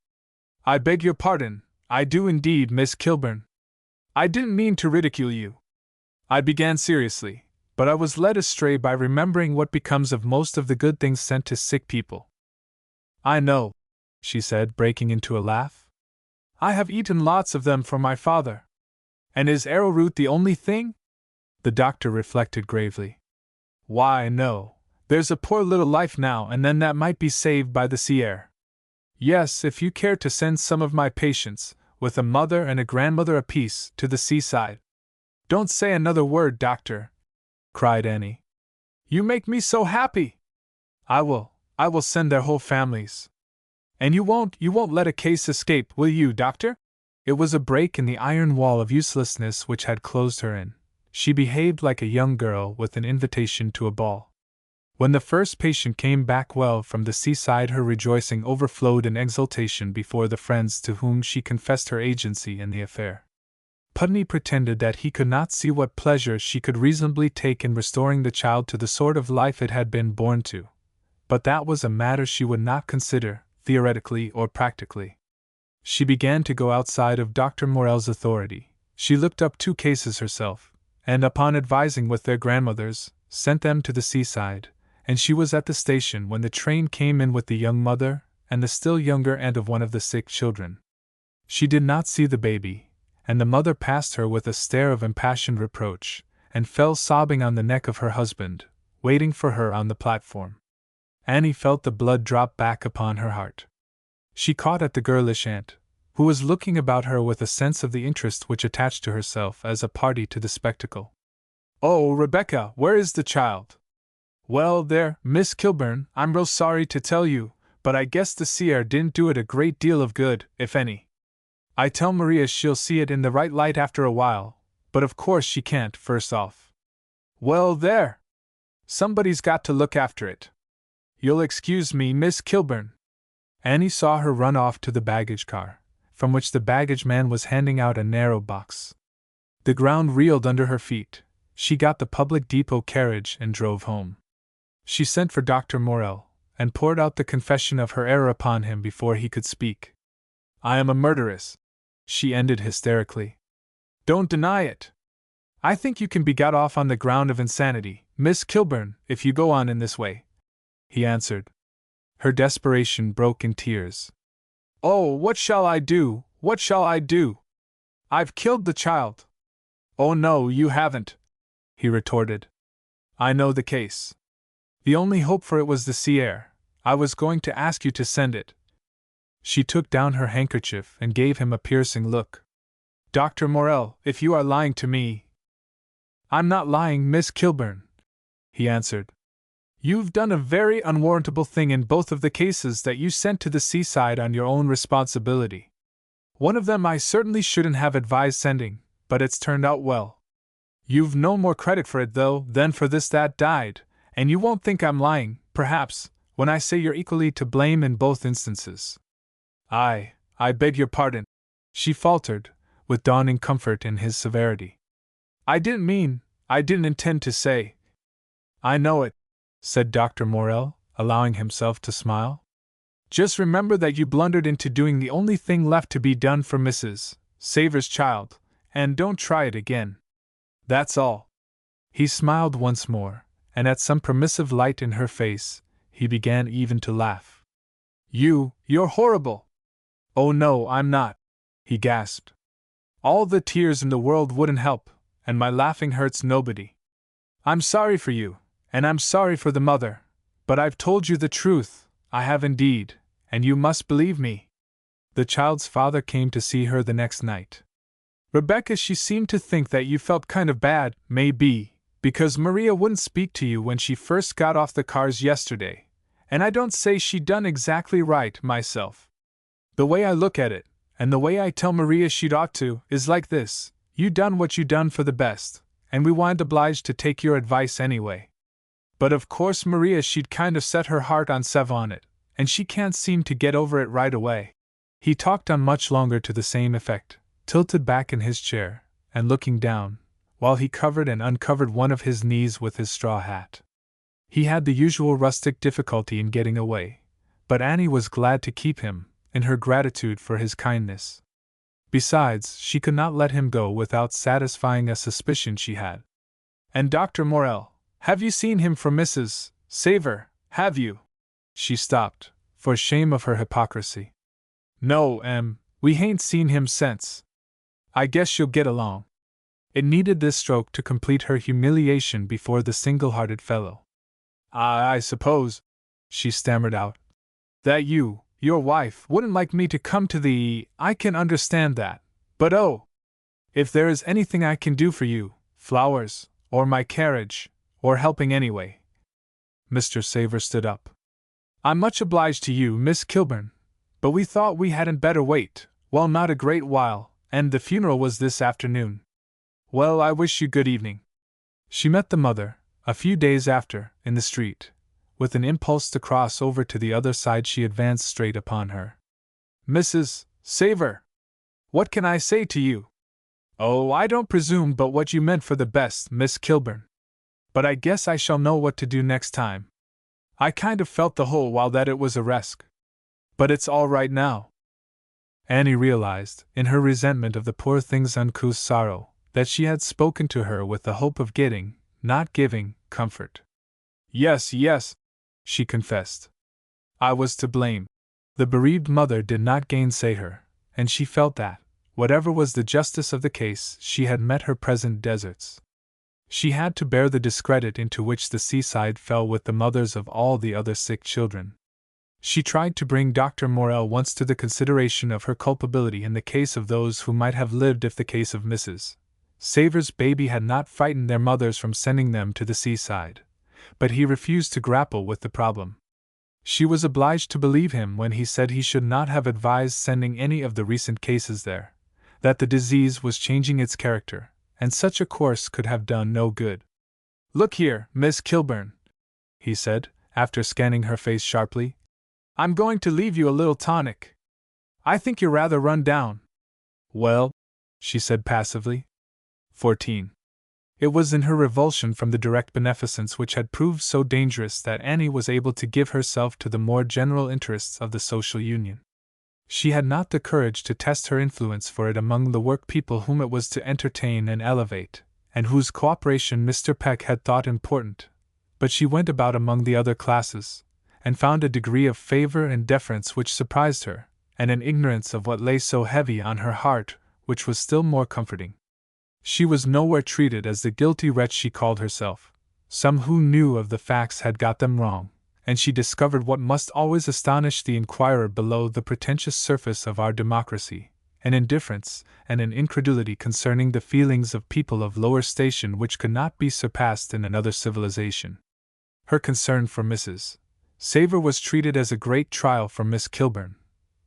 I beg your pardon, I do indeed, Miss Kilburn. I didn't mean to ridicule you. I began seriously, but I was led astray by remembering what becomes of most of the good things sent to sick people." "I know," she said, breaking into a laugh. "I have eaten lots of them for my father." "And is arrowroot the only thing?" The doctor reflected gravely. "Why, no. There's a poor little life now and then that might be saved by the sea air. Yes, if you care to send some of my patients, with a mother and a grandmother apiece, to the seaside." "Don't say another word, doctor," cried Annie. "You make me so happy." I will send their whole families." "And you won't let a case escape, will you, doctor?" It was a break in the iron wall of uselessness which had closed her in. She behaved like a young girl with an invitation to a ball. When the first patient came back well from the seaside, her rejoicing overflowed in exultation before the friends to whom she confessed her agency in the affair. Putney pretended that he could not see what pleasure she could reasonably take in restoring the child to the sort of life it had been born to, but that was a matter she would not consider, theoretically or practically. She began to go outside of Dr. Morell's authority. She looked up 2 cases herself, and upon advising with their grandmothers, sent them to the seaside, and she was at the station when the train came in with the young mother and the still younger aunt of one of the sick children. She did not see the baby, and the mother passed her with a stare of impassioned reproach, and fell sobbing on the neck of her husband, waiting for her on the platform. Annie felt the blood drop back upon her heart. She caught at the girlish aunt, who was looking about her with a sense of the interest which attached to herself as a party to the spectacle. "Oh, Rebecca, where is the child?" "Well, there, Miss Kilburn, I'm real sorry to tell you, but I guess the sea air didn't do it a great deal of good, if any. I tell Maria she'll see it in the right light after a while, but of course she can't, first off." "Well, there! Somebody's got to look after it. You'll excuse me, Miss Kilburn." Annie saw her run off to the baggage car, from which the baggage man was handing out a narrow box. The ground reeled under her feet. She got the public depot carriage and drove home. She sent for Dr. Morell, and poured out the confession of her error upon him before he could speak. "I am a murderess," she ended hysterically. "Don't deny it. I think you can be got off on the ground of insanity, Miss Kilburn, if you go on in this way," he answered. Her desperation broke in tears. "Oh, what shall I do? What shall I do? I've killed the child." "Oh no, you haven't," he retorted. "I know the case. The only hope for it was the sea air. I was going to ask you to send it." She took down her handkerchief and gave him a piercing look. "Dr. Morell, if you are lying to me—" "I'm not lying, Miss Kilburn. he answered. You've done a very unwarrantable thing in both of the cases that you sent to the seaside on your own responsibility. One of them I certainly shouldn't have advised sending, but it's turned out well. You've no more credit for it, though, than for this that died, and you won't think I'm lying, perhaps, when I say you're equally to blame in both instances. I beg your pardon, she faltered, with dawning comfort in his severity. I didn't intend to say. I know it, said Dr. Morrell, allowing himself to smile. Just remember that you blundered into doing the only thing left to be done for Mrs. Savor's child, and don't try it again. That's all. He smiled once more, and at some permissive light in her face, he began even to laugh. You're horrible! Oh no, I'm not, he gasped. All the tears in the world wouldn't help, and my laughing hurts nobody. I'm sorry for you, and I'm sorry for the mother, but I've told you the truth, I have indeed, and you must believe me. The child's father came to see her the next night. Rebecca, she seemed to think that you felt kind of bad, maybe, because Maria wouldn't speak to you when she first got off the cars yesterday, and I don't say she done exactly right, myself. The way I look at it, and the way I tell Maria she'd ought to, is like this: you done what you done for the best, and we weren't obliged to take your advice anyway. But of course Maria, she'd kind of set her heart on it, and she can't seem to get over it right away. He talked on much longer to the same effect, tilted back in his chair, and looking down, while he covered and uncovered one of his knees with his straw hat. He had the usual rustic difficulty in getting away, but Annie was glad to keep him, in her gratitude for his kindness. Besides, she could not let him go without satisfying a suspicion she had. And Dr. Morrell, have you seen him from Mrs. Savor, have you? She stopped, for shame of her hypocrisy. No, we hain't seen him since. I guess you'll get along. It needed this stroke to complete her humiliation before the single-hearted fellow. I suppose, she stammered out, that your wife, wouldn't like me to come to the. I can understand that, but oh! If there is anything I can do for you, flowers, or my carriage, or helping anyway. Mr. Savor stood up. I'm much obliged to you, Miss Kilburn, but we thought we hadn't better wait, well, not a great while, and the funeral was this afternoon. Well, I wish you good evening. She met the mother, a few days after, in the street. With an impulse to cross over to the other side, she advanced straight upon her. Mrs. Savor! What can I say to you? Oh, I don't presume but what you meant for the best, Miss Kilburn. But I guess I shall know what to do next time. I kind of felt the whole while that it was a risk. But it's all right now. Annie realized, in her resentment of the poor thing's uncouth sorrow, that she had spoken to her with the hope of getting, not giving, comfort. Yes, she confessed. I was to blame. The bereaved mother did not gainsay her, and she felt that, whatever was the justice of the case, she had met her present deserts. She had to bear the discredit into which the seaside fell with the mothers of all the other sick children. She tried to bring Dr. Morrell once to the consideration of her culpability in the case of those who might have lived if the case of Mrs. Savor's baby had not frightened their mothers from sending them to the seaside, but he refused to grapple with the problem. She was obliged to believe him when he said he should not have advised sending any of the recent cases there, that the disease was changing its character, and such a course could have done no good. Look here, Miss Kilburn, he said, after scanning her face sharply. I'm going to leave you a little tonic. I think you're rather run down. Well, she said passively. 14. It was in her revulsion from the direct beneficence which had proved so dangerous that Annie was able to give herself to the more general interests of the social union. She had not the courage to test her influence for it among the work people whom it was to entertain and elevate, and whose cooperation Mr. Peck had thought important, but she went about among the other classes, and found a degree of favor and deference which surprised her, and an ignorance of what lay so heavy on her heart which was still more comforting. She was nowhere treated as the guilty wretch she called herself. Some who knew of the facts had got them wrong, and she discovered what must always astonish the inquirer below the pretentious surface of our democracy, an indifference, and an incredulity concerning the feelings of people of lower station which could not be surpassed in another civilization. Her concern for Mrs. Savor was treated as a great trial for Miss Kilburn,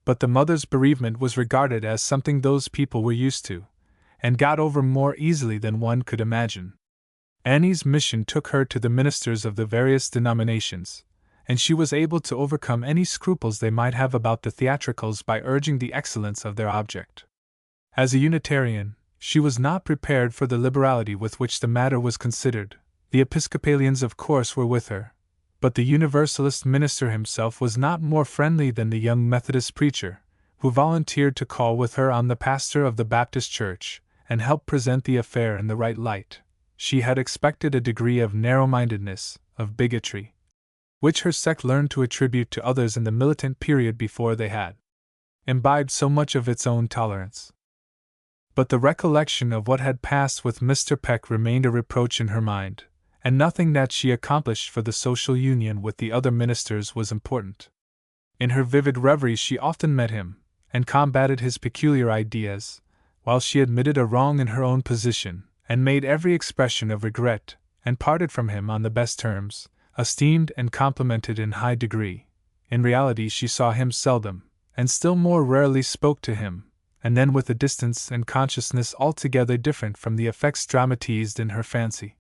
but the mother's bereavement was regarded as something those people were used to, and got over more easily than one could imagine. Annie's mission took her to the ministers of the various denominations, and she was able to overcome any scruples they might have about the theatricals by urging the excellence of their object. As a Unitarian, she was not prepared for the liberality with which the matter was considered. The Episcopalians, of course, were with her, but the Universalist minister himself was not more friendly than the young Methodist preacher, who volunteered to call with her on the pastor of the Baptist church, and help present the affair in the right light. She had expected a degree of narrow-mindedness, of bigotry, which her sect learned to attribute to others in the militant period before they had imbibed so much of its own tolerance. But the recollection of what had passed with Mr. Peck remained a reproach in her mind, and nothing that she accomplished for the social union with the other ministers was important. In her vivid reveries she often met him, and combated his peculiar ideas, while she admitted a wrong in her own position, and made every expression of regret, and parted from him on the best terms, esteemed and complimented in high degree. In reality she saw him seldom, and still more rarely spoke to him, and then with a distance and consciousness altogether different from the effects dramatized in her fancy.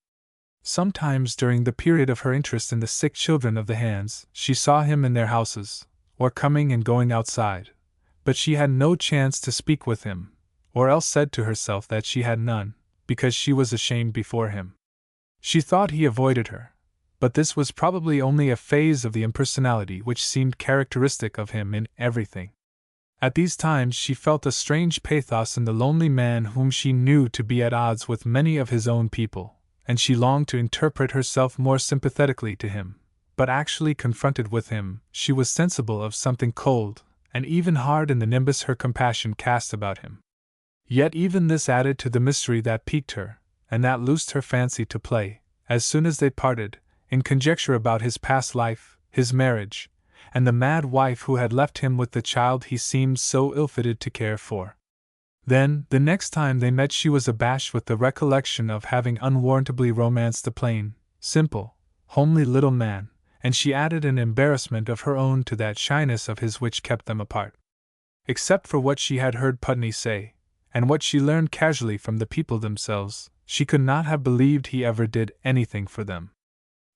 Sometimes during the period of her interest in the sick children of the hands, she saw him in their houses, or coming and going outside, but she had no chance to speak with him, or else said to herself that she had none, because she was ashamed before him. She thought he avoided her, but this was probably only a phase of the impersonality which seemed characteristic of him in everything. At these times she felt a strange pathos in the lonely man whom she knew to be at odds with many of his own people, and she longed to interpret herself more sympathetically to him, but actually confronted with him, she was sensible of something cold and even hard in the nimbus her compassion cast about him. Yet even this added to the mystery that piqued her, and that loosed her fancy to play, as soon as they parted, in conjecture about his past life, his marriage, and the mad wife who had left him with the child he seemed so ill-fitted to care for. Then, the next time they met, she was abashed with the recollection of having unwarrantably romanced a plain, simple, homely little man, and she added an embarrassment of her own to that shyness of his which kept them apart. Except for what she had heard Putney say, and what she learned casually from the people themselves, she could not have believed he ever did anything for them.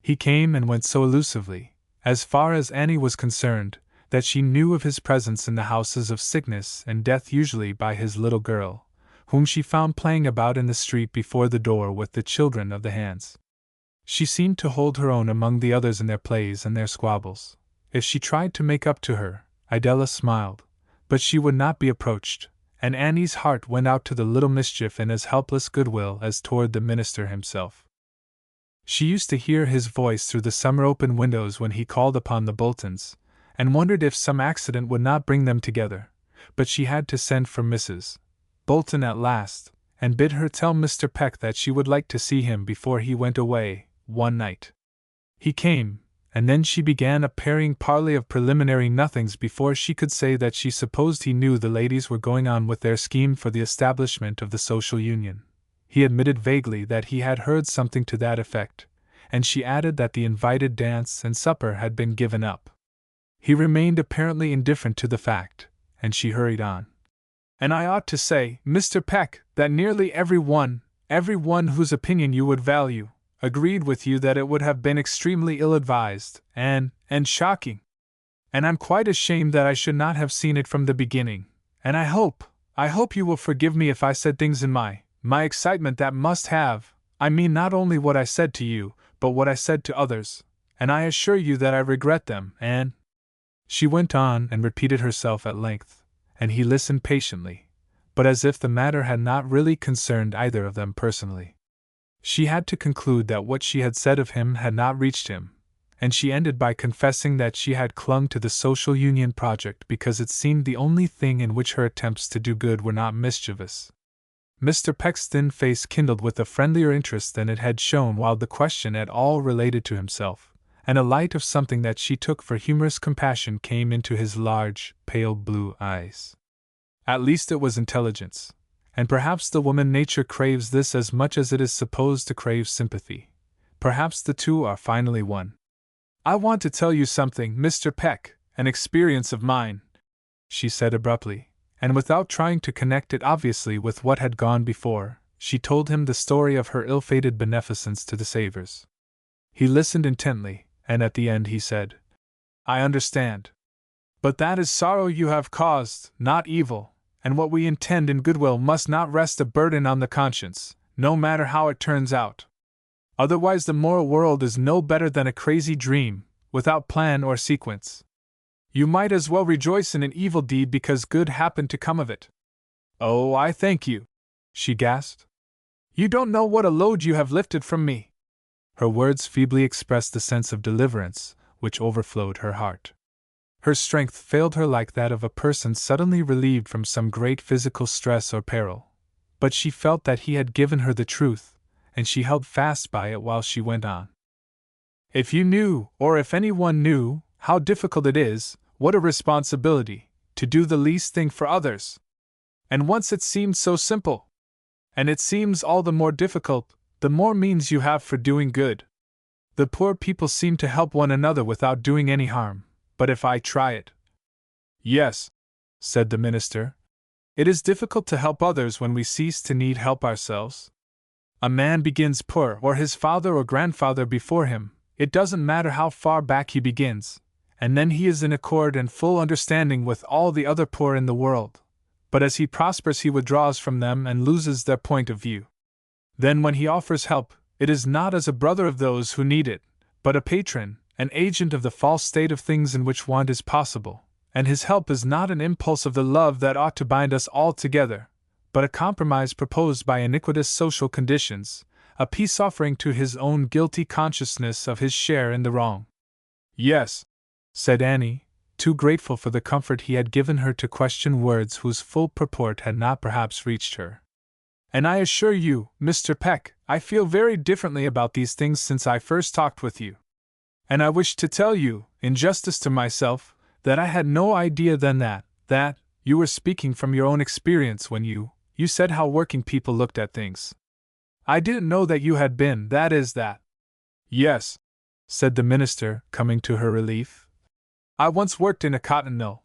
He came and went so elusively, as far as Annie was concerned, that she knew of his presence in the houses of sickness and death usually by his little girl, whom she found playing about in the street before the door with the children of the hands. She seemed to hold her own among the others in their plays and their squabbles. If she tried to make up to her, Idella smiled, but she would not be approached, and Annie's heart went out to the little mischief in as helpless goodwill as toward the minister himself. She used to hear his voice through the summer open windows when he called upon the Boltons, and wondered if some accident would not bring them together, but she had to send for Mrs. Bolton at last, and bid her tell Mr. Peck that she would like to see him before he went away, one night. He came, and then she began a parrying parley of preliminary nothings before she could say that she supposed he knew the ladies were going on with their scheme for the establishment of the social union. He admitted vaguely that he had heard something to that effect, and she added that the invited dance and supper had been given up. He remained apparently indifferent to the fact, and she hurried on. And I ought to say, Mr. Peck, that nearly every one whose opinion you would value, agreed with you that it would have been extremely ill-advised, and shocking. And I'm quite ashamed that I should not have seen it from the beginning, and I hope you will forgive me if I said things in my excitement that must have, I mean not only what I said to you, but what I said to others, and I assure you that I regret them, and... She went on and repeated herself at length, and he listened patiently, but as if the matter had not really concerned either of them personally. She had to conclude that what she had said of him had not reached him, and she ended by confessing that she had clung to the social union project because it seemed the only thing in which her attempts to do good were not mischievous. Mr. Peck's thin face kindled with a friendlier interest than it had shown while the question at all related to himself, and a light of something that she took for humorous compassion came into his large, pale blue eyes. At least it was intelligence. And perhaps the woman nature craves this as much as it is supposed to crave sympathy. Perhaps the two are finally one. I want to tell you something, Mr. Peck, an experience of mine, she said abruptly, and without trying to connect it obviously with what had gone before, she told him the story of her ill-fated beneficence to the Savers. He listened intently, and at the end he said, I understand. But that is sorrow you have caused, not evil, and what we intend in goodwill must not rest a burden on the conscience, no matter how it turns out. Otherwise the moral world is no better than a crazy dream, without plan or sequence. You might as well rejoice in an evil deed because good happened to come of it. Oh, I thank you, she gasped. You don't know what a load you have lifted from me. Her words feebly expressed the sense of deliverance, which overflowed her heart. Her strength failed her like that of a person suddenly relieved from some great physical stress or peril. But she felt that he had given her the truth, and she held fast by it while she went on. If you knew, or if anyone knew, how difficult it is, what a responsibility, to do the least thing for others! And once it seemed so simple. And it seems all the more difficult, the more means you have for doing good. The poor people seem to help one another without doing any harm, but if I try it. Yes, said the minister. It is difficult to help others when we cease to need help ourselves. A man begins poor, or his father or grandfather before him, it doesn't matter how far back he begins, and then he is in accord and full understanding with all the other poor in the world. But as he prospers he withdraws from them and loses their point of view. Then when he offers help, it is not as a brother of those who need it, but a patron, an agent of the false state of things in which want is possible, and his help is not an impulse of the love that ought to bind us all together, but a compromise proposed by iniquitous social conditions, a peace offering to his own guilty consciousness of his share in the wrong. Yes, said Annie, too grateful for the comfort he had given her to question words whose full purport had not perhaps reached her. And I assure you, Mr. Peck, I feel very differently about these things since I first talked with you. And I wish to tell you, in justice to myself, that I had no idea then that you were speaking from your own experience when you said how working people looked at things. I didn't know that you had been, that is that. Yes, said the minister, coming to her relief. I once worked in a cotton mill.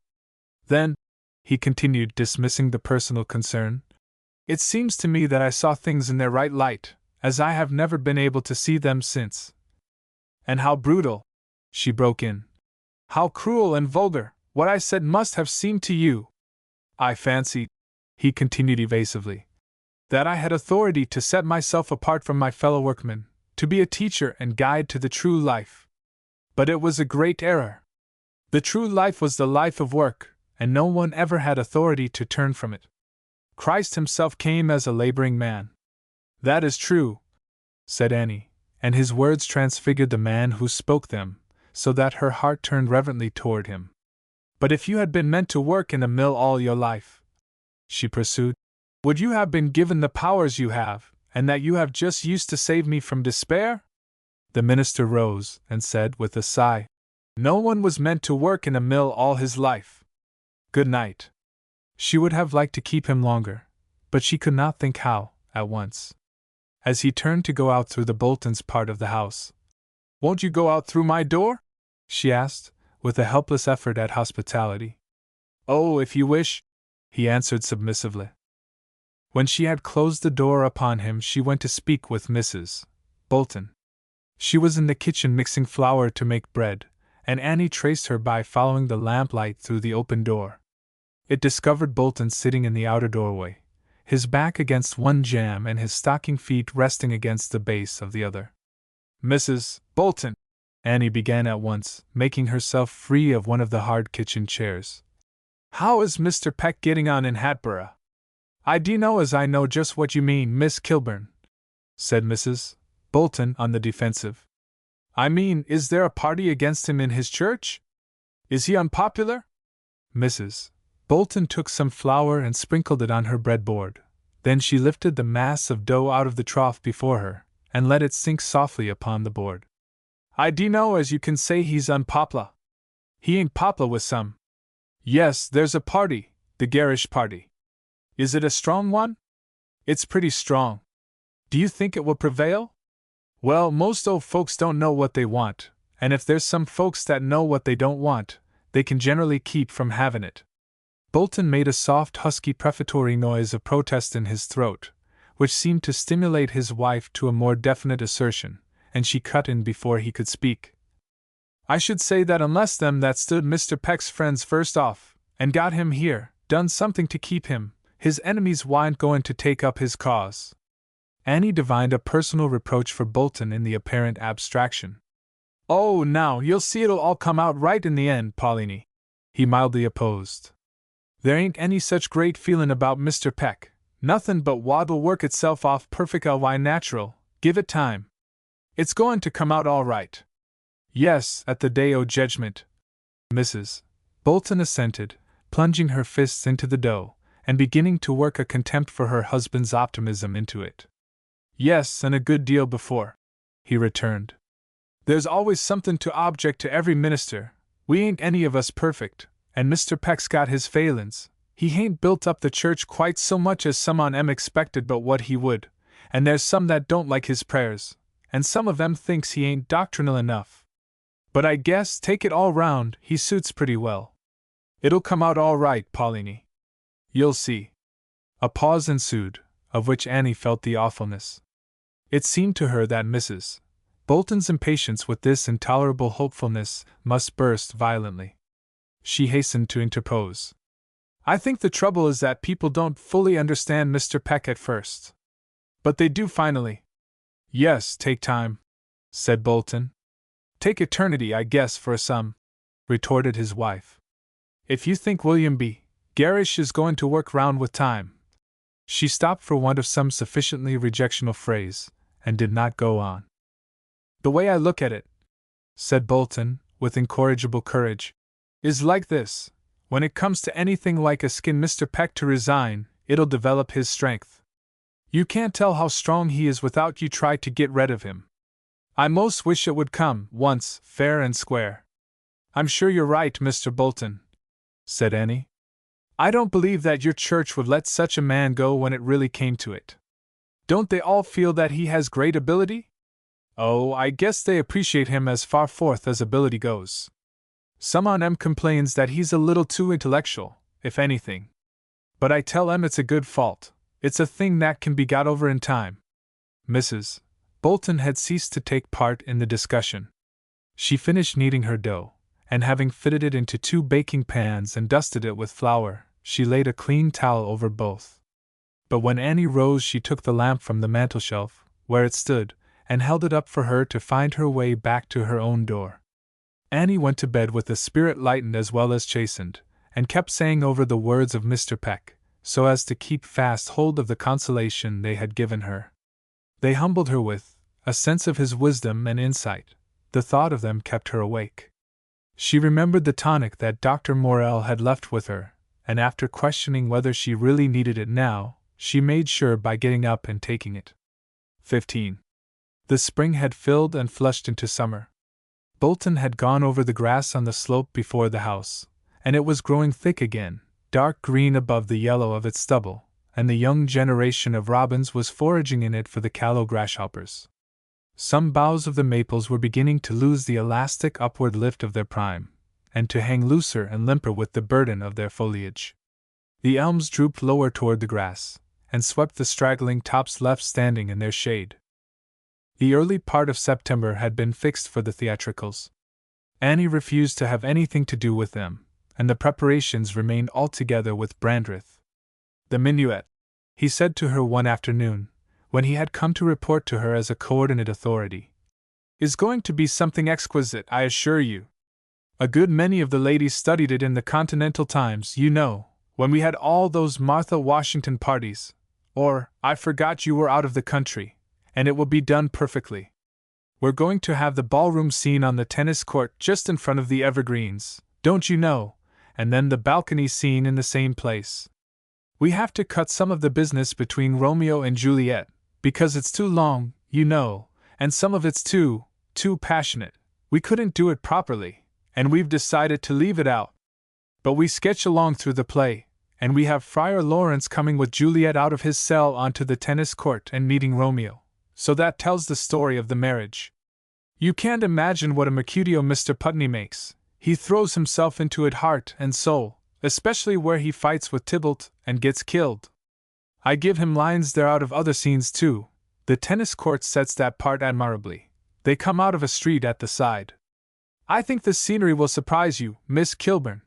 Then, he continued, dismissing the personal concern, it seems to me that I saw things in their right light, as I have never been able to see them since. And how brutal, she broke in. How cruel and vulgar, what I said must have seemed to you. I fancied, he continued evasively, that I had authority to set myself apart from my fellow workmen, to be a teacher and guide to the true life. But it was a great error. The true life was the life of work, and no one ever had authority to turn from it. Christ himself came as a laboring man. That is true, said Annie, and his words transfigured the man who spoke them, so that her heart turned reverently toward him. But if you had been meant to work in a mill all your life, she pursued, would you have been given the powers you have, and that you have just used to save me from despair? The minister rose and said with a sigh, no one was meant to work in a mill all his life. Good night. She would have liked to keep him longer, but she could not think how, at once. As he turned to go out through the Boltons' part of the house. Won't you go out through my door? She asked, with a helpless effort at hospitality. Oh, if you wish, he answered submissively. When she had closed the door upon him, she went to speak with Mrs. Bolton. She was in the kitchen mixing flour to make bread, and Annie traced her by following the lamplight through the open door. It discovered Bolton sitting in the outer doorway, his back against one jamb and his stocking feet resting against the base of the other. Mrs. Bolton, Annie began at once, making herself free of one of the hard kitchen chairs. How is Mr. Peck getting on in Hatboro'? I do know as I know just what you mean, Miss Kilburn, said Mrs. Bolton on the defensive. I mean, is there a party against him in his church? Is he unpopular? Mrs. Bolton took some flour and sprinkled it on her breadboard. Then she lifted the mass of dough out of the trough before her, and let it sink softly upon the board. I do know as you can say he's unpoplar. He ain't poplar with some. Yes, there's a party, the garish party. Is it a strong one? It's pretty strong. Do you think it will prevail? Well, most old folks don't know what they want, and if there's some folks that know what they don't want, they can generally keep from having it. Bolton made a soft, husky prefatory noise of protest in his throat, which seemed to stimulate his wife to a more definite assertion, and she cut in before he could speak. I should say that unless them that stood Mr. Peck's friends first off, and got him here, done something to keep him, his enemies wa'n't going to take up his cause. Annie divined a personal reproach for Bolton in the apparent abstraction. Oh, now, you'll see it'll all come out right in the end, Pauliny, he mildly opposed. There ain't any such great feelin' about Mr. Peck, nothin' but what'll work itself off perfect ly natural, give it time. It's goin' to come out all right. Yes, at the day o' judgment, Mrs. Bolton assented, plunging her fists into the dough, and beginning to work a contempt for her husband's optimism into it. Yes, and a good deal before, he returned. There's always somethin' to object to every minister. We ain't any of us perfect, and Mr. Peck's got his failin's. He hain't built up the church quite so much as some on 'em expected but what he would, and there's some that don't like his prayers, and some of 'em thinks he ain't doctrinal enough. But I guess, take it all round, he suits pretty well. It'll come out all right, Pauliny. You'll see. A pause ensued, of which Annie felt the awfulness. It seemed to her that Mrs. Bolton's impatience with this intolerable hopefulness must burst violently. She hastened to interpose. I think the trouble is that people don't fully understand Mr. Peck at first. But they do finally. Yes, take time, said Bolton. Take eternity, I guess, for some, retorted his wife. If you think William B. Garish is going to work round with time. She stopped for want of some sufficiently rejectional phrase, and did not go on. The way I look at it, said Bolton, with incorrigible courage, is like this. When it comes to anything like a skin Mr. Peck to resign, it'll develop his strength. You can't tell how strong he is without you try to get rid of him. I most wish it would come, once, fair and square. I'm sure you're right, Mr. Bolton, said Annie. I don't believe that your church would let such a man go when it really came to it. Don't they all feel that he has great ability? Oh, I guess they appreciate him as far forth as ability goes. Some on 'em complains that he's a little too intellectual, if anything. But I tell 'em it's a good fault. It's a thing that can be got over in time. Mrs. Bolton had ceased to take part in the discussion. She finished kneading her dough, and having fitted it into 2 baking pans and dusted it with flour, she laid a clean towel over both. But when Annie rose, she took the lamp from the mantelshelf, where it stood, and held it up for her to find her way back to her own door. Annie went to bed with a spirit lightened as well as chastened, and kept saying over the words of Mr. Peck, so as to keep fast hold of the consolation they had given her. They humbled her with a sense of his wisdom and insight. The thought of them kept her awake. She remembered the tonic that Dr. Morrell had left with her, and after questioning whether she really needed it now, she made sure by getting up and taking it. 15. The spring had filled and flushed into summer. Bolton had gone over the grass on the slope before the house, and it was growing thick again, dark green above the yellow of its stubble, and the young generation of robins was foraging in it for the callow grasshoppers. Some boughs of the maples were beginning to lose the elastic upward lift of their prime, and to hang looser and limper with the burden of their foliage. The elms drooped lower toward the grass, and swept the straggling tops left standing in their shade. The early part of September had been fixed for the theatricals. Annie refused to have anything to do with them, and the preparations remained altogether with Brandreth. The minuet, he said to her one afternoon, when he had come to report to her as a coordinate authority, is going to be something exquisite, I assure you. A good many of the ladies studied it in the Continental times, you know, when we had all those Martha Washington parties, or, I forgot you were out of the country, and it will be done perfectly. We're going to have the ballroom scene on the tennis court just in front of the evergreens, don't you know, and then the balcony scene in the same place. We have to cut some of the business between Romeo and Juliet, because it's too long, you know, and some of it's too passionate. We couldn't do it properly, and we've decided to leave it out. But we sketch along through the play, and we have Friar Lawrence coming with Juliet out of his cell onto the tennis court and meeting Romeo, so that tells the story of the marriage. You can't imagine what a Mercutio Mr. Putney makes. He throws himself into it heart and soul, especially where he fights with Tybalt and gets killed. I give him lines there out of other scenes too. The tennis court sets that part admirably. They come out of a street at the side. I think the scenery will surprise you, Miss Kilburn.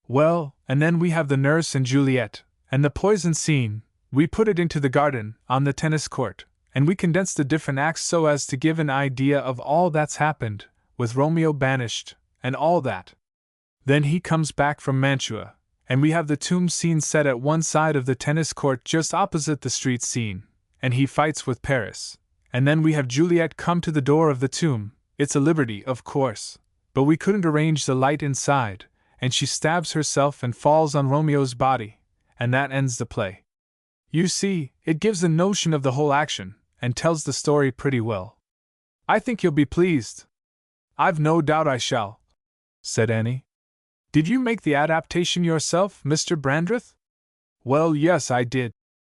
Well, and then we have the nurse and Juliet, and the poison scene. We put it into the garden, on the tennis court, and we condense the different acts so as to give an idea of all that's happened, with Romeo banished, and all that. Then he comes back from Mantua, and we have the tomb scene set at one side of the tennis court just opposite the street scene, and he fights with Paris. And then we have Juliet come to the door of the tomb. It's a liberty, of course, but we couldn't arrange the light inside, and she stabs herself and falls on Romeo's body, and that ends the play. You see, it gives a notion of the whole action, and tells the story pretty well. I think you'll be pleased. I've no doubt I shall, said Annie. Did you make the adaptation yourself, Mr. Brandreth? Well, yes, I did,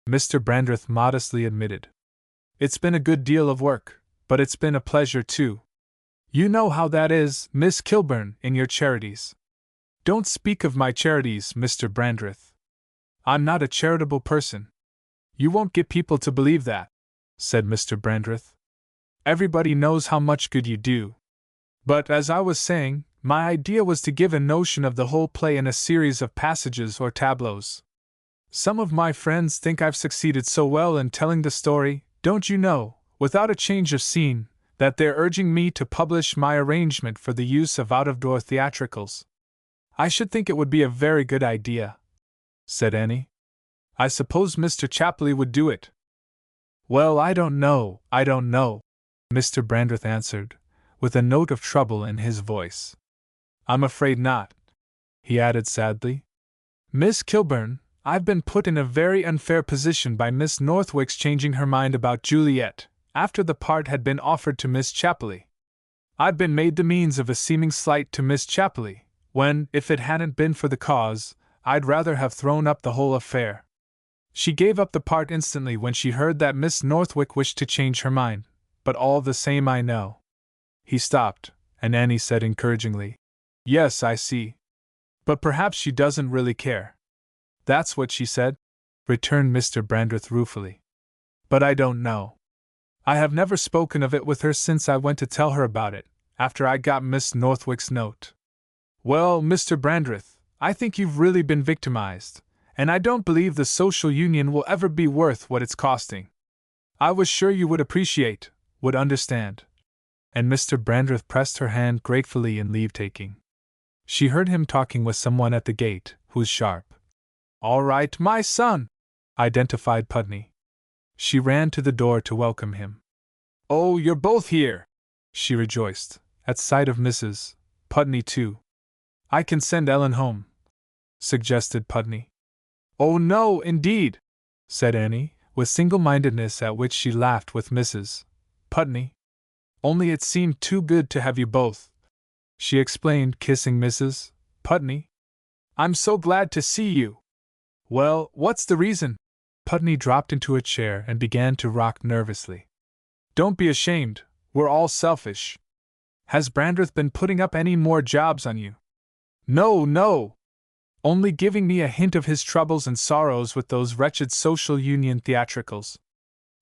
Mr. Brandreth modestly admitted. It's been a good deal of work, but it's been a pleasure too. You know how that is, Miss Kilburn, in your charities. Don't speak of my charities, Mr. Brandreth. I'm not a charitable person. You won't get people to believe that, said Mr. Brandreth. Everybody knows how much good you do. But, as I was saying, my idea was to give a notion of the whole play in a series of passages or tableaus. Some of my friends think I've succeeded so well in telling the story, don't you know, without a change of scene, that they're urging me to publish my arrangement for the use of out-of-door theatricals. I should think it would be a very good idea, said Annie. I suppose Mr. Chapley would do it. Well, I don't know, Mr. Brandreth answered, with a note of trouble in his voice. I'm afraid not, he added sadly. Miss Kilburn, I've been put in a very unfair position by Miss Northwick's changing her mind about Juliet, after the part had been offered to Miss Chapley. I've been made the means of a seeming slight to Miss Chapley, when, if it hadn't been for the cause, I'd rather have thrown up the whole affair. She gave up the part instantly when she heard that Miss Northwick wished to change her mind, but all the same I know. He stopped, and Annie said encouragingly, Yes, I see. But perhaps she doesn't really care. That's what she said, returned Mr. Brandreth ruefully. But I don't know. I have never spoken of it with her since I went to tell her about it, after I got Miss Northwick's note. Well, Mr. Brandreth, I think you've really been victimized, and I don't believe the social union will ever be worth what it's costing. I was sure you would appreciate, would understand. And Mr. Brandreth pressed her hand gratefully in leave-taking. She heard him talking with someone at the gate, who's sharp. All right, my son, identified Putney. She ran to the door to welcome him. Oh, you're both here, she rejoiced, at sight of Mrs. Putney too. I can send Ellen home, suggested Putney. Oh no, indeed, said Annie, with single-mindedness at which she laughed with Mrs. Putney. Only it seemed too good to have you both, she explained, kissing Mrs. Putney. I'm so glad to see you. Well, what's the reason? Putney dropped into a chair and began to rock nervously. Don't be ashamed, we're all selfish. Has Brandreth been putting up any more jobs on you? No. Only giving me a hint of his troubles and sorrows with those wretched social union theatricals.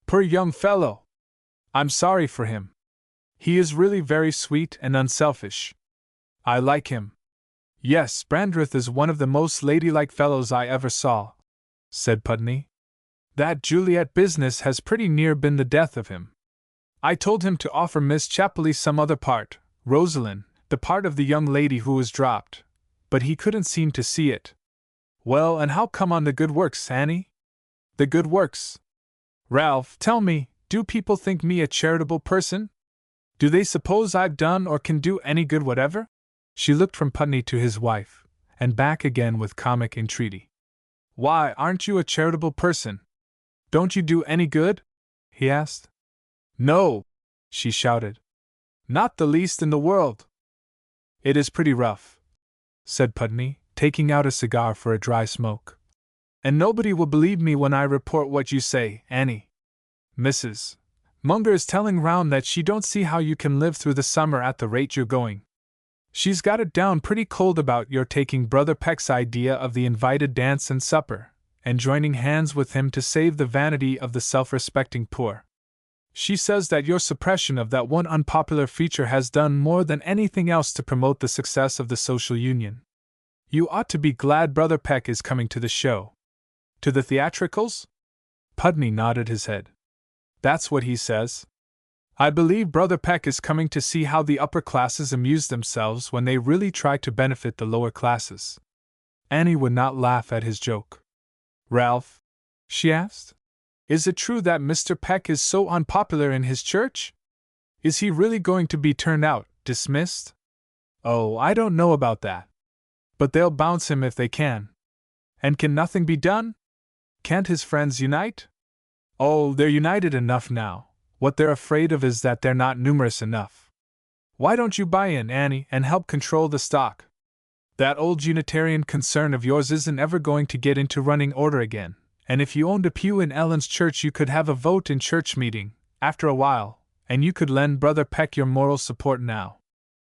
Poor young fellow! I'm sorry for him. He is really very sweet and unselfish. I like him. Yes, Brandreth is one of the most ladylike fellows I ever saw, said Putney. That Juliet business has pretty near been the death of him. I told him to offer Miss Chapley some other part, Rosalind, the part of the young lady who was dropped, but he couldn't seem to see it. Well, and how come on the good works, Annie? The good works? Ralph, tell me, do people think me a charitable person? Do they suppose I've done or can do any good whatever? She looked from Putney to his wife, and back again with comic entreaty. Why, aren't you a charitable person? Don't you do any good? He asked. No, she shouted. Not the least in the world. It is pretty rough, said Putney, taking out a cigar for a dry smoke. And nobody will believe me when I report what you say, Annie. Mrs. Munger is telling round that she don't see how you can live through the summer at the rate you're going. She's got it down pretty cold about your taking Brother Peck's idea of the invited dance and supper, and joining hands with him to save the vanity of the self-respecting poor. She says that your suppression of that one unpopular feature has done more than anything else to promote the success of the social union. You ought to be glad Brother Peck is coming to the show. To the theatricals? Putney nodded his head. That's what he says. I believe Brother Peck is coming to see how the upper classes amuse themselves when they really try to benefit the lower classes. Annie would not laugh at his joke. Ralph, she asked, is it true that Mr. Peck is so unpopular in his church? Is he really going to be turned out, dismissed? Oh, I don't know about that. But they'll bounce him if they can. And can nothing be done? Can't his friends unite? Oh, they're united enough now. What they're afraid of is that they're not numerous enough. Why don't you buy in, Annie, and help control the stock? That old Unitarian concern of yours isn't ever going to get into running order again, and if you owned a pew in Ellen's church you could have a vote in church meeting, after a while, and you could lend Brother Peck your moral support now.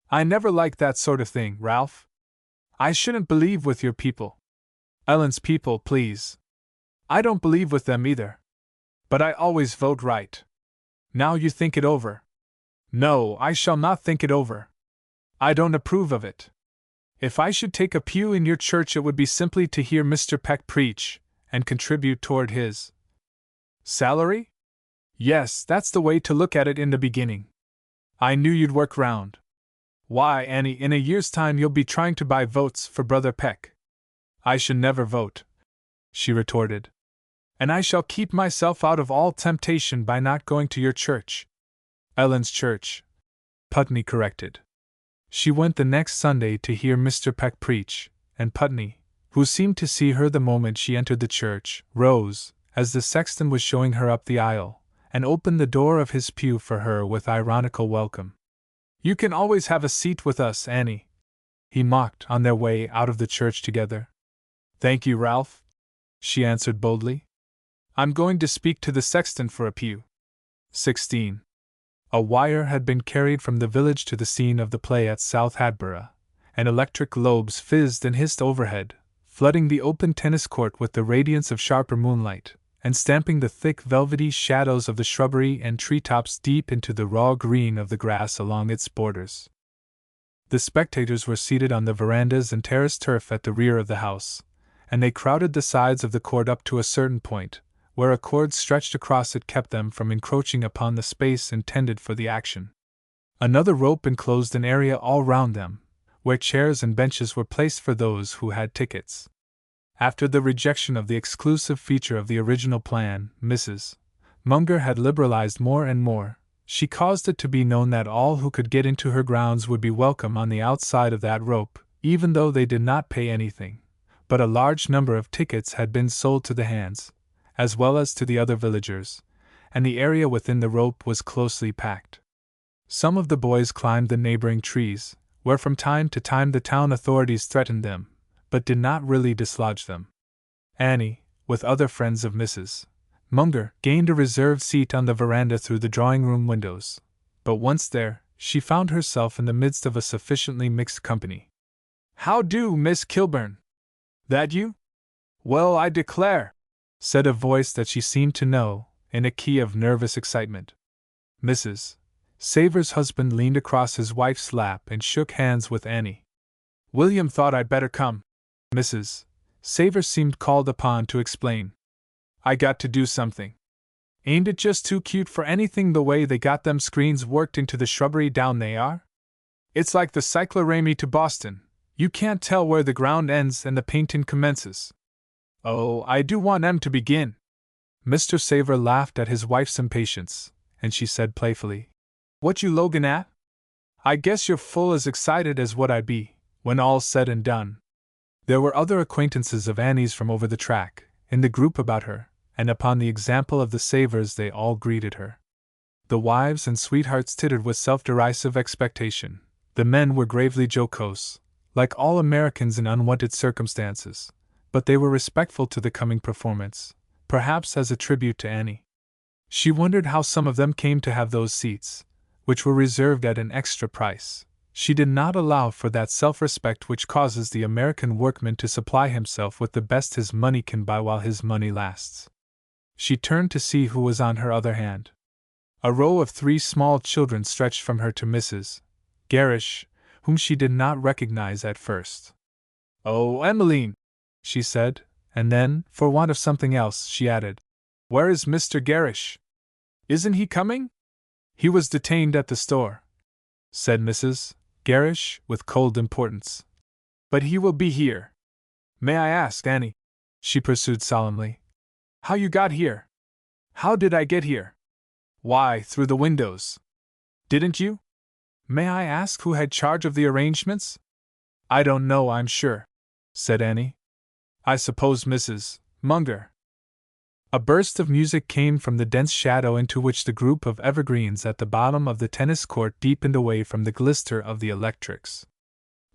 I never liked that sort of thing, Ralph. I shouldn't believe with your people. Ellen's people, please. I don't believe with them either. But I always vote right. Now you think it over. No, I shall not think it over. I don't approve of it. If I should take a pew in your church it would be simply to hear Mr. Peck preach, and contribute toward his salary? Yes, that's the way to look at it in the beginning. I knew you'd work round. Why, Annie, in a year's time you'll be trying to buy votes for Brother Peck. I should never vote, she retorted. And I shall keep myself out of all temptation by not going to your church. Ellen's church, Putney corrected. She went the next Sunday to hear Mr. Peck preach, and Putney, who seemed to see her the moment she entered the church, rose, as the sexton was showing her up the aisle, and opened the door of his pew for her with ironical welcome. You can always have a seat with us, Annie, he mocked on their way out of the church together. Thank you, Ralph, she answered boldly. I'm going to speak to the sexton for a pew. 16. A wire had been carried from the village to the scene of the play at South Hadborough, and electric globes fizzed and hissed overhead, flooding the open tennis court with the radiance of sharper moonlight, and stamping the thick velvety shadows of the shrubbery and treetops deep into the raw green of the grass along its borders. The spectators were seated on the verandas and terraced turf at the rear of the house, and they crowded the sides of the court up to a certain point, where a cord stretched across it kept them from encroaching upon the space intended for the action. Another rope enclosed an area all round them, where chairs and benches were placed for those who had tickets. After the rejection of the exclusive feature of the original plan, Mrs. Munger had liberalized more and more. She caused it to be known that all who could get into her grounds would be welcome on the outside of that rope, even though they did not pay anything. But a large number of tickets had been sold to the hands, as well as to the other villagers, and the area within the rope was closely packed. Some of the boys climbed the neighboring trees, where from time to time the town authorities threatened them, but did not really dislodge them. Annie, with other friends of Mrs. Munger, gained a reserved seat on the veranda through the drawing-room windows, but once there, she found herself in the midst of a sufficiently mixed company. "How do, Miss Kilburn? That you? Well, I declare," said a voice that she seemed to know, in a key of nervous excitement. Mrs. Savor's husband leaned across his wife's lap and shook hands with Annie. "William thought I'd better come." Mrs. Savor seemed called upon to explain. "I got to do something. Ain't it just too cute for anything the way they got them screens worked into the shrubbery down they are? It's like the cyclorami to Boston. You can't tell where the ground ends and the painting commences. Oh, I do want 'em to begin." Mr. Savor laughed at his wife's impatience, and she said playfully, "What you loggin' at? I guess you're full as excited as what I be, when all's said and done." There were other acquaintances of Annie's from over the track, in the group about her, and upon the example of the Savors they all greeted her. The wives and sweethearts tittered with self-derisive expectation. The men were gravely jocose, like all Americans in unwonted circumstances, but they were respectful to the coming performance, perhaps as a tribute to Annie. She wondered how some of them came to have those seats, which were reserved at an extra price. She did not allow for that self-respect which causes the American workman to supply himself with the best his money can buy while his money lasts. She turned to see who was on her other hand. A row of 3 small children stretched from her to Mrs. Gerrish, whom she did not recognize at first. "Oh, Emmeline," she said, and then, for want of something else, she added, "Where is Mr. Gerrish? Isn't he coming?" "He was detained at the store," said Mrs. Gerrish, with cold importance. "But he will be here. May I ask, Annie," she pursued solemnly, "how you got here?" "How did I get here?" "Why, through the windows. Didn't you?" "May I ask who had charge of the arrangements?" "I don't know, I'm sure," said Annie. "I suppose Mrs. Munger." A burst of music came from the dense shadow into which the group of evergreens at the bottom of the tennis court deepened away from the glister of the electrics.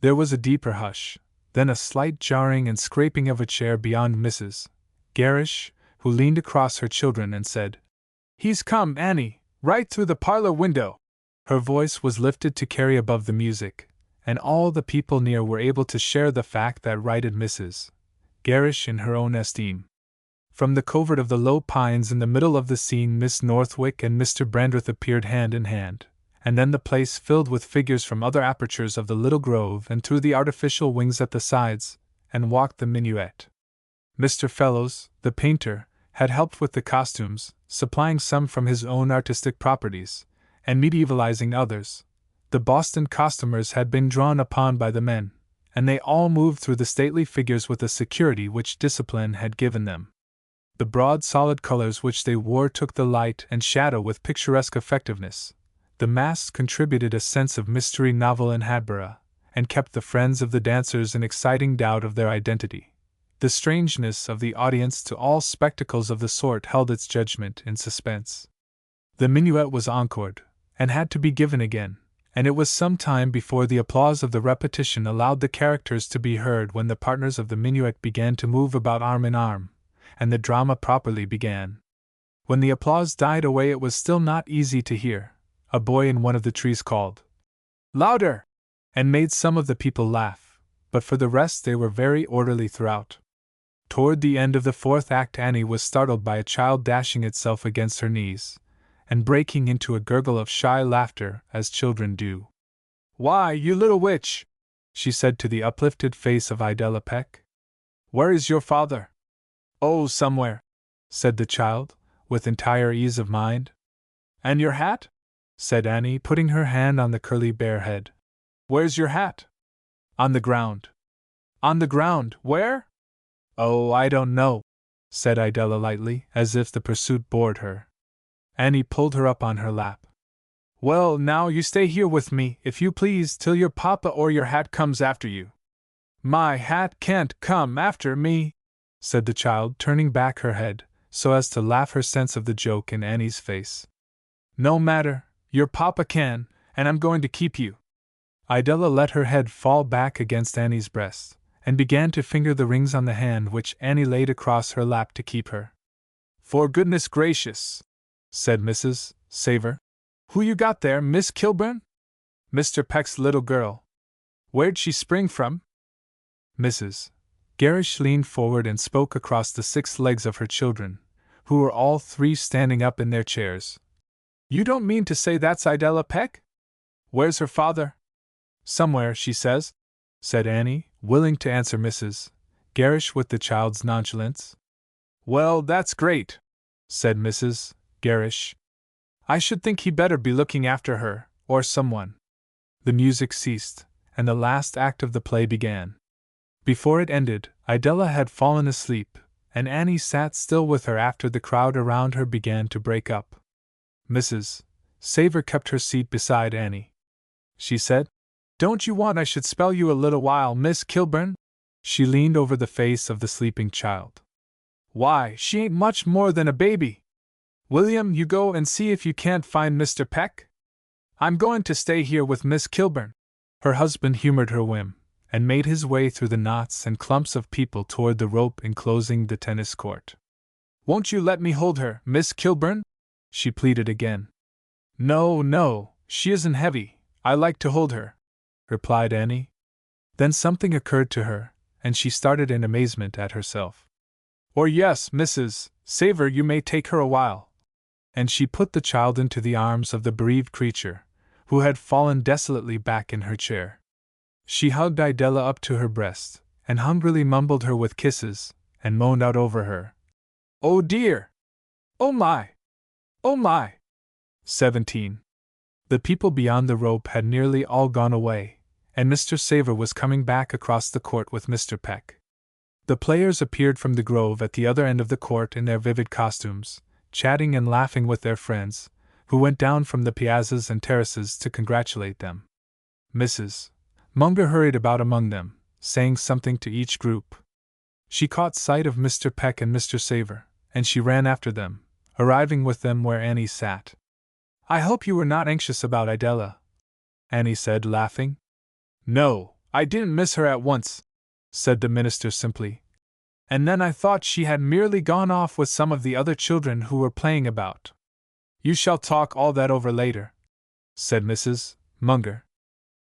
There was a deeper hush, then a slight jarring and scraping of a chair beyond Mrs. Gerrish, who leaned across her children and said, "He's come, Annie, right through the parlor window." Her voice was lifted to carry above the music, and all the people near were able to share the fact that righted Mrs. Gerrish in her own esteem. From the covert of the low pines in the middle of the scene Miss Northwick and Mr. Brandreth appeared hand in hand, and then the place filled with figures from other apertures of the little grove and through the artificial wings at the sides, and walked the minuet. Mr. Fellows, the painter, had helped with the costumes, supplying some from his own artistic properties, and medievalizing others. The Boston costumers had been drawn upon by the men, and they all moved through the stately figures with a security which discipline had given them. The broad solid colors which they wore took the light and shadow with picturesque effectiveness. The masks contributed a sense of mystery novel in Hadborough, and kept the friends of the dancers in exciting doubt of their identity. The strangeness of the audience to all spectacles of the sort held its judgment in suspense. The minuet was encored, and had to be given again, and it was some time before the applause of the repetition allowed the characters to be heard when the partners of the minuet began to move about arm in arm, and the drama properly began. When the applause died away it was still not easy to hear. A boy in one of the trees called, "Louder!" and made some of the people laugh, but for the rest they were very orderly throughout. Toward the end of the 4th act Annie was startled by a child dashing itself against her knees, and breaking into a gurgle of shy laughter, as children do. "Why, you little witch!" she said to the uplifted face of Idella Peck. "Where is your father?" "Oh, somewhere," said the child, with entire ease of mind. "And your hat?" said Annie, putting her hand on the curly bare head. "Where's your hat?" "On the ground." "On the ground, where?" "Oh, I don't know," said Idella lightly, as if the pursuit bored her. Annie pulled her up on her lap. "Well, now you stay here with me, if you please, till your papa or your hat comes after you." "My hat can't come after me," said the child, turning back her head, so as to laugh her sense of the joke in Annie's face. "No matter, your papa can, and I'm going to keep you." Idella let her head fall back against Annie's breast, and began to finger the rings on the hand which Annie laid across her lap to keep her. "For goodness gracious," said Mrs. Savor, "who you got there, Miss Kilburn?" "Mr. Peck's little girl." "Where'd she spring from?" Mrs. Gerrish leaned forward and spoke across the 6 legs of her children, who were all 3 standing up in their chairs. "You don't mean to say that's Idella Peck? Where's her father?" "Somewhere, she says," said Annie, willing to answer Mrs. Gerrish with the child's nonchalance. "Well, that's great," said Mrs. Gerrish. "I should think he better be looking after her, or someone." The music ceased, and the last act of the play began. Before it ended, Idella had fallen asleep, and Annie sat still with her after the crowd around her began to break up. Mrs. Savor kept her seat beside Annie. She said, "Don't you want I should spell you a little while, Miss Kilburn?" She leaned over the face of the sleeping child. "Why, she ain't much more than a baby. William, you go and see if you can't find Mr. Peck. I'm going to stay here with Miss Kilburn." Her husband humored her whim, and made his way through the knots and clumps of people toward the rope enclosing the tennis court. "Won't you let me hold her, Miss Kilburn?" she pleaded again. "No, no, she isn't heavy. I like to hold her," replied Annie. Then something occurred to her, and she started in amazement at herself. "Or yes, Mrs. Savor, you may take her a while." And she put the child into the arms of the bereaved creature, who had fallen desolately back in her chair. She hugged Idella up to her breast, and hungrily mumbled her with kisses, and moaned out over her, "Oh dear! Oh my! Oh my!" 17. The people beyond the rope had nearly all gone away, and Mr. Savor was coming back across the court with Mr. Peck. The players appeared from the grove at the other end of the court in their vivid costumes, chatting and laughing with their friends, who went down from the piazzas and terraces to congratulate them. Mrs. Munger hurried about among them, saying something to each group. She caught sight of Mr. Peck and Mr. Savor, and she ran after them, arriving with them where Annie sat. "I hope you were not anxious about Idella," Annie said, laughing. "No, I didn't miss her at once," said the minister simply. "And then I thought she had merely gone off with some of the other children who were playing about." "You shall talk all that over later," said Mrs. Munger.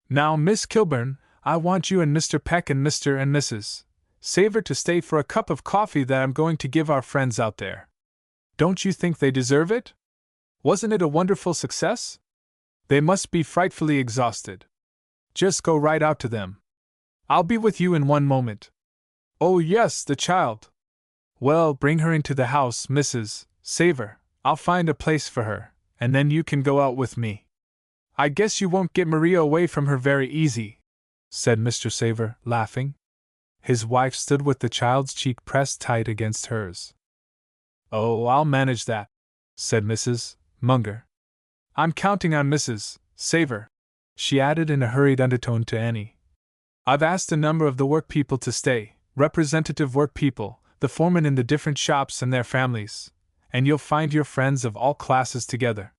"Now, Miss Kilburn, I want you and Mr. Peck and Mr. and Mrs. Savor to stay for a cup of coffee that I'm going to give our friends out there. Don't you think they deserve it? Wasn't it a wonderful success? They must be frightfully exhausted. Just go right out to them. I'll be with you in one moment." "Oh yes, the child. Well, bring her into the house, Mrs. Savor. I'll find a place for her, and then you can go out with me. I guess you won't get Maria away from her very easy," said Mr. Savor, laughing. His wife stood with the child's cheek pressed tight against hers. "Oh, I'll manage that," said Mrs. Munger. "I'm counting on Mrs. Savor," she added in a hurried undertone to Annie. "I've asked a number of the work people to stay, representative work people, the foremen in the different shops and their families, and you'll find your friends of all classes together.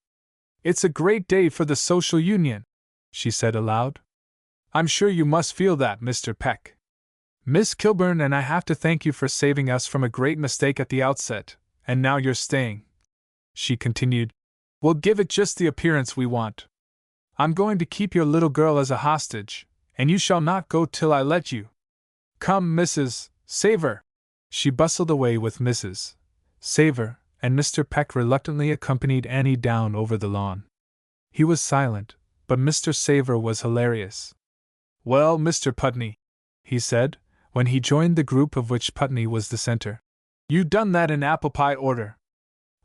It's a great day for the social union," she said aloud. "I'm sure you must feel that, Mr. Peck. Miss Kilburn and I have to thank you for saving us from a great mistake at the outset, and now you're staying," she continued. "We'll give it just the appearance we want. I'm going to keep your little girl as a hostage, and you shall not go till I let you. Come, Mrs. Savor." She bustled away with Mrs. Savor, and Mr. Peck reluctantly accompanied Annie down over the lawn. He was silent, but Mr. Savor was hilarious. "Well, Mr. Putney," he said, when he joined the group of which Putney was the center, "you done that in apple pie order.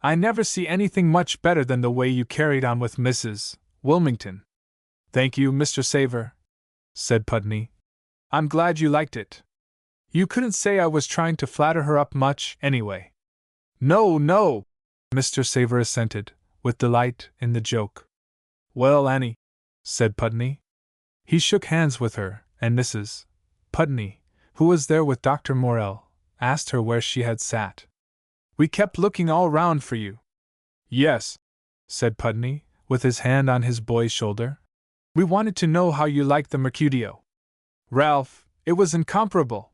I never see anything much better than the way you carried on with Mrs. Wilmington." "Thank you, Mr. Savor," said Putney. "I'm glad you liked it. You couldn't say I was trying to flatter her up much, anyway." "No, no," Mr. Savor assented, with delight in the joke. "Well, Annie," said Putney. He shook hands with her, and Mrs. Putney, who was there with Dr. Morrell, asked her where she had sat. "We kept looking all round for you." "Yes," said Putney, with his hand on his boy's shoulder. "We wanted to know how you liked the Mercutio. Ralph, it was incomparable."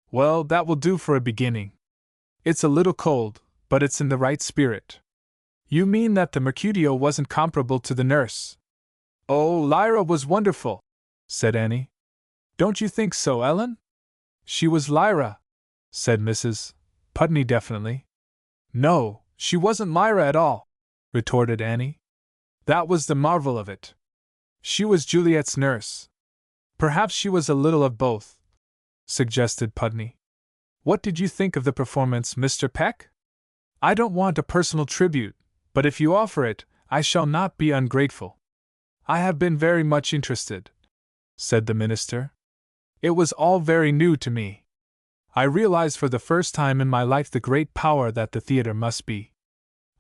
"Well, that will do for a beginning. It's a little cold, but it's in the right spirit." "You mean that the Mercutio wasn't comparable to the nurse?" "Oh, Lyra was wonderful," said Annie. "Don't you think so, Ellen?" "She was Lyra," said Mrs. Putney definitely. "No, she wasn't Lyra at all," retorted Annie. "That was the marvel of it. She was Juliet's nurse." "Perhaps she was a little of both," suggested Putney. "What did you think of the performance, Mr. Peck?" "I don't want a personal tribute, but if you offer it, I shall not be ungrateful. I have been very much interested," said the minister. "It was all very new to me. I realized for the first time in my life the great power that the theater must be.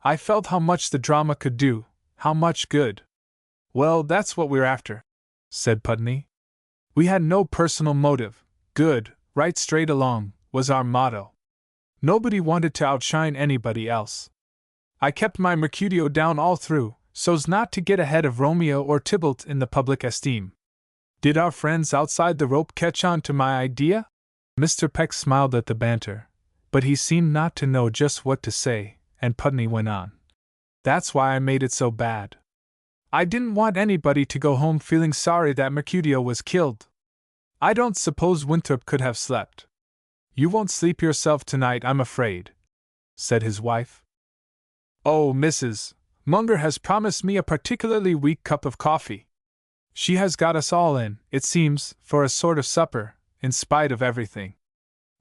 I felt how much the drama could do, how much good." "Well, that's what we're after," said Putney. "We had no personal motive. Good, right straight along, was our motto. Nobody wanted to outshine anybody else. I kept my Mercutio down all through, so's not to get ahead of Romeo or Tybalt in the public esteem. Did our friends outside the rope catch on to my idea? Mr. Peck smiled at the banter, but he seemed not to know just what to say, and Putney went on. That's why I made it so bad. I didn't want anybody to go home feeling sorry that Mercutio was killed. I don't suppose Winthrop could have slept. You won't sleep yourself tonight, I'm afraid, said his wife. Oh, Mrs. Munger has promised me a particularly weak cup of coffee. She has got us all in, it seems, for a sort of supper, in spite of everything.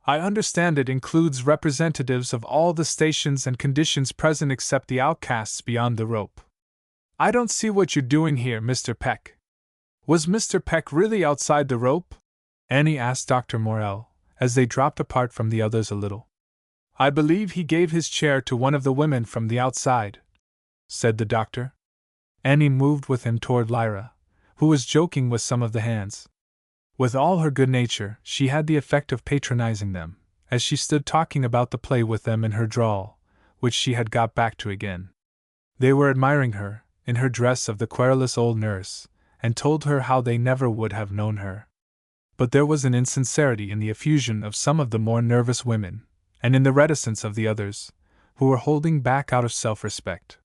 I understand it includes representatives of all the stations and conditions present except the outcasts beyond the rope. I don't see what you're doing here, Mr. Peck. Was Mr. Peck really outside the rope? Annie asked Dr. Morrell, as they dropped apart from the others a little. I believe he gave his chair to one of the women from the outside, said the doctor. Annie moved with him toward Lyra, who was joking with some of the hands. With all her good nature, she had the effect of patronizing them, as she stood talking about the play with them in her drawl, which she had got back to again. They were admiring her, in her dress of the querulous old nurse, and told her how they never would have known her. But there was an insincerity in the effusion of some of the more nervous women, and in the reticence of the others, who were holding back out of self-respect.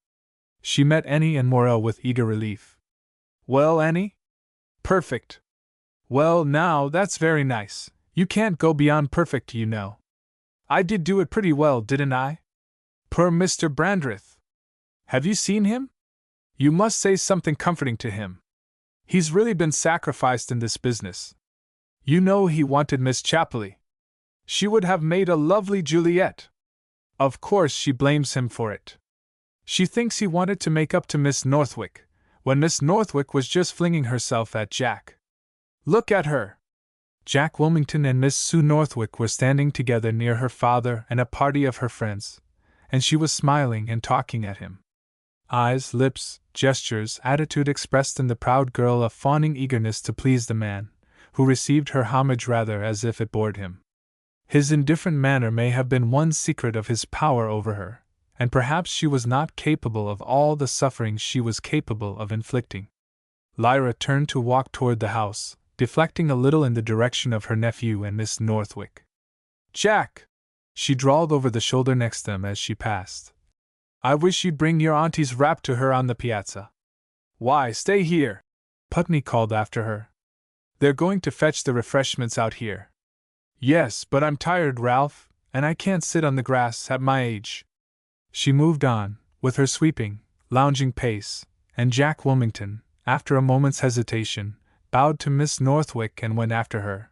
She met Annie and Morrell with eager relief. Well, Annie? Perfect. Well, now, that's very nice. You can't go beyond perfect, you know. I did do it pretty well, didn't I? Poor Mr. Brandreth. Have you seen him? You must say something comforting to him. He's really been sacrificed in this business. You know he wanted Miss Chapley. She would have made a lovely Juliet. Of course she blames him for it. She thinks he wanted to make up to Miss Northwick, when Miss Northwick was just flinging herself at Jack. Look at her! Jack Wilmington and Miss Sue Northwick were standing together near her father and a party of her friends, and she was smiling and talking at him. Eyes, lips, gestures, attitude expressed in the proud girl a fawning eagerness to please the man, who received her homage rather as if it bored him. His indifferent manner may have been one secret of his power over her, and perhaps she was not capable of all the suffering she was capable of inflicting. Lyra turned to walk toward the house, deflecting a little in the direction of her nephew and Miss Northwick. Jack! She drawled over the shoulder next them as she passed. I wish you'd bring your auntie's wrap to her on the piazza. Why, stay here! Putney called after her. They're going to fetch the refreshments out here. Yes, but I'm tired, Ralph, and I can't sit on the grass at my age. She moved on, with her sweeping, lounging pace, and Jack Wilmington, after a moment's hesitation, bowed to Miss Northwick and went after her.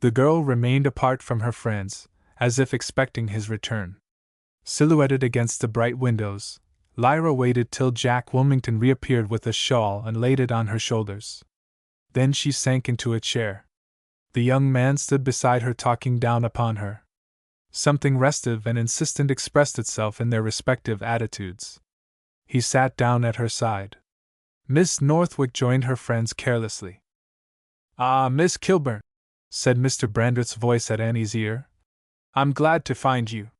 The girl remained apart from her friends, as if expecting his return. Silhouetted against the bright windows, Lyra waited till Jack Wilmington reappeared with a shawl and laid it on her shoulders. Then she sank into a chair. The young man stood beside her talking down upon her. Something restive and insistent expressed itself in their respective attitudes. He sat down at her side. Miss Northwick joined her friends carelessly. Ah, Miss Kilburn, said Mr. Brandreth's voice at Annie's ear. I'm glad to find you.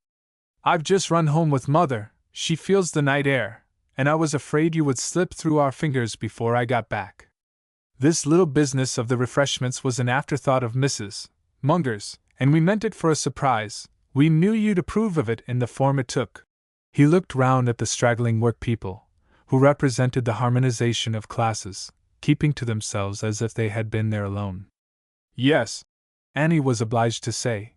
I've just run home with Mother, she feels the night air, and I was afraid you would slip through our fingers before I got back. This little business of the refreshments was an afterthought of Mrs. Munger's, and we meant it for a surprise. We knew you'd approve of it in the form it took. He looked round at the straggling workpeople, who represented the harmonization of classes, keeping to themselves as if they had been there alone. Yes, Annie was obliged to say.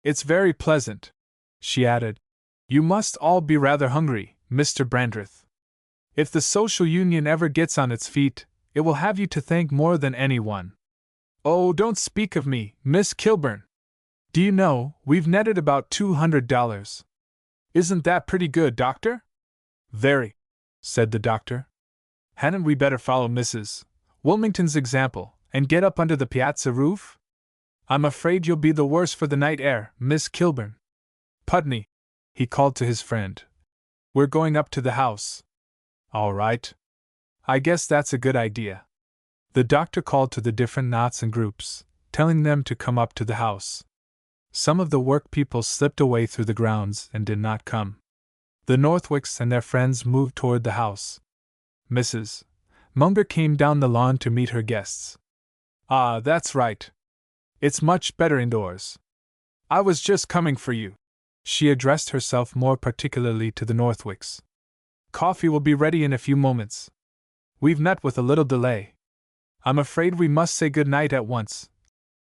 It's very pleasant, she added. You must all be rather hungry, Mr. Brandreth. If the social union ever gets on its feet, it will have you to thank more than anyone. Oh, don't speak of me, Miss Kilburn. Do you know, we've netted about $200. Isn't that pretty good, Doctor? Very, said the doctor. Hadn't we better follow Mrs. Wilmington's example, and get up under the piazza roof? I'm afraid you'll be the worse for the night air, Miss Kilburn. Putney, he called to his friend. We're going up to the house. All right. I guess that's a good idea. The doctor called to the different knots and groups, telling them to come up to the house. Some of the work people slipped away through the grounds and did not come. The Northwicks and their friends moved toward the house. Mrs. Munger came down the lawn to meet her guests. Ah, that's right. It's much better indoors. I was just coming for you. She addressed herself more particularly to the Northwicks. Coffee will be ready in a few moments. We've met with a little delay. I'm afraid we must say good night at once,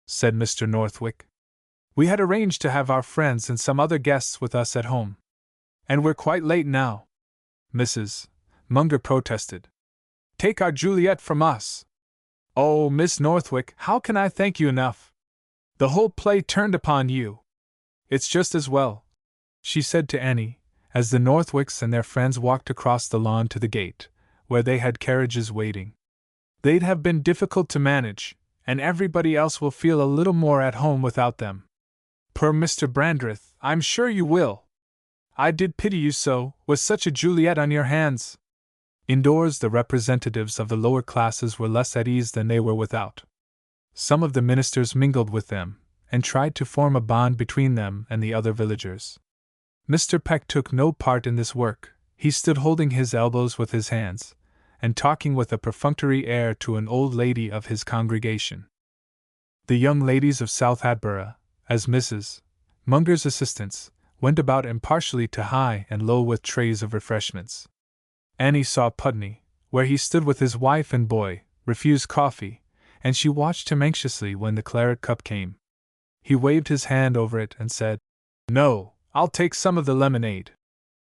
said Mr. Northwick. We had arranged to have our friends and some other guests with us at home. And we're quite late now, Mrs. Munger protested. Take our Juliet from us. Oh, Miss Northwick, how can I thank you enough? The whole play turned upon you. It's just as well, she said to Annie, as the Northwicks and their friends walked across the lawn to the gate, where they had carriages waiting. They'd have been difficult to manage, and everybody else will feel a little more at home without them. Per Mr. Brandreth, I'm sure you will. I did pity you so, with such a Juliet on your hands. Indoors, the representatives of the lower classes were less at ease than they were without. Some of the ministers mingled with them, and tried to form a bond between them and the other villagers. Mr. Peck took no part in this work. He stood holding his elbows with his hands, and talking with a perfunctory air to an old lady of his congregation. The young ladies of South Hatboro', as Mrs. Munger's assistants, went about impartially to high and low with trays of refreshments. Annie saw Putney, where he stood with his wife and boy, refuse coffee, and she watched him anxiously when the claret cup came. He waved his hand over it and said, "No, I'll take some of the lemonade."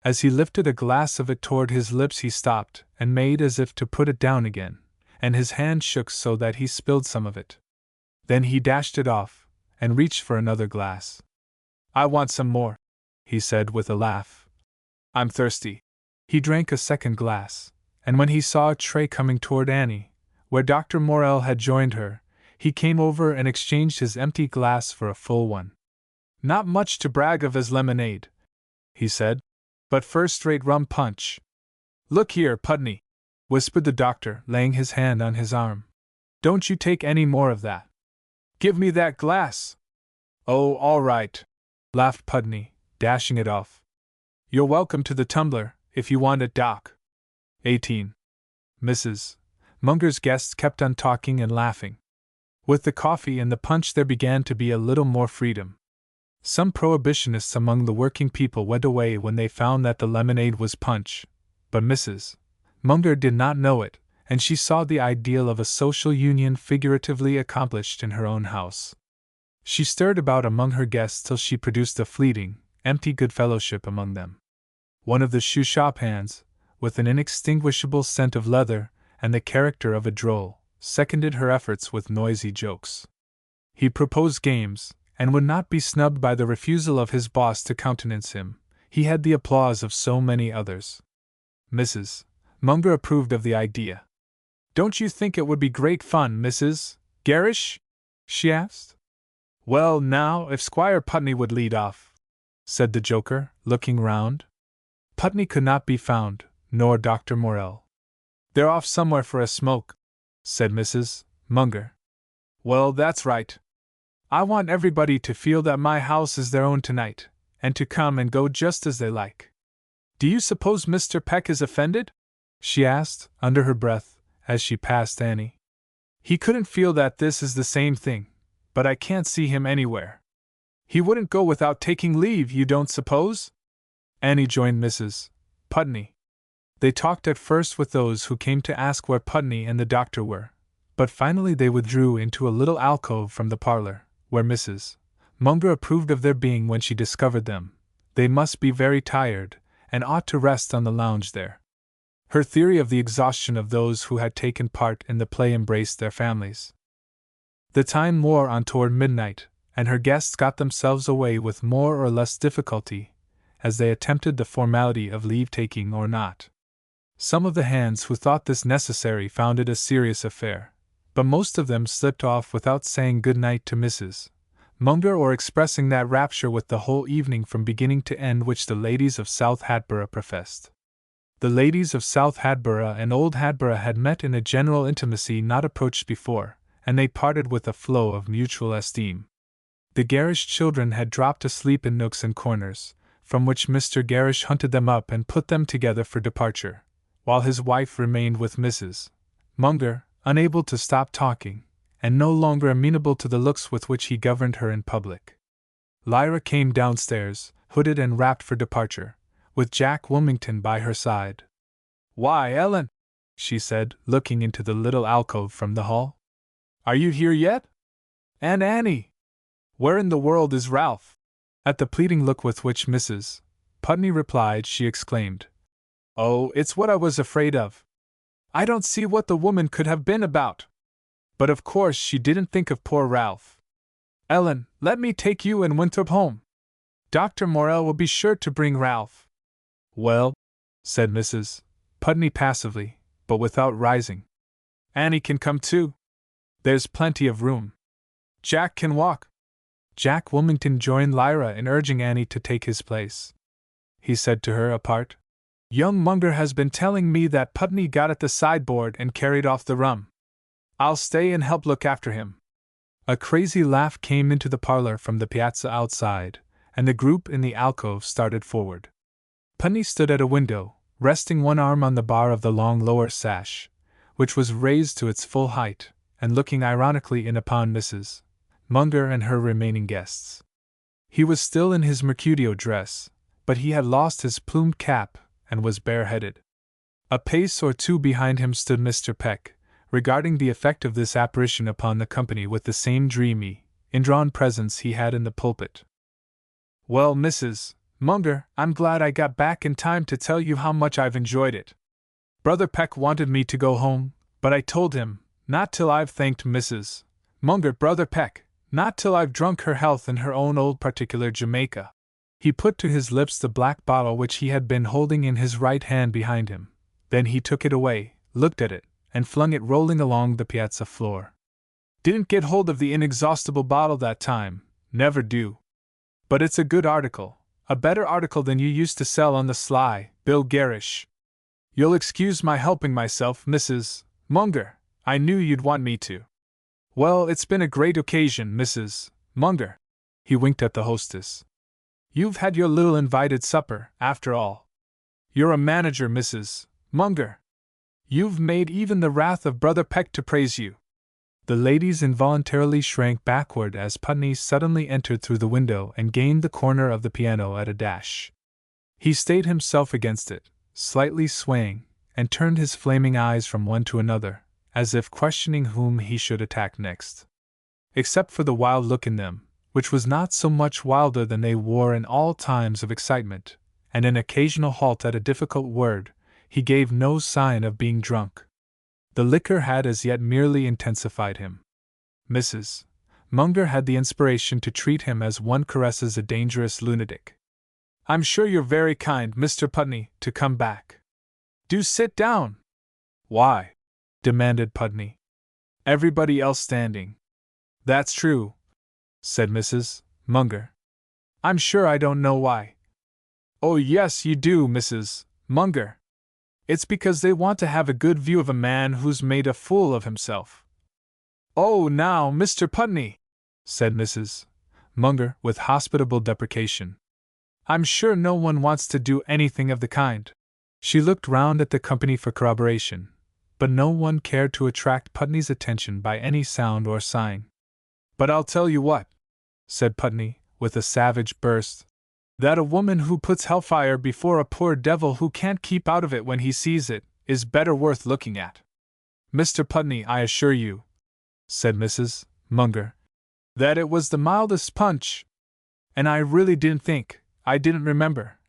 As he lifted a glass of it toward his lips, he stopped and made as if to put it down again, and his hand shook so that he spilled some of it. Then he dashed it off and reached for another glass. "I want some more," he said with a laugh. "I'm thirsty." He drank a second glass, and when he saw a tray coming toward Annie, where Dr. Morrell had joined her, he came over and exchanged his empty glass for a full one. "Not much to brag of as lemonade," he said, "but first-rate rum punch." "Look here, Putney," whispered the doctor, laying his hand on his arm. "Don't you take any more of that. Give me that glass." "Oh, all right," laughed Putney, dashing it off. "You're welcome to the tumbler, if you want it, Doc." 18. Mrs. Munger's guests kept on talking and laughing. With the coffee and the punch there began to be a little more freedom. Some prohibitionists among the working people went away when they found that the lemonade was punch, but Mrs. Munger did not know it, and she saw the ideal of a social union figuratively accomplished in her own house. She stirred about among her guests till she produced a fleeting, empty good-fellowship among them. One of the shoe-shop hands, with an inextinguishable scent of leather and the character of a droll, seconded her efforts with noisy jokes. He proposed games, and would not be snubbed by the refusal of his boss to countenance him. He had the applause of so many others. Mrs. Munger approved of the idea. "Don't you think it would be great fun, Mrs. Gerrish?" she asked. "Well, now, if Squire Putney would lead off," said the joker, looking round. Putney could not be found, nor Dr. Morrell. "They're off somewhere for a smoke," said Mrs. Munger. "Well, that's right. I want everybody to feel that my house is their own tonight, and to come and go just as they like. Do you suppose Mr. Peck is offended?" she asked, under her breath, as she passed Annie. "He couldn't feel that this is the same thing, but I can't see him anywhere. He wouldn't go without taking leave, you don't suppose?" Annie joined Mrs. Putney. They talked at first with those who came to ask where Putney and the doctor were, but finally they withdrew into a little alcove from the parlor, where Mrs. Munger approved of their being when she discovered them. They must be very tired, and ought to rest on the lounge there. Her theory of the exhaustion of those who had taken part in the play embraced their families. The time wore on toward midnight, and her guests got themselves away with more or less difficulty, as they attempted the formality of leave-taking or not. Some of the hands who thought this necessary found it a serious affair, but most of them slipped off without saying good night to Mrs. Munger or expressing that rapture with the whole evening from beginning to end which the ladies of South Hatboro' professed. The ladies of South Hatboro' and Old Hatboro' had met in a general intimacy not approached before, and they parted with a flow of mutual esteem. The Gerrish children had dropped asleep in nooks and corners, from which Mr. Gerrish hunted them up and put them together for departure, while his wife remained with Mrs. Munger, unable to stop talking, and no longer amenable to the looks with which he governed her in public. Lyra came downstairs, hooded and wrapped for departure, with Jack Wilmington by her side. "Why, Ellen," she said, looking into the little alcove from the hall. "Are you here yet? And Annie? Where in the world is Ralph?" At the pleading look with which Mrs. Putney replied, she exclaimed, "Oh, it's what I was afraid of. I don't see what the woman could have been about. But of course she didn't think of poor Ralph. Ellen, let me take you and Winthrop home. Dr. Morell will be sure to bring Ralph." "Well," said Mrs. Putney passively, but without rising. "Annie can come too. There's plenty of room. Jack can walk." Jack Wilmington joined Lyra in urging Annie to take his place. He said to her apart, "Young Munger has been telling me that Putney got at the sideboard and carried off the rum. I'll stay and help look after him." A crazy laugh came into the parlor from the piazza outside, and the group in the alcove started forward. Putney stood at a window, resting one arm on the bar of the long lower sash, which was raised to its full height, and looking ironically in upon Mrs. Munger and her remaining guests. He was still in his Mercutio dress, but he had lost his plumed cap and was bareheaded. A pace or two behind him stood Mr. Peck, regarding the effect of this apparition upon the company with the same dreamy, indrawn presence he had in the pulpit. "Well, Mrs. Munger, I'm glad I got back in time to tell you how much I've enjoyed it. Brother Peck wanted me to go home, but I told him, not till I've thanked Mrs. Munger, Brother Peck, not till I've drunk her health in her own old particular Jamaica." He put to his lips the black bottle which he had been holding in his right hand behind him. Then he took it away, looked at it, and flung it rolling along the piazza floor. "Didn't get hold of the inexhaustible bottle that time, never do. But it's a good article, a better article than you used to sell on the sly, Bill Garish. You'll excuse my helping myself, Mrs. Munger, I knew you'd want me to. Well, it's been a great occasion, Mrs. Munger." He winked at the hostess. "You've had your little invited supper, after all. You're a manager, Mrs. Munger. You've made even the wrath of Brother Peck to praise you." The ladies involuntarily shrank backward as Putney suddenly entered through the window and gained the corner of the piano at a dash. He stayed himself against it, slightly swaying, and turned his flaming eyes from one to another, as if questioning whom he should attack next. Except for the wild look in them, which was not so much wilder than they wore in all times of excitement, and an occasional halt at a difficult word, he gave no sign of being drunk. The liquor had as yet merely intensified him. Mrs. Munger had the inspiration to treat him as one caresses a dangerous lunatic. "I'm sure you're very kind, Mr. Putney, to come back. Do sit down." "Why?" demanded Putney. "Everybody else standing." "That's true," said Mrs. Munger. "I'm sure I don't know why." "Oh, yes, you do, Mrs. Munger. It's because they want to have a good view of a man who's made a fool of himself." "Oh, now, Mr. Putney," said Mrs. Munger with hospitable deprecation. "I'm sure no one wants to do anything of the kind." She looked round at the company for corroboration, but no one cared to attract Putney's attention by any sound or sign. "But I'll tell you what," said Putney, with a savage burst, "that a woman who puts hellfire before a poor devil who can't keep out of it when he sees it, is better worth looking at. Mr. Putney, I assure you," said Mrs. Munger, "that it was the mildest punch. And I really I didn't remember."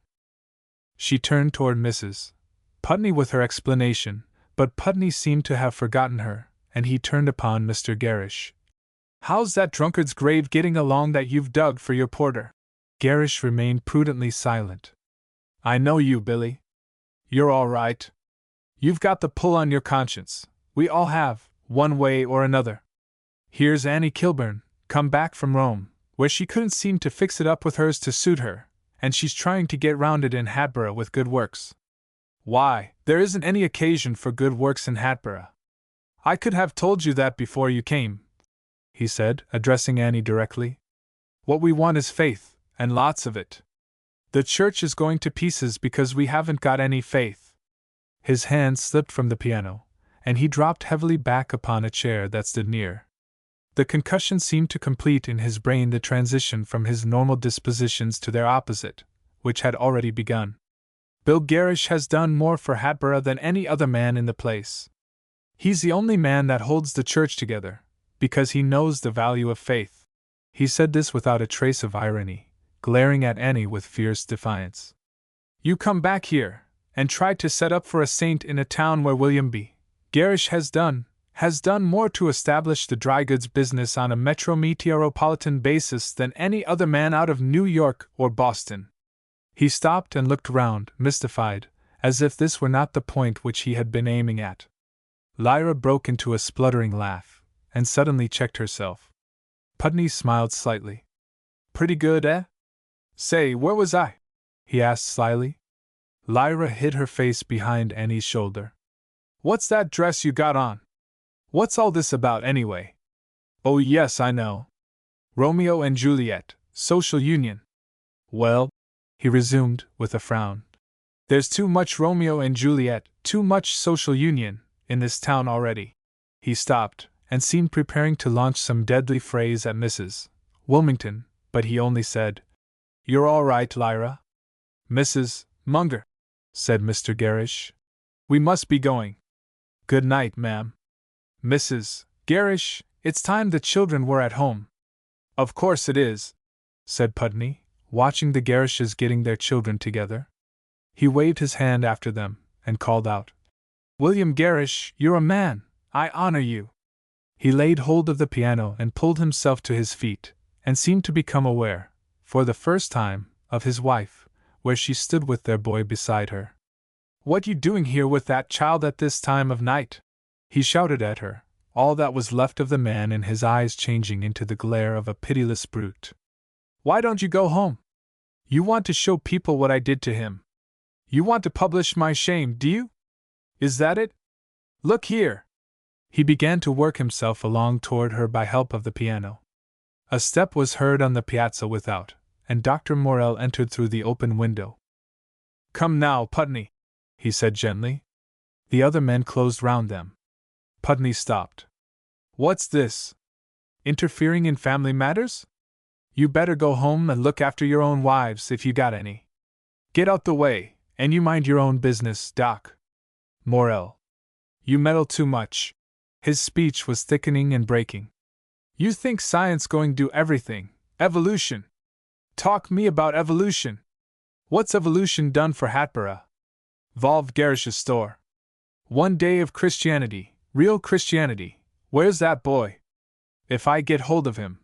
She turned toward Mrs. Putney with her explanation, but Putney seemed to have forgotten her, and he turned upon Mr. Garish. "How's that drunkard's grave getting along that you've dug for your porter?" Garish remained prudently silent. "I know you, Billy. You're all right. You've got the pull on your conscience. We all have, one way or another. Here's Annie Kilburn, come back from Rome, where she couldn't seem to fix it up with hers to suit her, and she's trying to get round it in Hatboro' with good works. Why, there isn't any occasion for good works in Hatboro'. I could have told you that before you came," he said, addressing Annie directly. "What we want is faith, and lots of it. The church is going to pieces because we haven't got any faith." His hand slipped from the piano, and he dropped heavily back upon a chair that stood near. The concussion seemed to complete in his brain the transition from his normal dispositions to their opposite, which had already begun. Bill Gerrish has done more for Hatboro than any other man in the place. He's the only man that holds the church together, because he knows the value of faith. He said this without a trace of irony, glaring at Annie with fierce defiance. You come back here, and try to set up for a saint in a town where William B. Gerrish has done more to establish the dry goods business on a metro-metropolitan basis than any other man out of New York or Boston. He stopped and looked round, mystified, as if this were not the point which he had been aiming at. Lyra broke into a spluttering laugh, and suddenly checked herself. Putney smiled slightly. Pretty good, eh? Say, where was I? He asked slyly. Lyra hid her face behind Annie's shoulder. What's that dress you got on? What's all this about, anyway? Oh, yes, I know. Romeo and Juliet, social union. Well, he resumed, with a frown, there's too much Romeo and Juliet, too much social union, in this town already. He stopped, and seemed preparing to launch some deadly phrase at Mrs. Wilmington, but he only said, You're all right, Lyra. Mrs. Munger, said Mr. Gerrish. We must be going. Good night, ma'am. Mrs. Gerrish, it's time the children were at home. Of course it is, said Putney, watching the Gerrishes getting their children together. He waved his hand after them, and called out, William Gerrish, you're a man, I honor you. He laid hold of the piano and pulled himself to his feet, and seemed to become aware, for the first time, of his wife, where she stood with their boy beside her. What you doing here with that child at this time of night? He shouted at her, all that was left of the man in his eyes changing into the glare of a pitiless brute. Why don't you go home? You want to show people what I did to him. You want to publish my shame, do you? Is that it? Look here! He began to work himself along toward her by help of the piano. A step was heard on the piazza without, and Dr. Morrell entered through the open window. Come now, Putney, he said gently. The other men closed round them. Putney stopped. What's this? Interfering in family matters? You better go home and look after your own wives if you got any. Get out the way, and you mind your own business, Doc. Morrell. You meddle too much. His speech was thickening and breaking. You think science going do everything? Evolution. Talk me about evolution. What's evolution done for Hatboro? Volved Gerrish's store. One day of Christianity. Real Christianity. Where's that boy? If I get hold of him.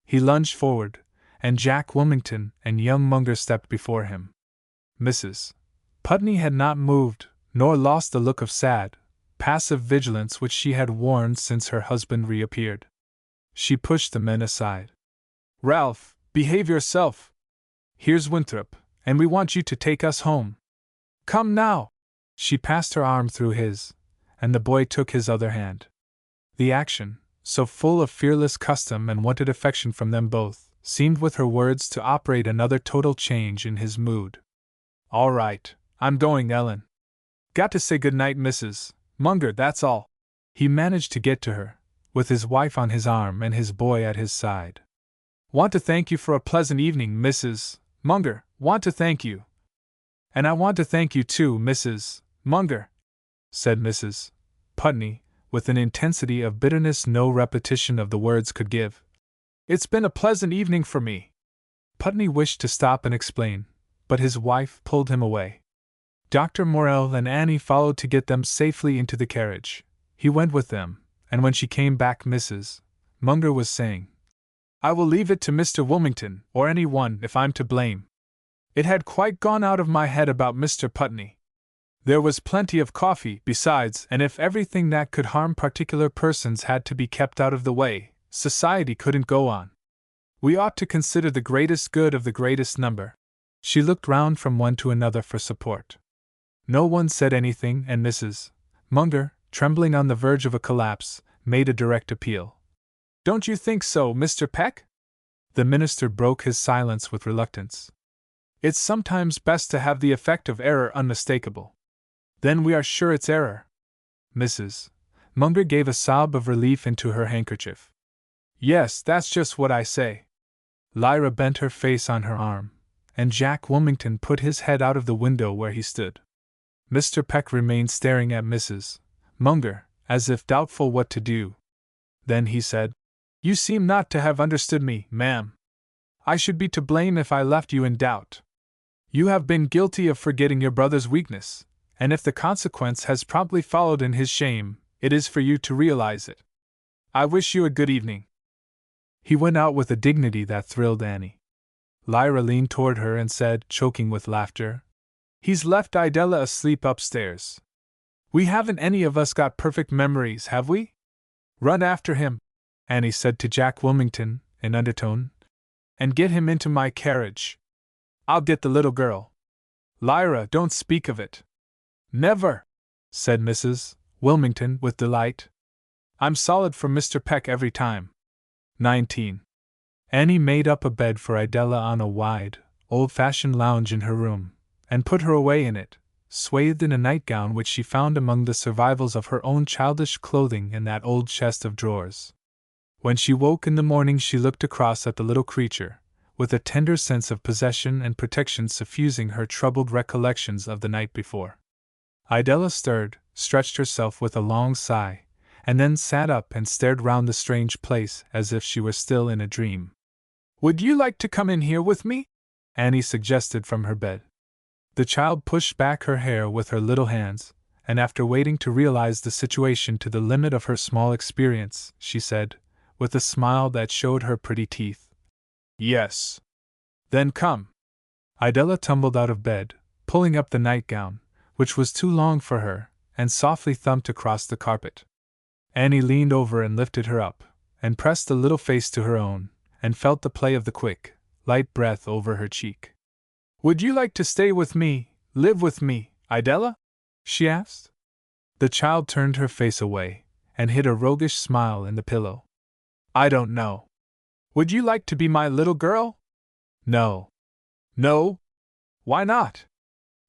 He lunged forward, and Jack Wilmington and young Munger stepped before him. Mrs. Putney had not moved, nor lost the look of sad, passive vigilance which she had worn since her husband reappeared. She pushed the men aside. Ralph, behave yourself. Here's Winthrop, and we want you to take us home. Come now! She passed her arm through his, and the boy took his other hand. The action, so full of fearless custom and wonted affection from them both, seemed with her words to operate another total change in his mood. All right, I'm going, Ellen. Got to say good night, Mrs. Munger, that's all. He managed to get to her, with his wife on his arm and his boy at his side. Want to thank you for a pleasant evening, Mrs. Munger, want to thank you. And I want to thank you too, Mrs. Munger, said Mrs. Putney, with an intensity of bitterness no repetition of the words could give. It's been a pleasant evening for me. Putney wished to stop and explain, but his wife pulled him away. Dr. Morrell and Annie followed to get them safely into the carriage. He went with them, and when she came back Mrs. Munger was saying, I will leave it to Mr. Wilmington, or any one, if I'm to blame. It had quite gone out of my head about Mr. Putney. There was plenty of coffee, besides, and if everything that could harm particular persons had to be kept out of the way, society couldn't go on. We ought to consider the greatest good of the greatest number. She looked round from one to another for support. No one said anything, and Mrs. Munger, trembling on the verge of a collapse, made a direct appeal. Don't you think so, Mr. Peck? The minister broke his silence with reluctance. It's sometimes best to have the effect of error unmistakable. Then we are sure it's error. Mrs. Munger gave a sob of relief into her handkerchief. Yes, that's just what I say. Lyra bent her face on her arm, and Jack Wilmington put his head out of the window where he stood. Mr. Peck remained staring at Mrs. Munger, as if doubtful what to do. Then he said, You seem not to have understood me, ma'am. I should be to blame if I left you in doubt. You have been guilty of forgetting your brother's weakness, and if the consequence has promptly followed in his shame, it is for you to realize it. I wish you a good evening. He went out with a dignity that thrilled Annie. Lyra leaned toward her and said, choking with laughter, He's left Idella asleep upstairs. We haven't any of us got perfect memories, have we? Run after him, Annie said to Jack Wilmington, in undertone, and get him into my carriage. I'll get the little girl. Lyra, don't speak of it. Never, said Mrs. Wilmington with delight. I'm solid for Mr. Peck every time. 19. Annie made up a bed for Idella on a wide, old-fashioned lounge in her room, and put her away in it, swathed in a nightgown which she found among the survivals of her own childish clothing in that old chest of drawers. When she woke in the morning she looked across at the little creature, with a tender sense of possession and protection suffusing her troubled recollections of the night before. Idella stirred, stretched herself with a long sigh, and then sat up and stared round the strange place as if she were still in a dream. Would you like to come in here with me? Annie suggested from her bed. The child pushed back her hair with her little hands, and after waiting to realize the situation to the limit of her small experience, she said, with a smile that showed her pretty teeth, Yes. Then come. Idella tumbled out of bed, pulling up the nightgown, which was too long for her, and softly thumped across the carpet. Annie leaned over and lifted her up, and pressed the little face to her own, and felt the play of the quick, light breath over her cheek. Would you like to stay with me, live with me, Idella? She asked. The child turned her face away, and hid a roguish smile in the pillow. I don't know. Would you like to be my little girl? No. No? Why not?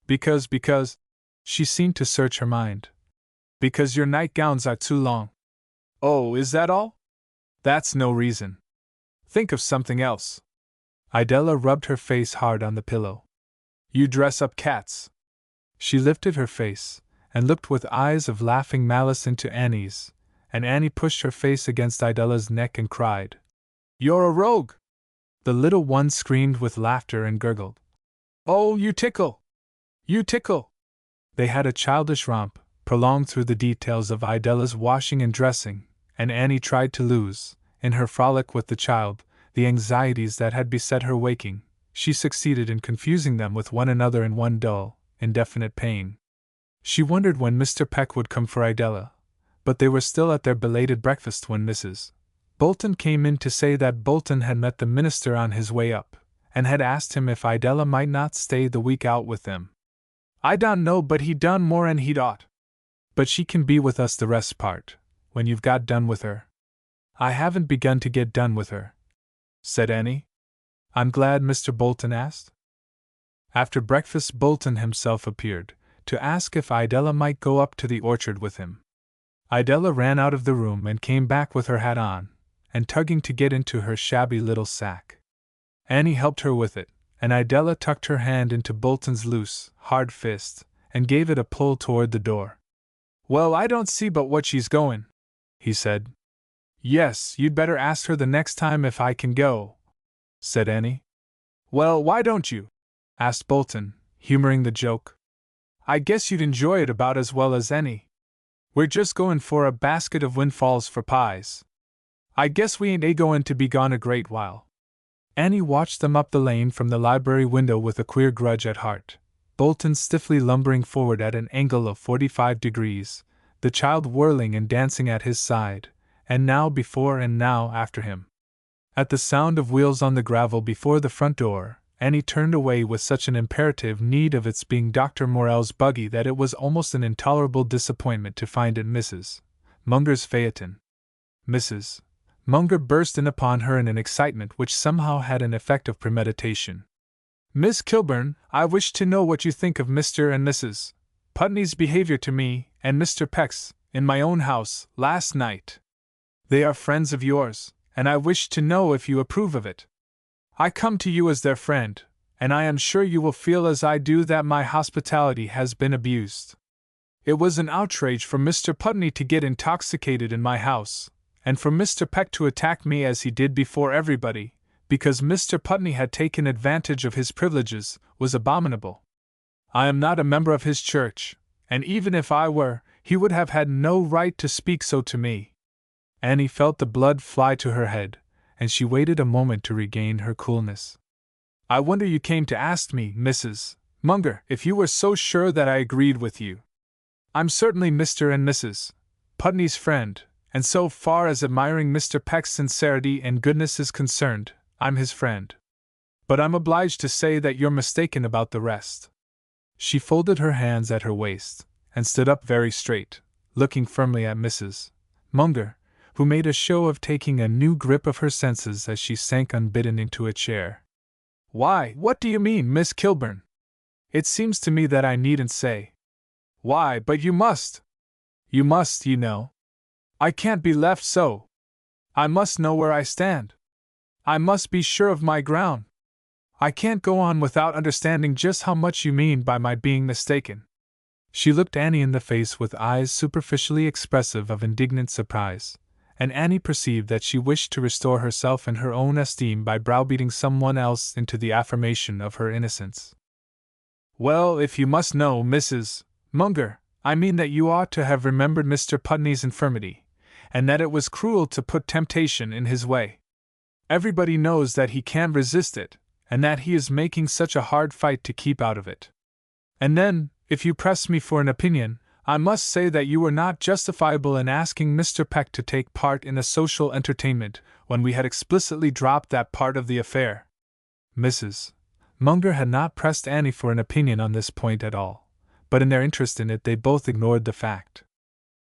Because, she seemed to search her mind. Because your nightgowns are too long. Oh, is that all? That's no reason. Think of something else. Idella rubbed her face hard on the pillow. You dress up cats. She lifted her face, and looked with eyes of laughing malice into Annie's, and Annie pushed her face against Idella's neck and cried, You're a rogue! The little one screamed with laughter and gurgled. Oh, you tickle! You tickle! They had a childish romp, prolonged through the details of Idella's washing and dressing, and Annie tried to lose, in her frolic with the child, the anxieties that had beset her waking. She succeeded in confusing them with one another in one dull, indefinite pain. She wondered when Mr. Peck would come for Idella, but they were still at their belated breakfast when Mrs. Bolton came in to say that Bolton had met the minister on his way up, and had asked him if Idella might not stay the week out with them. I don't know, but he done more'n he'd ought. But she can be with us the rest part, when you've got done with her. I haven't begun to get done with her, said Annie. I'm glad Mr. Bolton asked. After breakfast Bolton himself appeared, to ask if Idella might go up to the orchard with him. Idella ran out of the room and came back with her hat on, and tugging to get into her shabby little sack. Annie helped her with it, and Idella tucked her hand into Bolton's loose, hard fist, and gave it a pull toward the door. Well, I don't see but what she's going, he said. Yes, you'd better ask her the next time if I can go, said Annie. Well, why don't you? Asked Bolton, humoring the joke. I guess you'd enjoy it about as well as any. We're just going for a basket of windfalls for pies. I guess we ain't a-going to be gone a great while. Annie watched them up the lane from the library window with a queer grudge at heart. Bolton stiffly lumbering forward at an angle of 45 degrees, the child whirling and dancing at his side, and now before and now after him. At the sound of wheels on the gravel before the front door, Annie turned away with such an imperative need of its being Dr. Morell's buggy that it was almost an intolerable disappointment to find it Mrs. Munger's phaeton. Mrs. Munger burst in upon her in an excitement which somehow had an effect of premeditation. Miss Kilburn, I wish to know what you think of Mr. and Mrs. Putney's behavior to me, and Mr. Peck's, in my own house, last night. They are friends of yours, and I wish to know if you approve of it. I come to you as their friend, and I am sure you will feel as I do that my hospitality has been abused. It was an outrage for Mr. Putney to get intoxicated in my house, and for Mr. Peck to attack me as he did before everybody, because Mr. Putney had taken advantage of his privileges, was abominable. I am not a member of his church, and even if I were, he would have had no right to speak so to me. Annie felt the blood fly to her head, and she waited a moment to regain her coolness. I wonder you came to ask me, Mrs. Munger, if you were so sure that I agreed with you. I'm certainly Mr. and Mrs. Putney's friend, and so far as admiring Mr. Peck's sincerity and goodness is concerned, I'm his friend. But I'm obliged to say that you're mistaken about the rest. She folded her hands at her waist, and stood up very straight, looking firmly at Mrs. Munger, who made a show of taking a new grip of her senses as she sank unbidden into a chair. Why, what do you mean, Miss Kilburn? It seems to me that I needn't say. Why, but you must. You must, you know. I can't be left so. I must know where I stand. I must be sure of my ground. I can't go on without understanding just how much you mean by my being mistaken. She looked Annie in the face with eyes superficially expressive of indignant surprise, and Annie perceived that she wished to restore herself and her own esteem by browbeating someone else into the affirmation of her innocence. Well, if you must know, Mrs. Munger, I mean that you ought to have remembered Mr. Putney's infirmity, and that it was cruel to put temptation in his way. Everybody knows that he can't resist it, and that he is making such a hard fight to keep out of it. And then, if you press me for an opinion, I must say that you were not justifiable in asking Mr. Peck to take part in a social entertainment when we had explicitly dropped that part of the affair. Mrs. Munger had not pressed Annie for an opinion on this point at all, but in their interest in it they both ignored the fact.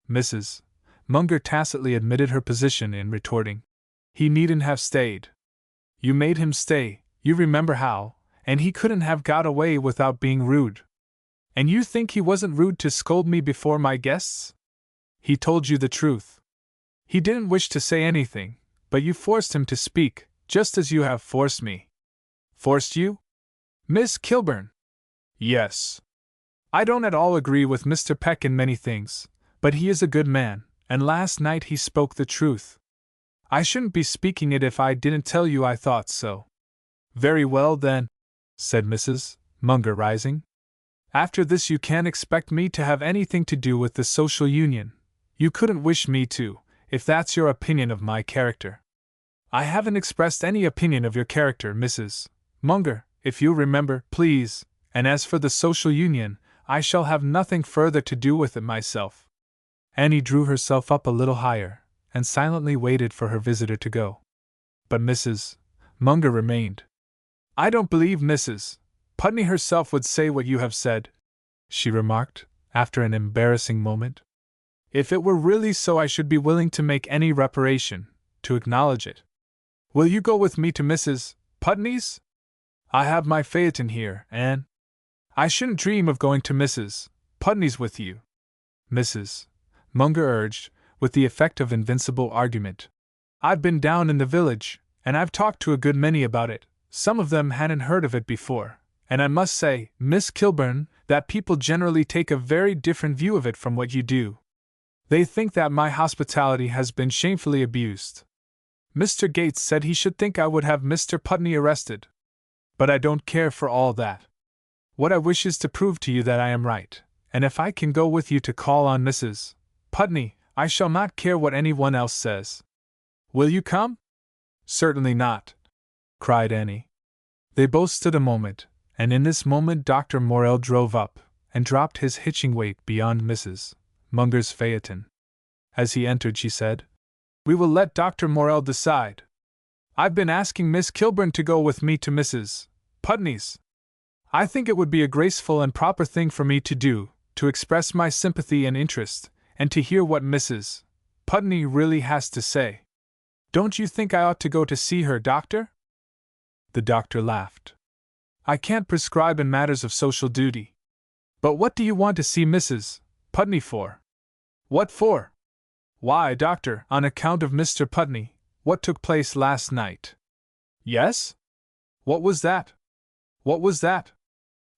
Mrs. Munger tacitly admitted her position in retorting, "He needn't have stayed. You made him stay, you remember how, and he couldn't have got away without being rude. And you think he wasn't rude to scold me before my guests? He told you the truth. He didn't wish to say anything, but you forced him to speak, just as you have forced me." "Forced you? Miss Kilburn?" "Yes. I don't at all agree with Mr. Peck in many things, but he is a good man, and last night he spoke the truth. I shouldn't be speaking it if I didn't tell you I thought so." "Very well, then," said Mrs. Munger, rising. "After this you can't expect me to have anything to do with the social union. You couldn't wish me to, if that's your opinion of my character." "I haven't expressed any opinion of your character, Mrs. Munger, if you remember, please, and as for the social union, I shall have nothing further to do with it myself." Annie drew herself up a little higher, and silently waited for her visitor to go. But Mrs. Munger remained. "I don't believe Mrs. Putney herself would say what you have said," she remarked, after an embarrassing moment. "If it were really so, I should be willing to make any reparation, to acknowledge it. Will you go with me to Mrs. Putney's? I have my phaeton here, and I shouldn't dream of going to Mrs. Putney's with you," Mrs. Munger urged, with the effect of invincible argument. "I've been down in the village, and I've talked to a good many about it. Some of them hadn't heard of it before, and I must say, Miss Kilburn, that people generally take a very different view of it from what you do. They think that my hospitality has been shamefully abused. Mr. Gates said he should think I would have Mr. Putney arrested. But I don't care for all that. What I wish is to prove to you that I am right, and if I can go with you to call on Mrs. Putney, I shall not care what anyone else says. Will you come?" "Certainly not," cried Annie. They both stood a moment, and in this moment Dr. Morell drove up, and dropped his hitching weight beyond Mrs. Munger's phaeton. As he entered she said, "We will let Dr. Morell decide. I've been asking Miss Kilburn to go with me to Mrs. Putney's. I think it would be a graceful and proper thing for me to do, to express my sympathy and interest, and to hear what Mrs. Putney really has to say. Don't you think I ought to go to see her, Doctor?" The doctor laughed. "I can't prescribe in matters of social duty. But what do you want to see Mrs. Putney for?" "What for?" "Why, Doctor, on account of Mr. Putney. what took place last night. Yes? What was that? What was that?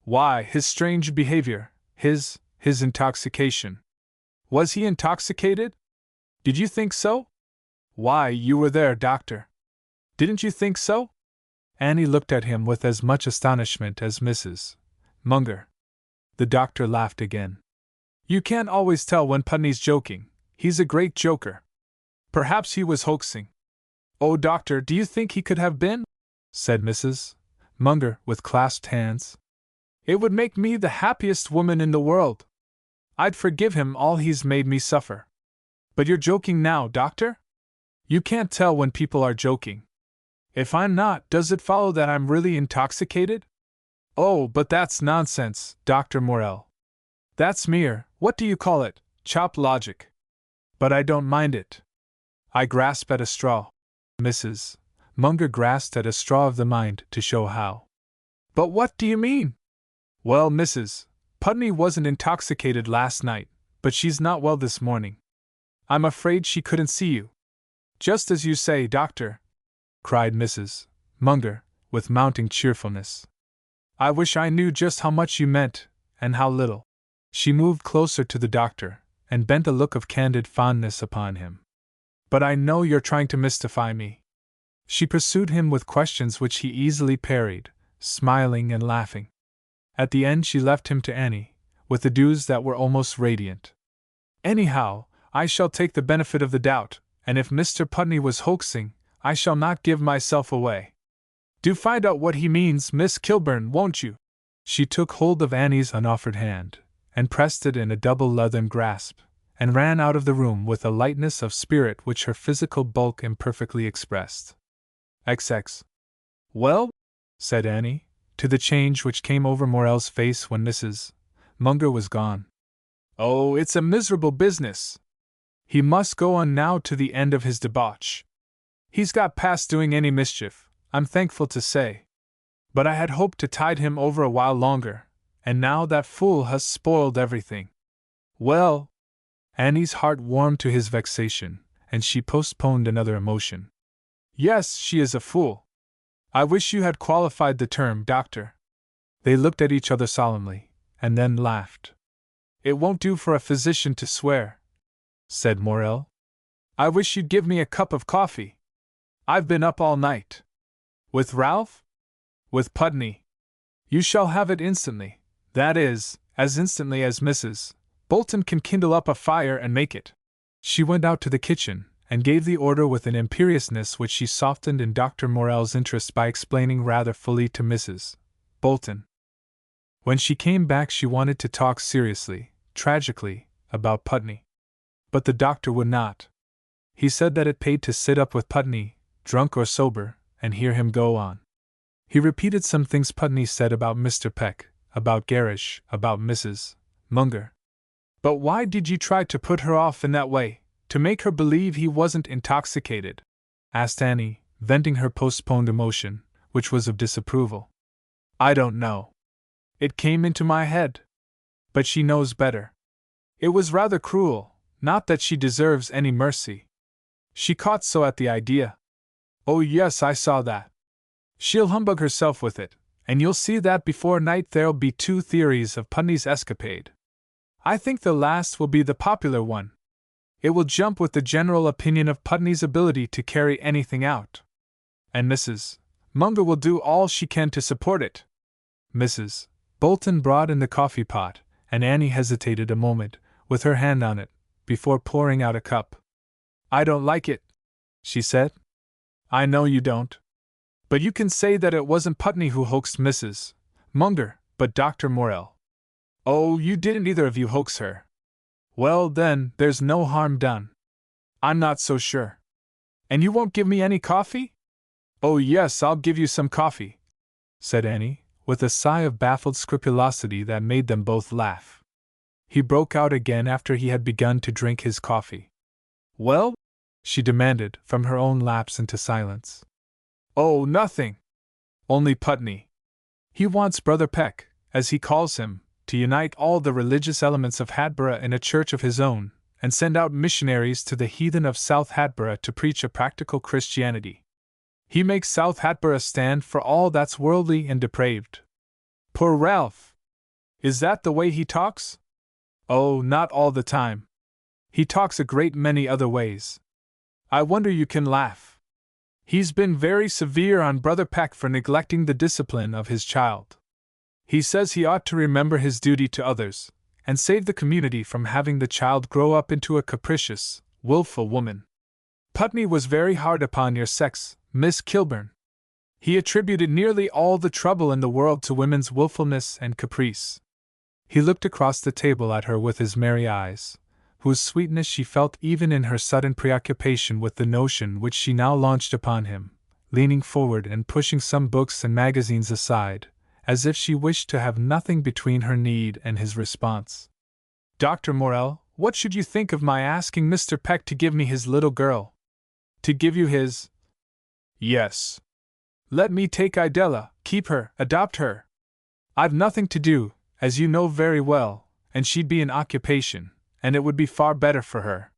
Why, his strange behavior, his intoxication. Was he intoxicated? Did you think so? Why, you were there, Doctor. Didn't you think so? Annie looked at him with as much astonishment as Mrs. Munger. The doctor laughed again. You can't always tell when Putney's joking. He's a great joker. Perhaps he was hoaxing. Oh, Doctor, do you think he could have been? Said Mrs. Munger, with clasped hands. It would make me the happiest woman in the world. I'd forgive him all he's made me suffer. But you're joking now, Doctor? You can't tell when people are joking. If I'm not, does it follow that I'm really intoxicated? Oh, but that's nonsense, Dr. Morell. That's mere, what do you call it, chopped logic. But I don't mind it. I grasp at a straw. Mrs. Munger grasped at a straw of the mind to show how. But what do you mean? Well, Mrs. Putney wasn't intoxicated last night, but she's not well this morning. I'm afraid she couldn't see you. Just as you say, Doctor, cried Mrs. Munger, with mounting cheerfulness. I wish I knew just how much you meant, and how little. She moved closer to the doctor, and bent a look of candid fondness upon him. But I know you're trying to mystify me. She pursued him with questions which he easily parried, smiling and laughing. At the end she left him to Annie, with adieux that were almost radiant. Anyhow, I shall take the benefit of the doubt, and if Mr. Putney was hoaxing, I shall not give myself away. Do find out what he means, Miss Kilburn, won't you? She took hold of Annie's unoffered hand, and pressed it in a double leathern grasp, and ran out of the room with a lightness of spirit which her physical bulk imperfectly expressed. XX. Well? Said Annie, to the change which came over Morell's face when Mrs. Munger was gone. Oh, it's a miserable business. He must go on now to the end of his debauch. He's got past doing any mischief, I'm thankful to say. But I had hoped to tide him over a while longer, and now that fool has spoiled everything. Well, Annie's heart warmed to his vexation, and she postponed another emotion. Yes, she is a fool. I wish you had qualified the term, Doctor. They looked at each other solemnly, and then laughed. It won't do for a physician to swear, said Morell. I wish you'd give me a cup of coffee. I've been up all night. With Ralph? With Putney. You shall have it instantly, that is, as instantly as Mrs. Bolton can kindle up a fire and make it. She went out to the kitchen, and gave the order with an imperiousness which she softened in Dr. Morell's interest by explaining rather fully to Mrs. Bolton. When she came back she wanted to talk seriously, tragically, about Putney. But the doctor would not. He said that it paid to sit up with Putney, drunk or sober, and hear him go on. He repeated some things Putney said about Mr. Peck, about Gerrish, about Mrs. Munger. But why did you try to put her off in that way, to make her believe he wasn't intoxicated? Asked Annie, venting her postponed emotion, which was of disapproval. I don't know. It came into my head. But she knows better. It was rather cruel, not that she deserves any mercy. She caught so at the idea. Oh yes, I saw that. She'll humbug herself with it, and you'll see that before night there'll be 2 theories of Putney's escapade. I think the last will be the popular one. It will jump with the general opinion of Putney's ability to carry anything out. And Mrs. Munger will do all she can to support it. Mrs. Bolton brought in the coffee pot, and Annie hesitated a moment, with her hand on it, before pouring out a cup. I don't like it, she said. I know you don't. But you can say that it wasn't Putney who hoaxed Mrs. Munger, but Dr. Morell. Oh, you didn't either of you hoax her. Well, then, there's no harm done. I'm not so sure. And you won't give me any coffee? Oh yes, I'll give you some coffee, said Annie, with a sigh of baffled scrupulosity that made them both laugh. He broke out again after he had begun to drink his coffee. Well? She demanded, from her own lapse into silence. Oh, nothing. Only Putney. He wants Brother Peck, as he calls him, to unite all the religious elements of Hatboro' in a church of his own, and send out missionaries to the heathen of South Hatboro' to preach a practical Christianity. He makes South Hatboro' stand for all that's worldly and depraved. Poor Ralph! Is that the way he talks? Oh, not all the time. He talks a great many other ways. I wonder you can laugh. He's been very severe on Brother Peck for neglecting the discipline of his child. He says he ought to remember his duty to others, and save the community from having the child grow up into a capricious, willful woman. Putney was very hard upon your sex, Miss Kilburn. He attributed nearly all the trouble in the world to women's willfulness and caprice. He looked across the table at her with his merry eyes, whose sweetness she felt even in her sudden preoccupation with the notion which she now launched upon him, leaning forward and pushing some books and magazines aside, as if she wished to have nothing between her need and his response. Dr. Morell, what should you think of my asking Mr. Peck to give me his little girl? To give you his? Yes. Let me take Idella, keep her, adopt her. I've nothing to do, as you know very well, and she'd be an occupation, and it would be far better for her.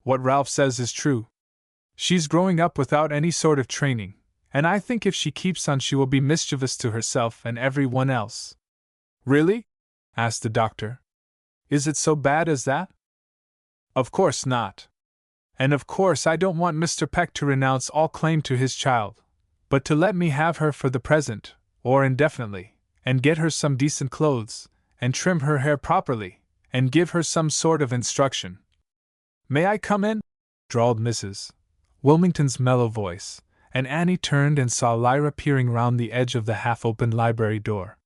What Ralph says is true. She's growing up without any sort of training, and I think if she keeps on she will be mischievous to herself and every one else. Really? Asked the doctor. Is it so bad as that? Of course not. And of course I don't want Mr. Peck to renounce all claim to his child, but to let me have her for the present, or indefinitely, and get her some decent clothes, and trim her hair properly, and give her some sort of instruction. May I come in? Drawled Mrs. Wilmington's mellow voice, and Annie turned and saw Lyra peering round the edge of the half-opened library door.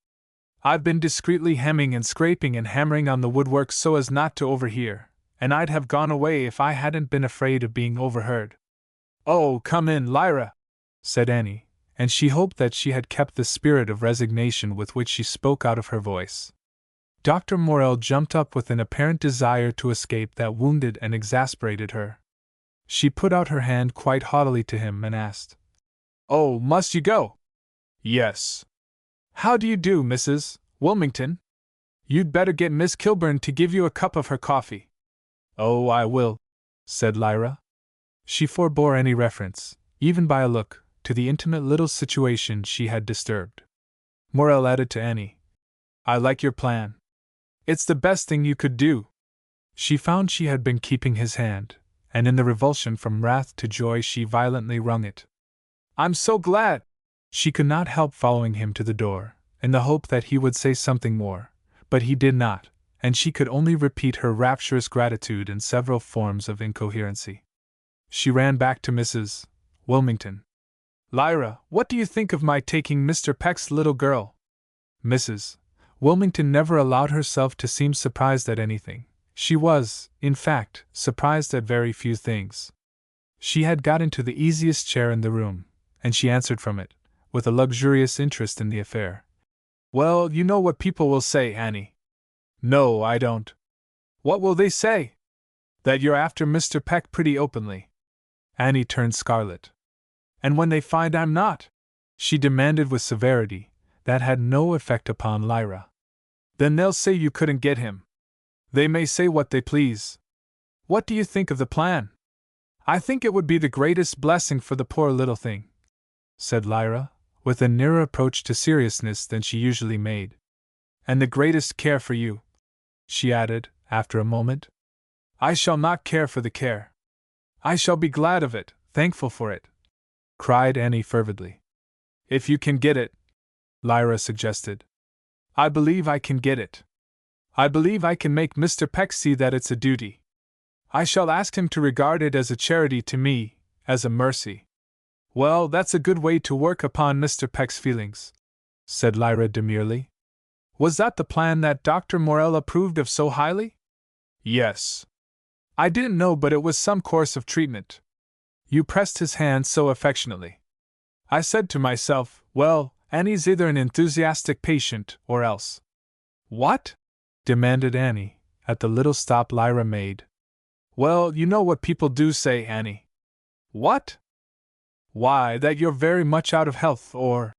I've been discreetly hemming and scraping and hammering on the woodwork so as not to overhear, and I'd have gone away if I hadn't been afraid of being overheard. Oh, come in, Lyra, said Annie, and she hoped that she had kept the spirit of resignation with which she spoke out of her voice. Dr. Morell jumped up with an apparent desire to escape that wounded and exasperated her. She put out her hand quite haughtily to him and asked, Oh, must you go? Yes. How do you do, Mrs. Wilmington? You'd better get Miss Kilburn to give you a cup of her coffee. Oh, I will, said Lyra. She forbore any reference, even by a look, to the intimate little situation she had disturbed. Morell added to Annie, I like your plan. It's the best thing you could do. She found she had been keeping his hand, and in the revulsion from wrath to joy she violently wrung it. I'm so glad! She could not help following him to the door, in the hope that he would say something more, but he did not, and she could only repeat her rapturous gratitude in several forms of incoherency. She ran back to Mrs. Wilmington. Lyra, what do you think of my taking Mr. Peck's little girl? Mrs. Wilmington never allowed herself to seem surprised at anything. She was, in fact, surprised at very few things. She had got into the easiest chair in the room, and she answered from it, with a luxurious interest in the affair. Well, you know what people will say, Annie. No, I don't. What will they say? That you're after Mr. Peck pretty openly. Annie turned scarlet. And when they find I'm not? She demanded with severity, that had no effect upon Lyra. Then they'll say you couldn't get him. They may say what they please. What do you think of the plan? I think it would be the greatest blessing for the poor little thing, said Lyra, with a nearer approach to seriousness than she usually made. And the greatest care for you, she added, after a moment. I shall not care for the care. I shall be glad of it, thankful for it, cried Annie fervidly. If you can get it, Lyra suggested. I believe I can get it. I believe I can make Mr. Peck see that it's a duty. I shall ask him to regard it as a charity to me, as a mercy. Well, that's a good way to work upon Mr. Peck's feelings, said Lyra demurely. Was that the plan that Dr. Morell approved of so highly? Yes. I didn't know but it was some course of treatment. You pressed his hand so affectionately. I said to myself, well, Annie's either an enthusiastic patient or else. What? Demanded Annie, at the little stop Lyra made. Well, you know what people do say, Annie. What? Why, that you're very much out of health, or…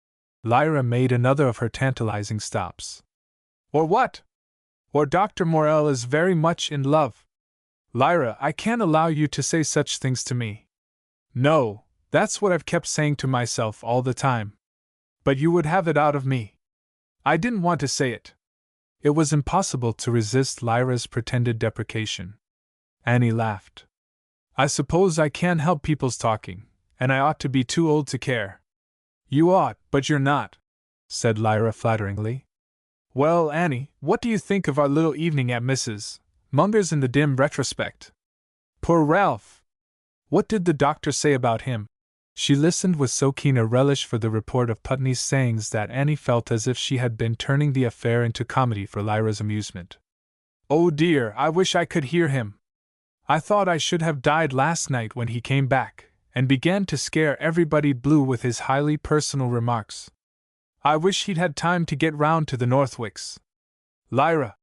Lyra made another of her tantalizing stops. Or what? Or Dr. Morell is very much in love. Lyra, I can't allow you to say such things to me. No, that's what I've kept saying to myself all the time. But you would have it out of me. I didn't want to say it. It was impossible to resist Lyra's pretended deprecation. Annie laughed. I suppose I can't help people's talking, and I ought to be too old to care. You ought, but you're not, said Lyra flatteringly. Well, Annie, what do you think of our little evening at Mrs. Munger's in the dim retrospect? Poor Ralph! What did the doctor say about him? She listened with so keen a relish for the report of Putney's sayings that Annie felt as if she had been turning the affair into comedy for Lyra's amusement. Oh dear, I wish I could hear him. I thought I should have died last night when he came back, and began to scare everybody blue with his highly personal remarks. I wish he'd had time to get round to the Northwicks. Lyra,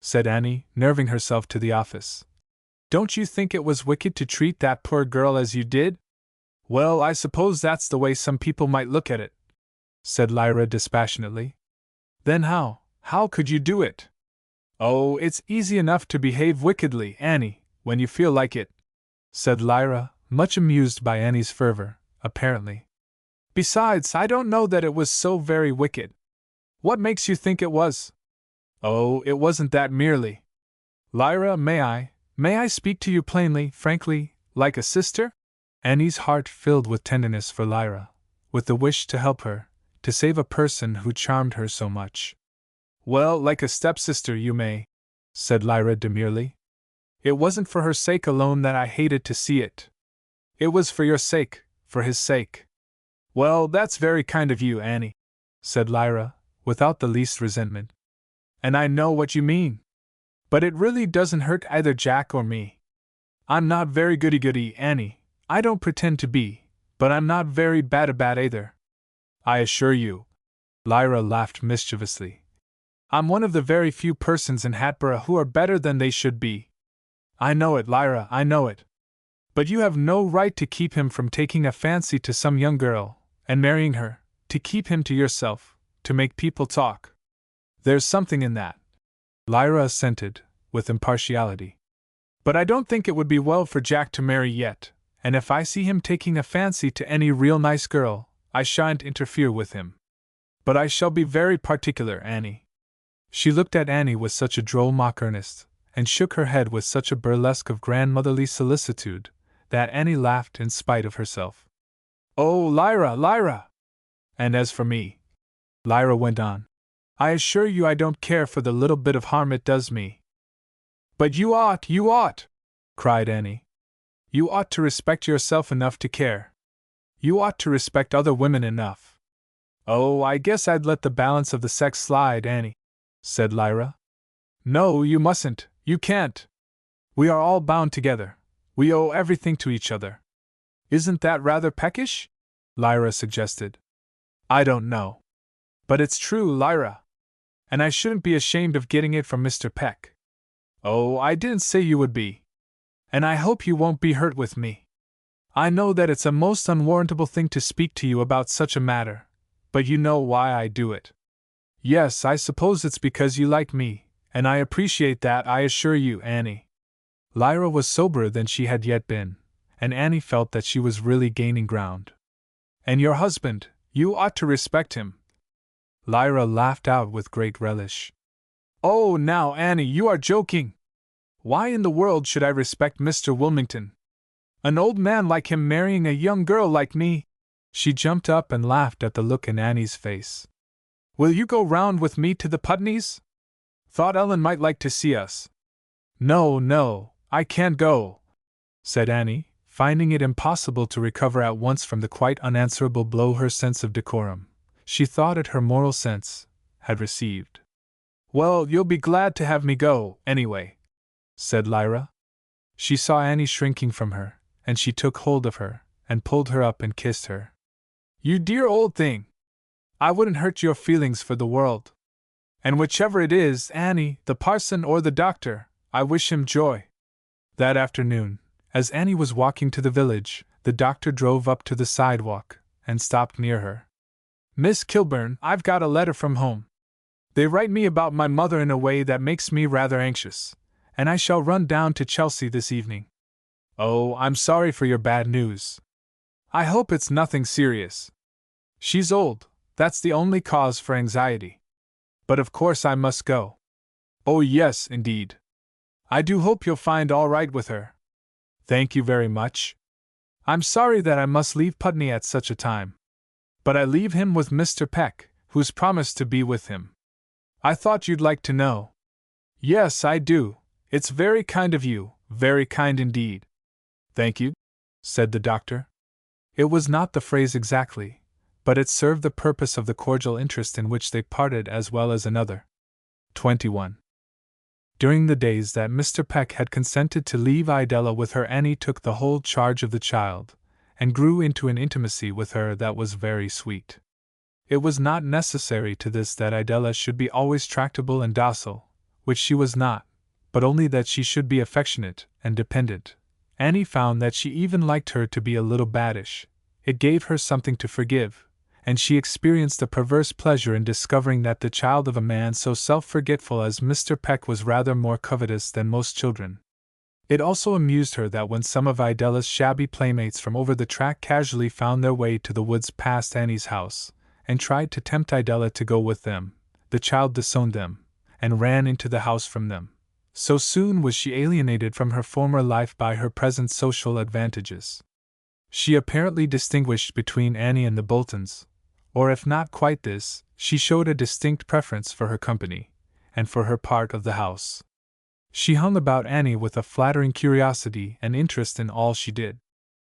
said Annie, nerving herself to the office, don't you think it was wicked to treat that poor girl as you did? Well, I suppose that's the way some people might look at it, said Lyra dispassionately. Then how could you do it? Oh, it's easy enough to behave wickedly, Annie, when you feel like it, said Lyra, much amused by Annie's fervor, apparently. Besides, I don't know that it was so very wicked. What makes you think it was? Oh, it wasn't that merely. Lyra, may I speak to you plainly, frankly, like a sister? Annie's heart filled with tenderness for Lyra, with the wish to help her, to save a person who charmed her so much. Well, like a stepsister you may, said Lyra demurely. It wasn't for her sake alone that I hated to see it. It was for your sake, for his sake. Well, that's very kind of you, Annie, said Lyra, without the least resentment. And I know what you mean. But it really doesn't hurt either Jack or me. I'm not very goody-goody, Annie. I don't pretend to be, but I'm not very bad either. I assure you. Lyra laughed mischievously. I'm one of the very few persons in Hatboro' who are better than they should be. I know it, Lyra, I know it. But you have no right to keep him from taking a fancy to some young girl, and marrying her, to keep him to yourself, to make people talk. There's something in that. Lyra assented, with impartiality. But I don't think it would be well for Jack to marry yet, and if I see him taking a fancy to any real nice girl, I shan't interfere with him. But I shall be very particular, Annie. She looked at Annie with such a droll mock earnest, and shook her head with such a burlesque of grandmotherly solicitude, that Annie laughed in spite of herself. Oh, Lyra! And as for me, Lyra went on, I assure you I don't care for the little bit of harm it does me. But you ought, cried Annie. You ought to respect yourself enough to care. You ought to respect other women enough. Oh, I guess I'd let the balance of the sex slide, Annie, said Lyra. No, you mustn't, you can't. We are all bound together. We owe everything to each other. Isn't that rather peckish? Lyra suggested. I don't know. But it's true, Lyra. And I shouldn't be ashamed of getting it from Mr. Peck. Oh, I didn't say you would be. And I hope you won't be hurt with me. I know that it's a most unwarrantable thing to speak to you about such a matter, but you know why I do it. Yes, I suppose it's because you like me, and I appreciate that, I assure you, Annie. Lyra was soberer than she had yet been, and Annie felt that she was really gaining ground. And your husband, you ought to respect him. Lyra laughed out with great relish. Oh, now, Annie, you are joking. Why in the world should I respect Mr. Wilmington? An old man like him marrying a young girl like me? She jumped up and laughed at the look in Annie's face. Will you go round with me to the Putneys? Thought Ellen might like to see us. No, I can't go, said Annie, finding it impossible to recover at once from the quite unanswerable blow her sense of decorum, she thought it her moral sense, had received. Well, you'll be glad to have me go, anyway, said Lyra. She saw Annie shrinking from her, and she took hold of her, and pulled her up and kissed her. You dear old thing! I wouldn't hurt your feelings for the world. And whichever it is, Annie, the parson or the doctor, I wish him joy. That afternoon, as Annie was walking to the village, the doctor drove up to the sidewalk, and stopped near her. Miss Kilburn, I've got a letter from home. They write me about my mother in a way that makes me rather anxious, and I shall run down to Chelsea this evening. Oh, I'm sorry for your bad news. I hope it's nothing serious. She's old, that's the only cause for anxiety. But of course I must go. Oh, yes, indeed. I do hope you'll find all right with her. Thank you very much. I'm sorry that I must leave Putney at such a time. But I leave him with Mr. Peck, who's promised to be with him. I thought you'd like to know. Yes, I do. It's very kind of you, very kind indeed. Thank you, said the doctor. It was not the phrase exactly, but it served the purpose of the cordial interest in which they parted as well as another. 21. During the days that Mr. Peck had consented to leave Idella with her, Annie took the whole charge of the child, and grew into an intimacy with her that was very sweet. It was not necessary to this that Idella should be always tractable and docile, which she was not, but only that she should be affectionate and dependent. Annie found that she even liked her to be a little baddish. It gave her something to forgive, and she experienced a perverse pleasure in discovering that the child of a man so self-forgetful as Mr. Peck was rather more covetous than most children. It also amused her that when some of Idella's shabby playmates from over the track casually found their way to the woods past Annie's house, and tried to tempt Idella to go with them, the child disowned them, and ran into the house from them. So soon was she alienated from her former life by her present social advantages. She apparently distinguished between Annie and the Boltons, or if not quite this, she showed a distinct preference for her company, and for her part of the house. She hung about Annie with a flattering curiosity and interest in all she did.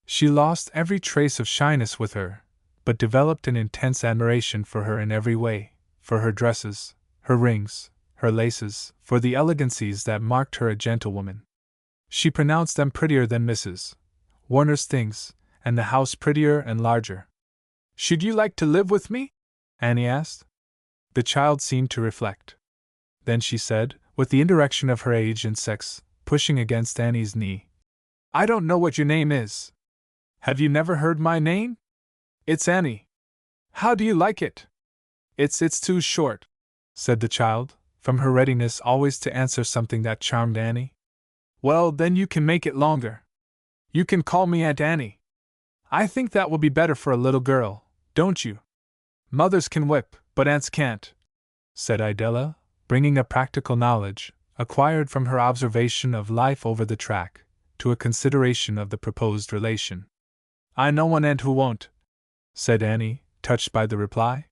She lost every trace of shyness with her, but developed an intense admiration for her in every way, for her dresses, her rings, her laces, for the elegancies that marked her a gentlewoman. She pronounced them prettier than Mrs. Warner's things, and the house prettier and larger. Should you like to live with me? Annie asked. The child seemed to reflect. Then she said, with the indirection of her age and sex, pushing against Annie's knee, I don't know what your name is. Have you never heard my name? It's Annie. How do you like it? It's too short, said the child, from her readiness always to answer something that charmed Annie. Well, then you can make it longer. You can call me Aunt Annie. I think that will be better for a little girl, don't you? Mothers can whip, but aunts can't, said Idella, bringing a practical knowledge, acquired from her observation of life over the track, to a consideration of the proposed relation. I know an aunt who won't, said Annie, touched by the reply.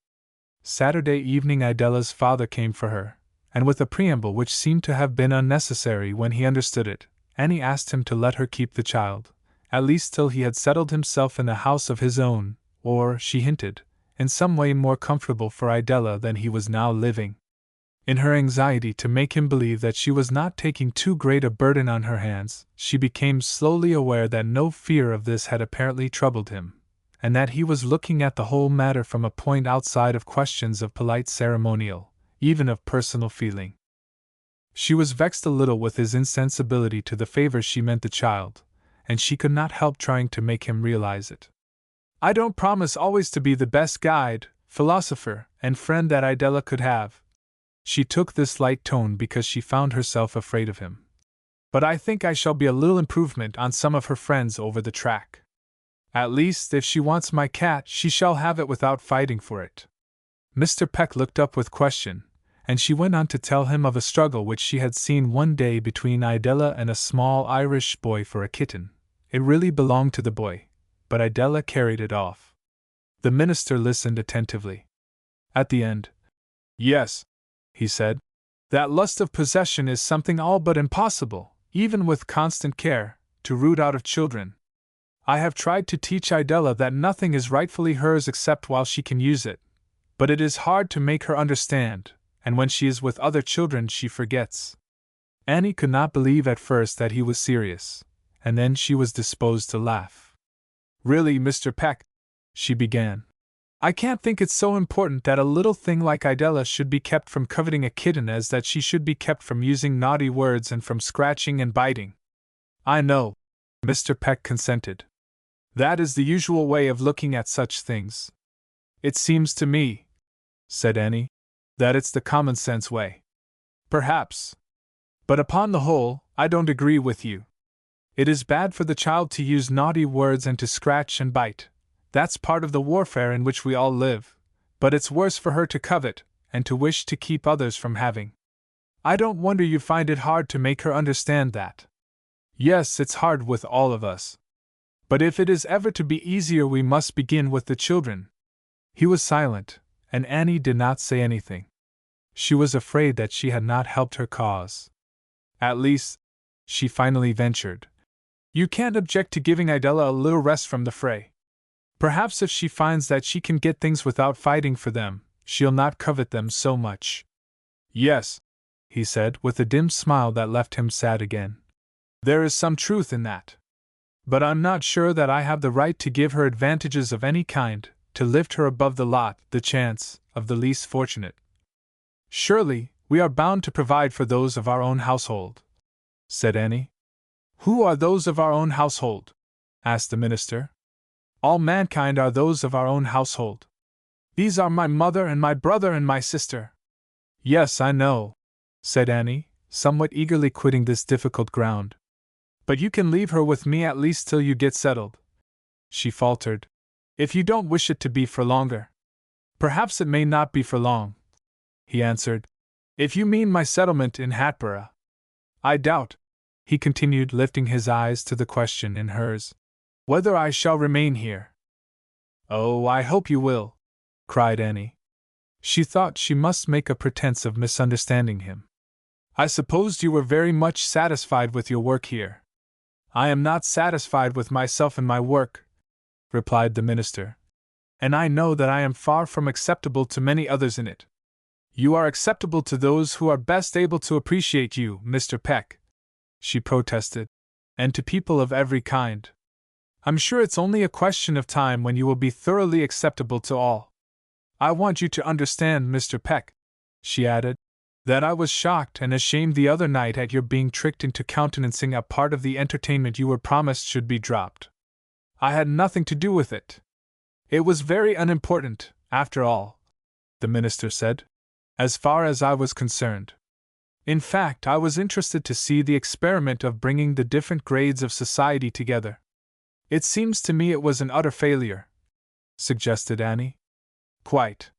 Saturday evening Idella's father came for her, and with a preamble which seemed to have been unnecessary when he understood it, Annie asked him to let her keep the child, at least till he had settled himself in a house of his own, or, she hinted, in some way more comfortable for Idella than he was now living. In her anxiety to make him believe that she was not taking too great a burden on her hands, she became slowly aware that no fear of this had apparently troubled him, and that he was looking at the whole matter from a point outside of questions of polite ceremonial, even of personal feeling. She was vexed a little with his insensibility to the favor she meant the child, and she could not help trying to make him realize it. I don't promise always to be the best guide, philosopher, and friend that Idella could have. She took this light tone because she found herself afraid of him. But I think I shall be a little improvement on some of her friends over the track. At least, if she wants my cat, she shall have it without fighting for it. Mr. Peck looked up with question, and she went on to tell him of a struggle which she had seen one day between Idella and a small Irish boy for a kitten. It really belonged to the boy, but Idella carried it off. The minister listened attentively. At the end, yes, he said, that lust of possession is something all but impossible, even with constant care, to root out of children. I have tried to teach Idella that nothing is rightfully hers except while she can use it, but it is hard to make her understand, and when she is with other children she forgets. Annie could not believe at first that he was serious, and then she was disposed to laugh. Really, Mr. Peck, she began, I can't think it's so important that a little thing like Idella should be kept from coveting a kitten as that she should be kept from using naughty words and from scratching and biting. I know, Mr. Peck consented. That is the usual way of looking at such things. It seems to me, said Annie, that it's the common sense way. Perhaps. But upon the whole, I don't agree with you. It is bad for the child to use naughty words and to scratch and bite. That's part of the warfare in which we all live. But it's worse for her to covet, and to wish to keep others from having. I don't wonder you find it hard to make her understand that. Yes, it's hard with all of us. But if it is ever to be easier, we must begin with the children. He was silent, and Annie did not say anything. She was afraid that she had not helped her cause. At least, she finally ventured. You can't object to giving Idella a little rest from the fray. Perhaps if she finds that she can get things without fighting for them, she'll not covet them so much. Yes, he said, with a dim smile that left him sad again. There is some truth in that. But I'm not sure that I have the right to give her advantages of any kind, to lift her above the lot, the chance, of the least fortunate. Surely, we are bound to provide for those of our own household, said Annie. Who are those of our own household? Asked the minister. All mankind are those of our own household. These are my mother and my brother and my sister. Yes, I know, said Annie, somewhat eagerly quitting this difficult ground. But you can leave her with me at least till you get settled. She faltered. If you don't wish it to be for longer. Perhaps it may not be for long, he answered. If you mean my settlement in Hatboro'. I doubt, he continued, lifting his eyes to the question in hers, whether I shall remain here. Oh, I hope you will, cried Annie. She thought she must make a pretense of misunderstanding him. I supposed you were very much satisfied with your work here. I am not satisfied with myself and my work, replied the minister. And I know that I am far from acceptable to many others in it. You are acceptable to those who are best able to appreciate you, Mr. Peck, she protested, and to people of every kind. I'm sure it's only a question of time when you will be thoroughly acceptable to all. I want you to understand, Mr. Peck, she added, that I was shocked and ashamed the other night at your being tricked into countenancing a part of the entertainment you were promised should be dropped. I had nothing to do with it. It was very unimportant, after all, the minister said, as far as I was concerned. In fact, I was interested to see the experiment of bringing the different grades of society together. It seems to me it was an utter failure, suggested Annie. Quite.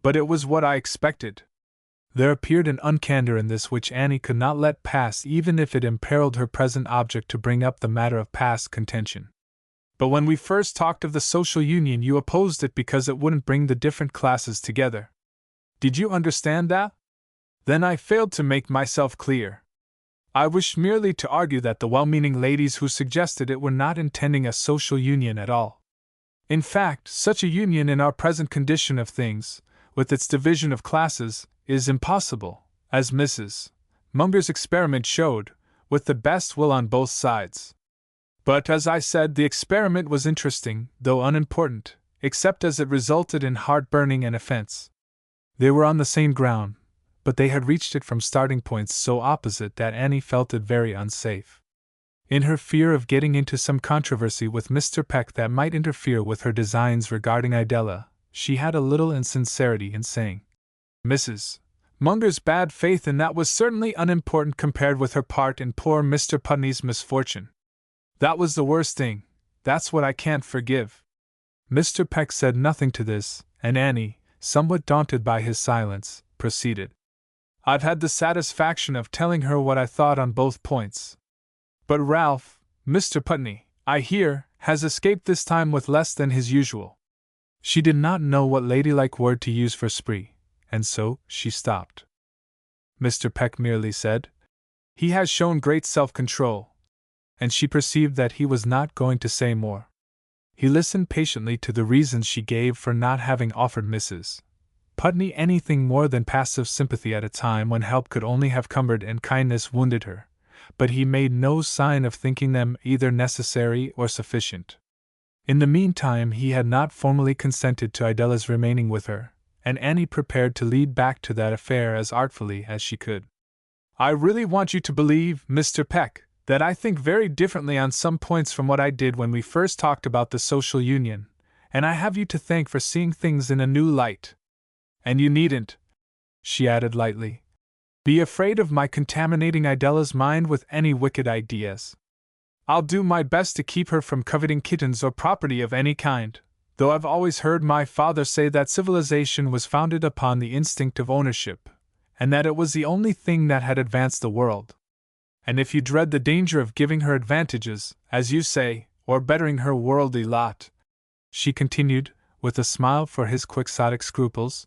But it was what I expected. There appeared an uncandor in this which Annie could not let pass even if it imperiled her present object to bring up the matter of past contention. But when we first talked of the social union, you opposed it because it wouldn't bring the different classes together. Did you understand that? Then I failed to make myself clear. I wished merely to argue that the well-meaning ladies who suggested it were not intending a social union at all. In fact, such a union in our present condition of things, with its division of classes, is impossible, as Mrs. Munger's experiment showed, with the best will on both sides. But, as I said, the experiment was interesting, though unimportant, except as it resulted in heart-burning and offense. They were on the same ground, but they had reached it from starting points so opposite that Annie felt it very unsafe. In her fear of getting into some controversy with Mr. Peck that might interfere with her designs regarding Idella, she had a little insincerity in saying, Mrs. Munger's bad faith in that was certainly unimportant compared with her part in poor Mr. Putney's misfortune. That was the worst thing. That's what I can't forgive. Mr. Peck said nothing to this, and Annie, somewhat daunted by his silence, proceeded. I've had the satisfaction of telling her what I thought on both points. But Ralph, Mr. Putney, I hear, has escaped this time with less than his usual. She did not know what ladylike word to use for spree, and so she stopped. Mr. Peck merely said, He has shown great self-control. And she perceived that he was not going to say more. He listened patiently to the reasons she gave for not having offered Mrs. Putney anything more than passive sympathy at a time when help could only have cumbered and kindness wounded her, but he made no sign of thinking them either necessary or sufficient. In the meantime he had not formally consented to Idella's remaining with her, and Annie prepared to lead back to that affair as artfully as she could. I really want you to believe, Mr. Peck, that I think very differently on some points from what I did when we first talked about the social union, and I have you to thank for seeing things in a new light. And you needn't, she added lightly. be afraid of my contaminating Idella's mind with any wicked ideas. I'll do my best to keep her from coveting kittens or property of any kind, though I've always heard my father say that civilization was founded upon the instinct of ownership, and that it was the only thing that had advanced the world. And if you dread the danger of giving her advantages, as you say, or bettering her worldly lot," she continued, with a smile for his quixotic scruples,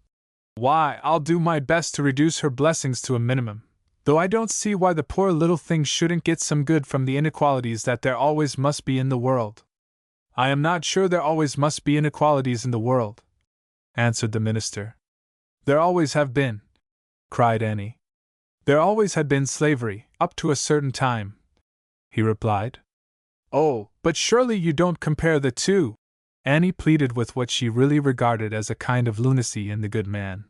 "why, I'll do my best to reduce her blessings to a minimum, though I don't see why the poor little thing shouldn't get some good from the inequalities that there always must be in the world." "I am not sure there always must be inequalities in the world," answered the minister. "There always have been," cried Annie. "There always had been slavery, up to a certain time," he replied. "Oh, but surely you don't compare the two," Annie pleaded with what she really regarded as a kind of lunacy in the good man.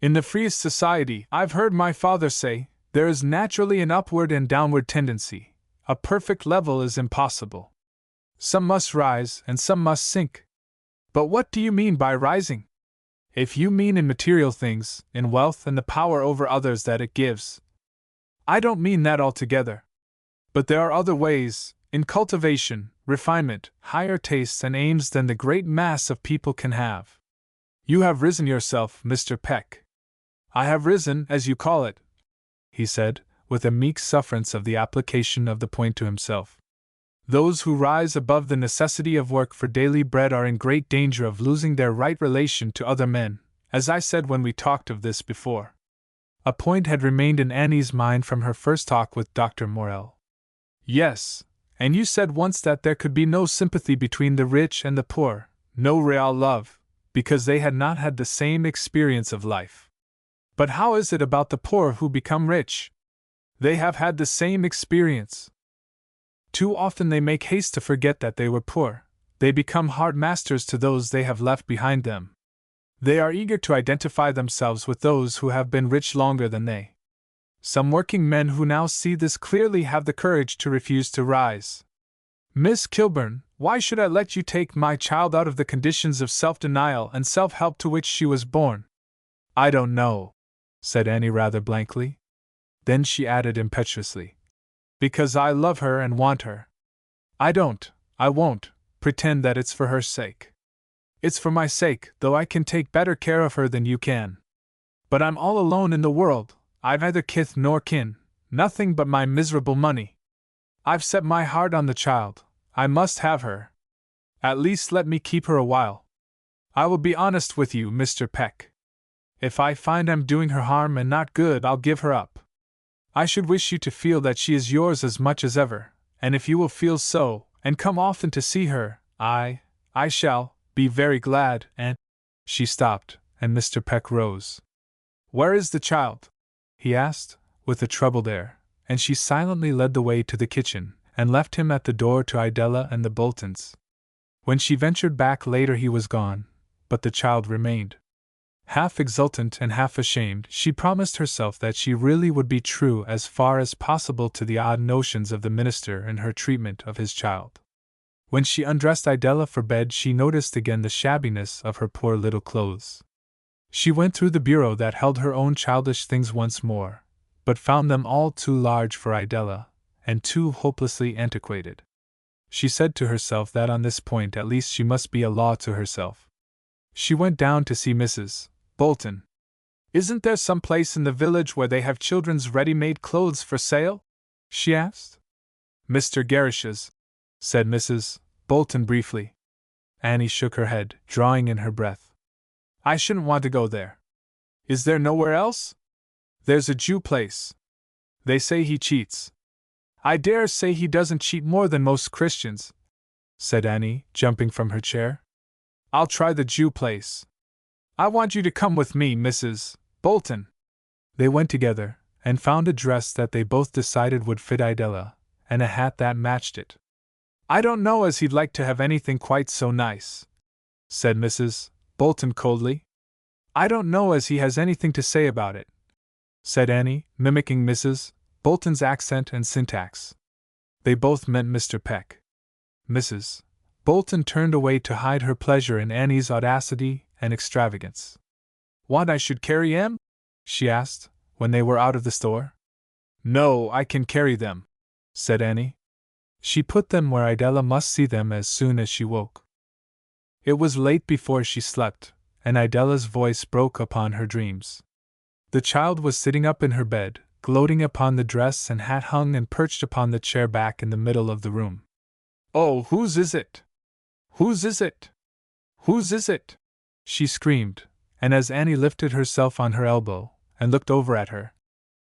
"In the freest society, I've heard my father say, there is naturally an upward and downward tendency. A perfect level is impossible. Some must rise and some must sink." "But what do you mean by rising?" "If you mean in material things, in wealth and the power over others that it gives." "I don't mean that altogether. But there are other ways, in cultivation, refinement, higher tastes and aims than the great mass of people can have. You have risen yourself, Mr. Peck." "I have risen, as you call it," he said, with a meek sufferance of the application of the point to himself. "Those who rise above the necessity of work for daily bread are in great danger of losing their right relation to other men, as I said when we talked of this before." A point had remained in Annie's mind from her first talk with Dr. Morrell. "Yes, and you said once that there could be no sympathy between the rich and the poor, no real love, because they had not had the same experience of life. But how is it about the poor who become rich? They have had the same experience. Too often they make haste to forget that they were poor. They become hard masters to those they have left behind them. They are eager to identify themselves with those who have been rich longer than they. Some working men who now see this clearly have the courage to refuse to rise. Miss Kilburn, why should I let you take my child out of the conditions of self-denial and self-help to which she was born?" "I don't know," said Annie rather blankly. Then she added impetuously, "Because I love her and want her. I won't, pretend that it's for her sake. It's for my sake, though I can take better care of her than you can. But I'm all alone in the world, I've neither kith nor kin, nothing but my miserable money. I've set my heart on the child, I must have her. At least let me keep her a while. I will be honest with you, Mr. Peck. If I find I'm doing her harm and not good, I'll give her up. I should wish you to feel that she is yours as much as ever, and if you will feel so, and come often to see her, I shall be very glad, and—" She stopped, and Mr. Peck rose. "Where is the child?" he asked, with a troubled air, and she silently led the way to the kitchen, and left him at the door to Idella and the Boltons. When she ventured back later he was gone, but the child remained. Half exultant and half ashamed, she promised herself that she really would be true as far as possible to the odd notions of the minister in her treatment of his child. When she undressed Idella for bed, she noticed again the shabbiness of her poor little clothes. She went through the bureau that held her own childish things once more, but found them all too large for Idella, and too hopelessly antiquated. She said to herself that on this point at least she must be a law to herself. She went down to see Mrs. Bolton. "Isn't there some place in the village where they have children's ready-made clothes for sale?" she asked. "Mr. Gerrish's," said Mrs. Bolton briefly. Annie shook her head, drawing in her breath. "I shouldn't want to go there." "Is there nowhere else?" "There's a Jew place. They say he cheats." "I dare say he doesn't cheat more than most Christians," said Annie, jumping from her chair. "I'll try the Jew place. I want you to come with me, Mrs. Bolton." They went together, and found a dress that they both decided would fit Idella, and a hat that matched it. "I don't know as he'd like to have anything quite so nice," said Mrs. Bolton coldly. "I don't know as he has anything to say about it," said Annie, mimicking Mrs. Bolton's accent and syntax. They both meant Mr. Peck. Mrs. Bolton turned away to hide her pleasure in Annie's audacity and extravagance. "Want I should carry him?" she asked, when they were out of the store. No, I can carry them, said Annie. She put them where Idella must see them as soon as she woke. It was late before she slept, and Idella's voice broke upon her dreams. The child was sitting up in her bed, gloating upon the dress and hat hung and perched upon the chair back in the middle of the room. "Oh, whose is it? Whose is it? Whose is it?" she screamed, and as Annie lifted herself on her elbow and looked over at her,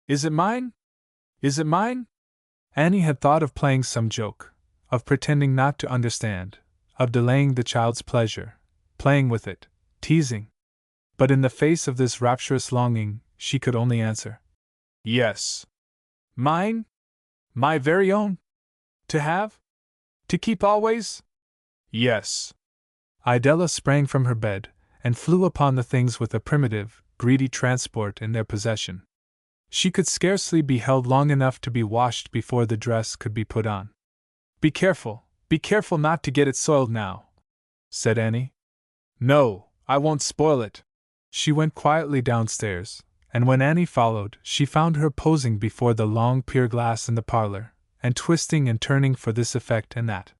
"Is it mine? Is it mine?" Annie had thought of playing some joke, of pretending not to understand, of delaying the child's pleasure, playing with it, teasing. But in the face of this rapturous longing, she could only answer, "Yes. Mine? My very own? To have? To keep always? Yes." Idella sprang from her bed, and flew upon the things with a primitive, greedy transport in their possession. She could scarcely be held long enough to be washed before the dress could be put on. Be careful not to get it soiled now," said Annie. "No, I won't spoil it." She went quietly downstairs, and when Annie followed, she found her posing before the long pier glass in the parlor, and twisting and turning for this effect and that.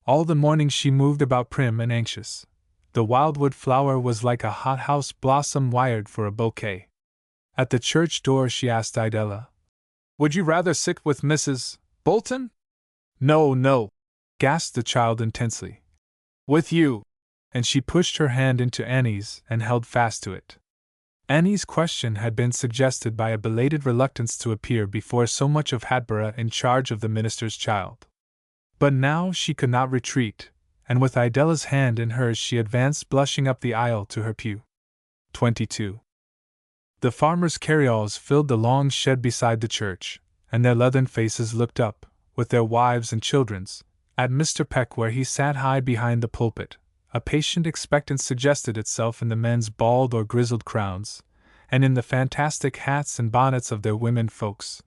All the morning she moved about prim and anxious. The wildwood flower was like a hothouse blossom wired for a bouquet. At the church door she asked Idella, "Would you rather sit with Mrs. Bolton?" "No, no," gasped the child intensely. "With you," and she pushed her hand into Annie's and held fast to it. Annie's question had been suggested by a belated reluctance to appear before so much of Hatboro' in charge of the minister's child. But now she could not retreat, and with Idella's hand in hers she advanced blushing up the aisle to her pew. 22. The farmers' carryalls filled the long shed beside the church, and their leathern faces looked up, with their wives and children's, at Mr. Peck where he sat high behind the pulpit. A patient expectance suggested itself in the men's bald or grizzled crowns, and in the fantastic hats and bonnets of their women folks.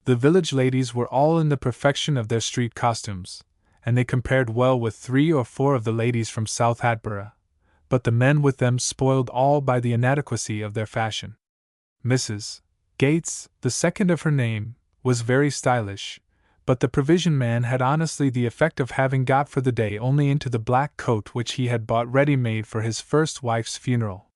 The village ladies were all in the perfection of their street costumes, and they compared well with 3 or 4 of the ladies from South Hatboro', but the men with them spoiled all by the inadequacy of their fashion. Mrs. Gates, the second of her name, was very stylish, but the provision man had honestly the effect of having got for the day only into the black coat which he had bought ready-made for his first wife's funeral.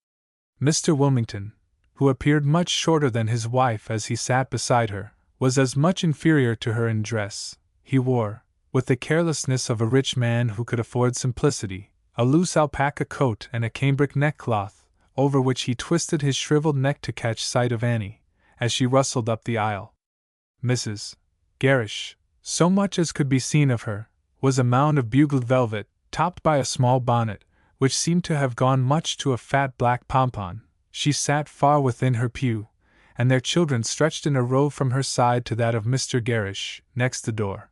Mr. Wilmington, who appeared much shorter than his wife as he sat beside her, was as much inferior to her in dress. He wore, with the carelessness of a rich man who could afford simplicity, a loose alpaca coat and a cambric neckcloth, over which he twisted his shriveled neck to catch sight of Annie, as she rustled up the aisle. Mrs. Gerrish, so much as could be seen of her, was a mound of bugled velvet, topped by a small bonnet, which seemed to have gone much to a fat black pompon. She sat far within her pew, and their children stretched in a row from her side to that of Mr. Gerrish, next the door.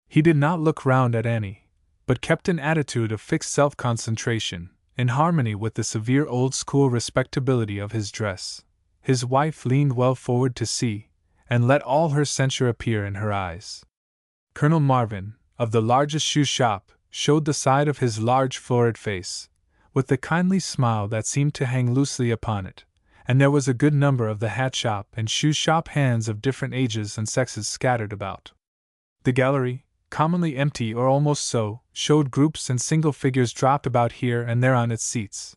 He did not look round at Annie, but kept an attitude of fixed self-concentration, in harmony with the severe old-school respectability of his dress. His wife leaned well forward to see, and let all her censure appear in her eyes. Colonel Marvin, of the largest shoe shop, showed the side of his large florid face, with the kindly smile that seemed to hang loosely upon it, and there was a good number of the hat shop and shoe shop hands of different ages and sexes scattered about. The gallery, commonly empty or almost so, showed groups and single figures dropped about here and there on its seats.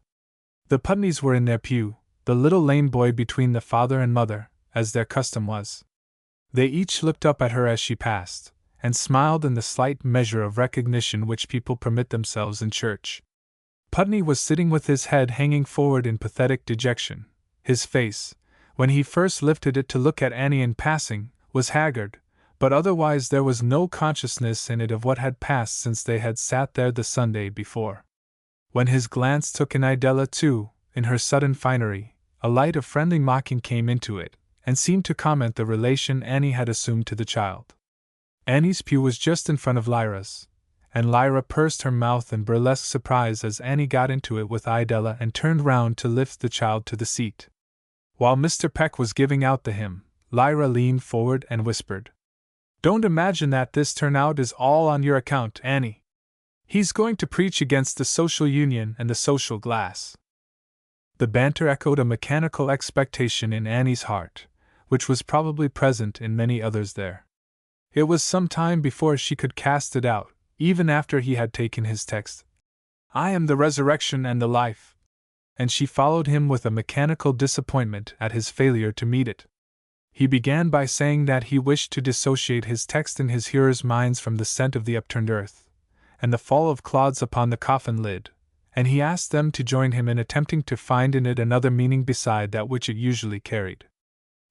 The Putneys were in their pew, the little lame boy between the father and mother, as their custom was. They each looked up at her as she passed, and smiled in the slight measure of recognition which people permit themselves in church. Putney was sitting with his head hanging forward in pathetic dejection. His face, when he first lifted it to look at Annie in passing, was haggard, but otherwise there was no consciousness in it of what had passed since they had sat there the Sunday before. When his glance took in Idella too, in her sudden finery, a light of friendly mocking came into it, and seemed to comment the relation Annie had assumed to the child. Annie's pew was just in front of Lyra's, and Lyra pursed her mouth in burlesque surprise as Annie got into it with Idella and turned round to lift the child to the seat. While Mr. Peck was giving out the hymn, Lyra leaned forward and whispered, "Don't imagine that this turnout is all on your account, Annie. He's going to preach against the social union and the social glass." The banter echoed a mechanical expectation in Annie's heart, which was probably present in many others there. It was some time before she could cast it out, even after he had taken his text. "I am the resurrection and the life." And she followed him with a mechanical disappointment at his failure to meet it. He began by saying that he wished to dissociate his text in his hearers' minds from the scent of the upturned earth, and the fall of clods upon the coffin lid, and he asked them to join him in attempting to find in it another meaning beside that which it usually carried.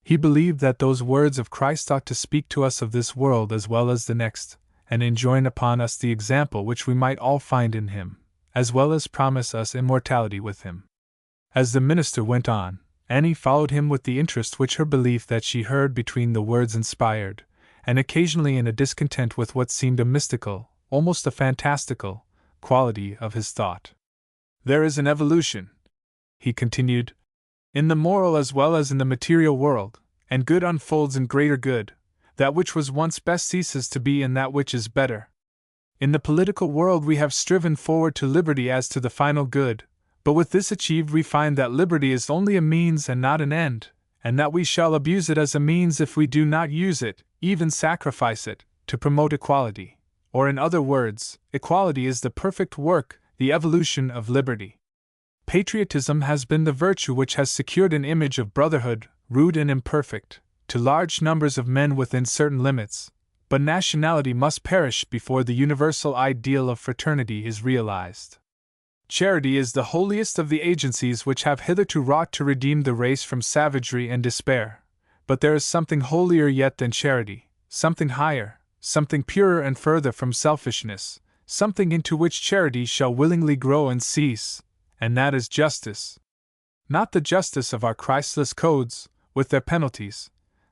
He believed that those words of Christ ought to speak to us of this world as well as the next, and enjoin upon us the example which we might all find in him, as well as promise us immortality with him. As the minister went on, Annie followed him with the interest which her belief that she heard between the words inspired, and occasionally in a discontent with what seemed a mystical, almost a fantastical, quality of his thought. "There is an evolution," he continued, "in the moral as well as in the material world, and good unfolds in greater good. That which was once best ceases to be in that which is better. In the political world we have striven forward to liberty as to the final good, but with this achieved we find that liberty is only a means and not an end, and that we shall abuse it as a means if we do not use it, even sacrifice it, to promote equality. Or in other words, equality is the perfect work, the evolution of liberty. Patriotism has been the virtue which has secured an image of brotherhood, rude and imperfect, to large numbers of men within certain limits, but nationality must perish before the universal ideal of fraternity is realized. Charity is the holiest of the agencies which have hitherto wrought to redeem the race from savagery and despair, but there is something holier yet than charity, something higher, something purer and further from selfishness, something into which charity shall willingly grow and cease, and that is justice. Not the justice of our Christless codes, with their penalties,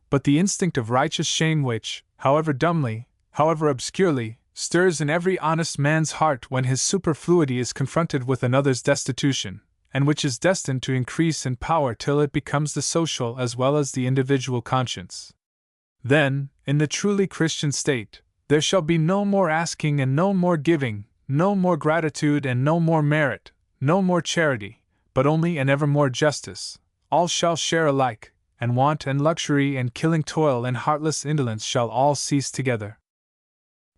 but the instinct of righteous shame which, however dumbly, however obscurely, stirs in every honest man's heart when his superfluity is confronted with another's destitution, and which is destined to increase in power till it becomes the social as well as the individual conscience. Then, in the truly Christian state, there shall be no more asking and no more giving, no more gratitude and no more merit, no more charity, but only and ever more justice. All shall share alike, and want and luxury and killing toil and heartless indolence shall all cease together.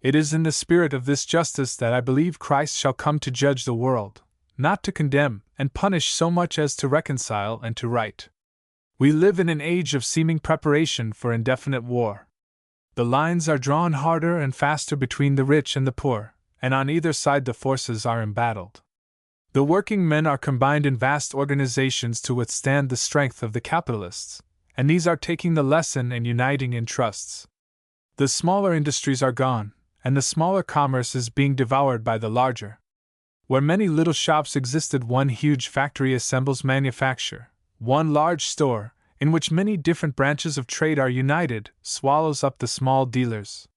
It is in the spirit of this justice that I believe Christ shall come to judge the world, not to condemn and punish so much as to reconcile and to right. We live in an age of seeming preparation for indefinite war. The lines are drawn harder and faster between the rich and the poor, and on either side the forces are embattled. The working men are combined in vast organizations to withstand the strength of the capitalists, and these are taking the lesson and uniting in trusts. The smaller industries are gone, and the smaller commerce is being devoured by the larger. Where many little shops existed, one huge factory assembles manufacture, one large store, in which many different branches of trade are united, swallows up the small dealers.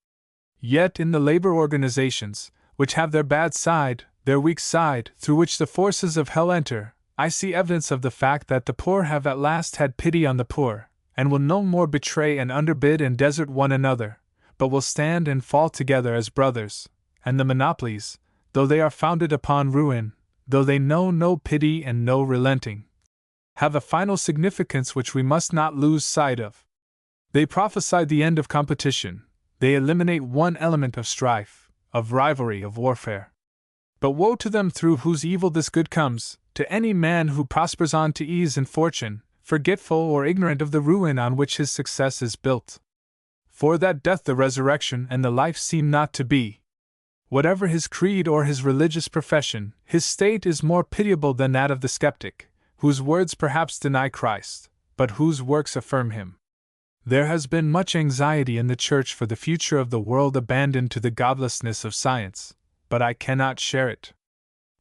Yet in the labor organizations, which have their bad side, their weak side, through which the forces of hell enter, I see evidence of the fact that the poor have at last had pity on the poor, and will no more betray and underbid and desert one another, but will stand and fall together as brothers, and the monopolies, though they are founded upon ruin, though they know no pity and no relenting, have a final significance which we must not lose sight of. They prophesy the end of competition, they eliminate one element of strife, of rivalry, of warfare. But woe to them through whose evil this good comes, to any man who prospers on to ease and fortune, forgetful or ignorant of the ruin on which his success is built. For that death, the resurrection, and the life seem not to be. Whatever his creed or his religious profession, his state is more pitiable than that of the skeptic, whose words perhaps deny Christ, but whose works affirm him. There has been much anxiety in the Church for the future of the world abandoned to the godlessness of science, but I cannot share it.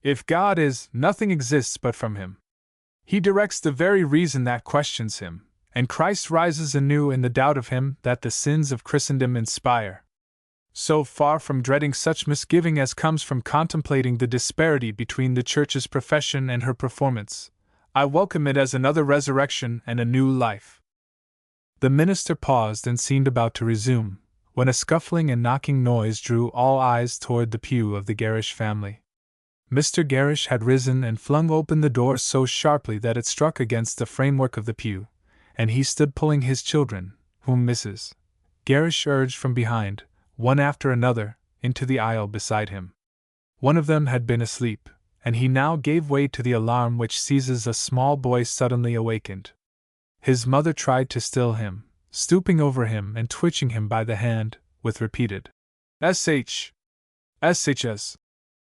If God is, nothing exists but from him. He directs the very reason that questions him, and Christ rises anew in the doubt of him that the sins of Christendom inspire. So far from dreading such misgiving as comes from contemplating the disparity between the Church's profession and her performance, I welcome it as another resurrection and a new life. The minister paused and seemed about to resume, when a scuffling and knocking noise drew all eyes toward the pew of the Garish family. Mr. Garish had risen and flung open the door so sharply that it struck against the framework of the pew, and he stood pulling his children, whom Mrs. Gerrish urged from behind, one after another, into the aisle beside him. One of them had been asleep, and he now gave way to the alarm which seizes a small boy suddenly awakened. His mother tried to still him, stooping over him and twitching him by the hand, with repeated SHs,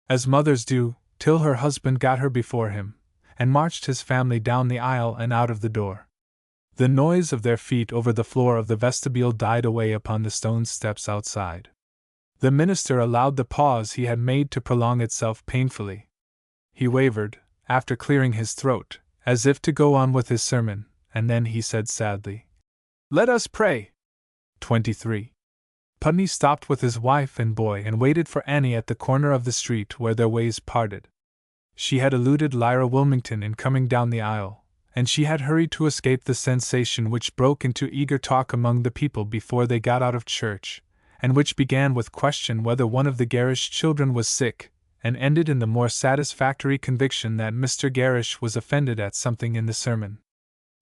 as mothers do, till her husband got her before him, and marched his family down the aisle and out of the door. The noise of their feet over the floor of the vestibule died away upon the stone steps outside. The minister allowed the pause he had made to prolong itself painfully. He wavered, after clearing his throat, as if to go on with his sermon, and then he said sadly, "Let us pray." 23. Putney stopped with his wife and boy and waited for Annie at the corner of the street where their ways parted. She had eluded Lyra Wilmington in coming down the aisle, and she had hurried to escape the sensation which broke into eager talk among the people before they got out of church, and which began with question whether one of the Gerrish children was sick, and ended in the more satisfactory conviction that Mr. Gerrish was offended at something in the sermon.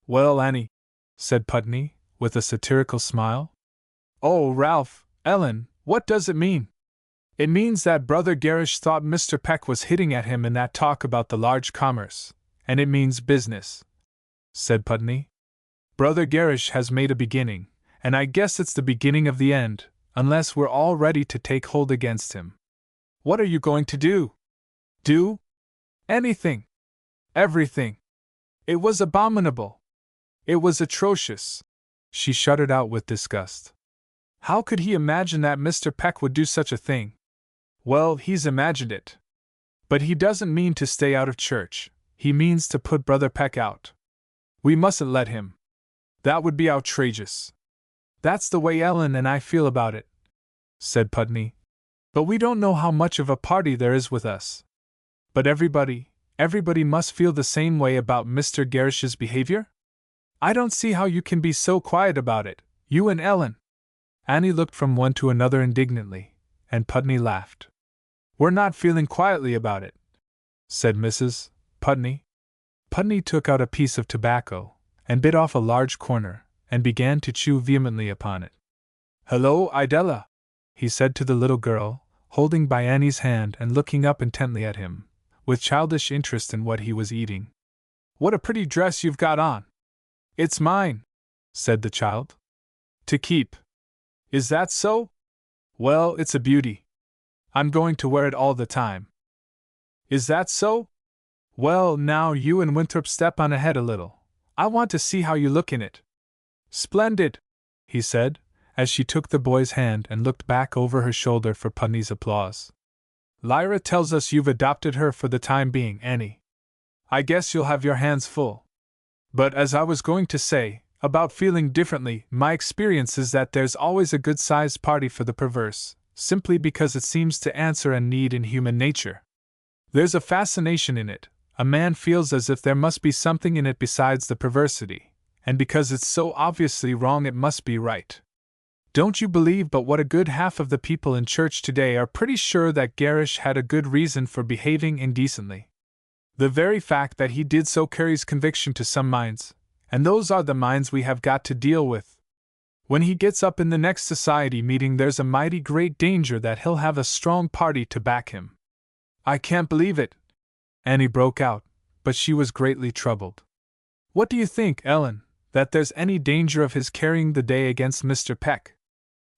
"Well, Annie," said Putney, with a satirical smile. "Oh, Ralph, Ellen, what does it mean?" "It means that Brother Gerrish thought Mr. Peck was hitting at him in that talk about the large commerce, and it means business," said Putney. "Brother Gerrish has made a beginning, and I guess it's the beginning of the end, unless we're all ready to take hold against him." "What are you going to do?" "Do? Anything. Everything. It was abominable. It was atrocious." She shuddered out with disgust. "How could he imagine that Mr. Peck would do such a thing?" "Well, he's imagined it. But he doesn't mean to stay out of church, he means to put Brother Peck out. We mustn't let him. That would be outrageous." "That's the way Ellen and I feel about it," said Putney. "But we don't know how much of a party there is with us." "But everybody must feel the same way about Mr. Gerrish's behavior? I don't see how you can be so quiet about it, you and Ellen." Annie looked from one to another indignantly, and Putney laughed. "We're not feeling quietly about it," said Mrs. Putney. Putney took out a piece of tobacco, and bit off a large corner, and began to chew vehemently upon it. "Hello, Idella," he said to the little girl, holding by Annie's hand and looking up intently at him, with childish interest in what he was eating. "What a pretty dress you've got on." "It's mine," said the child. "To keep." "Is that so? Well, it's a beauty. I'm going to wear it all the time." "Is that so? Well, now you and Winthrop step on ahead a little. I want to see how you look in it." "Splendid," he said, as she took the boy's hand and looked back over her shoulder for Putney's applause. "Lyra tells us you've adopted her for the time being, Annie. I guess you'll have your hands full. But as I was going to say, about feeling differently, my experience is that there's always a good-sized party for the perverse, simply because it seems to answer a need in human nature. There's a fascination in it, a man feels as if there must be something in it besides the perversity, and because it's so obviously wrong it must be right. Don't you believe but what a good half of the people in church today are pretty sure that Gerrish had a good reason for behaving indecently. The very fact that he did so carries conviction to some minds, and those are the minds we have got to deal with. When he gets up in the next society meeting there's a mighty great danger that he'll have a strong party to back him." "I can't believe it," Annie broke out, but she was greatly troubled. "What do you think, Ellen, that there's any danger of his carrying the day against Mr. Peck?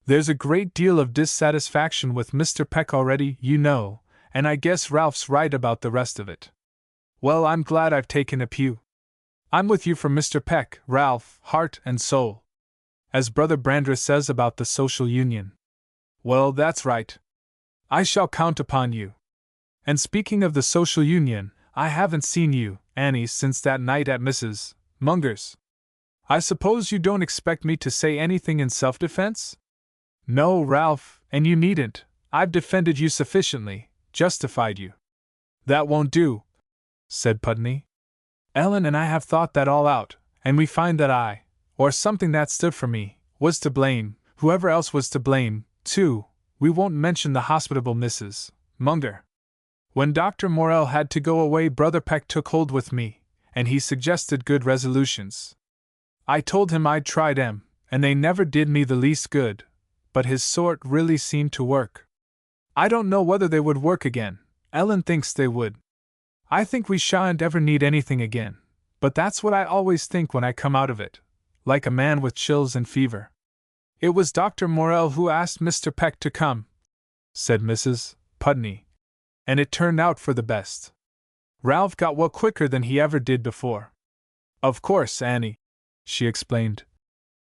There's a great deal of dissatisfaction with Mr. Peck already, you know, and I guess Ralph's right about the rest of it. Well, I'm glad I've taken a pew. I'm with you for Mr. Peck, Ralph, heart and soul. As Brother Brandreth says about the social union. Well, that's right. I shall count upon you. And speaking of the social union, I haven't seen you, Annie, since that night at Mrs. Munger's. I suppose you don't expect me to say anything in self-defense? No, Ralph, and you needn't. I've defended you sufficiently, justified you." "That won't do," said Putney. "Ellen and I have thought that all out, and we find that I, or something that stood for me, was to blame, whoever else was to blame, too. We won't mention the hospitable Mrs. Munger. When Dr. Morell had to go away, Brother Peck took hold with me, and he suggested good resolutions. I told him I'd tried 'em, and they never did me the least good, but his sort really seemed to work. I don't know whether they would work again. Ellen thinks they would. I think we shan't ever need anything again, but that's what I always think when I come out of it, like a man with chills and fever. It was Dr. Morell who asked Mr. Peck to come, said Mrs. Putney, and it turned out for the best. Ralph got well quicker than he ever did before. Of course, Annie, she explained,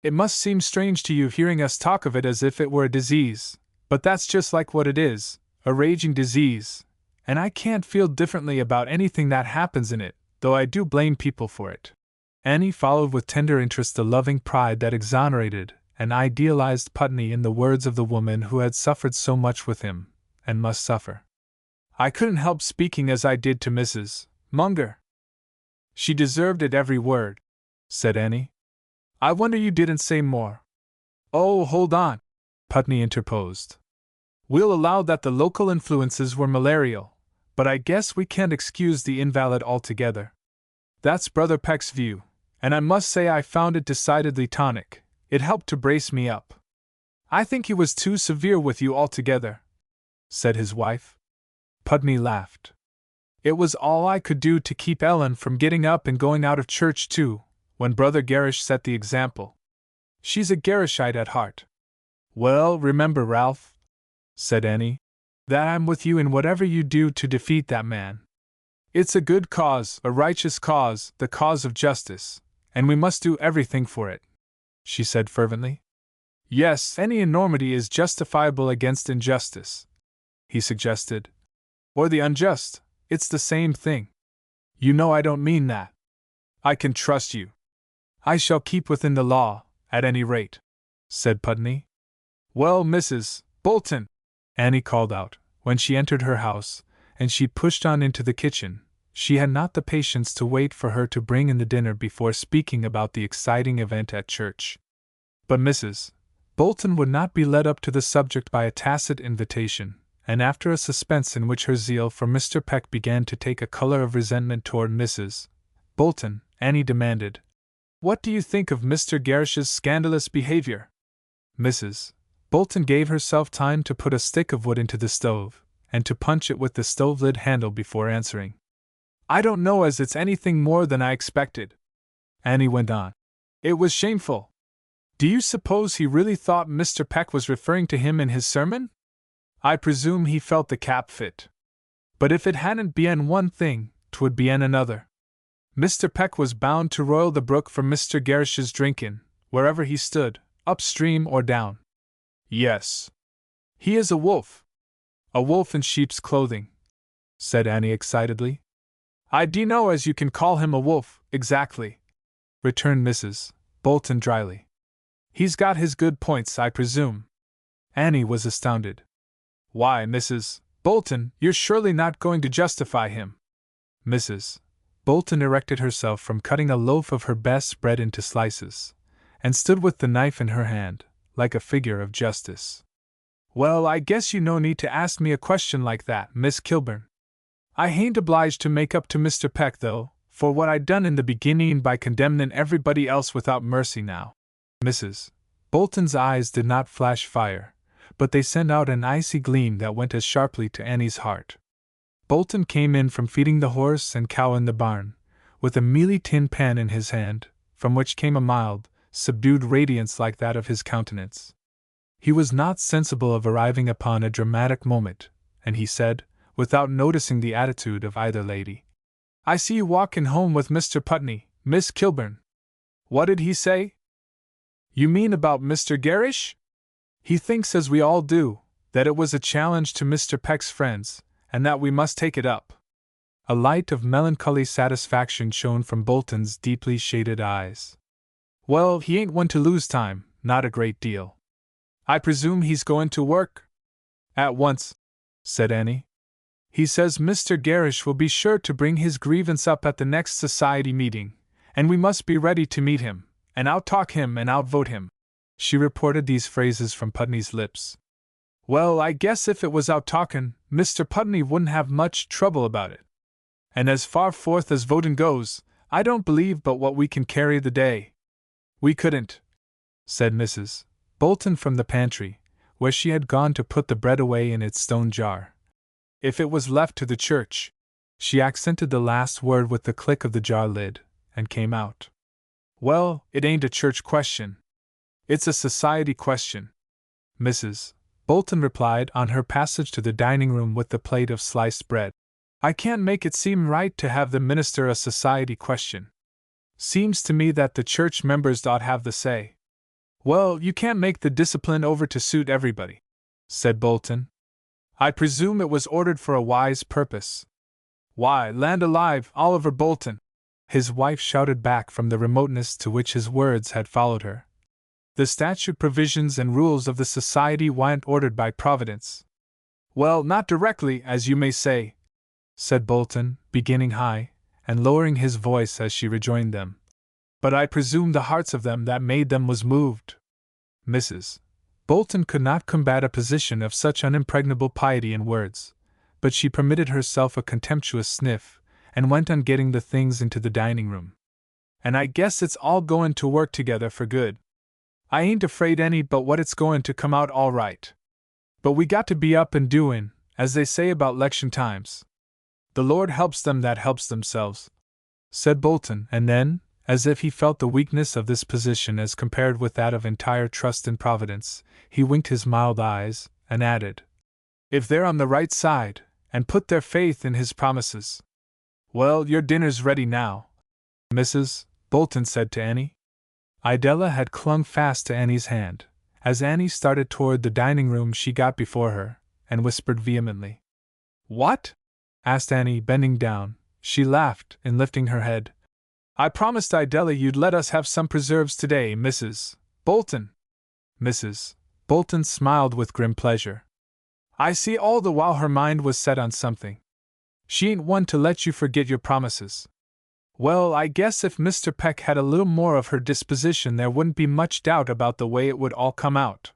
it must seem strange to you hearing us talk of it as if it were a disease, but that's just like what it is, a raging disease, and I can't feel differently about anything that happens in it, though I do blame people for it. Annie followed with tender interest the loving pride that exonerated and idealized Putney in the words of the woman who had suffered so much with him, and must suffer. I couldn't help speaking as I did to Mrs. Munger. She deserved it every word, said Annie. I wonder you didn't say more. Oh, hold on, Putney interposed. We'll allow that the local influences were malarial, but I guess we can't excuse the invalid altogether. That's Brother Peck's view, and I must say I found it decidedly tonic. It helped to brace me up. I think he was too severe with you altogether, said his wife. Putney laughed. It was all I could do to keep Ellen from getting up and going out of church too, when Brother Gerrish set the example. She's a Gerrishite at heart. Well, remember, Ralph, said Annie, that I'm with you in whatever you do to defeat that man. It's a good cause, a righteous cause, the cause of justice, and we must do everything for it, she said fervently. Yes, any enormity is justifiable against injustice, he suggested. Or the unjust, it's the same thing. You know I don't mean that. I can trust you. I shall keep within the law, at any rate, said Putney. Well, Mrs. Bolton, Annie called out, when she entered her house, and she pushed on into the kitchen. She had not the patience to wait for her to bring in the dinner before speaking about the exciting event at church. But Mrs. Bolton would not be led up to the subject by a tacit invitation, and after a suspense in which her zeal for Mr. Peck began to take a color of resentment toward Mrs. Bolton, Annie demanded, What do you think of Mr. Gerrish's scandalous behavior? Mrs. Bolton gave herself time to put a stick of wood into the stove, and to punch it with the stove lid handle before answering. I don't know as it's anything more than I expected, Annie went on. It was shameful. Do you suppose he really thought Mr. Peck was referring to him in his sermon? I presume he felt the cap fit. But if it hadn't been one thing, 'twould been another. Mr. Peck was bound to roil the brook for Mr. Gerrish's drinkin', wherever he stood, upstream or down. Yes. He is a wolf. A wolf in sheep's clothing, said Annie excitedly. I dunno as you can call him a wolf, exactly, returned Mrs. Bolton dryly. He's got his good points, I presume. Annie was astounded. Why, Mrs. Bolton, you're surely not going to justify him. Mrs. Bolton erected herself from cutting a loaf of her best bread into slices, and stood with the knife in her hand, like a figure of justice. Well, I guess you no need to ask me a question like that, Miss Kilburn. I hain't obliged to make up to Mr. Peck, though, for what I done in the beginning by condemnin' everybody else without mercy now. Mrs. Bolton's eyes did not flash fire, but they sent out an icy gleam that went as sharply to Annie's heart. Bolton came in from feeding the horse and cow in the barn, with a mealy tin pan in his hand, from which came a mild, subdued radiance like that of his countenance. He was not sensible of arriving upon a dramatic moment, and he said, without noticing the attitude of either lady, I see you walking home with Mr. Putney, Miss Kilburn. What did he say? You mean about Mr. Gerrish? He thinks, as we all do, that it was a challenge to Mr. Peck's friends, and that we must take it up. A light of melancholy satisfaction shone from Bolton's deeply shaded eyes. Well, he ain't one to lose time, not a great deal. I presume he's going to work? At once, said Annie. He says Mr. Gerrish will be sure to bring his grievance up at the next society meeting, and we must be ready to meet him, and out-talk him and outvote him. She reported these phrases from Putney's lips. Well, I guess if it was out-talkin', Mr. Putney wouldn't have much trouble about it. And as far forth as votin' goes, I don't believe but what we can carry the day. We couldn't, said Mrs. Bolton from the pantry, where she had gone to put the bread away in its stone jar. If it was left to the church. She accented the last word with the click of the jar lid, and came out. Well, it ain't a church question. It's a society question, Mrs. Bolton replied on her passage to the dining room with the plate of sliced bread. I can't make it seem right to have the minister a society question. Seems to me that the church members ought have the say. Well, you can't make the discipline over to suit everybody, said Bolton. I presume it was ordered for a wise purpose. Why, land alive, Oliver Bolton! His wife shouted back from the remoteness to which his words had followed her. The statute provisions and rules of the society weren't ordered by Providence. Well, not directly, as you may say, said Bolton, beginning high, and lowering his voice as she rejoined them. But I presume the hearts of them that made them was moved. Mrs. Bolton could not combat a position of such unimpregnable piety in words, but she permitted herself a contemptuous sniff, and went on getting the things into the dining room. And I guess it's all goin' to work together for good. I ain't afraid any but what it's goin' to come out all right. But we got to be up and doin', as they say about 'lection times. The Lord helps them that helps themselves, said Bolton, and then, as if he felt the weakness of this position as compared with that of entire trust in Providence, he winked his mild eyes, and added, if they're on the right side, and put their faith in his promises. Well, your dinner's ready now, Mrs. Bolton said to Annie. Idella had clung fast to Annie's hand. As Annie started toward the dining room, she got before her, and whispered vehemently. What? Asked Annie, bending down. She laughed, in lifting her head. I promised Idella you'd let us have some preserves today, Mrs. Bolton. Mrs. Bolton smiled with grim pleasure. I see all the while her mind was set on something. She ain't one to let you forget your promises. Well, I guess if Mr. Peck had a little more of her disposition there wouldn't be much doubt about the way it would all come out.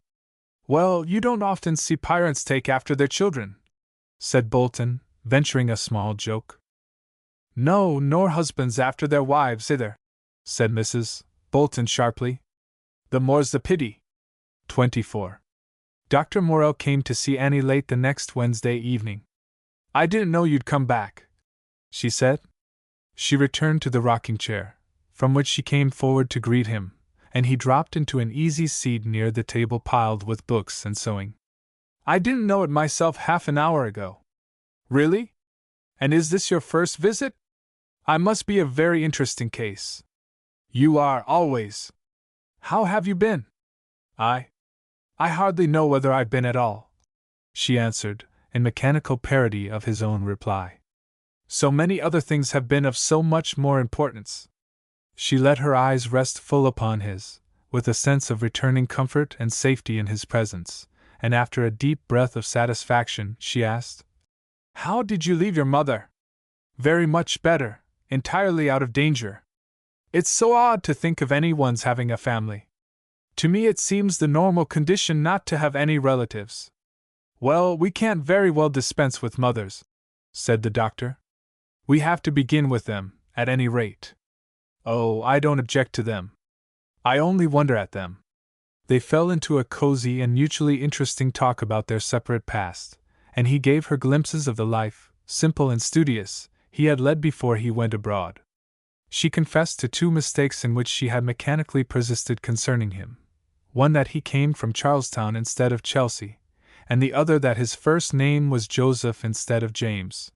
Well, you don't often see parents take after their children, said Bolton, venturing a small joke. No, nor husbands after their wives either, said Mrs. Bolton sharply. The more's the pity. 24. Dr. Morrell came to see Annie late the next Wednesday evening. I didn't know you'd come back, she said. She returned to the rocking chair, from which she came forward to greet him, and he dropped into an easy seat near the table piled with books and sewing. I didn't know it myself half an hour ago. Really? And is this your first visit? I must be a very interesting case. You are, always. How have you been? I hardly know whether I've been at all, she answered, in mechanical parody of his own reply. So many other things have been of so much more importance. She let her eyes rest full upon his, with a sense of returning comfort and safety in his presence, and after a deep breath of satisfaction, she asked, How did you leave your mother? Very much better, entirely out of danger. It's so odd to think of anyone's having a family. To me it seems the normal condition not to have any relatives. Well, we can't very well dispense with mothers, said the doctor. We have to begin with them, at any rate. Oh, I don't object to them. I only wonder at them. They fell into a cozy and mutually interesting talk about their separate past, and he gave her glimpses of the life, simple and studious, he had led before he went abroad. She confessed to two mistakes in which she had mechanically persisted concerning him. One that he came from Charlestown instead of Chelsea, and the other that his first name was Joseph instead of James.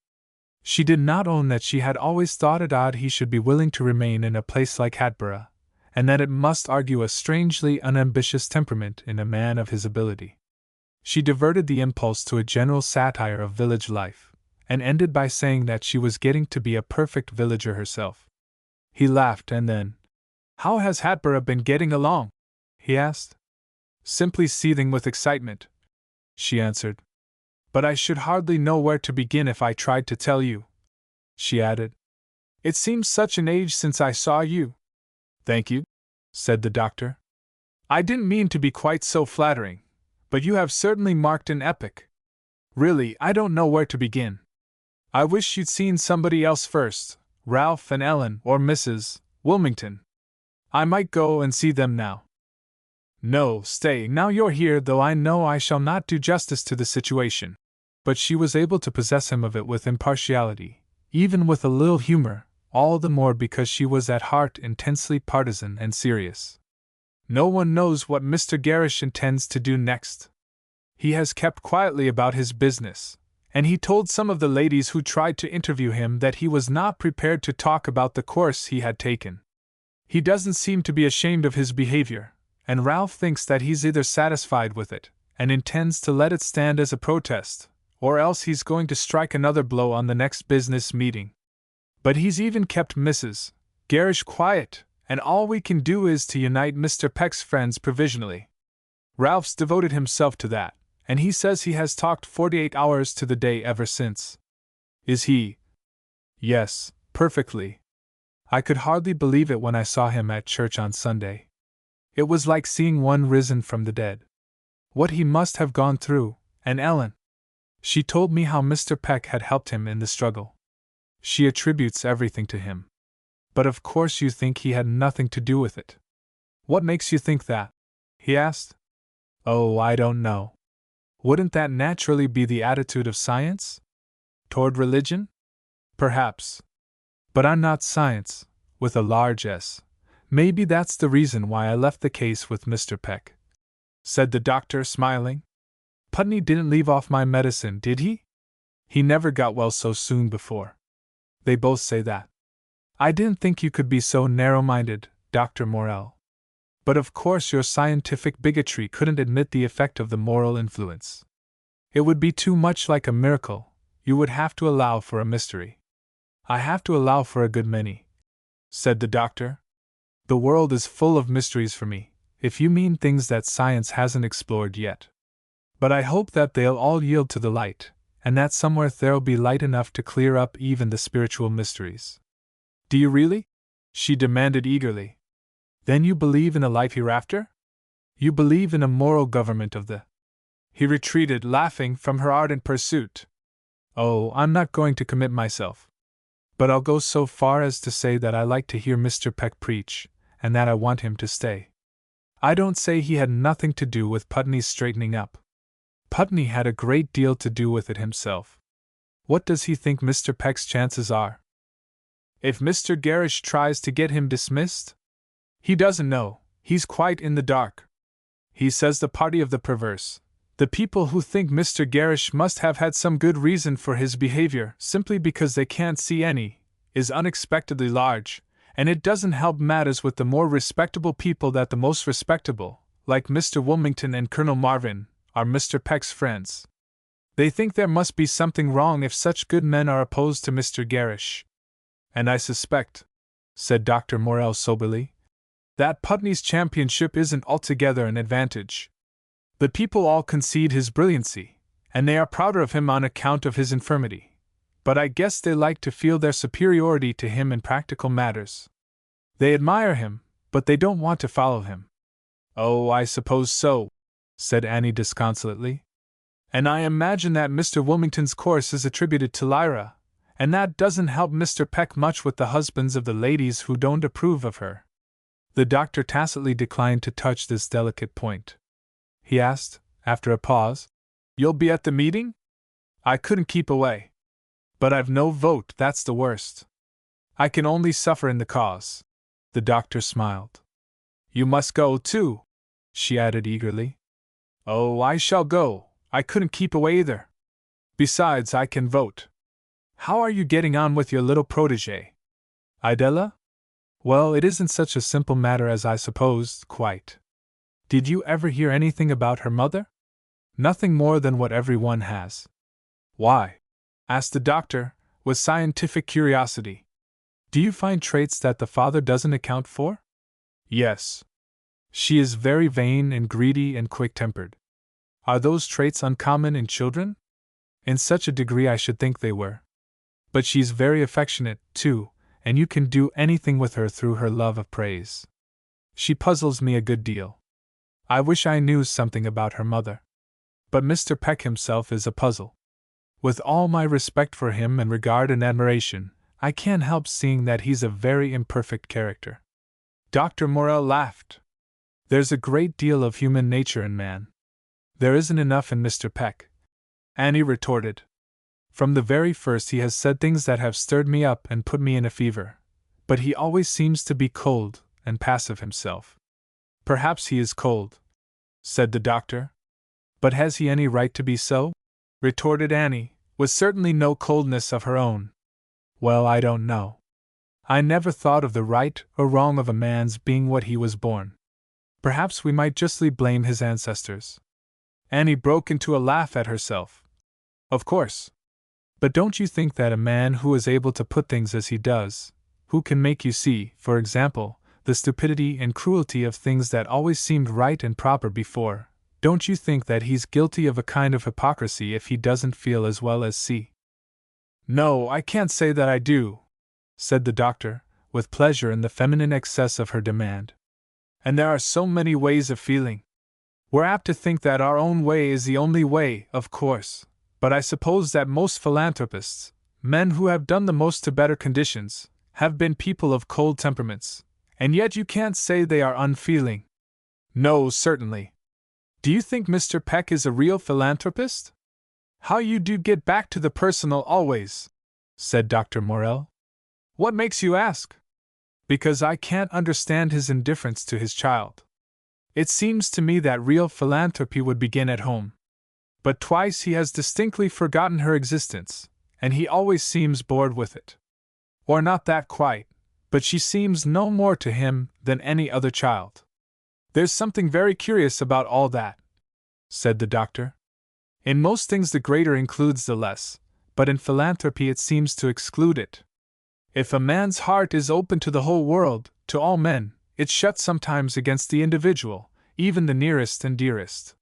She did not own that she had always thought it odd he should be willing to remain in a place like Hatboro', and that it must argue a strangely unambitious temperament in a man of his ability. She diverted the impulse to a general satire of village life, and ended by saying that she was getting to be a perfect villager herself. He laughed, and then, How has Hatboro' been getting along? He asked. Simply seething with excitement, she answered. But I should hardly know where to begin if I tried to tell you, she added. It seems such an age since I saw you. Thank you, said the doctor. I didn't mean to be quite so flattering, but you have certainly marked an epoch. Really, I don't know where to begin. I wish you'd seen somebody else first, Ralph and Ellen or Mrs. Wilmington. I might go and see them now. No, stay, now you're here, though I know I shall not do justice to the situation. But she was able to possess him of it with impartiality, even with a little humor, all the more because she was at heart intensely partisan and serious. No one knows what Mr. Gerrish intends to do next. He has kept quietly about his business, and he told some of the ladies who tried to interview him that he was not prepared to talk about the course he had taken. He doesn't seem to be ashamed of his behavior, and Ralph thinks that he's either satisfied with it, and intends to let it stand as a protest, or else he's going to strike another blow on the next business meeting. But he's even kept Mrs. Gerrish quiet, and all we can do is to unite Mr. Peck's friends provisionally. Ralph's devoted himself to that, and he says he has talked 48 hours to the day ever since. Is he? Yes, perfectly. I could hardly believe it when I saw him at church on Sunday. It was like seeing one risen from the dead. What he must have gone through, and Ellen. She told me how Mr. Peck had helped him in the struggle. She attributes everything to him. But of course you think he had nothing to do with it. What makes you think that? He asked. Oh, I don't know. Wouldn't that naturally be the attitude of science? Toward religion? Perhaps. But I'm not science, with a large S. Maybe that's the reason why I left the case with Mr. Peck, said the doctor, smiling. Putney didn't leave off my medicine, did he? He never got well so soon before. They both say that. I didn't think you could be so narrow-minded, Dr. Morell. But of course your scientific bigotry couldn't admit the effect of the moral influence. It would be too much like a miracle. You would have to allow for a mystery. I have to allow for a good many, said the doctor. The world is full of mysteries for me, if you mean things that science hasn't explored yet. But I hope that they'll all yield to the light, and that somewhere there'll be light enough to clear up even the spiritual mysteries. Do you really? She demanded eagerly. Then you believe in a life hereafter? You believe in a moral government of the... He retreated, laughing, from her ardent pursuit. Oh, I'm not going to commit myself. But I'll go so far as to say that I like to hear Mr. Peck preach, and that I want him to stay. I don't say he had nothing to do with Putney's straightening up. Putney had a great deal to do with it himself. What does he think Mr. Peck's chances are? If Mr. Gerrish tries to get him dismissed? He doesn't know, he's quite in the dark. He says the party of the perverse, the people who think Mr. Gerrish must have had some good reason for his behavior simply because they can't see any, is unexpectedly large, and it doesn't help matters with the more respectable people that the most respectable, like Mr. Wilmington and Colonel Marvin, are Mr. Peck's friends. They think there must be something wrong if such good men are opposed to Mr. Gerrish. And I suspect, said Dr. Morell soberly, that Putney's championship isn't altogether an advantage. The people all concede his brilliancy, and they are prouder of him on account of his infirmity. But I guess they like to feel their superiority to him in practical matters. They admire him, but they don't want to follow him. Oh, I suppose so, said Annie disconsolately. And I imagine that Mr. Wilmington's course is attributed to Lyra, and that doesn't help Mr. Peck much with the husbands of the ladies who don't approve of her. The doctor tacitly declined to touch this delicate point. He asked, after a pause, "You'll be at the meeting?" "I couldn't keep away. But I've no vote, that's the worst. I can only suffer in the cause." The doctor smiled. "You must go, too," she added eagerly. "Oh, I shall go. I couldn't keep away either. Besides, I can vote. How are you getting on with your little protégée? Idella? Well, it isn't such a simple matter as I supposed, quite. Did you ever hear anything about her mother?" "Nothing more than what everyone has." "Why?" asked the doctor, with scientific curiosity. "Do you find traits that the father doesn't account for?" "Yes. She is very vain and greedy and quick-tempered." "Are those traits uncommon in children?" "In such a degree I should think they were. But she's very affectionate, too, and you can do anything with her through her love of praise. She puzzles me a good deal. I wish I knew something about her mother. But Mr. Peck himself is a puzzle. With all my respect for him and regard and admiration, I can't help seeing that he's a very imperfect character. Dr. Morell laughed. There's a great deal of human nature in man. There isn't enough in Mr. Peck, Annie retorted. From the very first he has said things that have stirred me up and put me in a fever. But he always seems to be cold and passive himself. Perhaps he is cold, said the doctor. But has he any right to be so? Retorted Annie, with certainly no coldness of her own. Well, I don't know. I never thought of the right or wrong of a man's being what he was born. Perhaps we might justly blame his ancestors. Annie broke into a laugh at herself. Of course. But don't you think that a man who is able to put things as he does, who can make you see, for example, the stupidity and cruelty of things that always seemed right and proper before, don't you think that he's guilty of a kind of hypocrisy if he doesn't feel as well as see? No, I can't say that I do, said the doctor, with pleasure in the feminine excess of her demand. And there are so many ways of feeling. We're apt to think that our own way is the only way, of course, but I suppose that most philanthropists, men who have done the most to better conditions, have been people of cold temperaments, and yet you can't say they are unfeeling. No, certainly. Do you think Mr. Peck is a real philanthropist? How you do get back to the personal always, said Dr. Morell. What makes you ask? Because I can't understand his indifference to his child. It seems to me that real philanthropy would begin at home. But twice he has distinctly forgotten her existence, and he always seems bored with it. Or not that quite, but she seems no more to him than any other child. There's something very curious about all that, said the doctor. In most things the greater includes the less, but in philanthropy it seems to exclude it. If a man's heart is open to the whole world, to all men, it's shut sometimes against the individual, even the nearest and dearest.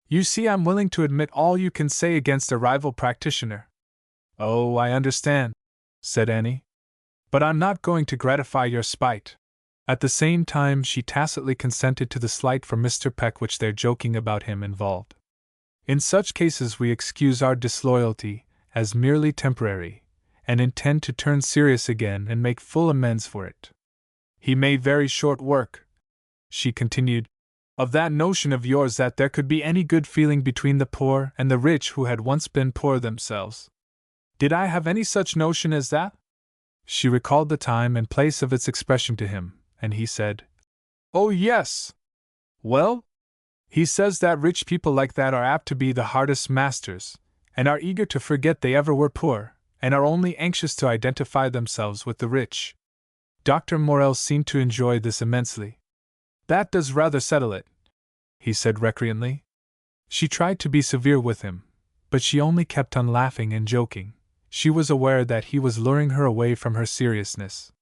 You see, I'm willing to admit all you can say against a rival practitioner. Oh, I understand, said Annie. But I'm not going to gratify your spite. At the same time, she tacitly consented to the slight for Mr. Peck which their joking about him involved. In such cases we excuse our disloyalty as merely temporary, and intend to turn serious again and make full amends for it. He made very short work, she continued, of that notion of yours that there could be any good feeling between the poor and the rich who had once been poor themselves. Did I have any such notion as that? She recalled the time and place of its expression to him, and he said, Oh, yes. Well? He says that rich people like that are apt to be the hardest masters, and are eager to forget they ever were poor, and are only anxious to identify themselves with the rich. Dr. Morell seemed to enjoy this immensely. That does rather settle it, he said recreantly. She tried to be severe with him, but she only kept on laughing and joking. She was aware that he was luring her away from her seriousness.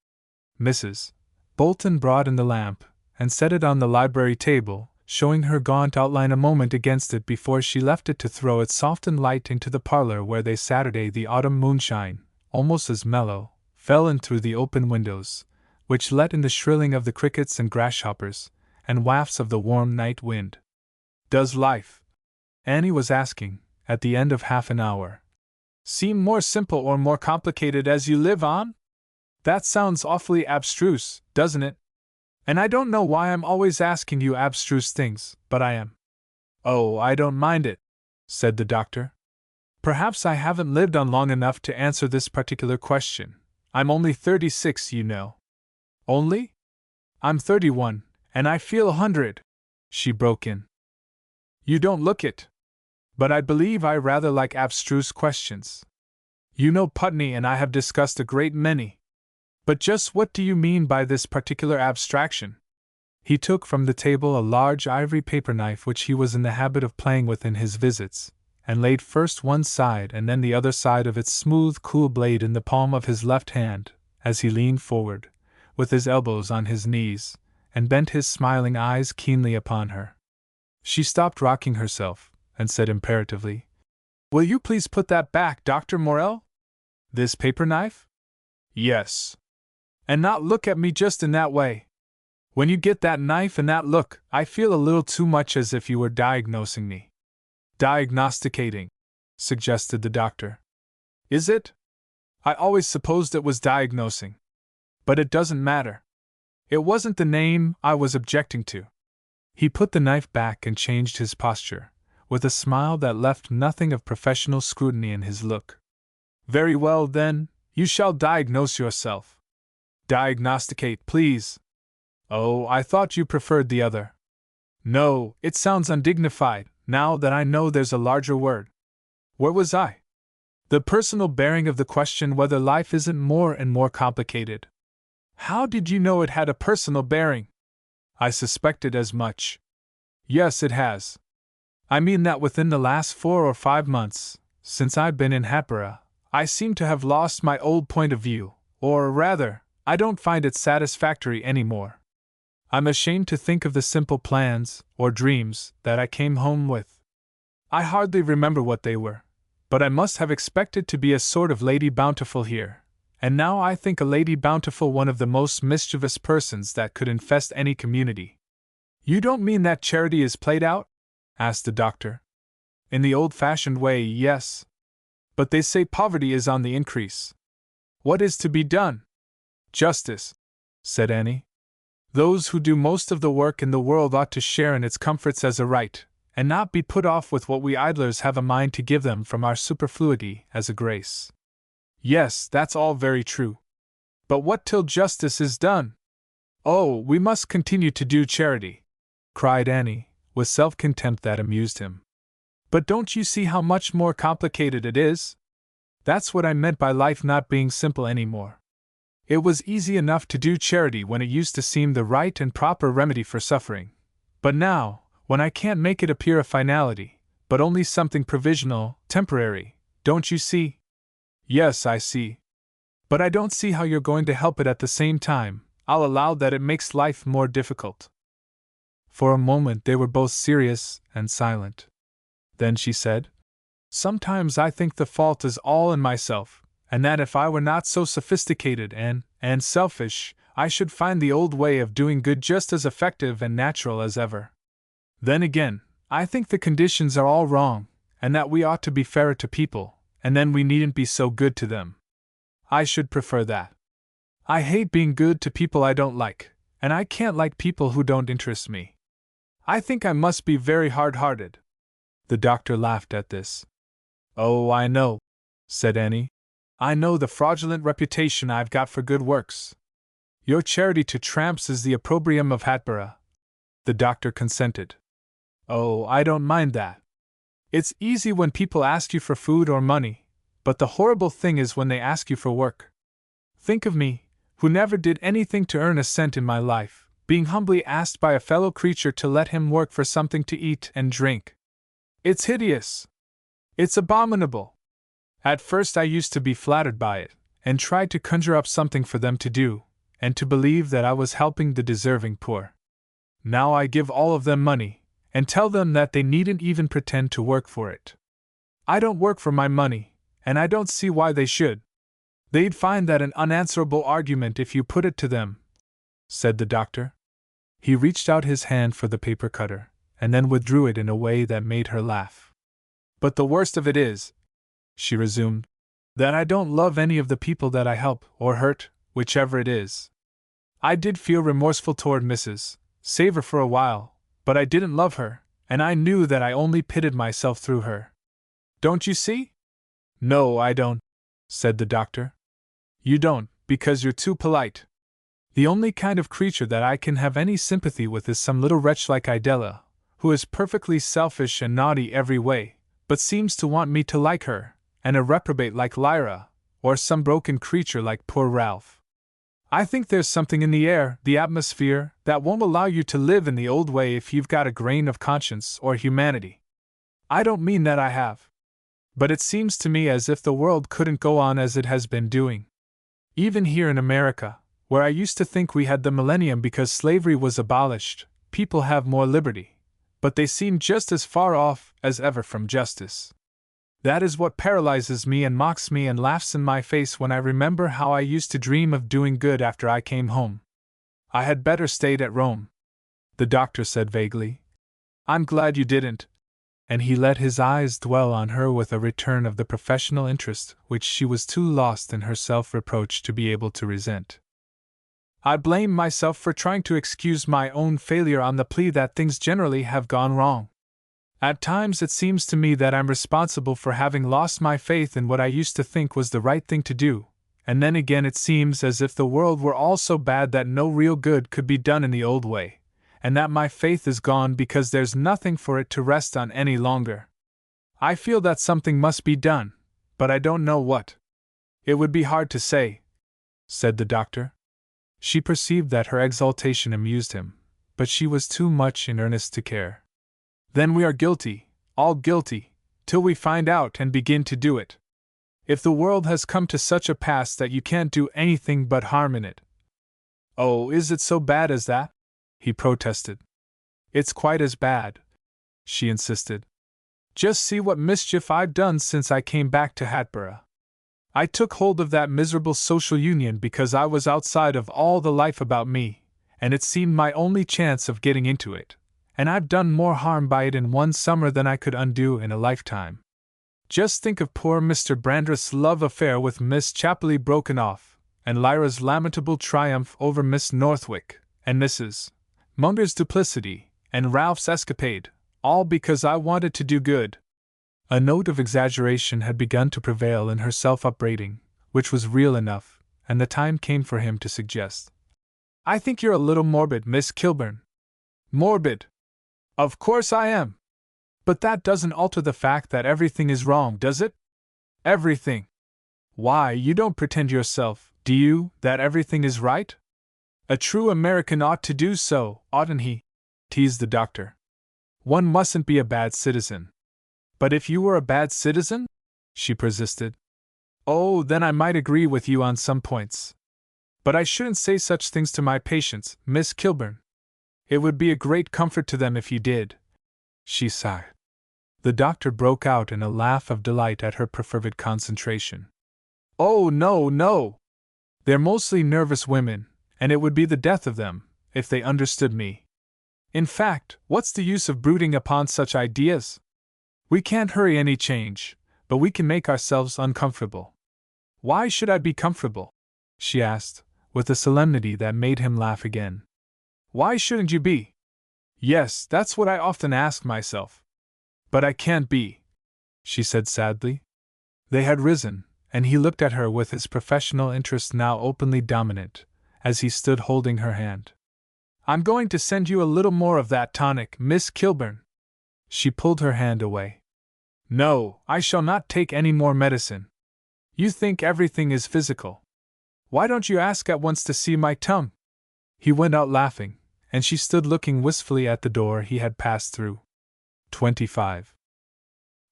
Mrs. Bolton brought in the lamp, and set it on the library table, showing her gaunt outline a moment against it before she left it to throw its softened light into the parlor where they Saturday the autumn moonshine, almost as mellow, fell in through the open windows, which let in the shrilling of the crickets and grasshoppers, and wafts of the warm night wind. Does life, Annie was asking, at the end of half an hour, seem more simple or more complicated as you live on? That sounds awfully abstruse, doesn't it? And I don't know why I'm always asking you abstruse things, but I am. Oh, I don't mind it, said the doctor. Perhaps I haven't lived on long enough to answer this particular question. I'm only 36, you know. Only? I'm 31, and I feel 100, she broke in. You don't look it. But I believe I rather like abstruse questions. You know Putney and I have discussed a great many. But just what do you mean by this particular abstraction? He took from the table a large ivory paper knife which he was in the habit of playing with in his visits, and laid first one side and then the other side of its smooth, cool blade in the palm of his left hand, as he leaned forward, with his elbows on his knees, and bent his smiling eyes keenly upon her. She stopped rocking herself, and said imperatively, Will you please put that back, Dr. Morell? This paper knife? Yes. And not look at me just in that way. When you get that knife and that look, I feel a little too much as if you were diagnosing me. Diagnosticating, suggested the doctor. Is it? I always supposed it was diagnosing. But it doesn't matter. It wasn't the name I was objecting to. He put the knife back and changed his posture, with a smile that left nothing of professional scrutiny in his look. Very well, then, you shall diagnose yourself. Diagnosticate, please. Oh, I thought you preferred the other. No, it sounds undignified, now that I know there's a larger word. Where was I? The personal bearing of the question whether life isn't more and more complicated. How did you know it had a personal bearing? I suspected as much. Yes, it has. I mean that within the last 4 or 5 months, since I've been in Hatboro', I seem to have lost my old point of view, or rather, I don't find it satisfactory anymore. I'm ashamed to think of the simple plans, or dreams, that I came home with. I hardly remember what they were, but I must have expected to be a sort of Lady Bountiful here, and now I think a Lady Bountiful one of the most mischievous persons that could infest any community. You don't mean that charity is played out? Asked the doctor. In the old-fashioned way, yes. But they say poverty is on the increase. What is to be done? Justice, said Annie. Those who do most of the work in the world ought to share in its comforts as a right, and not be put off with what we idlers have a mind to give them from our superfluity as a grace. Yes, that's all very true. But what till justice is done? Oh, we must continue to do charity, cried Annie, with self-contempt that amused him. But don't you see how much more complicated it is? That's what I meant by life not being simple anymore. It was easy enough to do charity when it used to seem the right and proper remedy for suffering. But now, when I can't make it appear a finality, but only something provisional, temporary, don't you see? Yes, I see. But I don't see how you're going to help it at the same time. I'll allow that it makes life more difficult. For a moment they were both serious and silent. Then she said, Sometimes I think the fault is all in myself, and that if I were not so sophisticated and selfish, I should find the old way of doing good just as effective and natural as ever. Then again, I think the conditions are all wrong, and that we ought to be fairer to people, and then we needn't be so good to them. I should prefer that. I hate being good to people I don't like, and I can't like people who don't interest me. I think I must be very hard-hearted. The doctor laughed at this. Oh, I know, said Annie. I know the fraudulent reputation I've got for good works. Your charity to tramps is the opprobrium of Hatboro'. The doctor consented. Oh, I don't mind that. It's easy when people ask you for food or money, but the horrible thing is when they ask you for work. Think of me, who never did anything to earn a cent in my life, being humbly asked by a fellow creature to let him work for something to eat and drink. It's hideous. It's abominable. At first I used to be flattered by it, and tried to conjure up something for them to do, and to believe that I was helping the deserving poor. Now I give all of them money, and tell them that they needn't even pretend to work for it. I don't work for my money, and I don't see why they should. They'd find that an unanswerable argument if you put it to them, said the doctor. He reached out his hand for the paper cutter, and then withdrew it in a way that made her laugh. But the worst of it is, she resumed, that I don't love any of the people that I help or hurt, whichever it is. I did feel remorseful toward Mrs. Saver for a while, but I didn't love her, and I knew that I only pitted myself through her. Don't you see? No, I don't, said the doctor. You don't, because you're too polite. The only kind of creature that I can have any sympathy with is some little wretch like Idella, who is perfectly selfish and naughty every way, but seems to want me to like her, and a reprobate like Lyra, or some broken creature like poor Ralph. I think there's something in the air, the atmosphere, that won't allow you to live in the old way if you've got a grain of conscience or humanity. I don't mean that I have. But it seems to me as if the world couldn't go on as it has been doing. Even here in America, where I used to think we had the millennium because slavery was abolished, people have more liberty, but they seem just as far off as ever from justice. That is what paralyzes me and mocks me and laughs in my face when I remember how I used to dream of doing good after I came home. I had better stayed at Rome, the doctor said vaguely. I'm glad you didn't. And he let his eyes dwell on her with a return of the professional interest which she was too lost in her self-reproach to be able to resent. I blame myself for trying to excuse my own failure on the plea that things generally have gone wrong. At times it seems to me that I'm responsible for having lost my faith in what I used to think was the right thing to do, and then again it seems as if the world were all so bad that no real good could be done in the old way, and that my faith is gone because there's nothing for it to rest on any longer. I feel that something must be done, but I don't know what. It would be hard to say, said the doctor. She perceived that her exultation amused him, but she was too much in earnest to care. Then we are guilty, all guilty, till we find out and begin to do it. If the world has come to such a pass that you can't do anything but harm in it. Oh, is it so bad as that? He protested. It's quite as bad, she insisted. Just see what mischief I've done since I came back to Hatboro'. I took hold of that miserable social union because I was outside of all the life about me, and it seemed my only chance of getting into it, and I've done more harm by it in one summer than I could undo in a lifetime. Just think of poor Mr. Brandreth's love affair with Miss Chapley broken off, and Lyra's lamentable triumph over Miss Northwick, and Mrs. Munger's duplicity, and Ralph's escapade, all because I wanted to do good. A note of exaggeration had begun to prevail in her self-upbraiding, which was real enough, and the time came for him to suggest. I think you're a little morbid, Miss Kilburn. Morbid? Of course I am. But that doesn't alter the fact that everything is wrong, does it? Everything. Why, you don't pretend yourself, do you, that everything is right? A true American ought to do so, oughtn't he? Teased the doctor. One mustn't be a bad citizen. But if you were a bad citizen? She persisted. Oh, then I might agree with you on some points. But I shouldn't say such things to my patients, Miss Kilburn. It would be a great comfort to them if you did. She sighed. The doctor broke out in a laugh of delight at her perfervid concentration. Oh, no, no! They're mostly nervous women, and it would be the death of them, if they understood me. In fact, what's the use of brooding upon such ideas? We can't hurry any change, but we can make ourselves uncomfortable. Why should I be comfortable? She asked, with a solemnity that made him laugh again. Why shouldn't you be? Yes, that's what I often ask myself. But I can't be, she said sadly. They had risen, and he looked at her with his professional interest now openly dominant, as he stood holding her hand. I'm going to send you a little more of that tonic, Miss Kilburn. She pulled her hand away. No, I shall not take any more medicine. You think everything is physical. Why don't you ask at once to see my tongue? He went out laughing, and she stood looking wistfully at the door he had passed through. 25.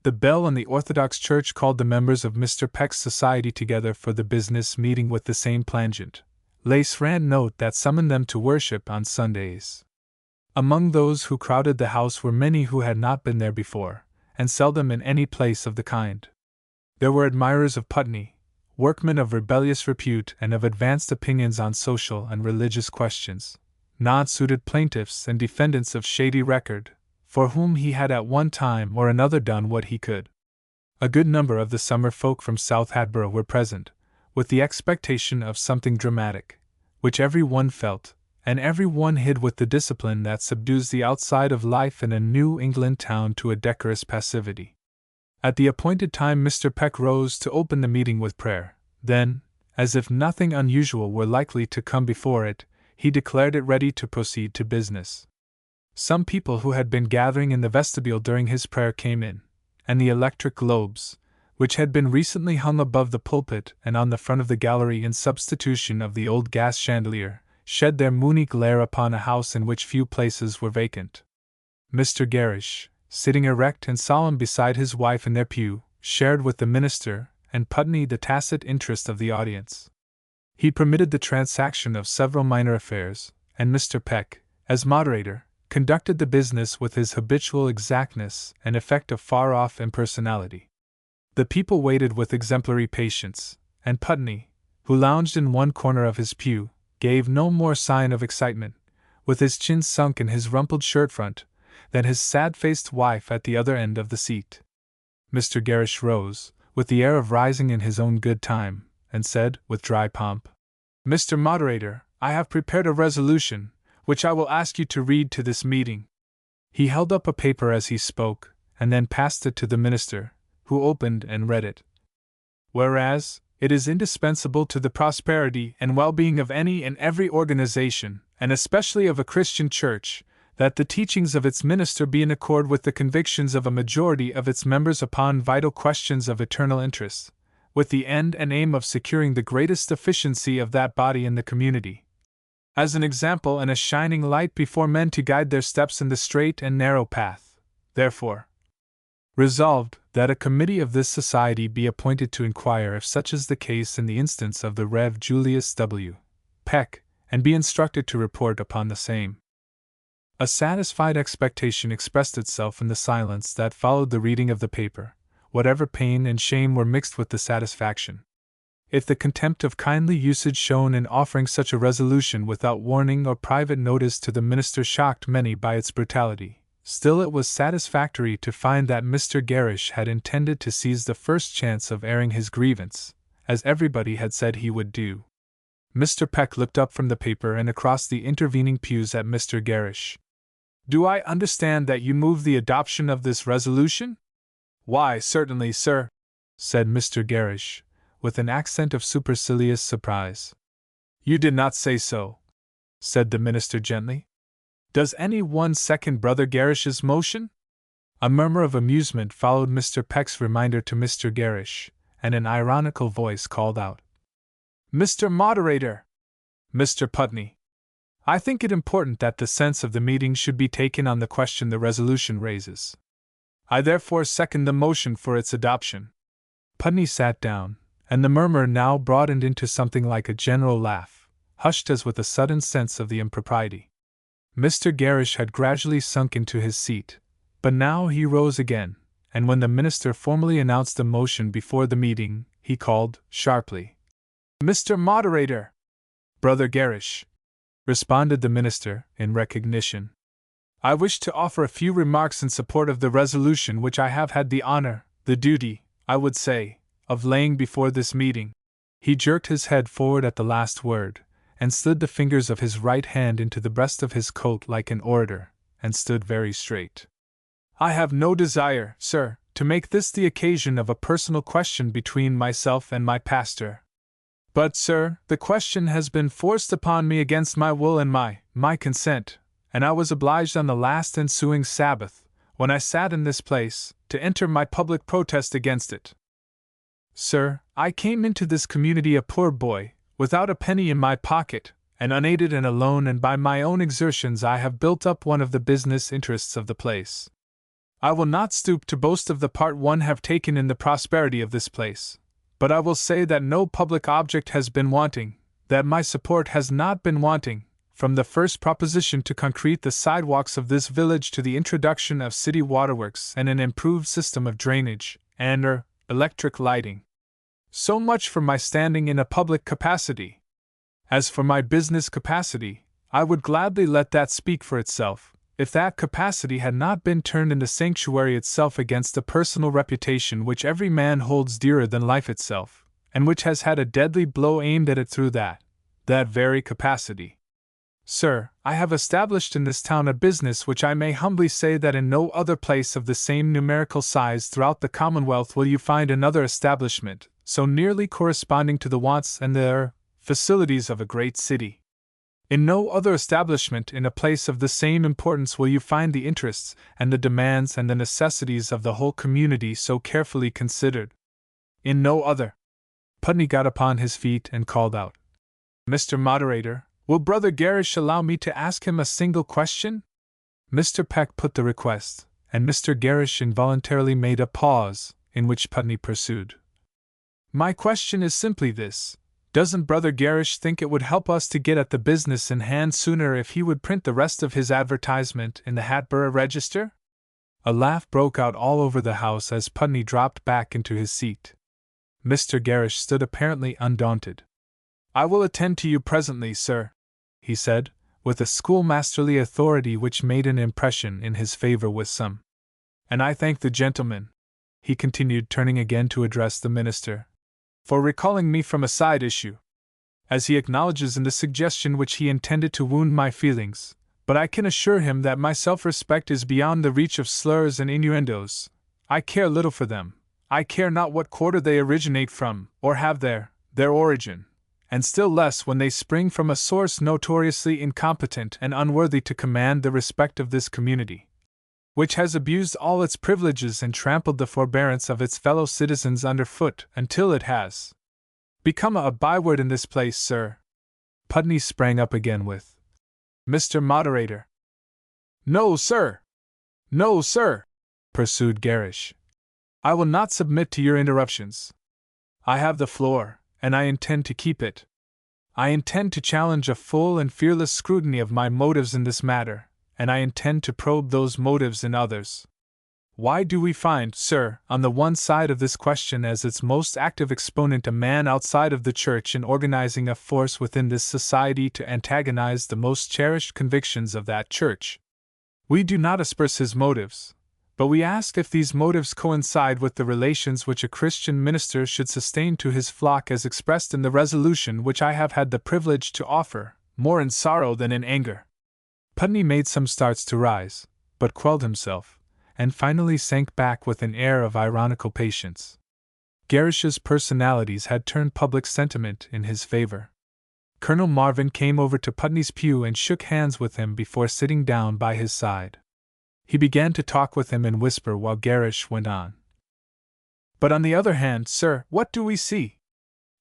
The bell in the Orthodox Church called the members of Mr. Peck's society together for the business meeting with the same plangent, lace-ran note that summoned them to worship on Sundays. Among those who crowded the house were many who had not been there before, and seldom in any place of the kind. There were admirers of Putney, workmen of rebellious repute and of advanced opinions on social and religious questions, non-suited plaintiffs and defendants of shady record, for whom he had at one time or another done what he could. A good number of the summer folk from South Hatboro' were present, with the expectation of something dramatic, which every one felt, and every one hid with the discipline that subdues the outside of life in a New England town to a decorous passivity. At the appointed time Mr. Peck rose to open the meeting with prayer. Then, as if nothing unusual were likely to come before it, he declared it ready to proceed to business. Some people who had been gathering in the vestibule during his prayer came in, and the electric globes, which had been recently hung above the pulpit and on the front of the gallery in substitution of the old gas chandelier, shed their moony glare upon a house in which few places were vacant. Mr. Garish, sitting erect and solemn beside his wife in their pew, shared with the minister and Putney the tacit interest of the audience. He permitted the transaction of several minor affairs, and Mr. Peck, as moderator, conducted the business with his habitual exactness and effect of far-off impersonality. The people waited with exemplary patience, and Putney, who lounged in one corner of his pew, gave no more sign of excitement, with his chin sunk in his rumpled shirt-front, than his sad-faced wife at the other end of the seat. Mr. Garish rose, with the air of rising in his own good time, and said, with dry pomp, "Mr. Moderator, I have prepared a resolution, which I will ask you to read to this meeting. He held up a paper as he spoke, and then passed it to the minister, who opened and read it. Whereas, it is indispensable to the prosperity and well-being of any and every organization, and especially of a Christian church, that the teachings of its minister be in accord with the convictions of a majority of its members upon vital questions of eternal interest, with the end and aim of securing the greatest efficiency of that body in the community, as an example and a shining light before men to guide their steps in the straight and narrow path. Therefore, resolved, that a committee of this society be appointed to inquire if such is the case in the instance of the Rev. Julius W. Peck, and be instructed to report upon the same. A satisfied expectation expressed itself in the silence that followed the reading of the paper, whatever pain and shame were mixed with the satisfaction. If the contempt of kindly usage shown in offering such a resolution without warning or private notice to the minister shocked many by its brutality, still it was satisfactory to find that Mr. Gerrish had intended to seize the first chance of airing his grievance, as everybody had said he would do. Mr. Peck looked up from the paper and across the intervening pews at Mr. Gerrish. "Do I understand that you move the adoption of this resolution?" "Why, certainly, sir," said Mr. Gerrish, with an accent of supercilious surprise. "You did not say so," said the minister gently. "Does any one second Brother Gerrish's motion?" A murmur of amusement followed Mr. Peck's reminder to Mr. Gerrish, and an ironical voice called out, "Mr. Moderator! Mr. Putney! I think it important that the sense of the meeting should be taken on the question the resolution raises. I therefore second the motion for its adoption." Putney sat down, and the murmur now broadened into something like a general laugh, hushed as with a sudden sense of the impropriety. Mr. Gerrish had gradually sunk into his seat, but now he rose again, and when the minister formally announced the motion before the meeting, he called, sharply, "Mr. Moderator!" "Brother Gerrish," responded the minister, in recognition. "I wish to offer a few remarks in support of the resolution which I have had the honor, the duty, I would say, of laying before this meeting." He jerked his head forward at the last word, and slid the fingers of his right hand into the breast of his coat like an orator, and stood very straight. "I have no desire, sir, to make this the occasion of a personal question between myself and my pastor. But, sir, the question has been forced upon me against my will and my consent, and I was obliged on the last ensuing Sabbath, when I sat in this place, to enter my public protest against it. Sir, I came into this community a poor boy, without a penny in my pocket, and unaided and alone, and by my own exertions I have built up one of the business interests of the place. I will not stoop to boast of the part one have taken in the prosperity of this place, but I will say that no public object has been wanting, that my support has not been wanting, from the first proposition to concrete the sidewalks of this village to the introduction of city waterworks and an improved system of drainage and electric lighting. So much for my standing in a public capacity. As for my business capacity, I would gladly let that speak for itself, if that capacity had not been turned in the sanctuary itself against the personal reputation which every man holds dearer than life itself, and which has had a deadly blow aimed at it through that very capacity. Sir, I have established in this town a business which I may humbly say that in no other place of the same numerical size throughout the Commonwealth will you find another establishment so nearly corresponding to the wants and the facilities of a great city. In no other establishment in a place of the same importance will you find the interests and the demands and the necessities of the whole community so carefully considered. In no other. Putney got upon his feet and called out, "Mr. Moderator, will Brother Gerrish allow me to ask him a single question?" Mr. Peck put the request, and Mr. Gerrish involuntarily made a pause, in which Putney pursued. "My question is simply this. Doesn't Brother Gerrish think it would help us to get at the business in hand sooner if he would print the rest of his advertisement in the Hatboro' Register?" A laugh broke out all over the house as Putney dropped back into his seat. Mr. Gerrish stood apparently undaunted. "I will attend to you presently, sir," he said, with a schoolmasterly authority which made an impression in his favor with some. "And I thank the gentleman," he continued, turning again to address the minister, "for recalling me from a side issue. as he acknowledges in the suggestion which he intended to wound my feelings, but I can assure him that my self-respect is beyond the reach of slurs and innuendos. I care little for them. I care not what quarter they originate from, or have their origin, and still less when they spring from a source notoriously incompetent and unworthy to command the respect of this community, which has abused all its privileges and trampled the forbearance of its fellow citizens underfoot until it has become a byword in this place, sir. Putney sprang up again with, "Mr. Moderator." "No, sir! No, sir!" pursued Gerrish. "I will not submit to your interruptions. I have the floor, and I intend to keep it. I intend to challenge a full and fearless scrutiny of my motives in this matter, and I intend to probe those motives in others. Why do we find, sir, on the one side of this question as its most active exponent a man outside of the Church in organizing a force within this society to antagonize the most cherished convictions of that Church? We do not asperse his motives, but we ask if these motives coincide with the relations which a Christian minister should sustain to his flock as expressed in the resolution which I have had the privilege to offer, more in sorrow than in anger." Putney made some starts to rise, but quelled himself, and finally sank back with an air of ironical patience. Gerrish's personalities had turned public sentiment in his favor. Colonel Marvin came over to Putney's pew and shook hands with him before sitting down by his side. He began to talk with him in whisper while Gerrish went on. "But on the other hand, sir, what do we see?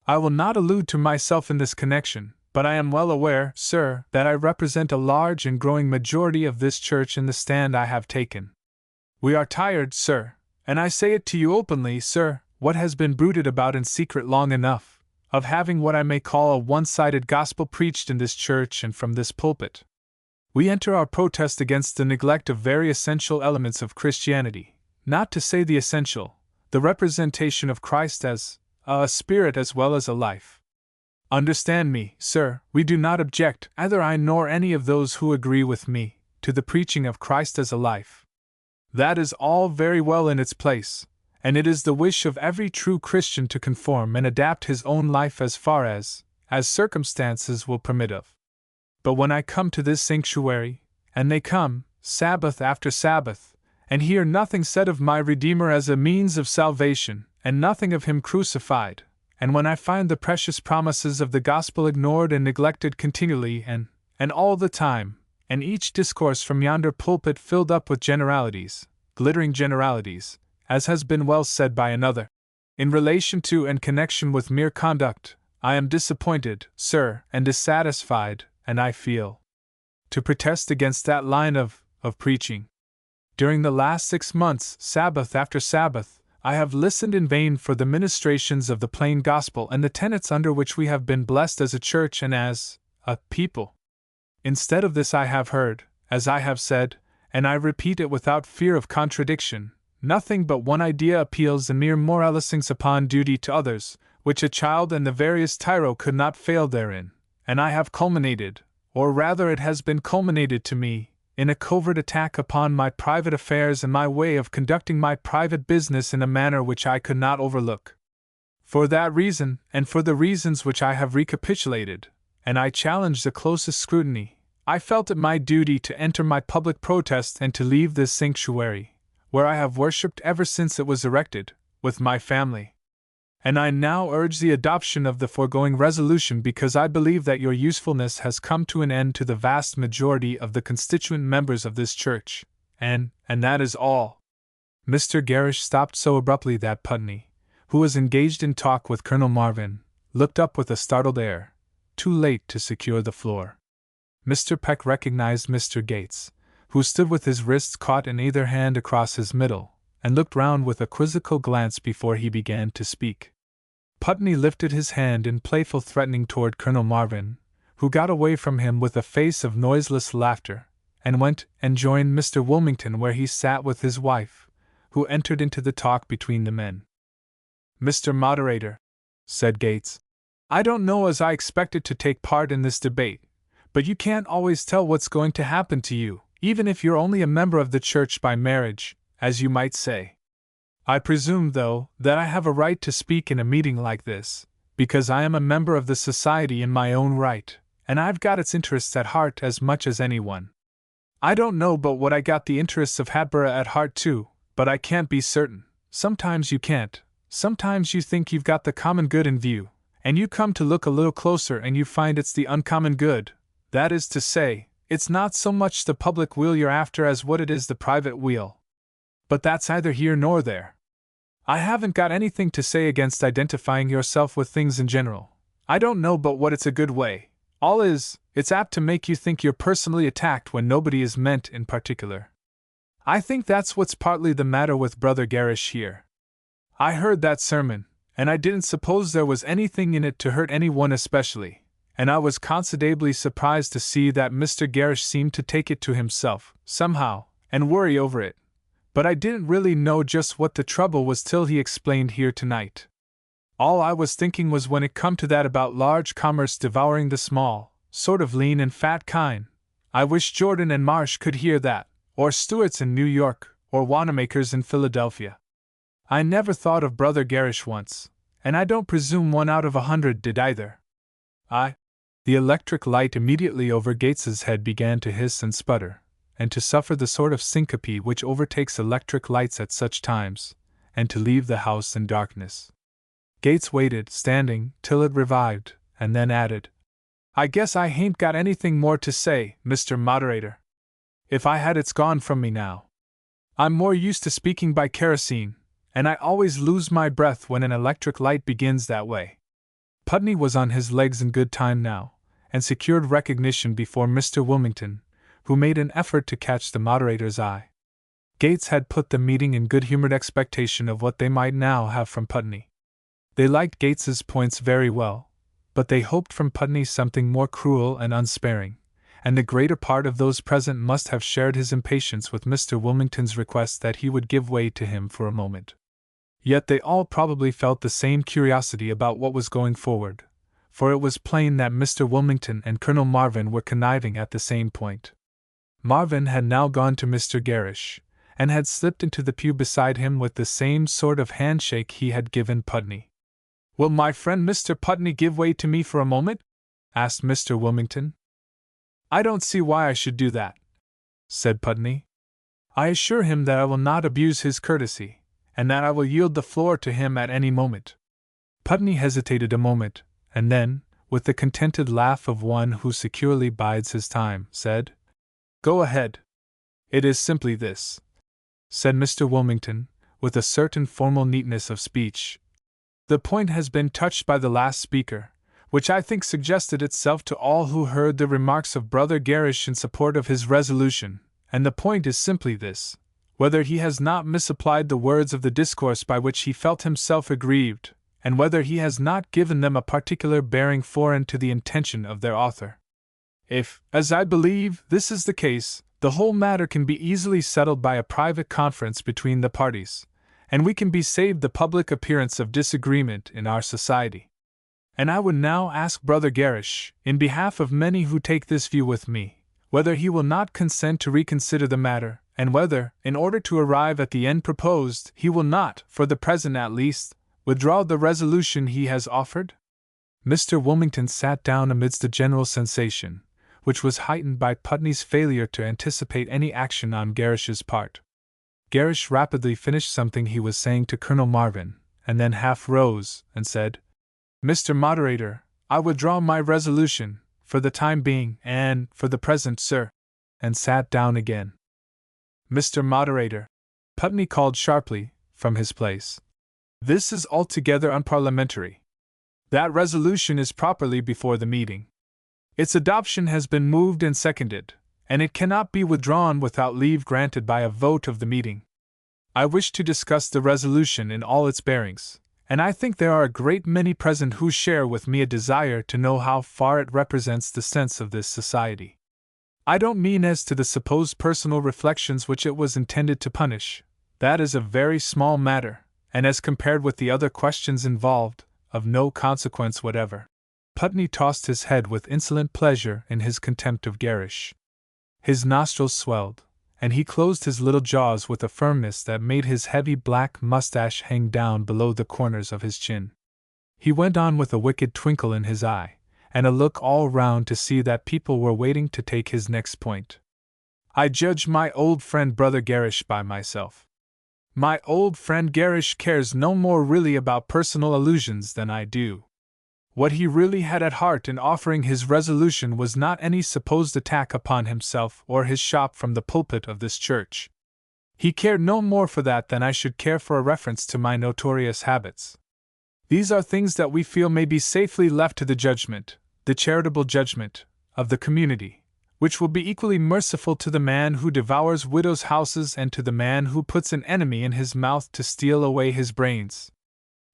I will not allude to myself in this connection, but I am well aware, sir, that I represent a large and growing majority of this Church in the stand I have taken. We are tired, sir, and I say it to you openly, sir, what has been brooded about in secret long enough, of having what I may call a one-sided gospel preached in this church and from this pulpit. We enter our protest against the neglect of very essential elements of Christianity, not to say the essential, the representation of Christ as a spirit as well as a life. Understand me, sir, we do not object, either I nor any of those who agree with me, to the preaching of Christ as a life. That is all very well in its place, and it is the wish of every true Christian to conform and adapt his own life as far as circumstances will permit of. But when I come to this sanctuary, and they come, Sabbath after Sabbath, and hear nothing said of my Redeemer as a means of salvation, and nothing of Him crucified, and when I find the precious promises of the gospel ignored and neglected continually and all the time, and each discourse from yonder pulpit filled up with generalities, glittering generalities, as has been well said by another, in relation to and connection with mere conduct, I am disappointed, sir, and dissatisfied, and I feel to protest against that line of preaching. During the last 6 months, Sabbath after Sabbath, I have listened in vain for the ministrations of the plain gospel and the tenets under which we have been blessed as a church and as a people. Instead of this I have heard, as I have said, and I repeat it without fear of contradiction, nothing but one idea appeals and mere moralisings upon duty to others, which a child and the veriest tyro could not fail therein, and I have culminated, or rather it has been culminated to me, in a covert attack upon my private affairs and my way of conducting my private business in a manner which I could not overlook. For that reason, and for the reasons which I have recapitulated, and I challenge the closest scrutiny, I felt it my duty to enter my public protest and to leave this sanctuary, where I have worshipped ever since it was erected, with my family. And I now urge the adoption of the foregoing resolution because I believe that your usefulness has come to an end to the vast majority of the constituent members of this church, and that is all." Mr. Gerrish stopped so abruptly that Putney, who was engaged in talk with Colonel Marvin, looked up with a startled air, too late to secure the floor. Mr. Peck recognized Mr. Gates, who stood with his wrists caught in either hand across his middle, and looked round with a quizzical glance before he began to speak. Putney lifted his hand in playful threatening toward Colonel Marvin, who got away from him with a face of noiseless laughter, and went and joined Mr. Wilmington where he sat with his wife, who entered into the talk between the men. "Mr. Moderator," said Gates, "I don't know as I expected to take part in this debate, but you can't always tell what's going to happen to you, even if you're only a member of the church by marriage, as you might say. I presume, though, that I have a right to speak in a meeting like this, because I am a member of the society in my own right, and I've got its interests at heart as much as anyone. I don't know but what I got the interests of Hatboro' at heart too, but I can't be certain. Sometimes you can't. Sometimes you think you've got the common good in view, and you come to look a little closer and you find it's the uncommon good. That is to say, it's not so much the public weal you're after as what it is the private weal. But that's either here nor there. I haven't got anything to say against identifying yourself with things in general. I don't know but what it's a good way. All is, it's apt to make you think you're personally attacked when nobody is meant in particular. I think that's what's partly the matter with Brother Garish here. I heard that sermon, and I didn't suppose there was anything in it to hurt anyone especially, and I was considerably surprised to see that Mr. Garish seemed to take it to himself, somehow, and worry over it. But I didn't really know just what the trouble was till he explained here tonight. All I was thinking was when it come to that about large commerce devouring the small, sort of lean and fat kind. I wish Jordan and Marsh could hear that, or Stewart's in New York, or Wanamaker's in Philadelphia. I never thought of Brother Garish once, and I don't presume 1 out of 100 did either. The electric light immediately over Gates's head began to hiss and sputter, and to suffer the sort of syncope which overtakes electric lights at such times, and to leave the house in darkness. Gates waited, standing, till it revived, and then added, "I guess I hain't got anything more to say, Mr. Moderator. If I had, it's gone from me now. I'm more used to speaking by kerosene, and I always lose my breath when an electric light begins that way." Putney was on his legs in good time now, and secured recognition before Mr. Wilmington, who made an effort to catch the moderator's eye. Gates had put the meeting in good-humored expectation of what they might now have from Putney. They liked Gates's points very well, but they hoped from Putney something more cruel and unsparing, and the greater part of those present must have shared his impatience with Mr. Wilmington's request that he would give way to him for a moment. Yet they all probably felt the same curiosity about what was going forward, for it was plain that Mr. Wilmington and Colonel Marvin were conniving at the same point. Marvin had now gone to Mr. Garish, and had slipped into the pew beside him with the same sort of handshake he had given Putney. "Will my friend Mr. Putney give way to me for a moment?" asked Mr. Wilmington. "I don't see why I should do that," said Putney. "I assure him that I will not abuse his courtesy, and that I will yield the floor to him at any moment." Putney hesitated a moment, and then, with the contented laugh of one who securely bides his time, said, "Go ahead." "It is simply this," said Mr. Wilmington, with a certain formal neatness of speech. "The point has been touched by the last speaker, which I think suggested itself to all who heard the remarks of Brother Garish in support of his resolution, and the point is simply this: whether he has not misapplied the words of the discourse by which he felt himself aggrieved, and whether he has not given them a particular bearing foreign to the intention of their author. If, as I believe, this is the case, the whole matter can be easily settled by a private conference between the parties, and we can be saved the public appearance of disagreement in our society. And I would now ask Brother Garish, in behalf of many who take this view with me, whether he will not consent to reconsider the matter, and whether, in order to arrive at the end proposed, he will not, for the present at least, withdraw the resolution he has offered?" Mr. Wilmington sat down amidst a general sensation, which was heightened by Putney's failure to anticipate any action on Garish's part. Garish rapidly finished something he was saying to Colonel Marvin, and then half rose and said, "Mr. Moderator, I withdraw my resolution, for the time being, and for the present, sir," and sat down again. "Mr. Moderator," Putney called sharply, from his place, "this is altogether unparliamentary. That resolution is properly before the meeting. Its adoption has been moved and seconded, and it cannot be withdrawn without leave granted by a vote of the meeting. I wish to discuss the resolution in all its bearings, and I think there are a great many present who share with me a desire to know how far it represents the sense of this society. I don't mean as to the supposed personal reflections which it was intended to punish. That is a very small matter, and as compared with the other questions involved, of no consequence whatever." Putney tossed his head with insolent pleasure in his contempt of Garish. His nostrils swelled, and he closed his little jaws with a firmness that made his heavy black mustache hang down below the corners of his chin. he went on with a wicked twinkle in his eye, and a look all round to see that people were waiting to take his next point. I judge my old friend Brother Garish by myself. My old friend Garish cares no more really about personal allusions than I do. What he really had at heart in offering his resolution was not any supposed attack upon himself or his shop from the pulpit of this church. He cared no more for that than I should care for a reference to my notorious habits. These are things that we feel may be safely left to the judgment, the charitable judgment, of the community, which will be equally merciful to the man who devours widows' houses and to the man who puts an enemy in his mouth to steal away his brains.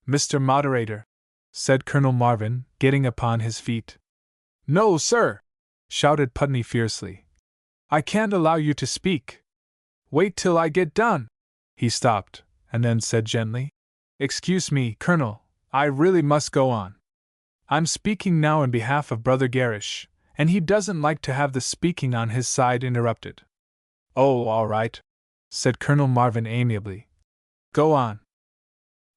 Mr. Moderator, said Colonel Marvin, getting upon his feet. No, sir, shouted Putney fiercely. I can't allow you to speak. Wait till I get done. He stopped, and then said gently, Excuse me, Colonel, I really must go on. I'm speaking now in behalf of Brother Garish, and he doesn't like to have the speaking on his side interrupted. Oh, all right, said Colonel Marvin amiably. Go on.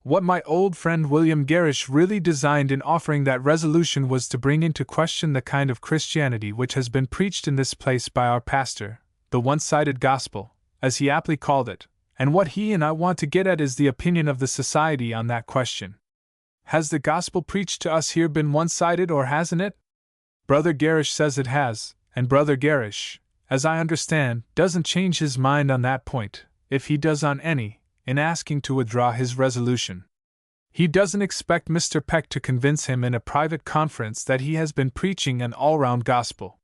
What my old friend William Garish really designed in offering that resolution was to bring into question the kind of Christianity which has been preached in this place by our pastor, the one-sided gospel, as he aptly called it, and what he and I want to get at is the opinion of the society on that question. Has the gospel preached to us here been one-sided or hasn't it? Brother Garish says it has, and Brother Garish, as I understand, doesn't change his mind on that point, if he does on any, in asking to withdraw his resolution. He doesn't expect Mr. Peck to convince him in a private conference that he has been preaching an all-round gospel.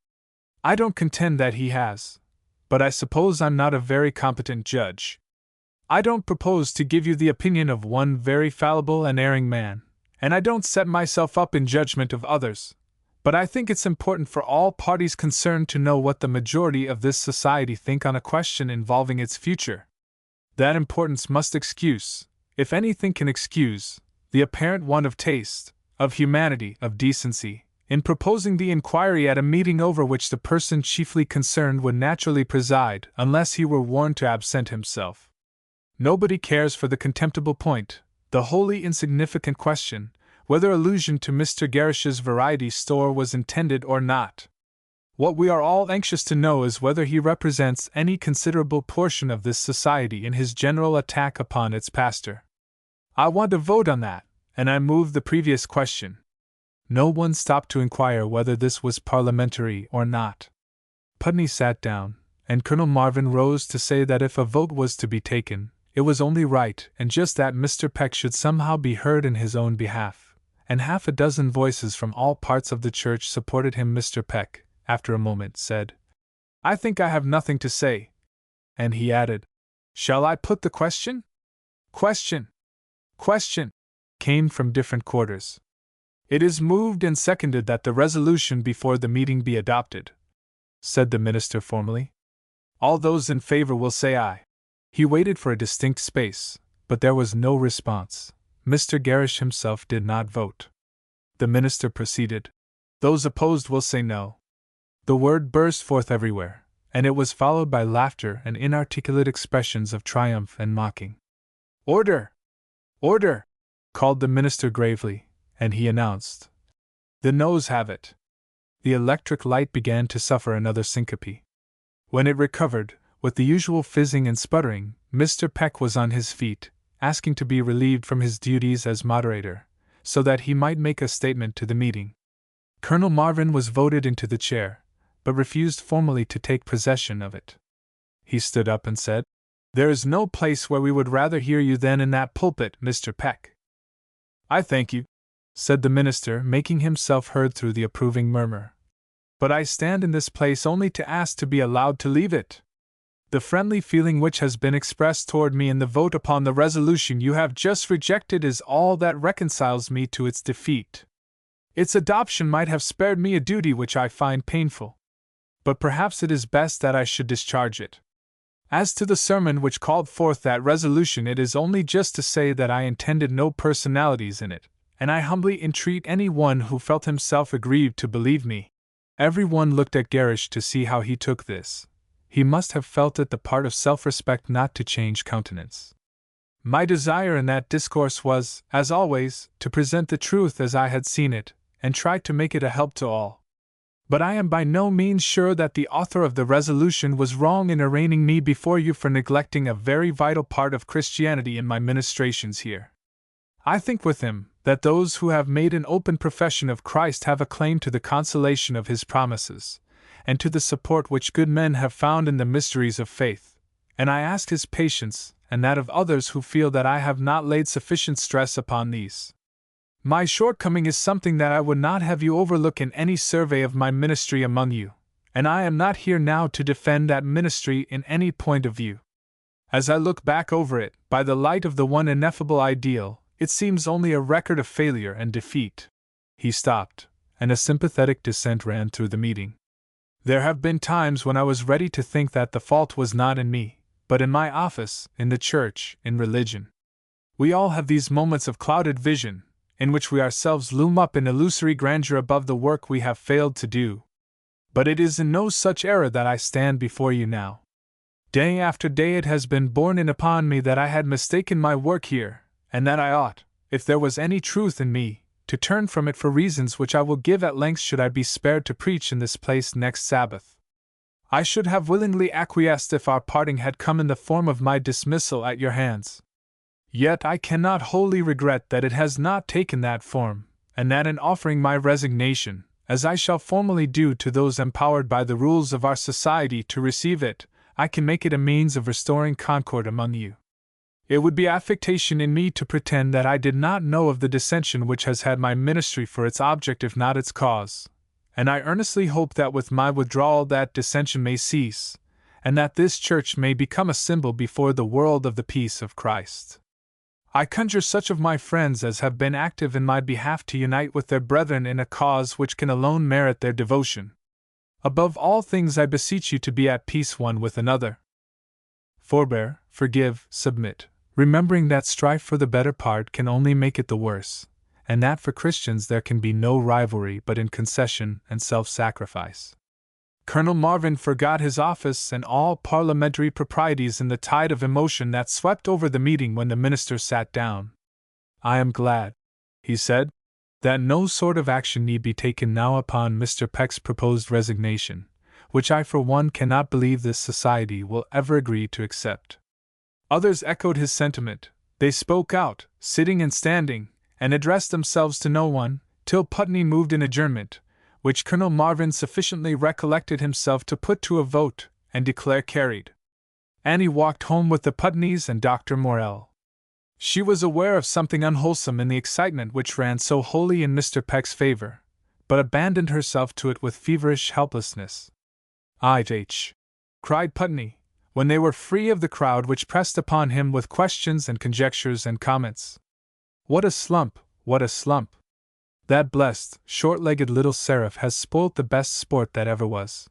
I don't contend that he has, but I suppose I'm not a very competent judge. I don't propose to give you the opinion of one very fallible and erring man, and I don't set myself up in judgment of others, but I think it's important for all parties concerned to know what the majority of this society think on a question involving its future. That importance must excuse, if anything can excuse, the apparent want of taste, of humanity, of decency, in proposing the inquiry at a meeting over which the person chiefly concerned would naturally preside unless he were warned to absent himself. Nobody cares for the contemptible point, the wholly insignificant question, whether allusion to Mr. Garish's variety store was intended or not. What we are all anxious to know is whether he represents any considerable portion of this society in his general attack upon its pastor. I want a vote on that, and I move the previous question. No one stopped to inquire whether this was parliamentary or not. Putney sat down, and Colonel Marvin rose to say that if a vote was to be taken, it was only right and just that Mr. Peck should somehow be heard in his own behalf, and half a dozen voices from all parts of the church supported him. Mr. Peck, after a moment, said, I think I have nothing to say. And he added, Shall I put the question? Question! Question! Came from different quarters. It is moved and seconded that the resolution before the meeting be adopted, said the minister formally. All those in favor will say aye. He waited for a distinct space, but there was no response. Mr. Garish himself did not vote. The minister proceeded, Those opposed will say no. The word burst forth everywhere, and it was followed by laughter and inarticulate expressions of triumph and mocking. Order! Order! Called the minister gravely, and he announced, The noes have it. The electric light began to suffer another syncope. When it recovered, with the usual fizzing and sputtering, Mr. Peck was on his feet, asking to be relieved from his duties as moderator, so that he might make a statement to the meeting. Colonel Marvin was voted into the chair, but refused formally to take possession of it. He stood up and said, There is no place where we would rather hear you than in that pulpit, Mr. Peck. I thank you, said the minister, making himself heard through the approving murmur. But I stand in this place only to ask to be allowed to leave it. The friendly feeling which has been expressed toward me in the vote upon the resolution you have just rejected is all that reconciles me to its defeat. Its adoption might have spared me a duty which I find painful. But perhaps it is best that I should discharge it. As to the sermon which called forth that resolution, it is only just to say that I intended no personalities in it, and I humbly entreat any one who felt himself aggrieved to believe me. Every one looked at Garish to see how he took this. He must have felt it the part of self-respect not to change countenance. My desire in that discourse was, as always, to present the truth as I had seen it, and try to make it a help to all. But I am by no means sure that the author of the resolution was wrong in arraigning me before you for neglecting a very vital part of Christianity in my ministrations here. I think with him that those who have made an open profession of Christ have a claim to the consolation of his promises, and to the support which good men have found in the mysteries of faith, and I ask his patience and that of others who feel that I have not laid sufficient stress upon these. My shortcoming is something that I would not have you overlook in any survey of my ministry among you, and I am not here now to defend that ministry in any point of view. As I look back over it, by the light of the one ineffable ideal, it seems only a record of failure and defeat. He stopped, and a sympathetic dissent ran through the meeting. There have been times when I was ready to think that the fault was not in me, but in my office, in the church, in religion. We all have these moments of clouded vision, in which we ourselves loom up in illusory grandeur above the work we have failed to do. But it is in no such error that I stand before you now. Day after day it has been borne in upon me that I had mistaken my work here, and that I ought, if there was any truth in me, to turn from it for reasons which I will give at length should I be spared to preach in this place next Sabbath. I should have willingly acquiesced if our parting had come in the form of my dismissal at your hands. Yet I cannot wholly regret that it has not taken that form, and that in offering my resignation, as I shall formally do to those empowered by the rules of our society to receive it, I can make it a means of restoring concord among you. It would be affectation in me to pretend that I did not know of the dissension which has had my ministry for its object if not its cause, and I earnestly hope that with my withdrawal that dissension may cease, and that this church may become a symbol before the world of the peace of Christ. I conjure such of my friends as have been active in my behalf to unite with their brethren in a cause which can alone merit their devotion. Above all things I beseech you to be at peace one with another. Forbear, forgive, submit, remembering that strife for the better part can only make it the worse, and that for Christians there can be no rivalry but in concession and self-sacrifice. Colonel Marvin forgot his office and all parliamentary proprieties in the tide of emotion that swept over the meeting when the minister sat down. I am glad, he said, that no sort of action need be taken now upon Mr. Peck's proposed resignation, which I for one cannot believe this society will ever agree to accept. Others echoed his sentiment. They spoke out, sitting and standing, and addressed themselves to no one, till Putney moved in adjournment, which Colonel Marvin sufficiently recollected himself to put to a vote, and declare carried. Annie walked home with the Putneys and Dr. Morell. She was aware of something unwholesome in the excitement which ran so wholly in Mr. Peck's favor, but abandoned herself to it with feverish helplessness. "H!" cried Putney, when they were free of the crowd which pressed upon him with questions and conjectures and comments. "What a slump, what a slump! That blessed, short-legged little seraph has spoilt the best sport that ever was.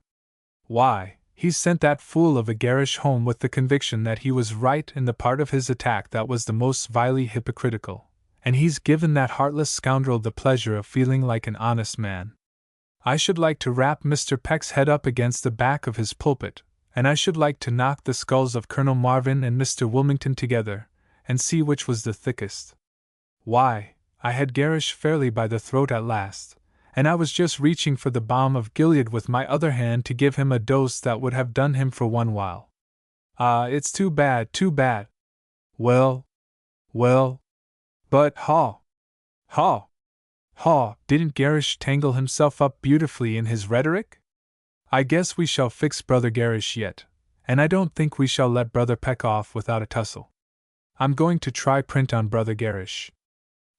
Why, he sent that fool of a Garish home with the conviction that he was right in the part of his attack that was the most vilely hypocritical, and he's given that heartless scoundrel the pleasure of feeling like an honest man. I should like to rap Mr. Peck's head up against the back of his pulpit, and I should like to knock the skulls of Colonel Marvin and Mr. Wilmington together, and see which was the thickest. Why, I had Garish fairly by the throat at last, and I was just reaching for the balm of Gilead with my other hand to give him a dose that would have done him for one while. Ah, it's too bad, too bad. Well, but haw, didn't Garish tangle himself up beautifully in his rhetoric? I guess we shall fix Brother Garish yet, and I don't think we shall let Brother Peck off without a tussle. I'm going to try print on Brother Garish.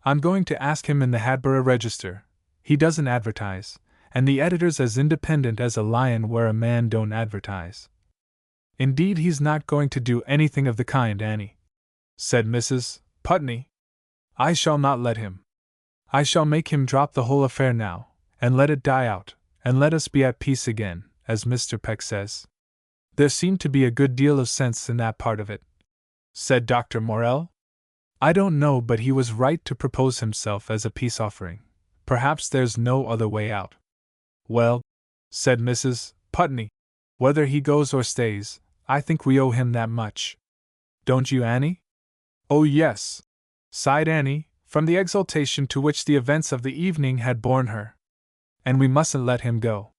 I'm going to ask him in the Hadborough Register. He doesn't advertise, and the editor's as independent as a lion where a man don't advertise." "Indeed he's not going to do anything of the kind, Annie," said Mrs. Putney. "I shall not let him. I shall make him drop the whole affair now, and let it die out, and let us be at peace again, as Mr. Peck says. There seemed to be a good deal of sense in that part of it," said Dr. Morell. "I don't know but he was right to propose himself as a peace offering. Perhaps there's no other way out." "Well," said Mrs. Putney, "whether he goes or stays, I think we owe him that much. Don't you, Annie?" Oh, yes, sighed Annie, from the exultation to which the events of the evening had borne her. And we mustn't let him go.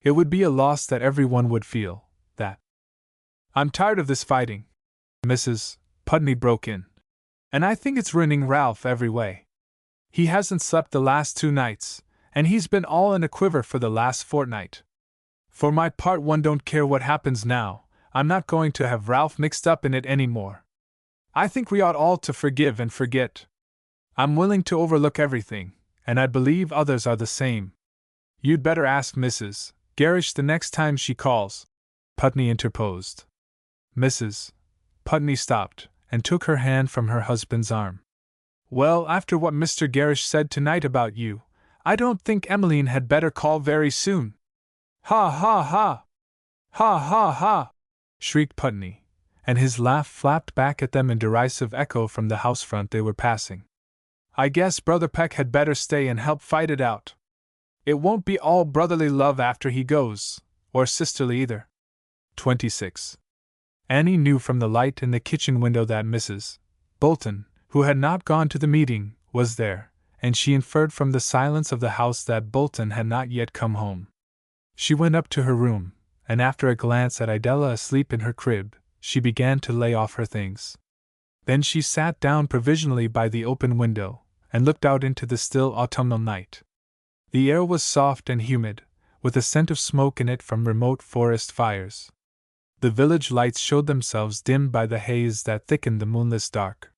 It would be a loss that everyone would feel, that. I'm tired of this fighting, Mrs. Putney broke in. And I think it's ruining Ralph every way. He hasn't slept the last 2 nights, and he's been all in a quiver for the last fortnight. For my part, one don't care what happens now. I'm not going to have Ralph mixed up in it any more. I think we ought all to forgive and forget. I'm willing to overlook everything, and I believe others are the same. You'd better ask Mrs. Gerrish the next time she calls, Putney interposed. Mrs. Putney stopped, and took her hand from her husband's arm. Well, after what Mr. Gerrish said tonight about you, I don't think Emmeline had better call very soon. Ha ha ha! Ha ha ha! Shrieked Putney, and his laugh flapped back at them in derisive echo from the house front they were passing. I guess Brother Peck had better stay and help fight it out. It won't be all brotherly love after he goes, or sisterly either. 26. Annie knew from the light in the kitchen window that Mrs. Bolton, who had not gone to the meeting, was there, and she inferred from the silence of the house that Bolton had not yet come home. She went up to her room, and after a glance at Idella asleep in her crib, she began to lay off her things. Then she sat down provisionally by the open window, and looked out into the still autumnal night. The air was soft and humid, with a scent of smoke in it from remote forest fires. The village lights showed themselves dimmed by the haze that thickened the moonless dark.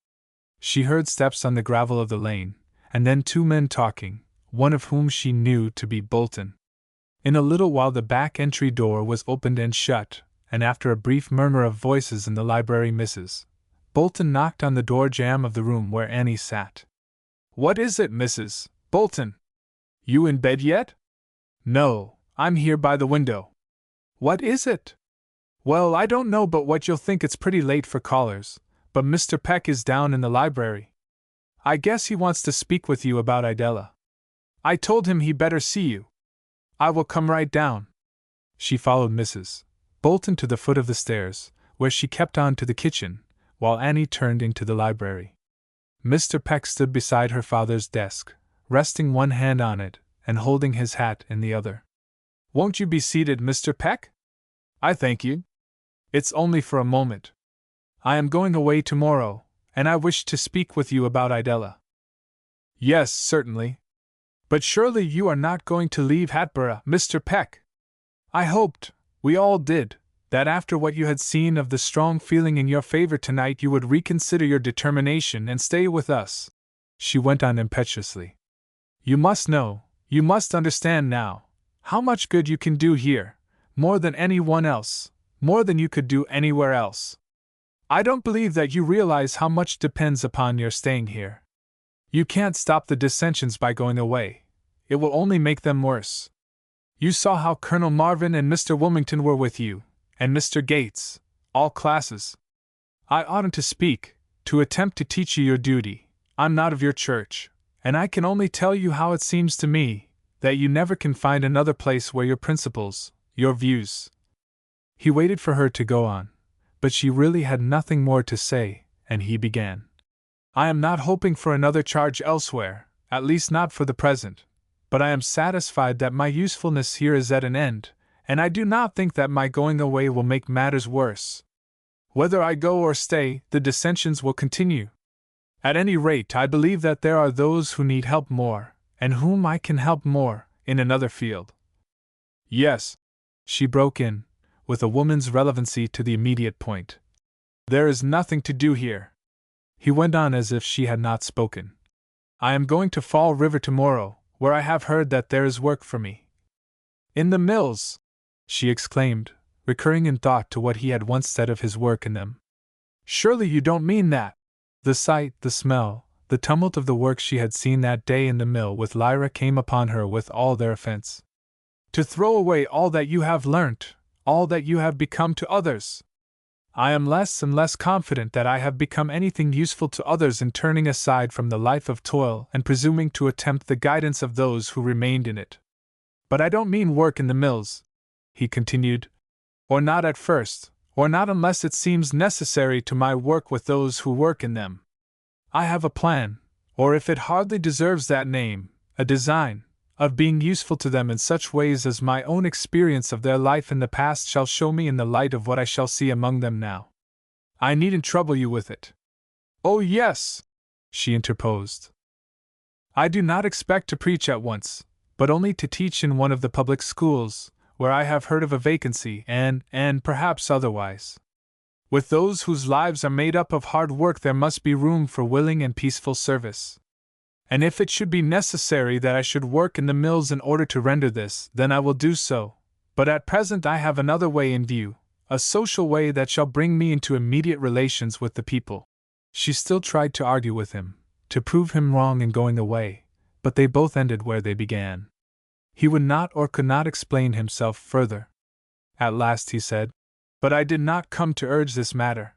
She heard steps on the gravel of the lane, and then 2 men talking, one of whom she knew to be Bolton. In a little while the back entry door was opened and shut, and after a brief murmur of voices in the library, Mrs. Bolton knocked on the door jamb of the room where Annie sat. What is it, Mrs. Bolton? You in bed yet? No, I'm here by the window. What is it? Well, I don't know but what you'll think it's pretty late for callers, but Mr. Peck is down in the library. I guess he wants to speak with you about Idella. I told him he better see you. I will come right down. She followed Mrs. Bolton to the foot of the stairs, where she kept on to the kitchen, while Annie turned into the library. Mr. Peck stood beside her father's desk, resting one hand on it, and holding his hat in the other. Won't you be seated, Mr. Peck? I thank you. It's only for a moment. I am going away tomorrow, and I wish to speak with you about Idella. Yes, certainly. But surely you are not going to leave Hatboro', Mr. Peck? I hoped, we all did, that after what you had seen of the strong feeling in your favor tonight you would reconsider your determination and stay with us, she went on impetuously. You must know, you must understand now, how much good you can do here, more than anyone else, more than you could do anywhere else. I don't believe that you realize how much depends upon your staying here. You can't stop the dissensions by going away. It will only make them worse. You saw how Colonel Marvin and Mr. Wilmington were with you, and Mr. Gates, all classes. I oughtn't to speak, to attempt to teach you your duty. I'm not of your church, and I can only tell you how it seems to me, that you never can find another place where your principles, your views. He waited for her to go on, but she really had nothing more to say, and he began. I am not hoping for another charge elsewhere, at least not for the present, but I am satisfied that my usefulness here is at an end, and I do not think that my going away will make matters worse. Whether I go or stay, the dissensions will continue. At any rate, I believe that there are those who need help more, and whom I can help more, in another field. Yes, she broke in, with a woman's relevancy to the immediate point. There is nothing to do here. He went on as if she had not spoken. I am going to Fall River tomorrow, where I have heard that there is work for me. In the mills, she exclaimed, recurring in thought to what he had once said of his work in them. Surely you don't mean that? The sight, the smell, the tumult of the work she had seen that day in the mill with Lyra came upon her with all their offense. To throw away all that you have learnt, all that you have become to others. I am less and less confident that I have become anything useful to others in turning aside from the life of toil and presuming to attempt the guidance of those who remained in it. But I don't mean work in the mills, he continued, or not at first, or not unless it seems necessary to my work with those who work in them. I have a plan, or if it hardly deserves that name, a design, of being useful to them in such ways as my own experience of their life in the past shall show me in the light of what I shall see among them now. I needn't trouble you with it. Oh, yes, she interposed. I do not expect to preach at once, but only to teach in one of the public schools, where I have heard of a vacancy, and perhaps otherwise. With those whose lives are made up of hard work, there must be room for willing and peaceful service. And if it should be necessary that I should work in the mills in order to render this, then I will do so. But at present I have another way in view, a social way that shall bring me into immediate relations with the people. She still tried to argue with him, to prove him wrong in going away, but they both ended where they began. He would not or could not explain himself further. At last he said, "But I did not come to urge this matter.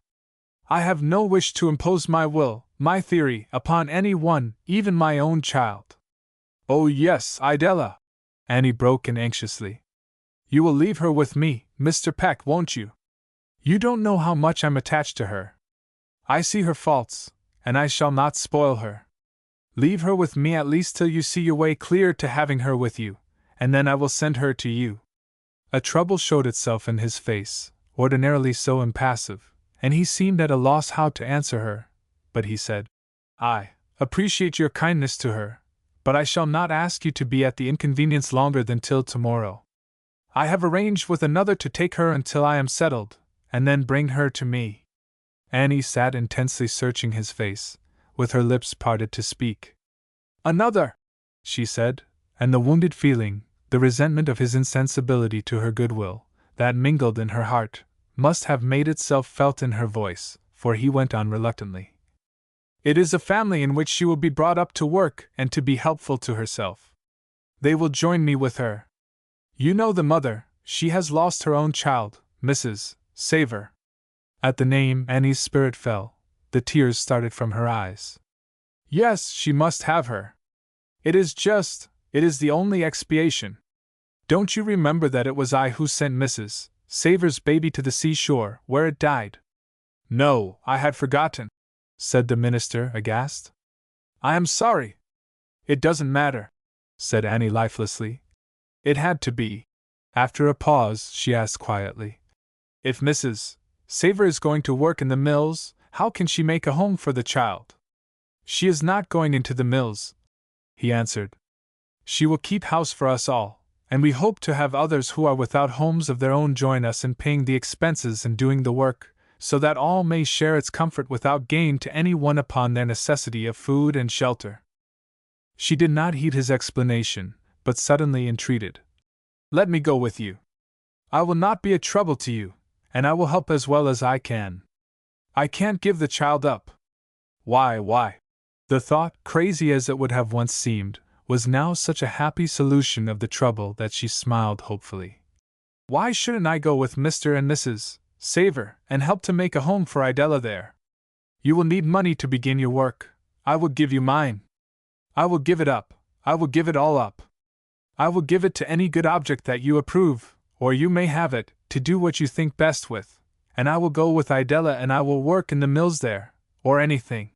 I have no wish to impose my will, my theory, upon any one, even my own child." "Oh, yes, Idella," Annie broke in anxiously. "You will leave her with me, Mr. Peck, won't you? You don't know how much I'm attached to her. I see her faults, and I shall not spoil her. Leave her with me at least till you see your way clear to having her with you, and then I will send her to you." A trouble showed itself in his face, ordinarily so impassive, and he seemed at a loss how to answer her, but he said, "I appreciate your kindness to her, but I shall not ask you to be at the inconvenience longer than till tomorrow. I have arranged with another to take her until I am settled, and then bring her to me." Annie sat intensely searching his face, with her lips parted to speak. "Another!" she said, and the wounded feeling, the resentment of his insensibility to her goodwill, that mingled in her heart, must have made itself felt in her voice, for he went on reluctantly. "It is a family in which she will be brought up to work and to be helpful to herself. They will join me with her. You know the mother, she has lost her own child, Mrs. Savor." At the name, Annie's spirit fell, the tears started from her eyes. "Yes, she must have her. It is just, it is the only expiation. Don't you remember that it was I who sent Mrs. Savor's baby to the seashore, where it died?" "No, I had forgotten," said the minister, aghast. "I am sorry." "It doesn't matter," said Annie lifelessly. "It had to be." After a pause, she asked quietly, "If Mrs. Savor is going to work in the mills, how can she make a home for the child?" "She is not going into the mills," he answered. "She will keep house for us all, and we hope to have others who are without homes of their own join us in paying the expenses and doing the work, so that all may share its comfort without gain to any one upon their necessity of food and shelter." She did not heed his explanation, but suddenly entreated, "Let me go with you. I will not be a trouble to you, and I will help as well as I can. I can't give the child up." Why? The thought, crazy as it would have once seemed, was now such a happy solution of the trouble that she smiled hopefully. "Why shouldn't I go with Mr. and Mrs. Savor, and help to make a home for Idella there? You will need money to begin your work. I will give you mine. I will give it up. I will give it all up. I will give it to any good object that you approve, or you may have it, to do what you think best with, and I will go with Idella and I will work in the mills there, or anything."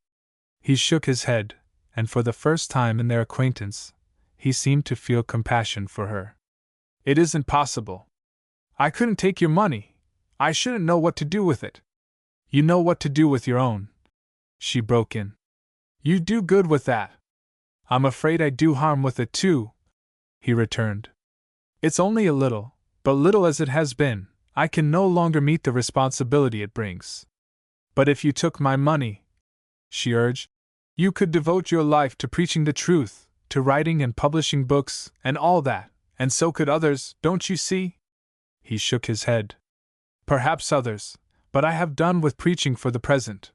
He shook his head, and for the first time in their acquaintance, he seemed to feel compassion for her. "It isn't possible. I couldn't take your money. I shouldn't know what to do with it." "You know what to do with your own," she broke in. "You do good with that." "I'm afraid I do harm with it too," he returned. "It's only a little, but little as it has been, I can no longer meet the responsibility it brings. But if you took my money," she urged, "you could devote your life to preaching the truth, to writing and publishing books, and all that, and so could others, don't you see?" He shook his head. "Perhaps others, but I have done with preaching for the present.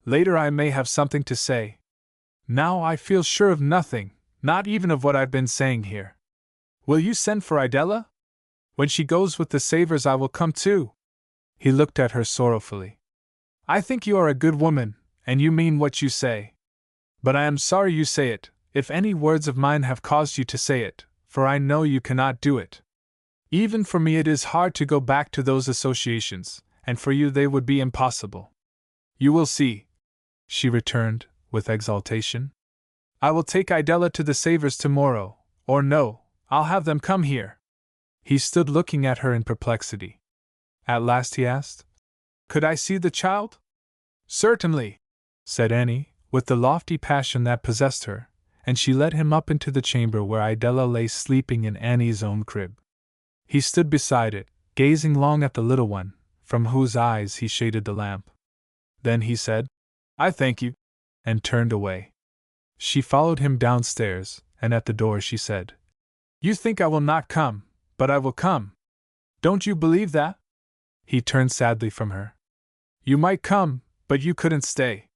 Later I may have something to say. Now I feel sure of nothing, not even of what I've been saying here. Will you send for Idella? When she goes with the Savors I will come too." He looked at her sorrowfully. "I think you are a good woman, and you mean what you say. But I am sorry you say it, if any words of mine have caused you to say it, for I know you cannot do it. Even for me it is hard to go back to those associations, and for you they would be impossible. You will see," she returned, with exultation. "I will take Idella to the Savers tomorrow, or no, I'll have them come here." He stood looking at her in perplexity. At last he asked, "Could I see the child?" "Certainly," said Annie, with the lofty passion that possessed her, and she led him up into the chamber where Idella lay sleeping in Annie's own crib. He stood beside it, gazing long at the little one, from whose eyes he shaded the lamp. Then he said, "I thank you," and turned away. She followed him downstairs, and at the door she said, "You think I will not come, but I will come. Don't you believe that?" He turned sadly from her. "You might come, but you couldn't stay.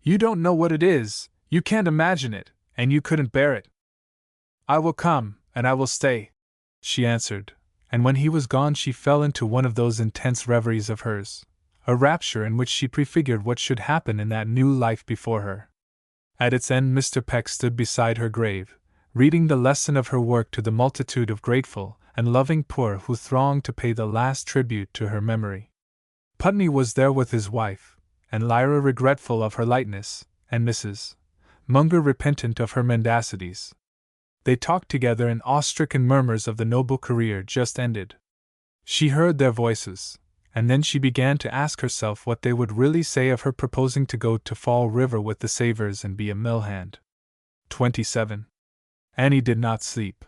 You don't know what it is, you can't imagine it, and you couldn't bear it." "I will come, and I will stay," she answered, and when he was gone she fell into one of those intense reveries of hers, a rapture in which she prefigured what should happen in that new life before her. At its end Mr. Peck stood beside her grave, reading the lesson of her work to the multitude of grateful and loving poor who thronged to pay the last tribute to her memory. Putney was there with his wife, and Lyra regretful of her lightness, and Mrs. Munger repentant of her mendacities. They talked together in awe-stricken murmurs of the noble career just ended. She heard their voices, and then she began to ask herself what they would really say of her proposing to go to Fall River with the Savers and be a mill hand. 27. Annie did not sleep.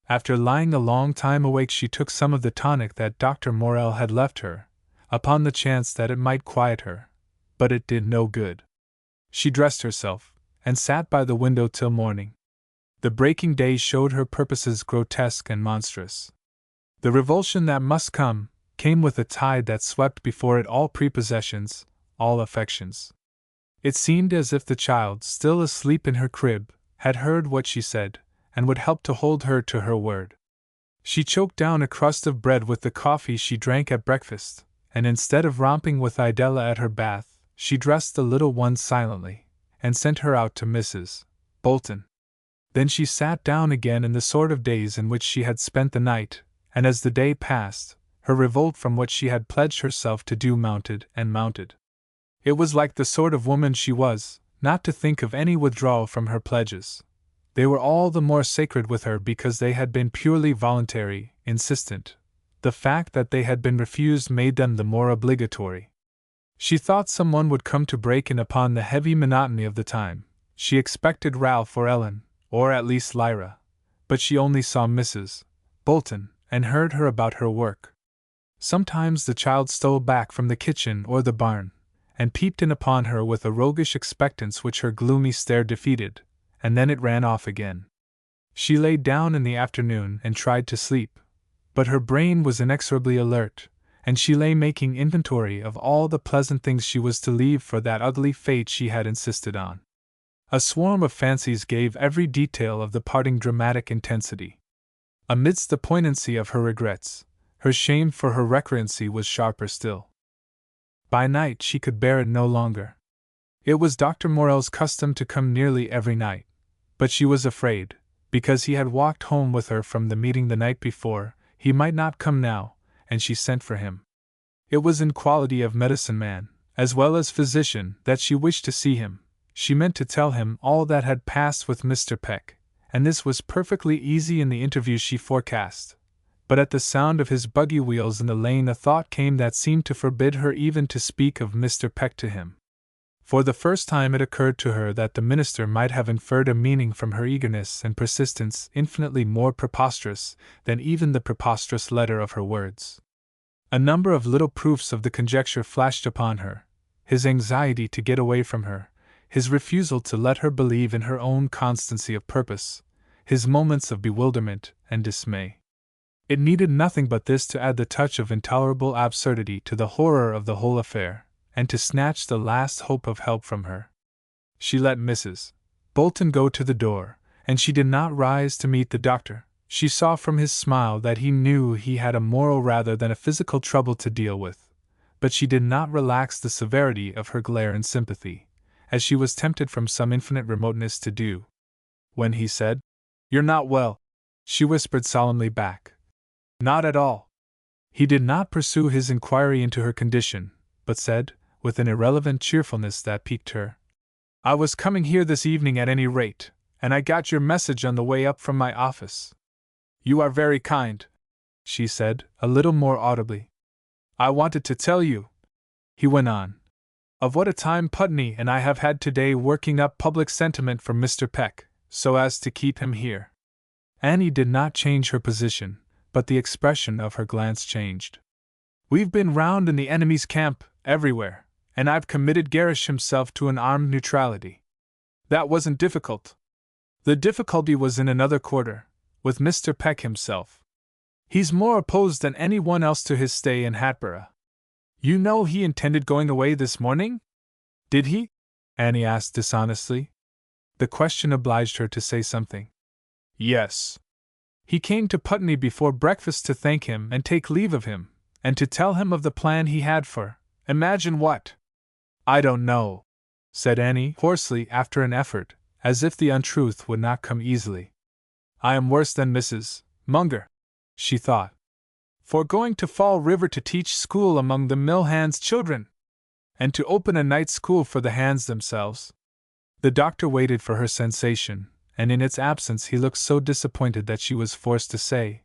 After lying a long time awake she took some of the tonic that Dr. Morrell had left her, upon the chance that it might quiet her, but it did no good. She dressed herself, and sat by the window till morning. The breaking day showed her purposes grotesque and monstrous. The revulsion that must come, came with a tide that swept before it all prepossessions, all affections. It seemed as if the child, still asleep in her crib, had heard what she said, and would help to hold her to her word. She choked down a crust of bread with the coffee she drank at breakfast, and instead of romping with Idella at her bath, she dressed the little one silently, and sent her out to Mrs. Bolton. Then she sat down again in the sort of daze in which she had spent the night, and as the day passed, her revolt from what she had pledged herself to do mounted and mounted. It was like the sort of woman she was, not to think of any withdrawal from her pledges. They were all the more sacred with her because they had been purely voluntary, insistent. The fact that they had been refused made them the more obligatory. She thought someone would come to break in upon the heavy monotony of the time. She expected Ralph or Ellen, or at least Lyra, but she only saw Mrs. Bolton, and heard her about her work. Sometimes the child stole back from the kitchen or the barn, and peeped in upon her with a roguish expectance which her gloomy stare defeated, and then it ran off again. She lay down in the afternoon and tried to sleep, but her brain was inexorably alert, and she lay making inventory of all the pleasant things she was to leave for that ugly fate she had insisted on. A swarm of fancies gave every detail of the parting dramatic intensity. Amidst the poignancy of her regrets, her shame for her recreancy was sharper still. By night she could bear it no longer. It was Dr. Morrell's custom to come nearly every night, but she was afraid, because he had walked home with her from the meeting the night before, he might not come now, and she sent for him. It was in quality of medicine man, as well as physician, that she wished to see him. She meant to tell him all that had passed with Mr. Peck, and this was perfectly easy in the interview she forecast. But at the sound of his buggy wheels in the lane a thought came that seemed to forbid her even to speak of Mr. Peck to him. For the first time it occurred to her that the minister might have inferred a meaning from her eagerness and persistence infinitely more preposterous than even the preposterous letter of her words. A number of little proofs of the conjecture flashed upon her: his anxiety to get away from her, his refusal to let her believe in her own constancy of purpose, his moments of bewilderment and dismay. It needed nothing but this to add the touch of intolerable absurdity to the horror of the whole affair, and to snatch the last hope of help from her. She let Mrs. Bolton go to the door, and she did not rise to meet the doctor. She saw from his smile that he knew he had a moral rather than a physical trouble to deal with, but she did not relax the severity of her glare and sympathy, as she was tempted from some infinite remoteness to do. When he said, "You're not well," she whispered solemnly back, "Not at all." He did not pursue his inquiry into her condition, but said, with an irrelevant cheerfulness that piqued her, I was coming here this evening at any rate, and I got your message on the way up from my office. You are very kind, she said, a little more audibly. I wanted to tell you, he went on, of what a time Putney and I have had today working up public sentiment for Mr. Peck, so as to keep him here. Annie did not change her position, but the expression of her glance changed. We've been round in the enemy's camp, everywhere, and I've committed Gerrish himself to an armed neutrality. That wasn't difficult. The difficulty was in another quarter, with Mr. Peck himself. He's more opposed than anyone else to his stay in Hatboro'. You know he intended going away this morning? Did he? Annie asked dishonestly. The question obliged her to say something. Yes. He came to Putney before breakfast to thank him and take leave of him, and to tell him of the plan he had for, imagine what? I don't know, said Annie hoarsely after an effort, as if the untruth would not come easily. I am worse than Mrs. Munger, she thought. For going to Fall River to teach school among the mill hands' children, and to open a night school for the hands themselves. The doctor waited for her sensation, and in its absence he looked so disappointed that she was forced to say,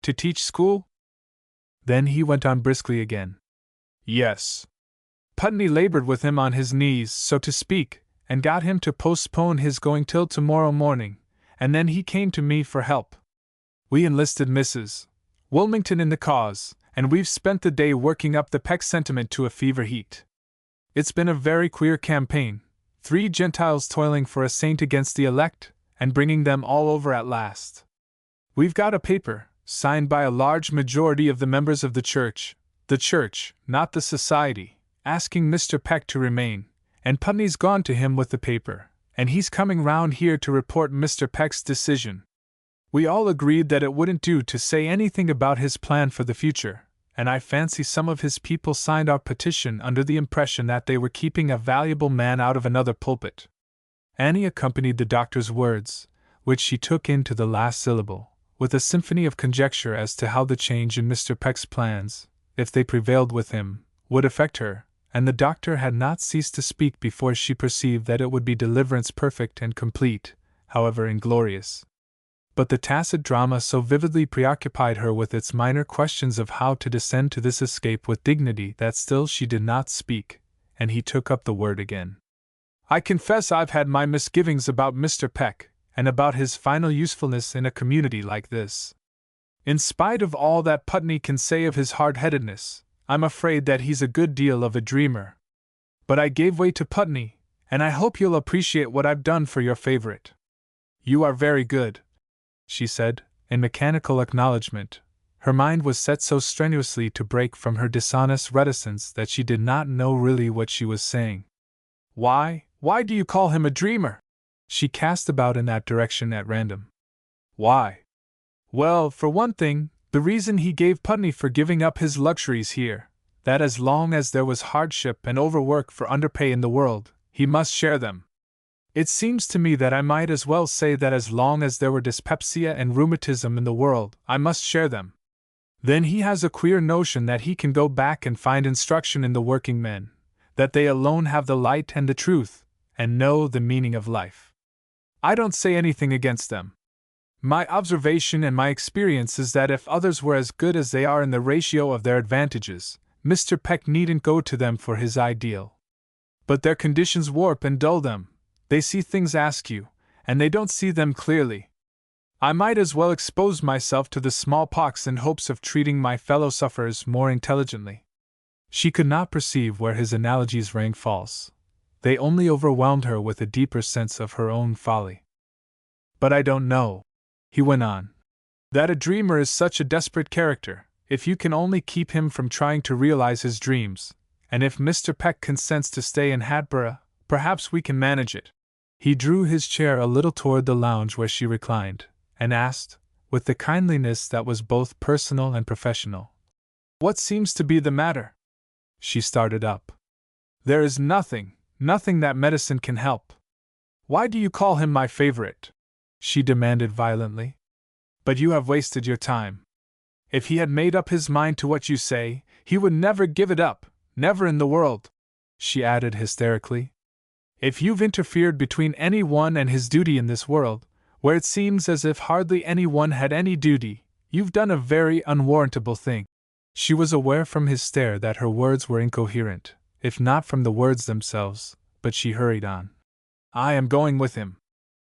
To teach school? Then he went on briskly again. Yes. Putney labored with him on his knees, so to speak, and got him to postpone his going till tomorrow morning, and then he came to me for help. We enlisted Mrs. Wilmington in the cause, and we've spent the day working up the Peck sentiment to a fever heat. It's been a very queer campaign, 3 Gentiles toiling for a saint against the elect, and bringing them all over at last. We've got a paper, signed by a large majority of the members of the church, not the society, asking Mr. Peck to remain, and Putney's gone to him with the paper, and he's coming round here to report Mr. Peck's decision. We all agreed that it wouldn't do to say anything about his plan for the future, and I fancy some of his people signed our petition under the impression that they were keeping a valuable man out of another pulpit. Annie accompanied the doctor's words, which she took into the last syllable, with a symphony of conjecture as to how the change in Mr. Peck's plans, if they prevailed with him, would affect her, and the doctor had not ceased to speak before she perceived that it would be deliverance perfect and complete, however inglorious. But the tacit drama so vividly preoccupied her with its minor questions of how to descend to this escape with dignity that still she did not speak, and he took up the word again. I confess I've had my misgivings about Mr. Peck, and about his final usefulness in a community like this. In spite of all that Putney can say of his hard-headedness, I'm afraid that he's a good deal of a dreamer. But I gave way to Putney, and I hope you'll appreciate what I've done for your favorite. You are very good, she said, in mechanical acknowledgment. Her mind was set so strenuously to break from her dishonest reticence that she did not know really what she was saying. Why do you call him a dreamer? She cast about in that direction at random. Why? Well, for one thing, the reason he gave Putney for giving up his luxuries here, that as long as there was hardship and overwork for underpay in the world, he must share them. It seems to me that I might as well say that as long as there were dyspepsia and rheumatism in the world, I must share them. Then he has a queer notion that he can go back and find instruction in the working men, that they alone have the light and the truth, and know the meaning of life. I don't say anything against them. My observation and my experience is that if others were as good as they are in the ratio of their advantages, Mr. Peck needn't go to them for his ideal. But their conditions warp and dull them. They see things askew, and they don't see them clearly. I might as well expose myself to the smallpox in hopes of treating my fellow sufferers more intelligently. She could not perceive where his analogies rang false. They only overwhelmed her with a deeper sense of her own folly. But I don't know, he went on, that a dreamer is such a desperate character, if you can only keep him from trying to realize his dreams, and if Mr. Peck consents to stay in Hatboro', perhaps we can manage it. He drew his chair a little toward the lounge where she reclined, and asked, with the kindliness that was both personal and professional, What seems to be the matter? She started up. There is nothing that medicine can help. Why do you call him my favorite? She demanded violently. But you have wasted your time. If he had made up his mind to what you say, he would never give it up, never in the world, she added hysterically. If you've interfered between any one and his duty in this world, where it seems as if hardly any one had any duty, you've done a very unwarrantable thing." She was aware from his stare that her words were incoherent, if not from the words themselves, but she hurried on. "I am going with him.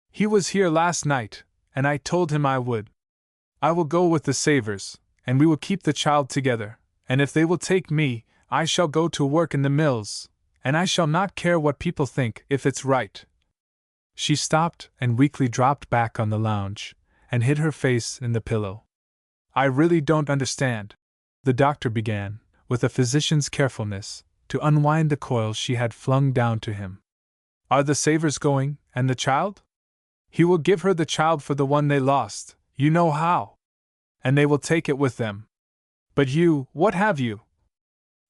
He was here last night, and I told him I would. I will go with the Savers, and we will keep the child together, and if they will take me, I shall go to work in the mills, and I shall not care what people think if it's right." She stopped and weakly dropped back on the lounge, and hid her face in the pillow. "I really don't understand," the doctor began, with a physician's carefulness, to unwind the coil she had flung down to him. "Are the Savers going, and the child? He will give her the child for the one they lost, you know how. And they will take it with them. But you, what have you?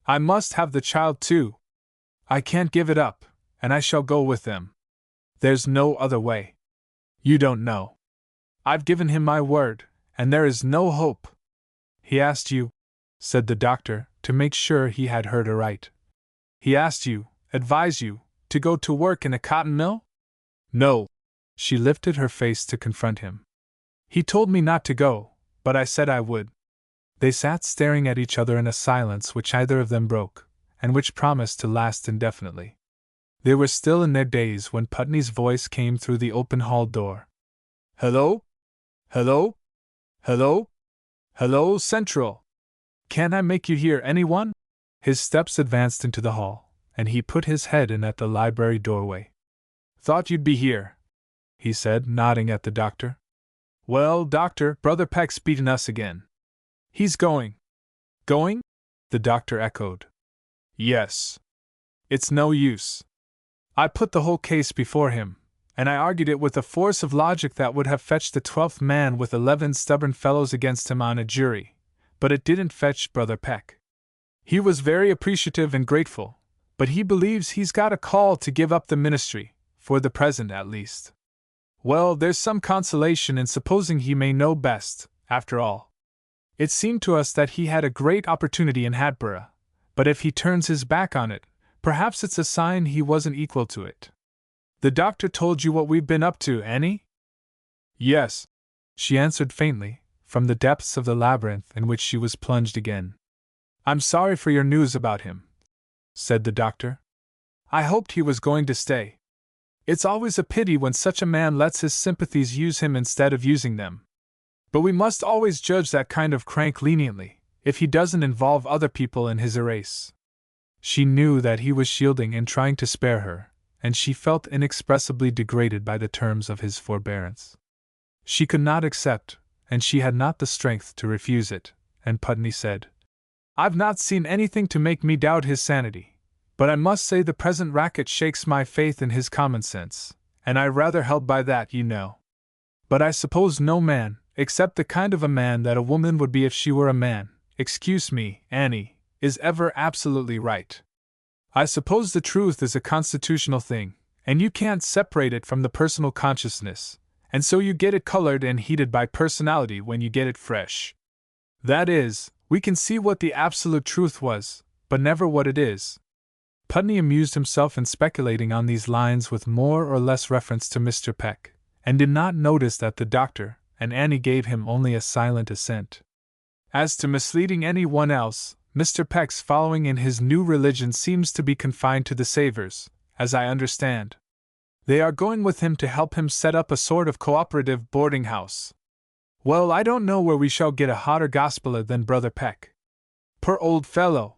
I must have the child too. I can't give it up, and I shall go with them. There's no other way. You don't know. I've given him my word, and there is no hope." "He asked you," said the doctor, to make sure he had heard aright. "He asked you, advised you, to go to work in a cotton mill?" "No." She lifted her face to confront him. "He told me not to go, but I said I would." They sat staring at each other in a silence which either of them broke, and which promised to last indefinitely. They were still in their daze when Putney's voice came through the open hall door. "Hello? Hello? Hello? Hello, Central! Can't I make you hear anyone?" His steps advanced into the hall, and he put his head in at the library doorway. "Thought you'd be here," he said, nodding at the doctor. "Well, doctor, Brother Peck's beaten us again." "He's going." "Going?" the doctor echoed. "Yes. It's no use. I put the whole case before him, and I argued it with a force of logic that would have fetched the 12th man with 11 stubborn fellows against him on a jury, but it didn't fetch Brother Peck. He was very appreciative and grateful, but he believes he's got a call to give up the ministry, for the present at least. Well, there's some consolation in supposing he may know best, after all. It seemed to us that he had a great opportunity in Hatboro', but if he turns his back on it, perhaps it's a sign he wasn't equal to it. The doctor told you what we've been up to, Annie?" "Yes," she answered faintly, from the depths of the labyrinth in which she was plunged again. "I'm sorry for your news about him," said the doctor. "I hoped he was going to stay. It's always a pity when such a man lets his sympathies use him instead of using them. But we must always judge that kind of crank leniently, if he doesn't involve other people in his erase." She knew that he was shielding and trying to spare her, and she felt inexpressibly degraded by the terms of his forbearance. She could not accept, and she had not the strength to refuse it, and Putney said, "I've not seen anything to make me doubt his sanity, but I must say the present racket shakes my faith in his common sense, and I rather held by that, you know. But I suppose no man, except the kind of a man that a woman would be if she were a man, excuse me, Annie, is ever absolutely right. I suppose the truth is a constitutional thing, and you can't separate it from the personal consciousness, and so you get it colored and heated by personality when you get it fresh. That is, we can see what the absolute truth was, but never what it is." Putney amused himself in speculating on these lines with more or less reference to Mr. Peck, and did not notice that the doctor and Annie gave him only a silent assent. "As to misleading anyone else, Mr. Peck's following in his new religion seems to be confined to the Savers, as I understand. They are going with him to help him set up a sort of cooperative boarding house. Well, I don't know where we shall get a hotter gospeler than Brother Peck. Poor old fellow!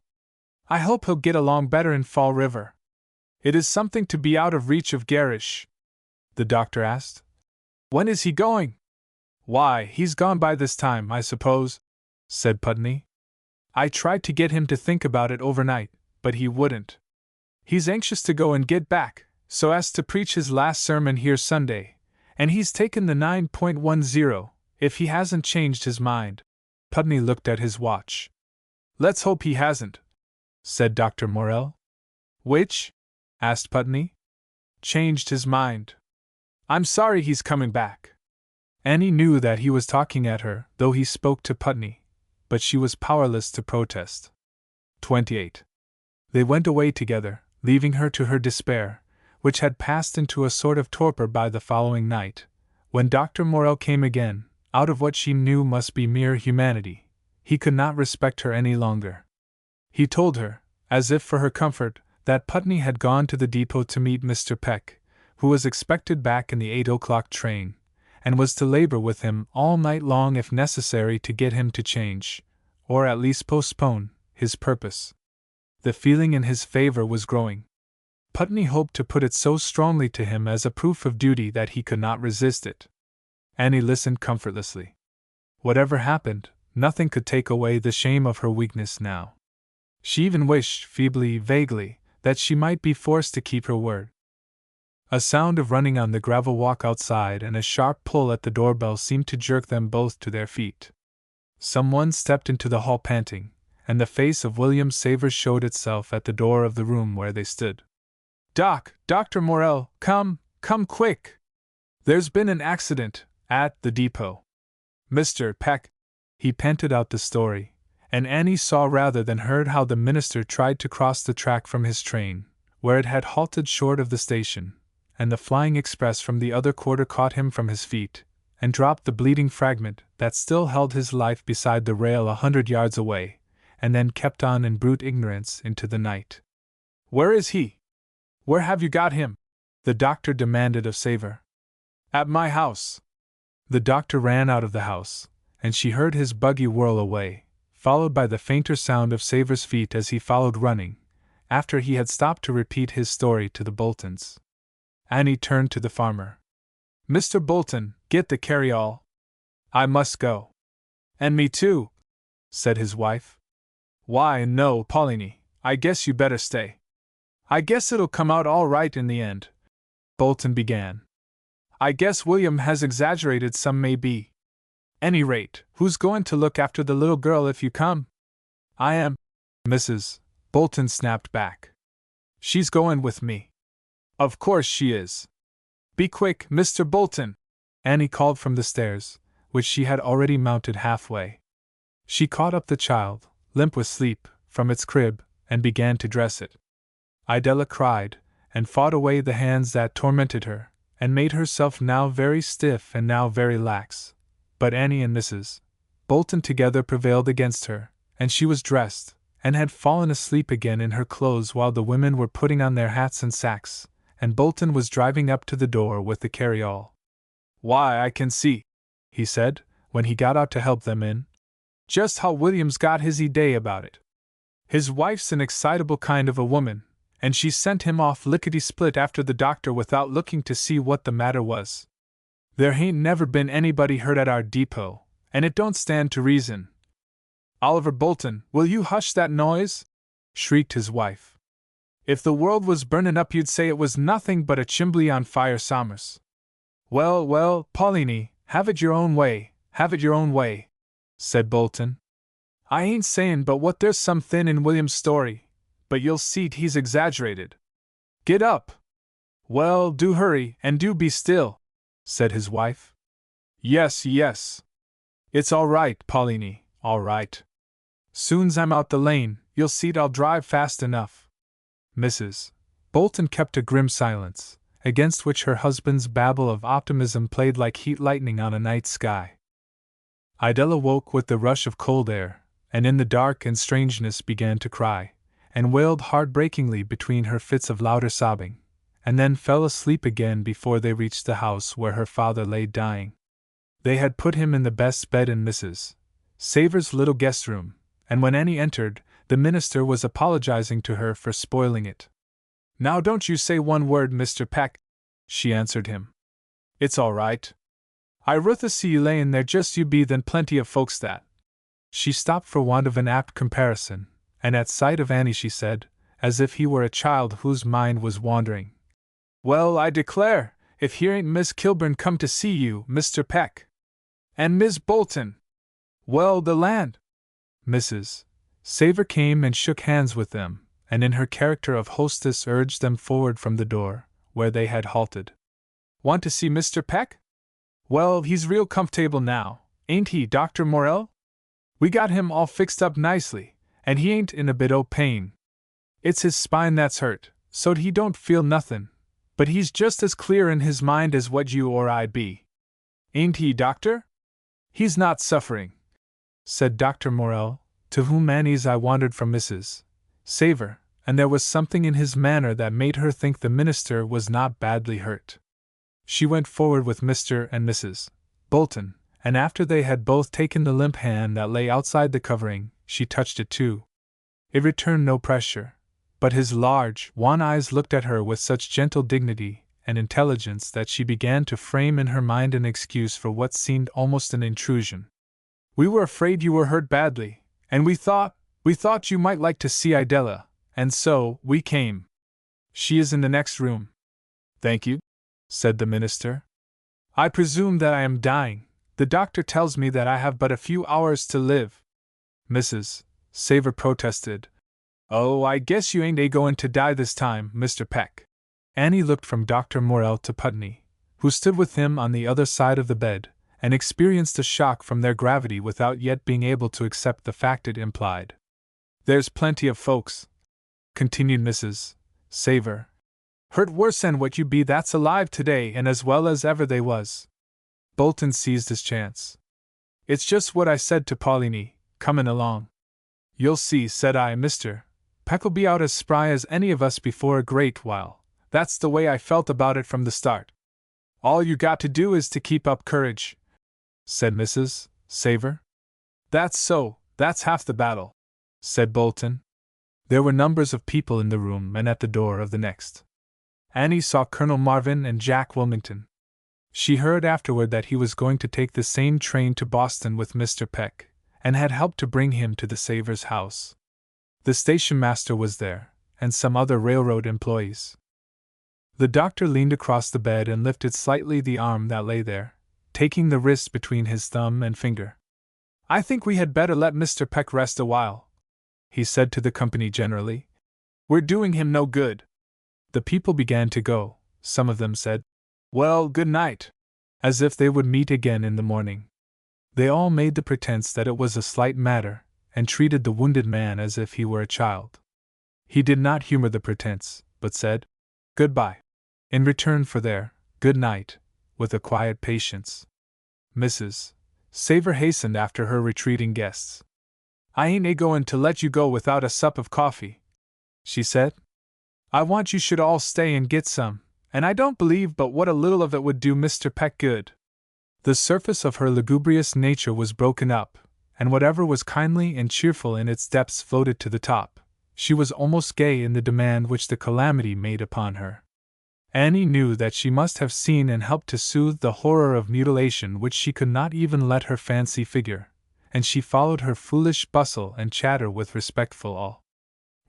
I hope he'll get along better in Fall River. It is something to be out of reach of garish." The doctor asked, "When is he going?" "Why, he's gone by this time, I suppose," said Putney. "I tried to get him to think about it overnight, but he wouldn't. He's anxious to go and get back, so as to preach his last sermon here Sunday, and he's taken the 9.10, if he hasn't changed his mind." Putney looked at his watch. "Let's hope he hasn't," said Dr. Morrell. "Which?" asked Putney. "Changed his mind. I'm sorry he's coming back." Annie knew that he was talking at her, though he spoke to Putney, but she was powerless to protest. 28. They went away together, leaving her to her despair, which had passed into a sort of torpor by the following night, when Dr. Morell came again, out of what she knew must be mere humanity. He could not respect her any longer. He told her, as if for her comfort, that Putney had gone to the depot to meet Mr. Peck, who was expected back in the 8 o'clock train, and was to labor with him all night long if necessary to get him to change, or at least postpone, his purpose. The feeling in his favor was growing. Putney hoped to put it so strongly to him as a proof of duty that he could not resist it. Annie listened comfortlessly. Whatever happened, nothing could take away the shame of her weakness now. She even wished, feebly, vaguely, that she might be forced to keep her word. A sound of running on the gravel walk outside and a sharp pull at the doorbell seemed to jerk them both to their feet. Someone stepped into the hall panting, and the face of William Savers showed itself at the door of the room where they stood. Dr. Morell, come quick! There's been an accident at the depot. Mr. Peck. He panted out the story, and Annie saw rather than heard how the minister tried to cross the track from his train, where it had halted short of the station, and the flying express from the other quarter caught him from his feet, and dropped the bleeding fragment that still held his life beside the rail 100 yards away, and then kept on in brute ignorance into the night. Where is he? Where have you got him? The doctor demanded of Savor. At my house. The doctor ran out of the house, and she heard his buggy whirl away, followed by the fainter sound of Savor's feet as he followed running, after he had stopped to repeat his story to the Boltons. Annie turned to the farmer. Mr. Bolton, get the carryall. I must go. And me too, said his wife. Why, no, Pauline, I guess you better stay. I guess it'll come out all right in the end, Bolton began. I guess William has exaggerated some maybe. Any rate, who's going to look after the little girl if you come? I am, Mrs. Bolton snapped back. She's going with me. Of course she is. Be quick, Mr. Bolton, Annie called from the stairs, which she had already mounted halfway. She caught up the child, limp with sleep, from its crib, and began to dress it. Idella cried, and fought away the hands that tormented her, and made herself now very stiff and now very lax. But Annie and Mrs. Bolton together prevailed against her, and she was dressed, and had fallen asleep again in her clothes while the women were putting on their hats and sacks, and Bolton was driving up to the door with the carryall. Why, I can see, he said, when he got out to help them in, just how William's got his day about it. His wife's an excitable kind of a woman, and she sent him off lickety-split after the doctor without looking to see what the matter was. There hain't never been anybody hurt at our depot, and it don't stand to reason. Oliver Bolton, will you hush that noise? Shrieked his wife. If the world was burnin' up you'd say it was nothing but a chimbley on fire, Somers. Well, Pauline, have it your own way, said Bolton. I ain't sayin' but what there's some thin in William's story, but you'll see't he's exaggerated. Get up! Well, do hurry, and do be still, said his wife. Yes. It's all right, Pauline, all right. Soon's I'm out the lane, you'll see't I'll drive fast enough. Mrs. Bolton kept a grim silence, against which her husband's babble of optimism played like heat lightning on a night sky. Idella woke with the rush of cold air, and in the dark and strangeness began to cry, and wailed heartbreakingly between her fits of louder sobbing, and then fell asleep again before they reached the house where her father lay dying. They had put him in the best bed in Mrs. Savers' little guest room, and when Annie entered, the minister was apologizing to her for spoiling it. Now don't you say one word, Mr. Peck, she answered him. It's all right. I ruther see you layin' there just you be than plenty of folks that. She stopped for want of an apt comparison, and at sight of Annie she said, as if he were a child whose mind was wandering, Well, I declare, if here ain't Miss Kilburn come to see you, Mr. Peck. And Miss Bolton. Well, the land! Mrs. Savor came and shook hands with them, and in her character of hostess urged them forward from the door, where they had halted. Want to see Mr. Peck? Well, he's real comfortable now, ain't he, Dr. Morell? We got him all fixed up nicely, and he ain't in a bit o' pain. It's his spine that's hurt, so't he don't feel nothin', But he's just as clear in his mind as what you or I be. Ain't he, Doctor? He's not suffering, said Dr. Morell, to whom Annie's eye wandered from Mrs. Savor, and there was something in his manner that made her think the minister was not badly hurt. She went forward with Mr. and Mrs. Bolton, and after they had both taken the limp hand that lay outside the covering, she touched it too. It returned no pressure, but his large, wan eyes looked at her with such gentle dignity and intelligence that she began to frame in her mind an excuse for what seemed almost an intrusion. "We were afraid you were hurt badly, and we thought you might like to see Idella, and so we came. She is in the next room." "Thank you," said the minister. "I presume that I am dying. The doctor tells me that I have but a few hours to live." Mrs. Savor protested. "Oh, I guess you ain't a-goin' to die this time, Mr. Peck." Annie looked from Dr. Morell to Putney, who stood with him on the other side of the bed, and experienced a shock from their gravity without yet being able to accept the fact it implied. "There's plenty of folks," continued Mrs. Savor, "hurt worse'n what you be that's alive today and as well as ever they was." Bolton seized his chance. "It's just what I said to Pauline, comin' along. 'You'll see,' said I, 'Mr. Peck'll be out as spry as any of us before a great while.' That's the way I felt about it from the start." "All you got to do is to keep up courage," said Mrs. Savor. "That's so, that's half the battle," said Bolton. There were numbers of people in the room and at the door of the next. Annie saw Colonel Marvin and Jack Wilmington. She heard afterward that he was going to take the same train to Boston with Mr. Peck, and had helped to bring him to the Savors' house. The station master was there, and some other railroad employees. The doctor leaned across the bed and lifted slightly the arm that lay there, taking the wrist between his thumb and finger. "I think we had better let Mr. Peck rest a while," he said to the company generally. "We're doing him no good." The people began to go. Some of them said, "Well, good night," as if they would meet again in the morning. They all made the pretense that it was a slight matter, and treated the wounded man as if he were a child. He did not humor the pretense, but said, "Goodbye," in return for their "good night," with a quiet patience. Mrs. Savor hastened after her retreating guests. "I ain't a-goin' to let you go without a sup of coffee," she said. "I want you should all stay and get some, and I don't believe but what a little of it would do Mr. Peck good." The surface of her lugubrious nature was broken up, and whatever was kindly and cheerful in its depths floated to the top. She was almost gay in the demand which the calamity made upon her. Annie knew that she must have seen and helped to soothe the horror of mutilation which she could not even let her fancy figure, and she followed her foolish bustle and chatter with respectful awe.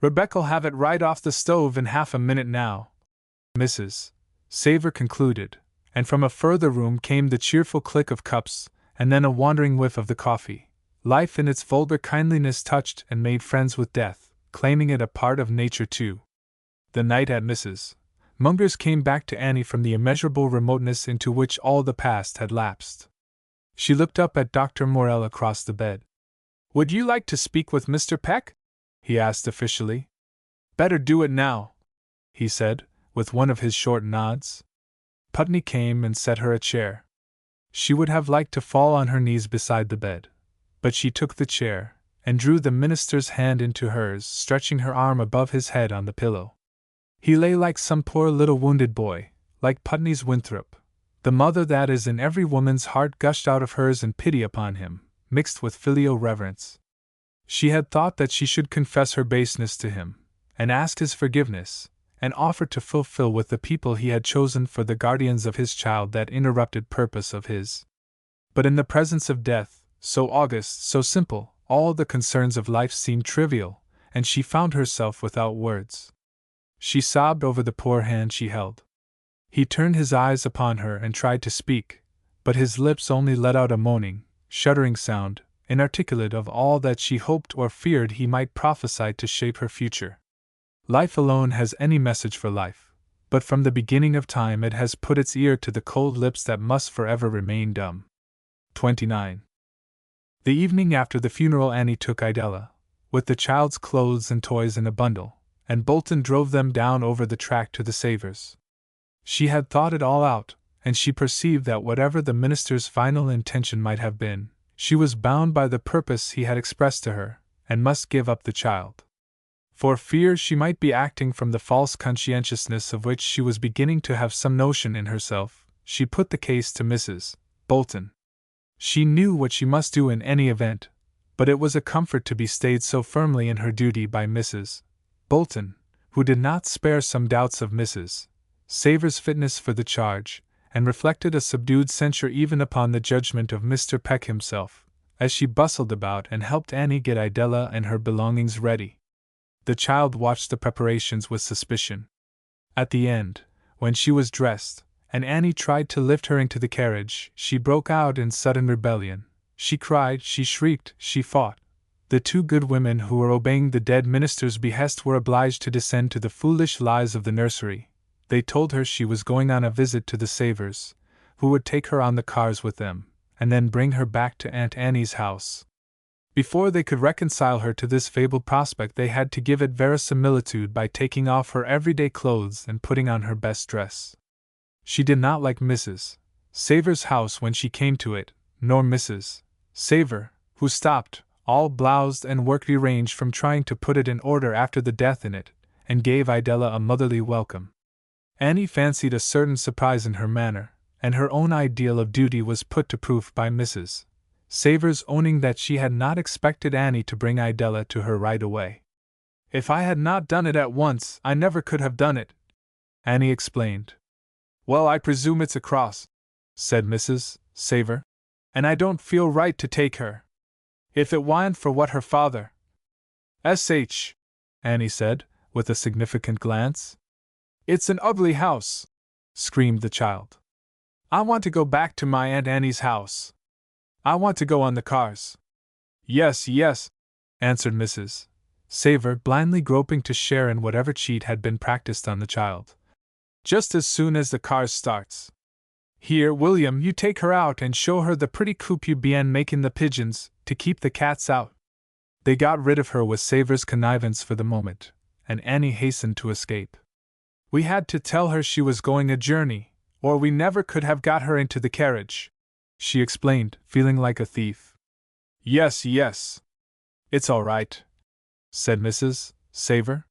"Rebecca'll have it right off the stove in half a minute now," Mrs. Savor concluded, and from a further room came the cheerful click of cups, and then a wandering whiff of the coffee. Life in its vulgar kindliness touched and made friends with death, claiming it a part of nature too. The night at Mrs. Munger's came back to Annie from the immeasurable remoteness into which all the past had lapsed. She looked up at Dr. Morell across the bed. "Would you like to speak with Mr. Peck?" he asked officially. "Better do it now," he said, with one of his short nods. Putney came and set her a chair. She would have liked to fall on her knees beside the bed, but she took the chair, and drew the minister's hand into hers, stretching her arm above his head on the pillow. He lay like some poor little wounded boy, like Putney's Winthrop. The mother that is in every woman's heart gushed out of hers in pity upon him, mixed with filial reverence. She had thought that she should confess her baseness to him, and ask his forgiveness, and offer to fulfill with the people he had chosen for the guardians of his child that interrupted purpose of his. But in the presence of death, so august, so simple, all the concerns of life seemed trivial, and she found herself without words. She sobbed over the poor hand she held. He turned his eyes upon her and tried to speak, but his lips only let out a moaning, shuddering sound, inarticulate of all that she hoped or feared he might prophesy to shape her future. Life alone has any message for life, but from the beginning of time it has put its ear to the cold lips that must forever remain dumb. 29. The evening after the funeral Annie took Idella, with the child's clothes and toys in a bundle, and Bolton drove them down over the track to the Savors. She had thought it all out, and she perceived that whatever the minister's final intention might have been, she was bound by the purpose he had expressed to her, and must give up the child. For fear she might be acting from the false conscientiousness of which she was beginning to have some notion in herself, she put the case to Mrs. Bolton. She knew what she must do in any event, but it was a comfort to be stayed so firmly in her duty by Mrs. Bolton, who did not spare some doubts of Mrs. Savor's fitness for the charge, and reflected a subdued censure even upon the judgment of Mr. Peck himself, as she bustled about and helped Annie get Idella and her belongings ready. The child watched the preparations with suspicion. At the end, when she was dressed, and Annie tried to lift her into the carriage, she broke out in sudden rebellion. She cried, she shrieked, she fought. The two good women who were obeying the dead minister's behest were obliged to descend to the foolish lies of the nursery. They told her she was going on a visit to the Savors, who would take her on the cars with them, and then bring her back to Aunt Annie's house. Before they could reconcile her to this fabled prospect, they had to give it verisimilitude by taking off her everyday clothes and putting on her best dress. She did not like Mrs. Savor's house when she came to it, nor Mrs. Savor, who stopped, all bloused and work-deranged from trying to put it in order after the death in it, and gave Idella a motherly welcome. Annie fancied a certain surprise in her manner, and her own ideal of duty was put to proof by Mrs. Savor's owning that she had not expected Annie to bring Idella to her right away. "If I had not done it at once, I never could have done it," Annie explained. "Well, I presume it's a cross," said Mrs. Savor, "and I don't feel right to take her. If it wa'n't for what her father—" "S.H.," Annie said, with a significant glance. "It's an ugly house," screamed the child. "I want to go back to my Aunt Annie's house. I want to go on the cars." "Yes, yes," answered Mrs. Savor, blindly groping to share in whatever cheat had been practiced on the child. "Just as soon as the cars starts. Here, William, you take her out and show her the pretty coop you began making the pigeons, to keep the cats out." They got rid of her with Savor's connivance for the moment, and Annie hastened to escape. "We had to tell her she was going a journey, or we never could have got her into the carriage," she explained, feeling like a thief. "Yes, yes. It's all right," said Mrs. Savor.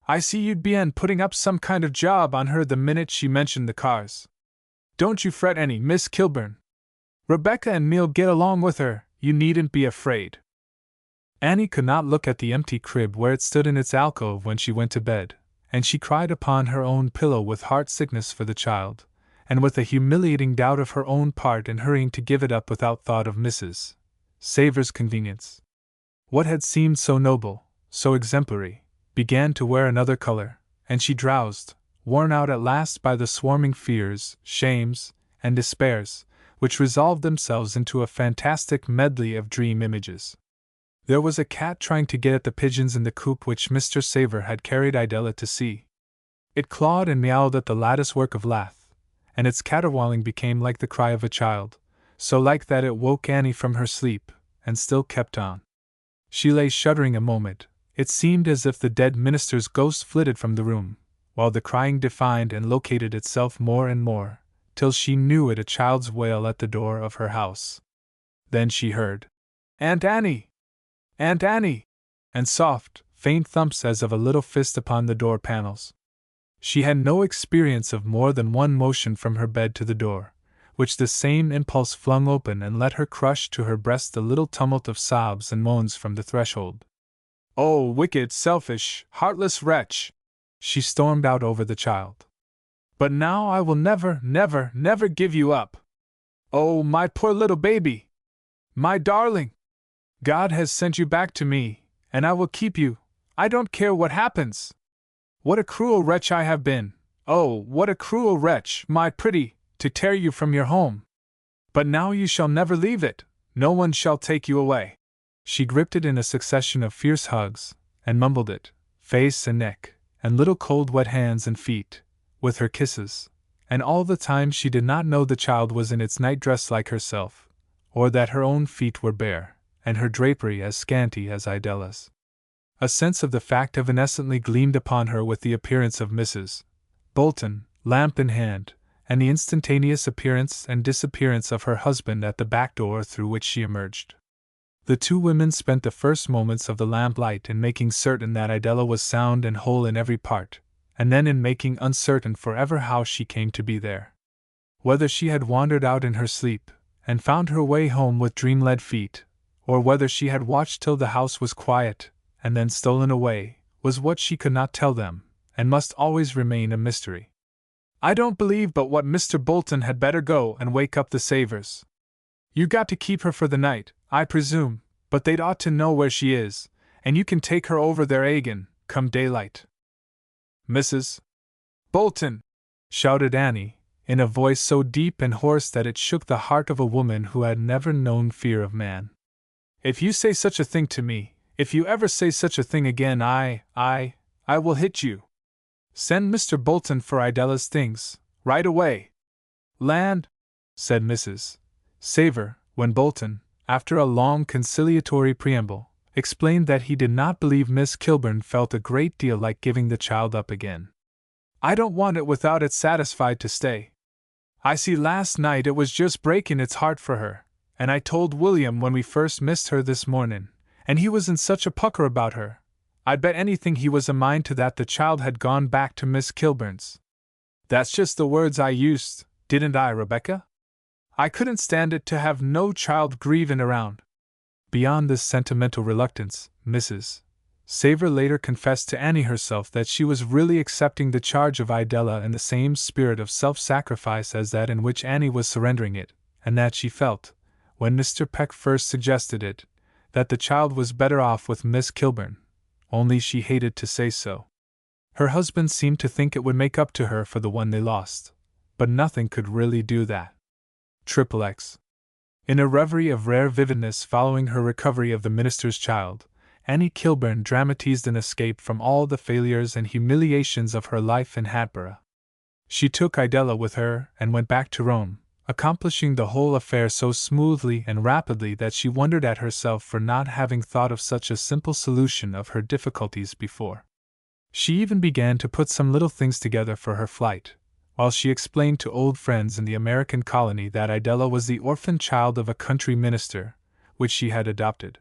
"I see you'd be'n putting up some kind of job on her the minute she mentioned the cars. Don't you fret any, Miss Kilburn. Rebecca and me'll get along with her, you needn't be afraid." Annie could not look at the empty crib where it stood in its alcove when she went to bed, and she cried upon her own pillow with heart-sickness for the child, and with a humiliating doubt of her own part in hurrying to give it up without thought of Mrs. Savor's convenience. What had seemed so noble, so exemplary, began to wear another color, and she drowsed, worn out at last by the swarming fears, shames, and despairs, which resolved themselves into a fantastic medley of dream images. There was a cat trying to get at the pigeons in the coop which Mr. Savor had carried Idella to see. It clawed and meowed at the lattice-work of lath, and its caterwauling became like the cry of a child, so like that it woke Annie from her sleep, and still kept on. She lay shuddering a moment. It seemed as if the dead minister's ghost flitted from the room, while the crying defined and located itself more and more, till she knew it a child's wail at the door of her house. Then she heard, "Aunt Annie! Aunt Annie!" and soft, faint thumps as of a little fist upon the door panels. She had no experience of more than one motion from her bed to the door, which the same impulse flung open and let her crush to her breast the little tumult of sobs and moans from the threshold. "Oh, wicked, selfish, heartless wretch!" she stormed out over the child. "But now I will never, never, never give you up! Oh, my poor little baby! My darling! God has sent you back to me, and I will keep you, I don't care what happens! What a cruel wretch I have been! Oh, what a cruel wretch, my pretty, to tear you from your home! But now you shall never leave it, no one shall take you away." She gripped it in a succession of fierce hugs, and mumbled it, face and neck, and little cold wet hands and feet, with her kisses, and all the time she did not know the child was in its night-dress like herself, or that her own feet were bare, and her drapery as scanty as Idella's. A sense of the fact evanescently gleamed upon her with the appearance of Mrs. Bolton, lamp in hand, and the instantaneous appearance and disappearance of her husband at the back door through which she emerged. The two women spent the first moments of the lamplight in making certain that Idella was sound and whole in every part, and then in making uncertain forever how she came to be there. Whether she had wandered out in her sleep, and found her way home with dream-led feet, or whether she had watched till the house was quiet, and then stolen away, was what she could not tell them, and must always remain a mystery. "I don't believe but what Mr. Bolton had better go and wake up the Savers. You got to keep her for the night, I presume, but they'd ought to know where she is, and you can take her over there again, come daylight." "Mrs. Bolton!" shouted Annie, in a voice so deep and hoarse that it shook the heart of a woman who had never known fear of man. "If you say such a thing to me, if you ever say such a thing again, I will hit you. Send Mr. Bolton for Idella's things, right away." "Land," said Mrs. Saver, when Bolton, after a long conciliatory preamble, explained that he did not believe Miss Kilburn felt a great deal like giving the child up again. "I don't want it without it's satisfied to stay. I see last night it was just breaking its heart for her, and I told William when we first missed her this morning, and he was in such a pucker about her, I'd bet anything he was a mind to that the child had gone back to Miss Kilburn's. That's just the words I used, didn't I, Rebecca? I couldn't stand it to have no child grieving around." Beyond this sentimental reluctance, Mrs. Saver later confessed to Annie herself that she was really accepting the charge of Idella in the same spirit of self-sacrifice as that in which Annie was surrendering it, and that she felt, when Mr. Peck first suggested it, that the child was better off with Miss Kilburn, only she hated to say so. Her husband seemed to think it would make up to her for the one they lost, but nothing could really do that. XXX. In a reverie of rare vividness following her recovery of the minister's child, Annie Kilburn dramatized an escape from all the failures and humiliations of her life in Hatboro'. She took Idella with her and went back to Rome, accomplishing the whole affair so smoothly and rapidly that she wondered at herself for not having thought of such a simple solution of her difficulties before. She even began to put some little things together for her flight, while she explained to old friends in the American colony that Idella was the orphan child of a country minister, which she had adopted.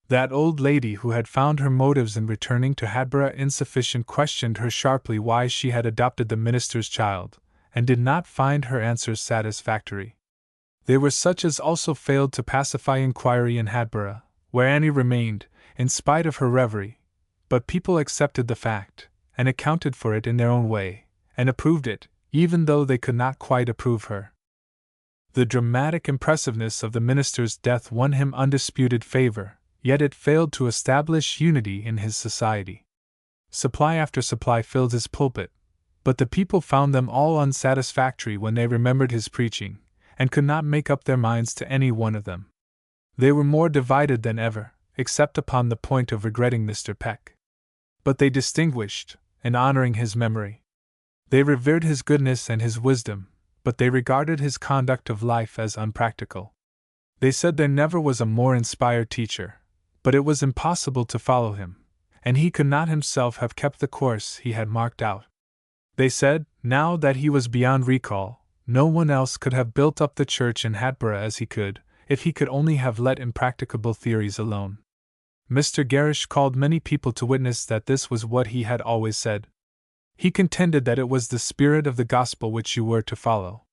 That old lady who had found her motives in returning to Hatboro' insufficient questioned her sharply why she had adopted the minister's child, and did not find her answers satisfactory. They were such as also failed to pacify inquiry in Hatboro', where Annie remained, in spite of her reverie, but people accepted the fact, and accounted for it in their own way, and approved it, even though they could not quite approve her. The dramatic impressiveness of the minister's death won him undisputed favor, yet it failed to establish unity in his society. Supply after supply filled his pulpit, but the people found them all unsatisfactory when they remembered his preaching, and could not make up their minds to any one of them. They were more divided than ever, except upon the point of regretting Mr. Peck. But they distinguished, in honoring his memory. They revered his goodness and his wisdom, but they regarded his conduct of life as unpractical. They said there never was a more inspired teacher, but it was impossible to follow him, and he could not himself have kept the course he had marked out. They said, now that he was beyond recall, no one else could have built up the church in Hatboro' as he could, if he could only have let impracticable theories alone. Mr. Gerrish called many people to witness that this was what he had always said. He contended that it was the spirit of the gospel which you were to follow.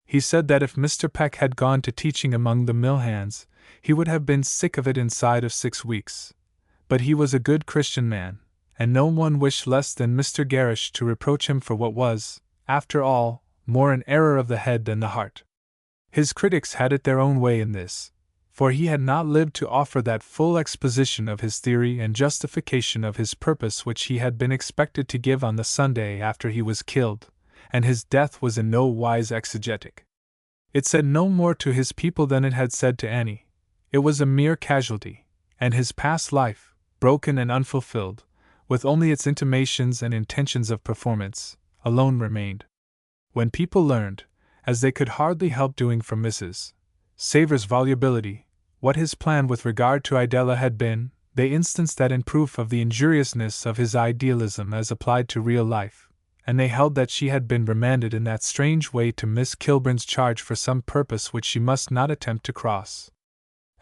He said that if Mr. Peck had gone to teaching among the mill hands, he would have been sick of it inside of 6 weeks. But he was a good Christian man, and no one wished less than Mr. Gerrish to reproach him for what was, after all, more an error of the head than the heart. His critics had it their own way in this, for he had not lived to offer that full exposition of his theory and justification of his purpose which he had been expected to give on the Sunday after he was killed, and his death was in no wise exegetic. It said no more to his people than it had said to Annie. It was a mere casualty, and his past life, broken and unfulfilled, with only its intimations and intentions of performance, alone remained. When people learned, as they could hardly help doing from Mrs. Saver's volubility, what his plan with regard to Idella had been, they instanced that in proof of the injuriousness of his idealism as applied to real life, and they held that she had been remanded in that strange way to Miss Kilburn's charge for some purpose which she must not attempt to cross.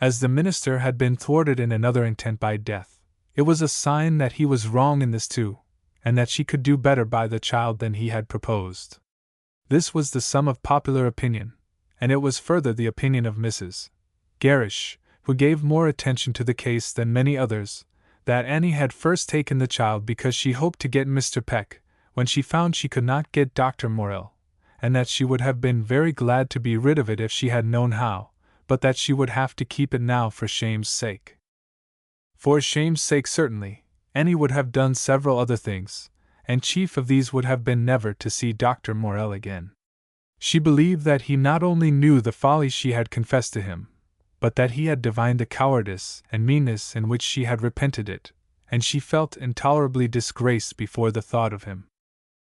As the minister had been thwarted in another intent by death, it was a sign that he was wrong in this too, and that she could do better by the child than he had proposed. This was the sum of popular opinion, and it was further the opinion of Mrs. Gerrish, who gave more attention to the case than many others, that Annie had first taken the child because she hoped to get Mr. Peck, when she found she could not get Dr. Morell, and that she would have been very glad to be rid of it if she had known how, but that she would have to keep it now for shame's sake. For shame's sake, certainly, Annie would have done several other things, and chief of these would have been never to see Dr. Morell again. She believed that he not only knew the folly she had confessed to him, but that he had divined the cowardice and meanness in which she had repented it, and she felt intolerably disgraced before the thought of him.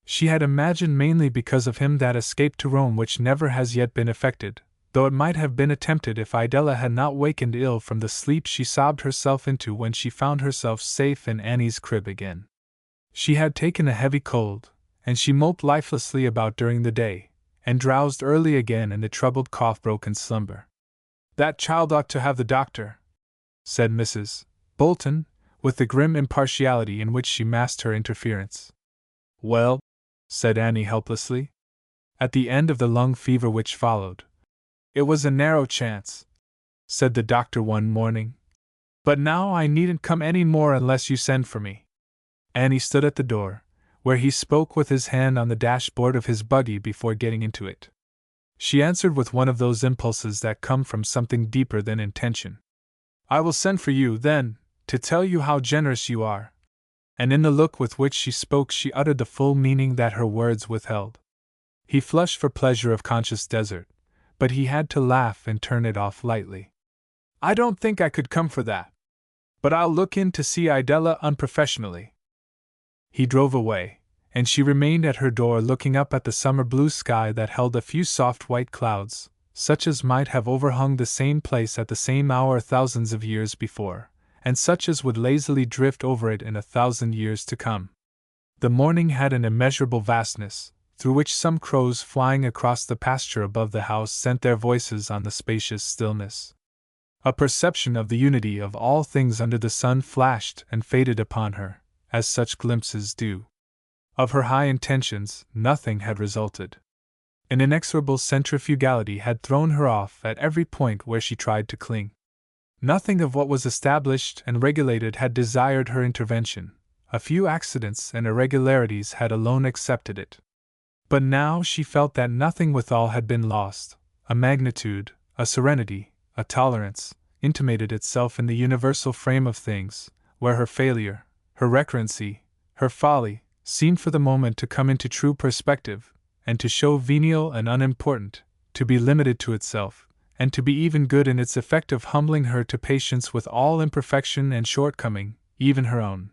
She had imagined mainly because of him that escape to Rome which never has yet been effected, though it might have been attempted if Idella had not wakened ill from the sleep she sobbed herself into when she found herself safe in Annie's crib again. She had taken a heavy cold, and she moped lifelessly about during the day, and drowsed early again in the troubled cough-broken slumber. "That child ought to have the doctor," said Mrs. Bolton, with the grim impartiality in which she masked her interference. "Well," said Annie helplessly, at the end of the lung fever which followed. "It was a narrow chance," said the doctor one morning. "But now I needn't come any more unless you send for me." Annie stood at the door, where he spoke with his hand on the dashboard of his buggy before getting into it. She answered with one of those impulses that come from something deeper than intention. "I will send for you, then, to tell you how generous you are." And in the look with which she spoke she uttered the full meaning that her words withheld. He flushed for pleasure of conscious desert, but he had to laugh and turn it off lightly. "I don't think I could come for that. But I'll look in to see Idella unprofessionally." He drove away, and she remained at her door looking up at the summer blue sky that held a few soft white clouds, such as might have overhung the same place at the same hour thousands of years before, and such as would lazily drift over it in 1,000 years to come. The morning had an immeasurable vastness, through which some crows flying across the pasture above the house sent their voices on the spacious stillness. A perception of the unity of all things under the sun flashed and faded upon her, as such glimpses do. Of her high intentions, nothing had resulted. An inexorable centrifugality had thrown her off at every point where she tried to cling. Nothing of what was established and regulated had desired her intervention. A few accidents and irregularities had alone accepted it. But now she felt that nothing withal had been lost. A magnitude, a serenity, a tolerance, intimated itself in the universal frame of things, where her failure, her recurrency, her folly, seemed for the moment to come into true perspective, and to show venial and unimportant, to be limited to itself, and to be even good in its effect of humbling her to patience with all imperfection and shortcoming, even her own.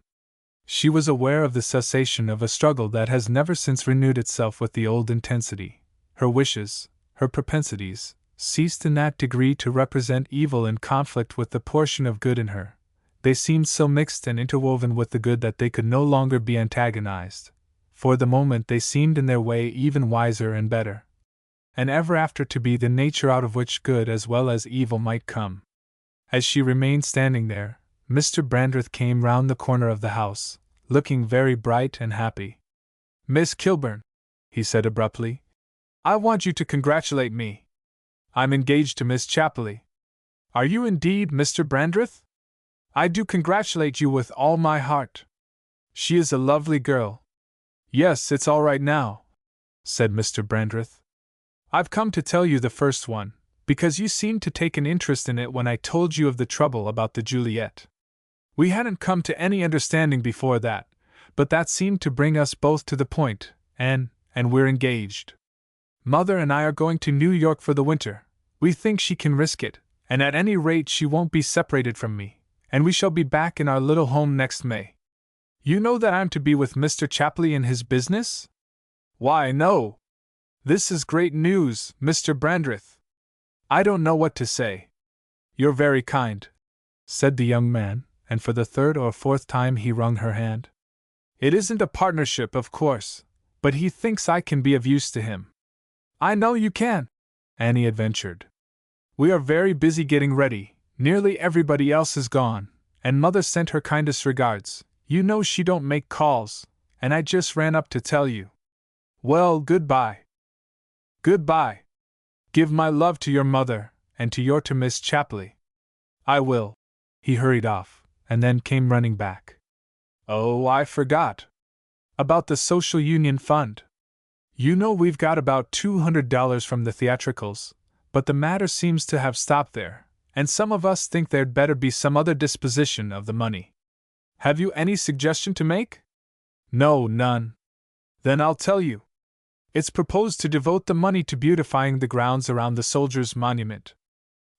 She was aware of the cessation of a struggle that has never since renewed itself with the old intensity. Her wishes, her propensities, ceased in that degree to represent evil in conflict with the portion of good in her. They seemed so mixed and interwoven with the good that they could no longer be antagonized. For the moment they seemed in their way even wiser and better, and ever after to be the nature out of which good as well as evil might come. As she remained standing there, Mr. Brandreth came round the corner of the house, looking very bright and happy. "Miss Kilburn," he said abruptly, "I want you to congratulate me. I'm engaged to Miss Chapley." "Are you indeed, Mr. Brandreth? I do congratulate you with all my heart. She is a lovely girl." "Yes, it's all right now," said Mr. Brandreth. "I've come to tell you the first one, because you seemed to take an interest in it when I told you of the trouble about the Juliet. We hadn't come to any understanding before that, but that seemed to bring us both to the point, and we're engaged. Mother and I are going to New York for the winter. We think she can risk it, and at any rate she won't be separated from me, and we shall be back in our little home next May. You know that I'm to be with Mr. Chapley in his business?" "Why, no. This is great news, Mr. Brandreth. I don't know what to say." "You're very kind," said the young man, and for the third or fourth time he wrung her hand. "It isn't a partnership, of course, but he thinks I can be of use to him." "I know you can," Annie adventured. "We are very busy getting ready, nearly everybody else is gone, and Mother sent her kindest regards. You know she don't make calls, and I just ran up to tell you." "Well, goodbye." "Goodbye. Give my love to your mother, and to Miss Chapley." "I will." He hurried off, and then came running back. "Oh, I forgot. About the Social Union Fund. You know we've got about $200 from the theatricals, but the matter seems to have stopped there, and some of us think there'd better be some other disposition of the money. Have you any suggestion to make?" "No, none." "Then I'll tell you. It's proposed to devote the money to beautifying the grounds around the Soldiers' Monument.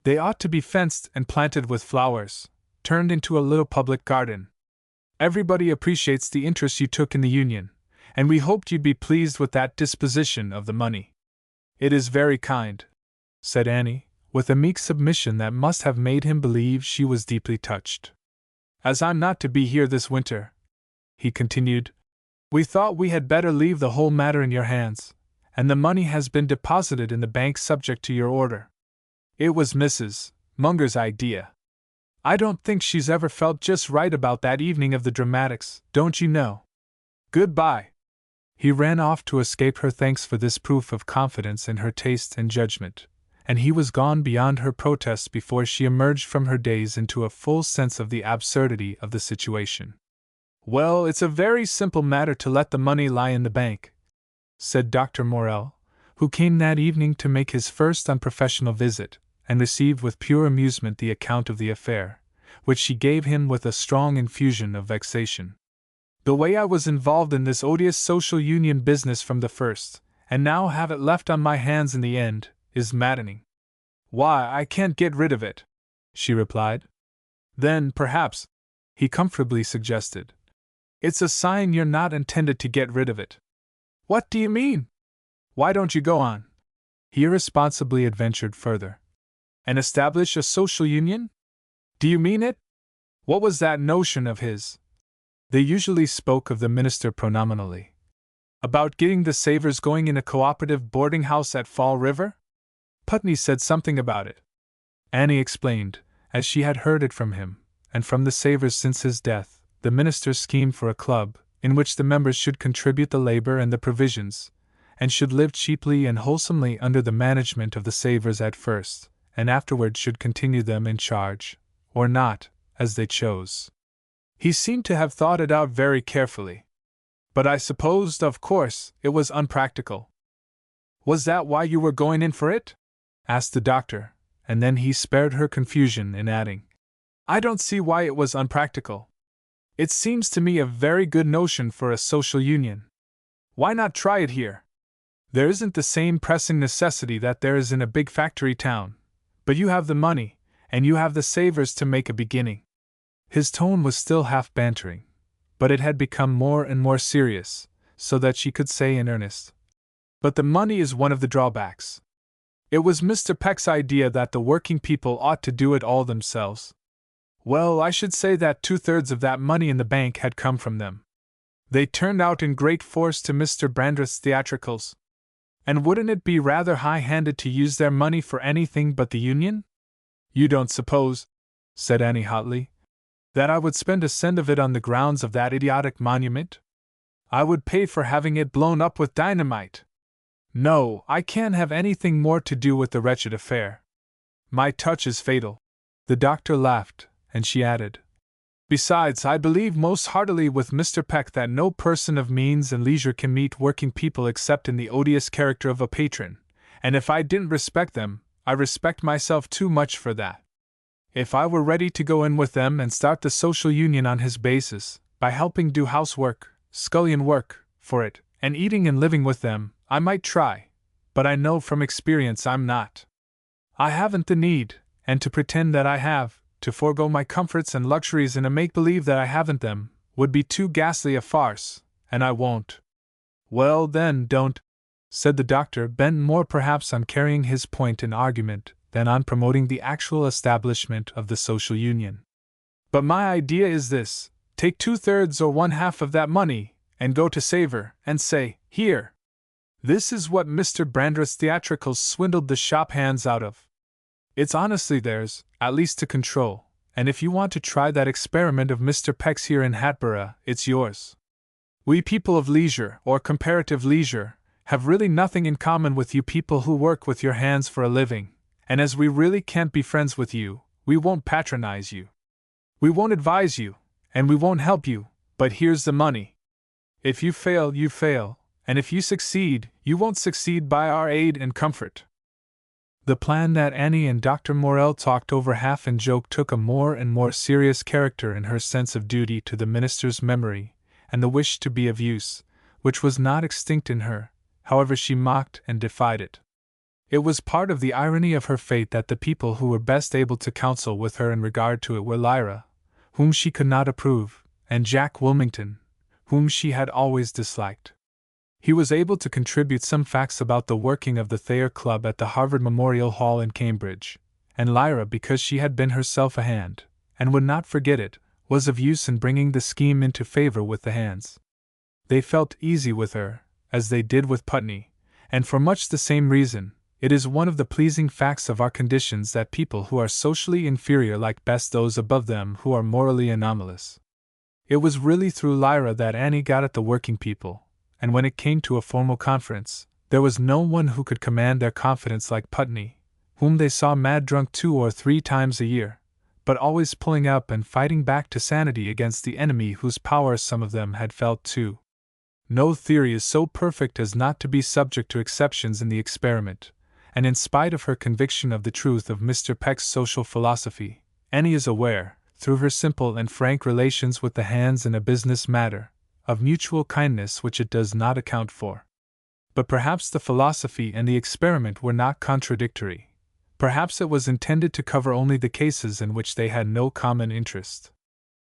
They ought to be fenced and planted with flowers, turned into a little public garden. Everybody appreciates the interest you took in the Union, and we hoped you'd be pleased with that disposition of the money." "It is very kind," said Annie, with a meek submission that must have made him believe she was deeply touched. "As I'm not to be here this winter," he continued, "we thought we had better leave the whole matter in your hands, and the money has been deposited in the bank subject to your order. It was Mrs. Munger's idea. I don't think she's ever felt just right about that evening of the dramatics, don't you know? Goodbye." He ran off to escape her thanks for this proof of confidence in her taste and judgment, and he was gone beyond her protests before she emerged from her daze into a full sense of the absurdity of the situation. "Well, it's a very simple matter to let the money lie in the bank," said Dr. Morrell, who came that evening to make his first unprofessional visit, and received with pure amusement the account of the affair, which she gave him with a strong infusion of vexation. "The way I was involved in this odious social union business from the first, and now have it left on my hands in the end, is maddening." "Why, I can't get rid of it," she replied. "Then, perhaps," he comfortably suggested, "it's a sign you're not intended to get rid of it." "What do you mean?" "Why don't you go on," he irresponsibly adventured further, "and establish a social union? Do you mean it? What was that notion of his?" They usually spoke of the minister pronominally. "About getting the Savers going in a cooperative boarding house at Fall River? Putney said something about it." Annie explained, as she had heard it from him, and from the Savers since his death, the minister's scheme for a club, in which the members should contribute the labor and the provisions, and should live cheaply and wholesomely under the management of the Savers at first, and afterward should continue them in charge, or not, as they chose. He seemed to have thought it out very carefully. "But I supposed, of course, it was unpractical." "Was that why you were going in for it?" asked the doctor, and then he spared her confusion in adding, "I don't see why it was unpractical. It seems to me a very good notion for a social union. Why not try it here? There isn't the same pressing necessity that there is in a big factory town, but you have the money, and you have the Savers to make a beginning." His tone was still half bantering, but it had become more and more serious, so that she could say in earnest, "But the money is one of the drawbacks. It was Mr. Peck's idea that the working people ought to do it all themselves. Well, I should say that 2/3 of that money in the bank had come from them. They turned out in great force to Mr. Brandreth's theatricals. And wouldn't it be rather high-handed to use their money for anything but the Union? You don't suppose," said Annie hotly, "that I would spend a cent of it on the grounds of that idiotic monument? I would pay for having it blown up with dynamite. No, I can't have anything more to do with the wretched affair. My touch is fatal." The doctor laughed, and she added, "Besides, I believe most heartily with Mr. Peck that no person of means and leisure can meet working people except in the odious character of a patron, and if I didn't respect them, I respect myself too much for that. If I were ready to go in with them and start the social union on his basis, by helping do housework, scullion work, for it, and eating and living with them, I might try, but I know from experience I'm not. I haven't the need, and to pretend that I have, to forego my comforts and luxuries in a make-believe that I haven't them, would be too ghastly a farce, and I won't." "Well, then, don't," said the doctor, bent more perhaps on carrying his point in argument than on promoting the actual establishment of the social union. "But my idea is this: take 2/3 or 1/2 of that money, and go to Saver, and say, Here! This is what Mr. Brandreth's theatricals swindled the shop hands out of. It's honestly theirs, at least to control, and if you want to try that experiment of Mr. Peck's here in Hatboro', it's yours. We people of leisure, or comparative leisure, have really nothing in common with you people who work with your hands for a living, and as we really can't be friends with you, we won't patronize you. We won't advise you, and we won't help you, but here's the money. If you fail, you fail, and if you succeed, you won't succeed by our aid and comfort. The plan that Annie and Dr. Morell talked over half in joke took a more and more serious character in her sense of duty to the minister's memory, and the wish to be of use, which was not extinct in her, however she mocked and defied it. It was part of the irony of her fate that the people who were best able to counsel with her in regard to it were Lyra, whom she could not approve, and Jack Wilmington, whom she had always disliked. He was able to contribute some facts about the working of the Thayer Club at the Harvard Memorial Hall in Cambridge, and Lyra, because she had been herself a hand, and would not forget it, was of use in bringing the scheme into favor with the hands. They felt easy with her, as they did with Putney, and for much the same reason. It is one of the pleasing facts of our conditions that people who are socially inferior like best those above them who are morally anomalous. It was really through Lyra that Annie got at the working people, and when it came to a formal conference, there was no one who could command their confidence like Putney, whom they saw mad drunk 2 or 3 times a year, but always pulling up and fighting back to sanity against the enemy whose power some of them had felt too. No theory is so perfect as not to be subject to exceptions in the experiment, and in spite of her conviction of the truth of Mr. Peck's social philosophy, Annie is aware, through her simple and frank relations with the hands in a business matter, of mutual kindness which it does not account for. But perhaps the philosophy and the experiment were not contradictory. Perhaps it was intended to cover only the cases in which they had no common interest.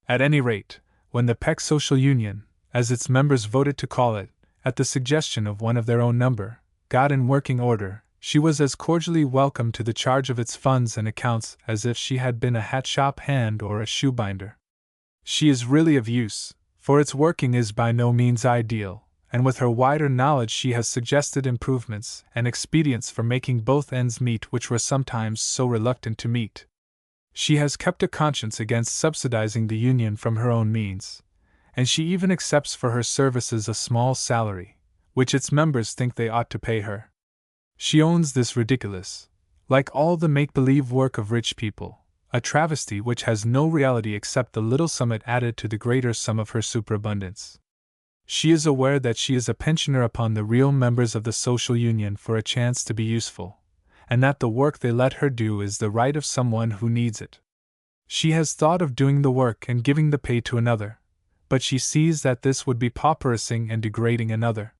At any rate, when the Peck Social Union, as its members voted to call it, at the suggestion of one of their own number, got in working order, she was as cordially welcome to the charge of its funds and accounts as if she had been a hat shop hand or a shoebinder. She is really of use, for its working is by no means ideal, and with her wider knowledge she has suggested improvements and expedients for making both ends meet which were sometimes so reluctant to meet. She has kept a conscience against subsidizing the union from her own means, and she even accepts for her services a small salary, which its members think they ought to pay her. She owns this ridiculous, like all the make-believe work of rich people, a travesty which has no reality except the little sum it added to the greater sum of her superabundance. She is aware that she is a pensioner upon the real members of the social union for a chance to be useful, and that the work they let her do is the right of someone who needs it. She has thought of doing the work and giving the pay to another, but she sees that this would be pauperizing and degrading another.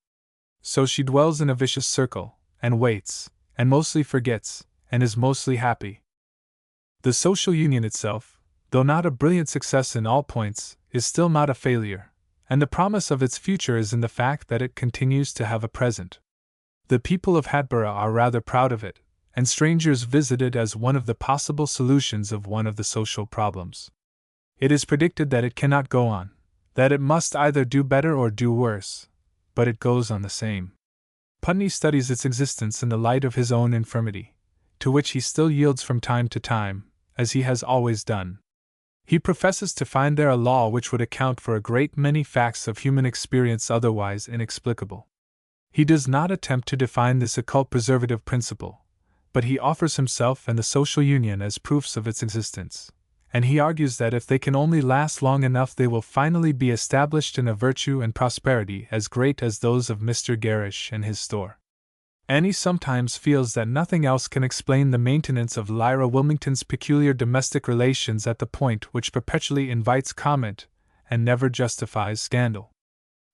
So she dwells in a vicious circle, and waits, and mostly forgets, and is mostly happy. The social union itself, though not a brilliant success in all points, is still not a failure, and the promise of its future is in the fact that it continues to have a present. The people of Hatboro' are rather proud of it, and strangers visit it as one of the possible solutions of one of the social problems. It is predicted that it cannot go on, that it must either do better or do worse, but it goes on the same. Putney studies its existence in the light of his own infirmity, to which he still yields from time to time, as he has always done. He professes to find there a law which would account for a great many facts of human experience otherwise inexplicable. He does not attempt to define this occult preservative principle, but he offers himself and the social union as proofs of its existence, and he argues that if they can only last long enough they will finally be established in a virtue and prosperity as great as those of Mr. Gerrish and his store. Annie sometimes feels that nothing else can explain the maintenance of Lyra Wilmington's peculiar domestic relations at the point which perpetually invites comment and never justifies scandal.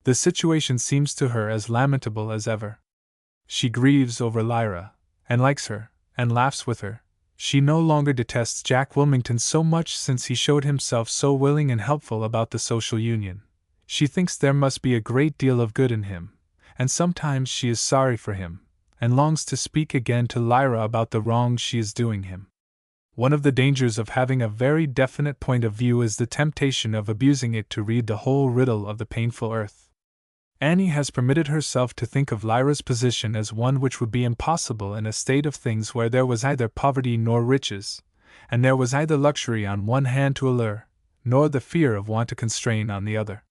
The situation seems to her as lamentable as ever. She grieves over Lyra, and likes her, and laughs with her. She no longer detests Jack Wilmington so much since he showed himself so willing and helpful about the social union. She thinks there must be a great deal of good in him, and sometimes she is sorry for him, and longs to speak again to Lyra about the wrong she is doing him. One of the dangers of having a very definite point of view is the temptation of abusing it to read the whole riddle of the painful earth. Annie has permitted herself to think of Lyra's position as one which would be impossible in a state of things where there was neither poverty nor riches, and there was neither luxury on one hand to allure, nor the fear of want to constrain on the other.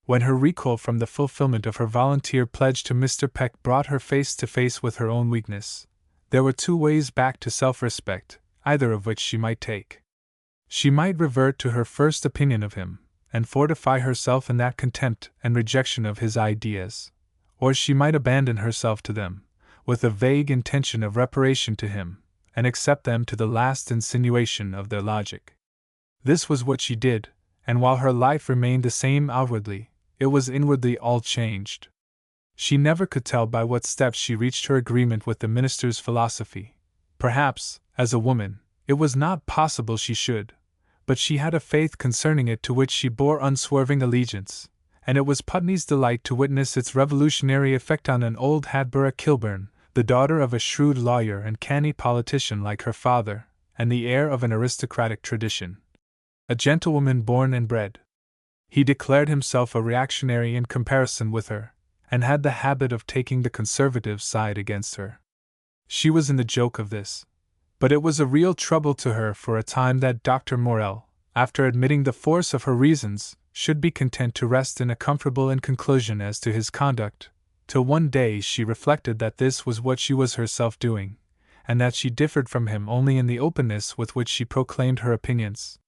When her recoil from the fulfillment of her volunteer pledge to Mr. Peck brought her face to face with her own weakness, there were two ways back to self-respect, either of which she might take. She might revert to her first opinion of him, and fortify herself in that contempt and rejection of his ideas, or she might abandon herself to them, with a vague intention of reparation to him, and accept them to the last insinuation of their logic. This was what she did, and while her life remained the same outwardly, it was inwardly all changed. She never could tell by what steps she reached her agreement with the minister's philosophy. Perhaps, as a woman, it was not possible she should, but she had a faith concerning it to which she bore unswerving allegiance, and it was Putney's delight to witness its revolutionary effect on an old Hadborough Kilburn, the daughter of a shrewd lawyer and canny politician like her father, and the heir of an aristocratic tradition. A gentlewoman born and bred. He declared himself a reactionary in comparison with her, and had the habit of taking the conservative side against her. She was in the joke of this, but it was a real trouble to her for a time that Dr. Morell, after admitting the force of her reasons, should be content to rest in a comfortable inconclusion as to his conduct, till one day she reflected that this was what she was herself doing, and that she differed from him only in the openness with which she proclaimed her opinions.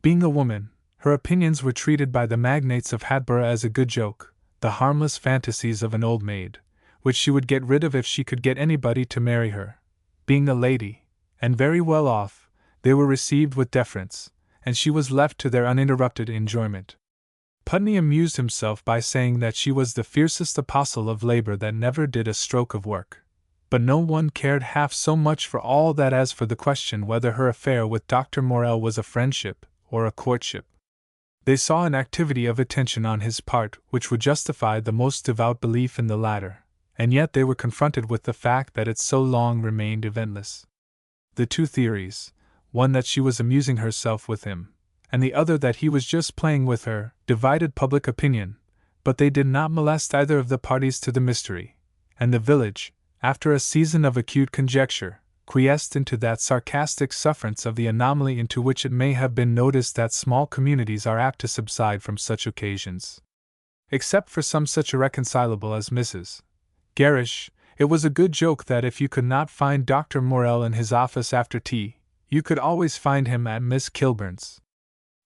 Being a woman, her opinions were treated by the magnates of Hadborough as a good joke, the harmless fantasies of an old maid, which she would get rid of if she could get anybody to marry her. Being a lady, and very well off, they were received with deference, and she was left to their uninterrupted enjoyment. Putney amused himself by saying that she was the fiercest apostle of labor that never did a stroke of work, but no one cared half so much for all that as for the question whether her affair with Dr. Morell was a friendship or a courtship. They saw an activity of attention on his part which would justify the most devout belief in the latter, and yet they were confronted with the fact that it so long remained eventless. The two theories, one that she was amusing herself with him, and the other that he was just playing with her, divided public opinion, but they did not molest either of the parties to the mystery, and the village, after a season of acute conjecture, quiesced into that sarcastic sufferance of the anomaly into which it may have been noticed that small communities are apt to subside from such occasions. Except for some such irreconcilable as Mrs. Gerrish, it was a good joke that if you could not find Dr. Morell in his office after tea, you could always find him at Miss Kilburn's.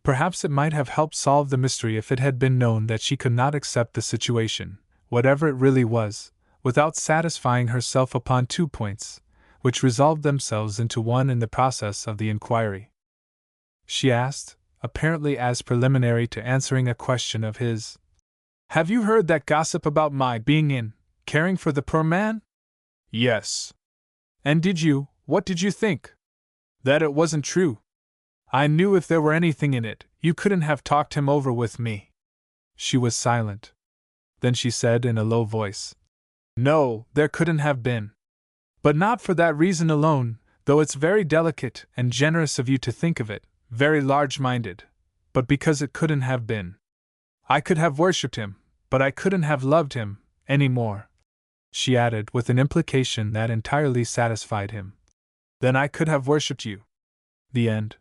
Perhaps it might have helped solve the mystery if it had been known that she could not accept the situation, whatever it really was, without satisfying herself upon 2 points, which resolved themselves into one in the process of the inquiry. She asked, apparently as preliminary to answering a question of his, "Have you heard that gossip about my being in, caring for the poor man?" "Yes." "And what did you think?" "That it wasn't true. I knew if there were anything in it, you couldn't have talked him over with me." She was silent. Then she said in a low voice, "No, there couldn't have been. But not for that reason alone, though it's very delicate and generous of you to think of it, very large-minded, but because it couldn't have been. I could have worshipped him, but I couldn't have loved him any more," she added with an implication that entirely satisfied him. "Then I could have worshipped you." The end.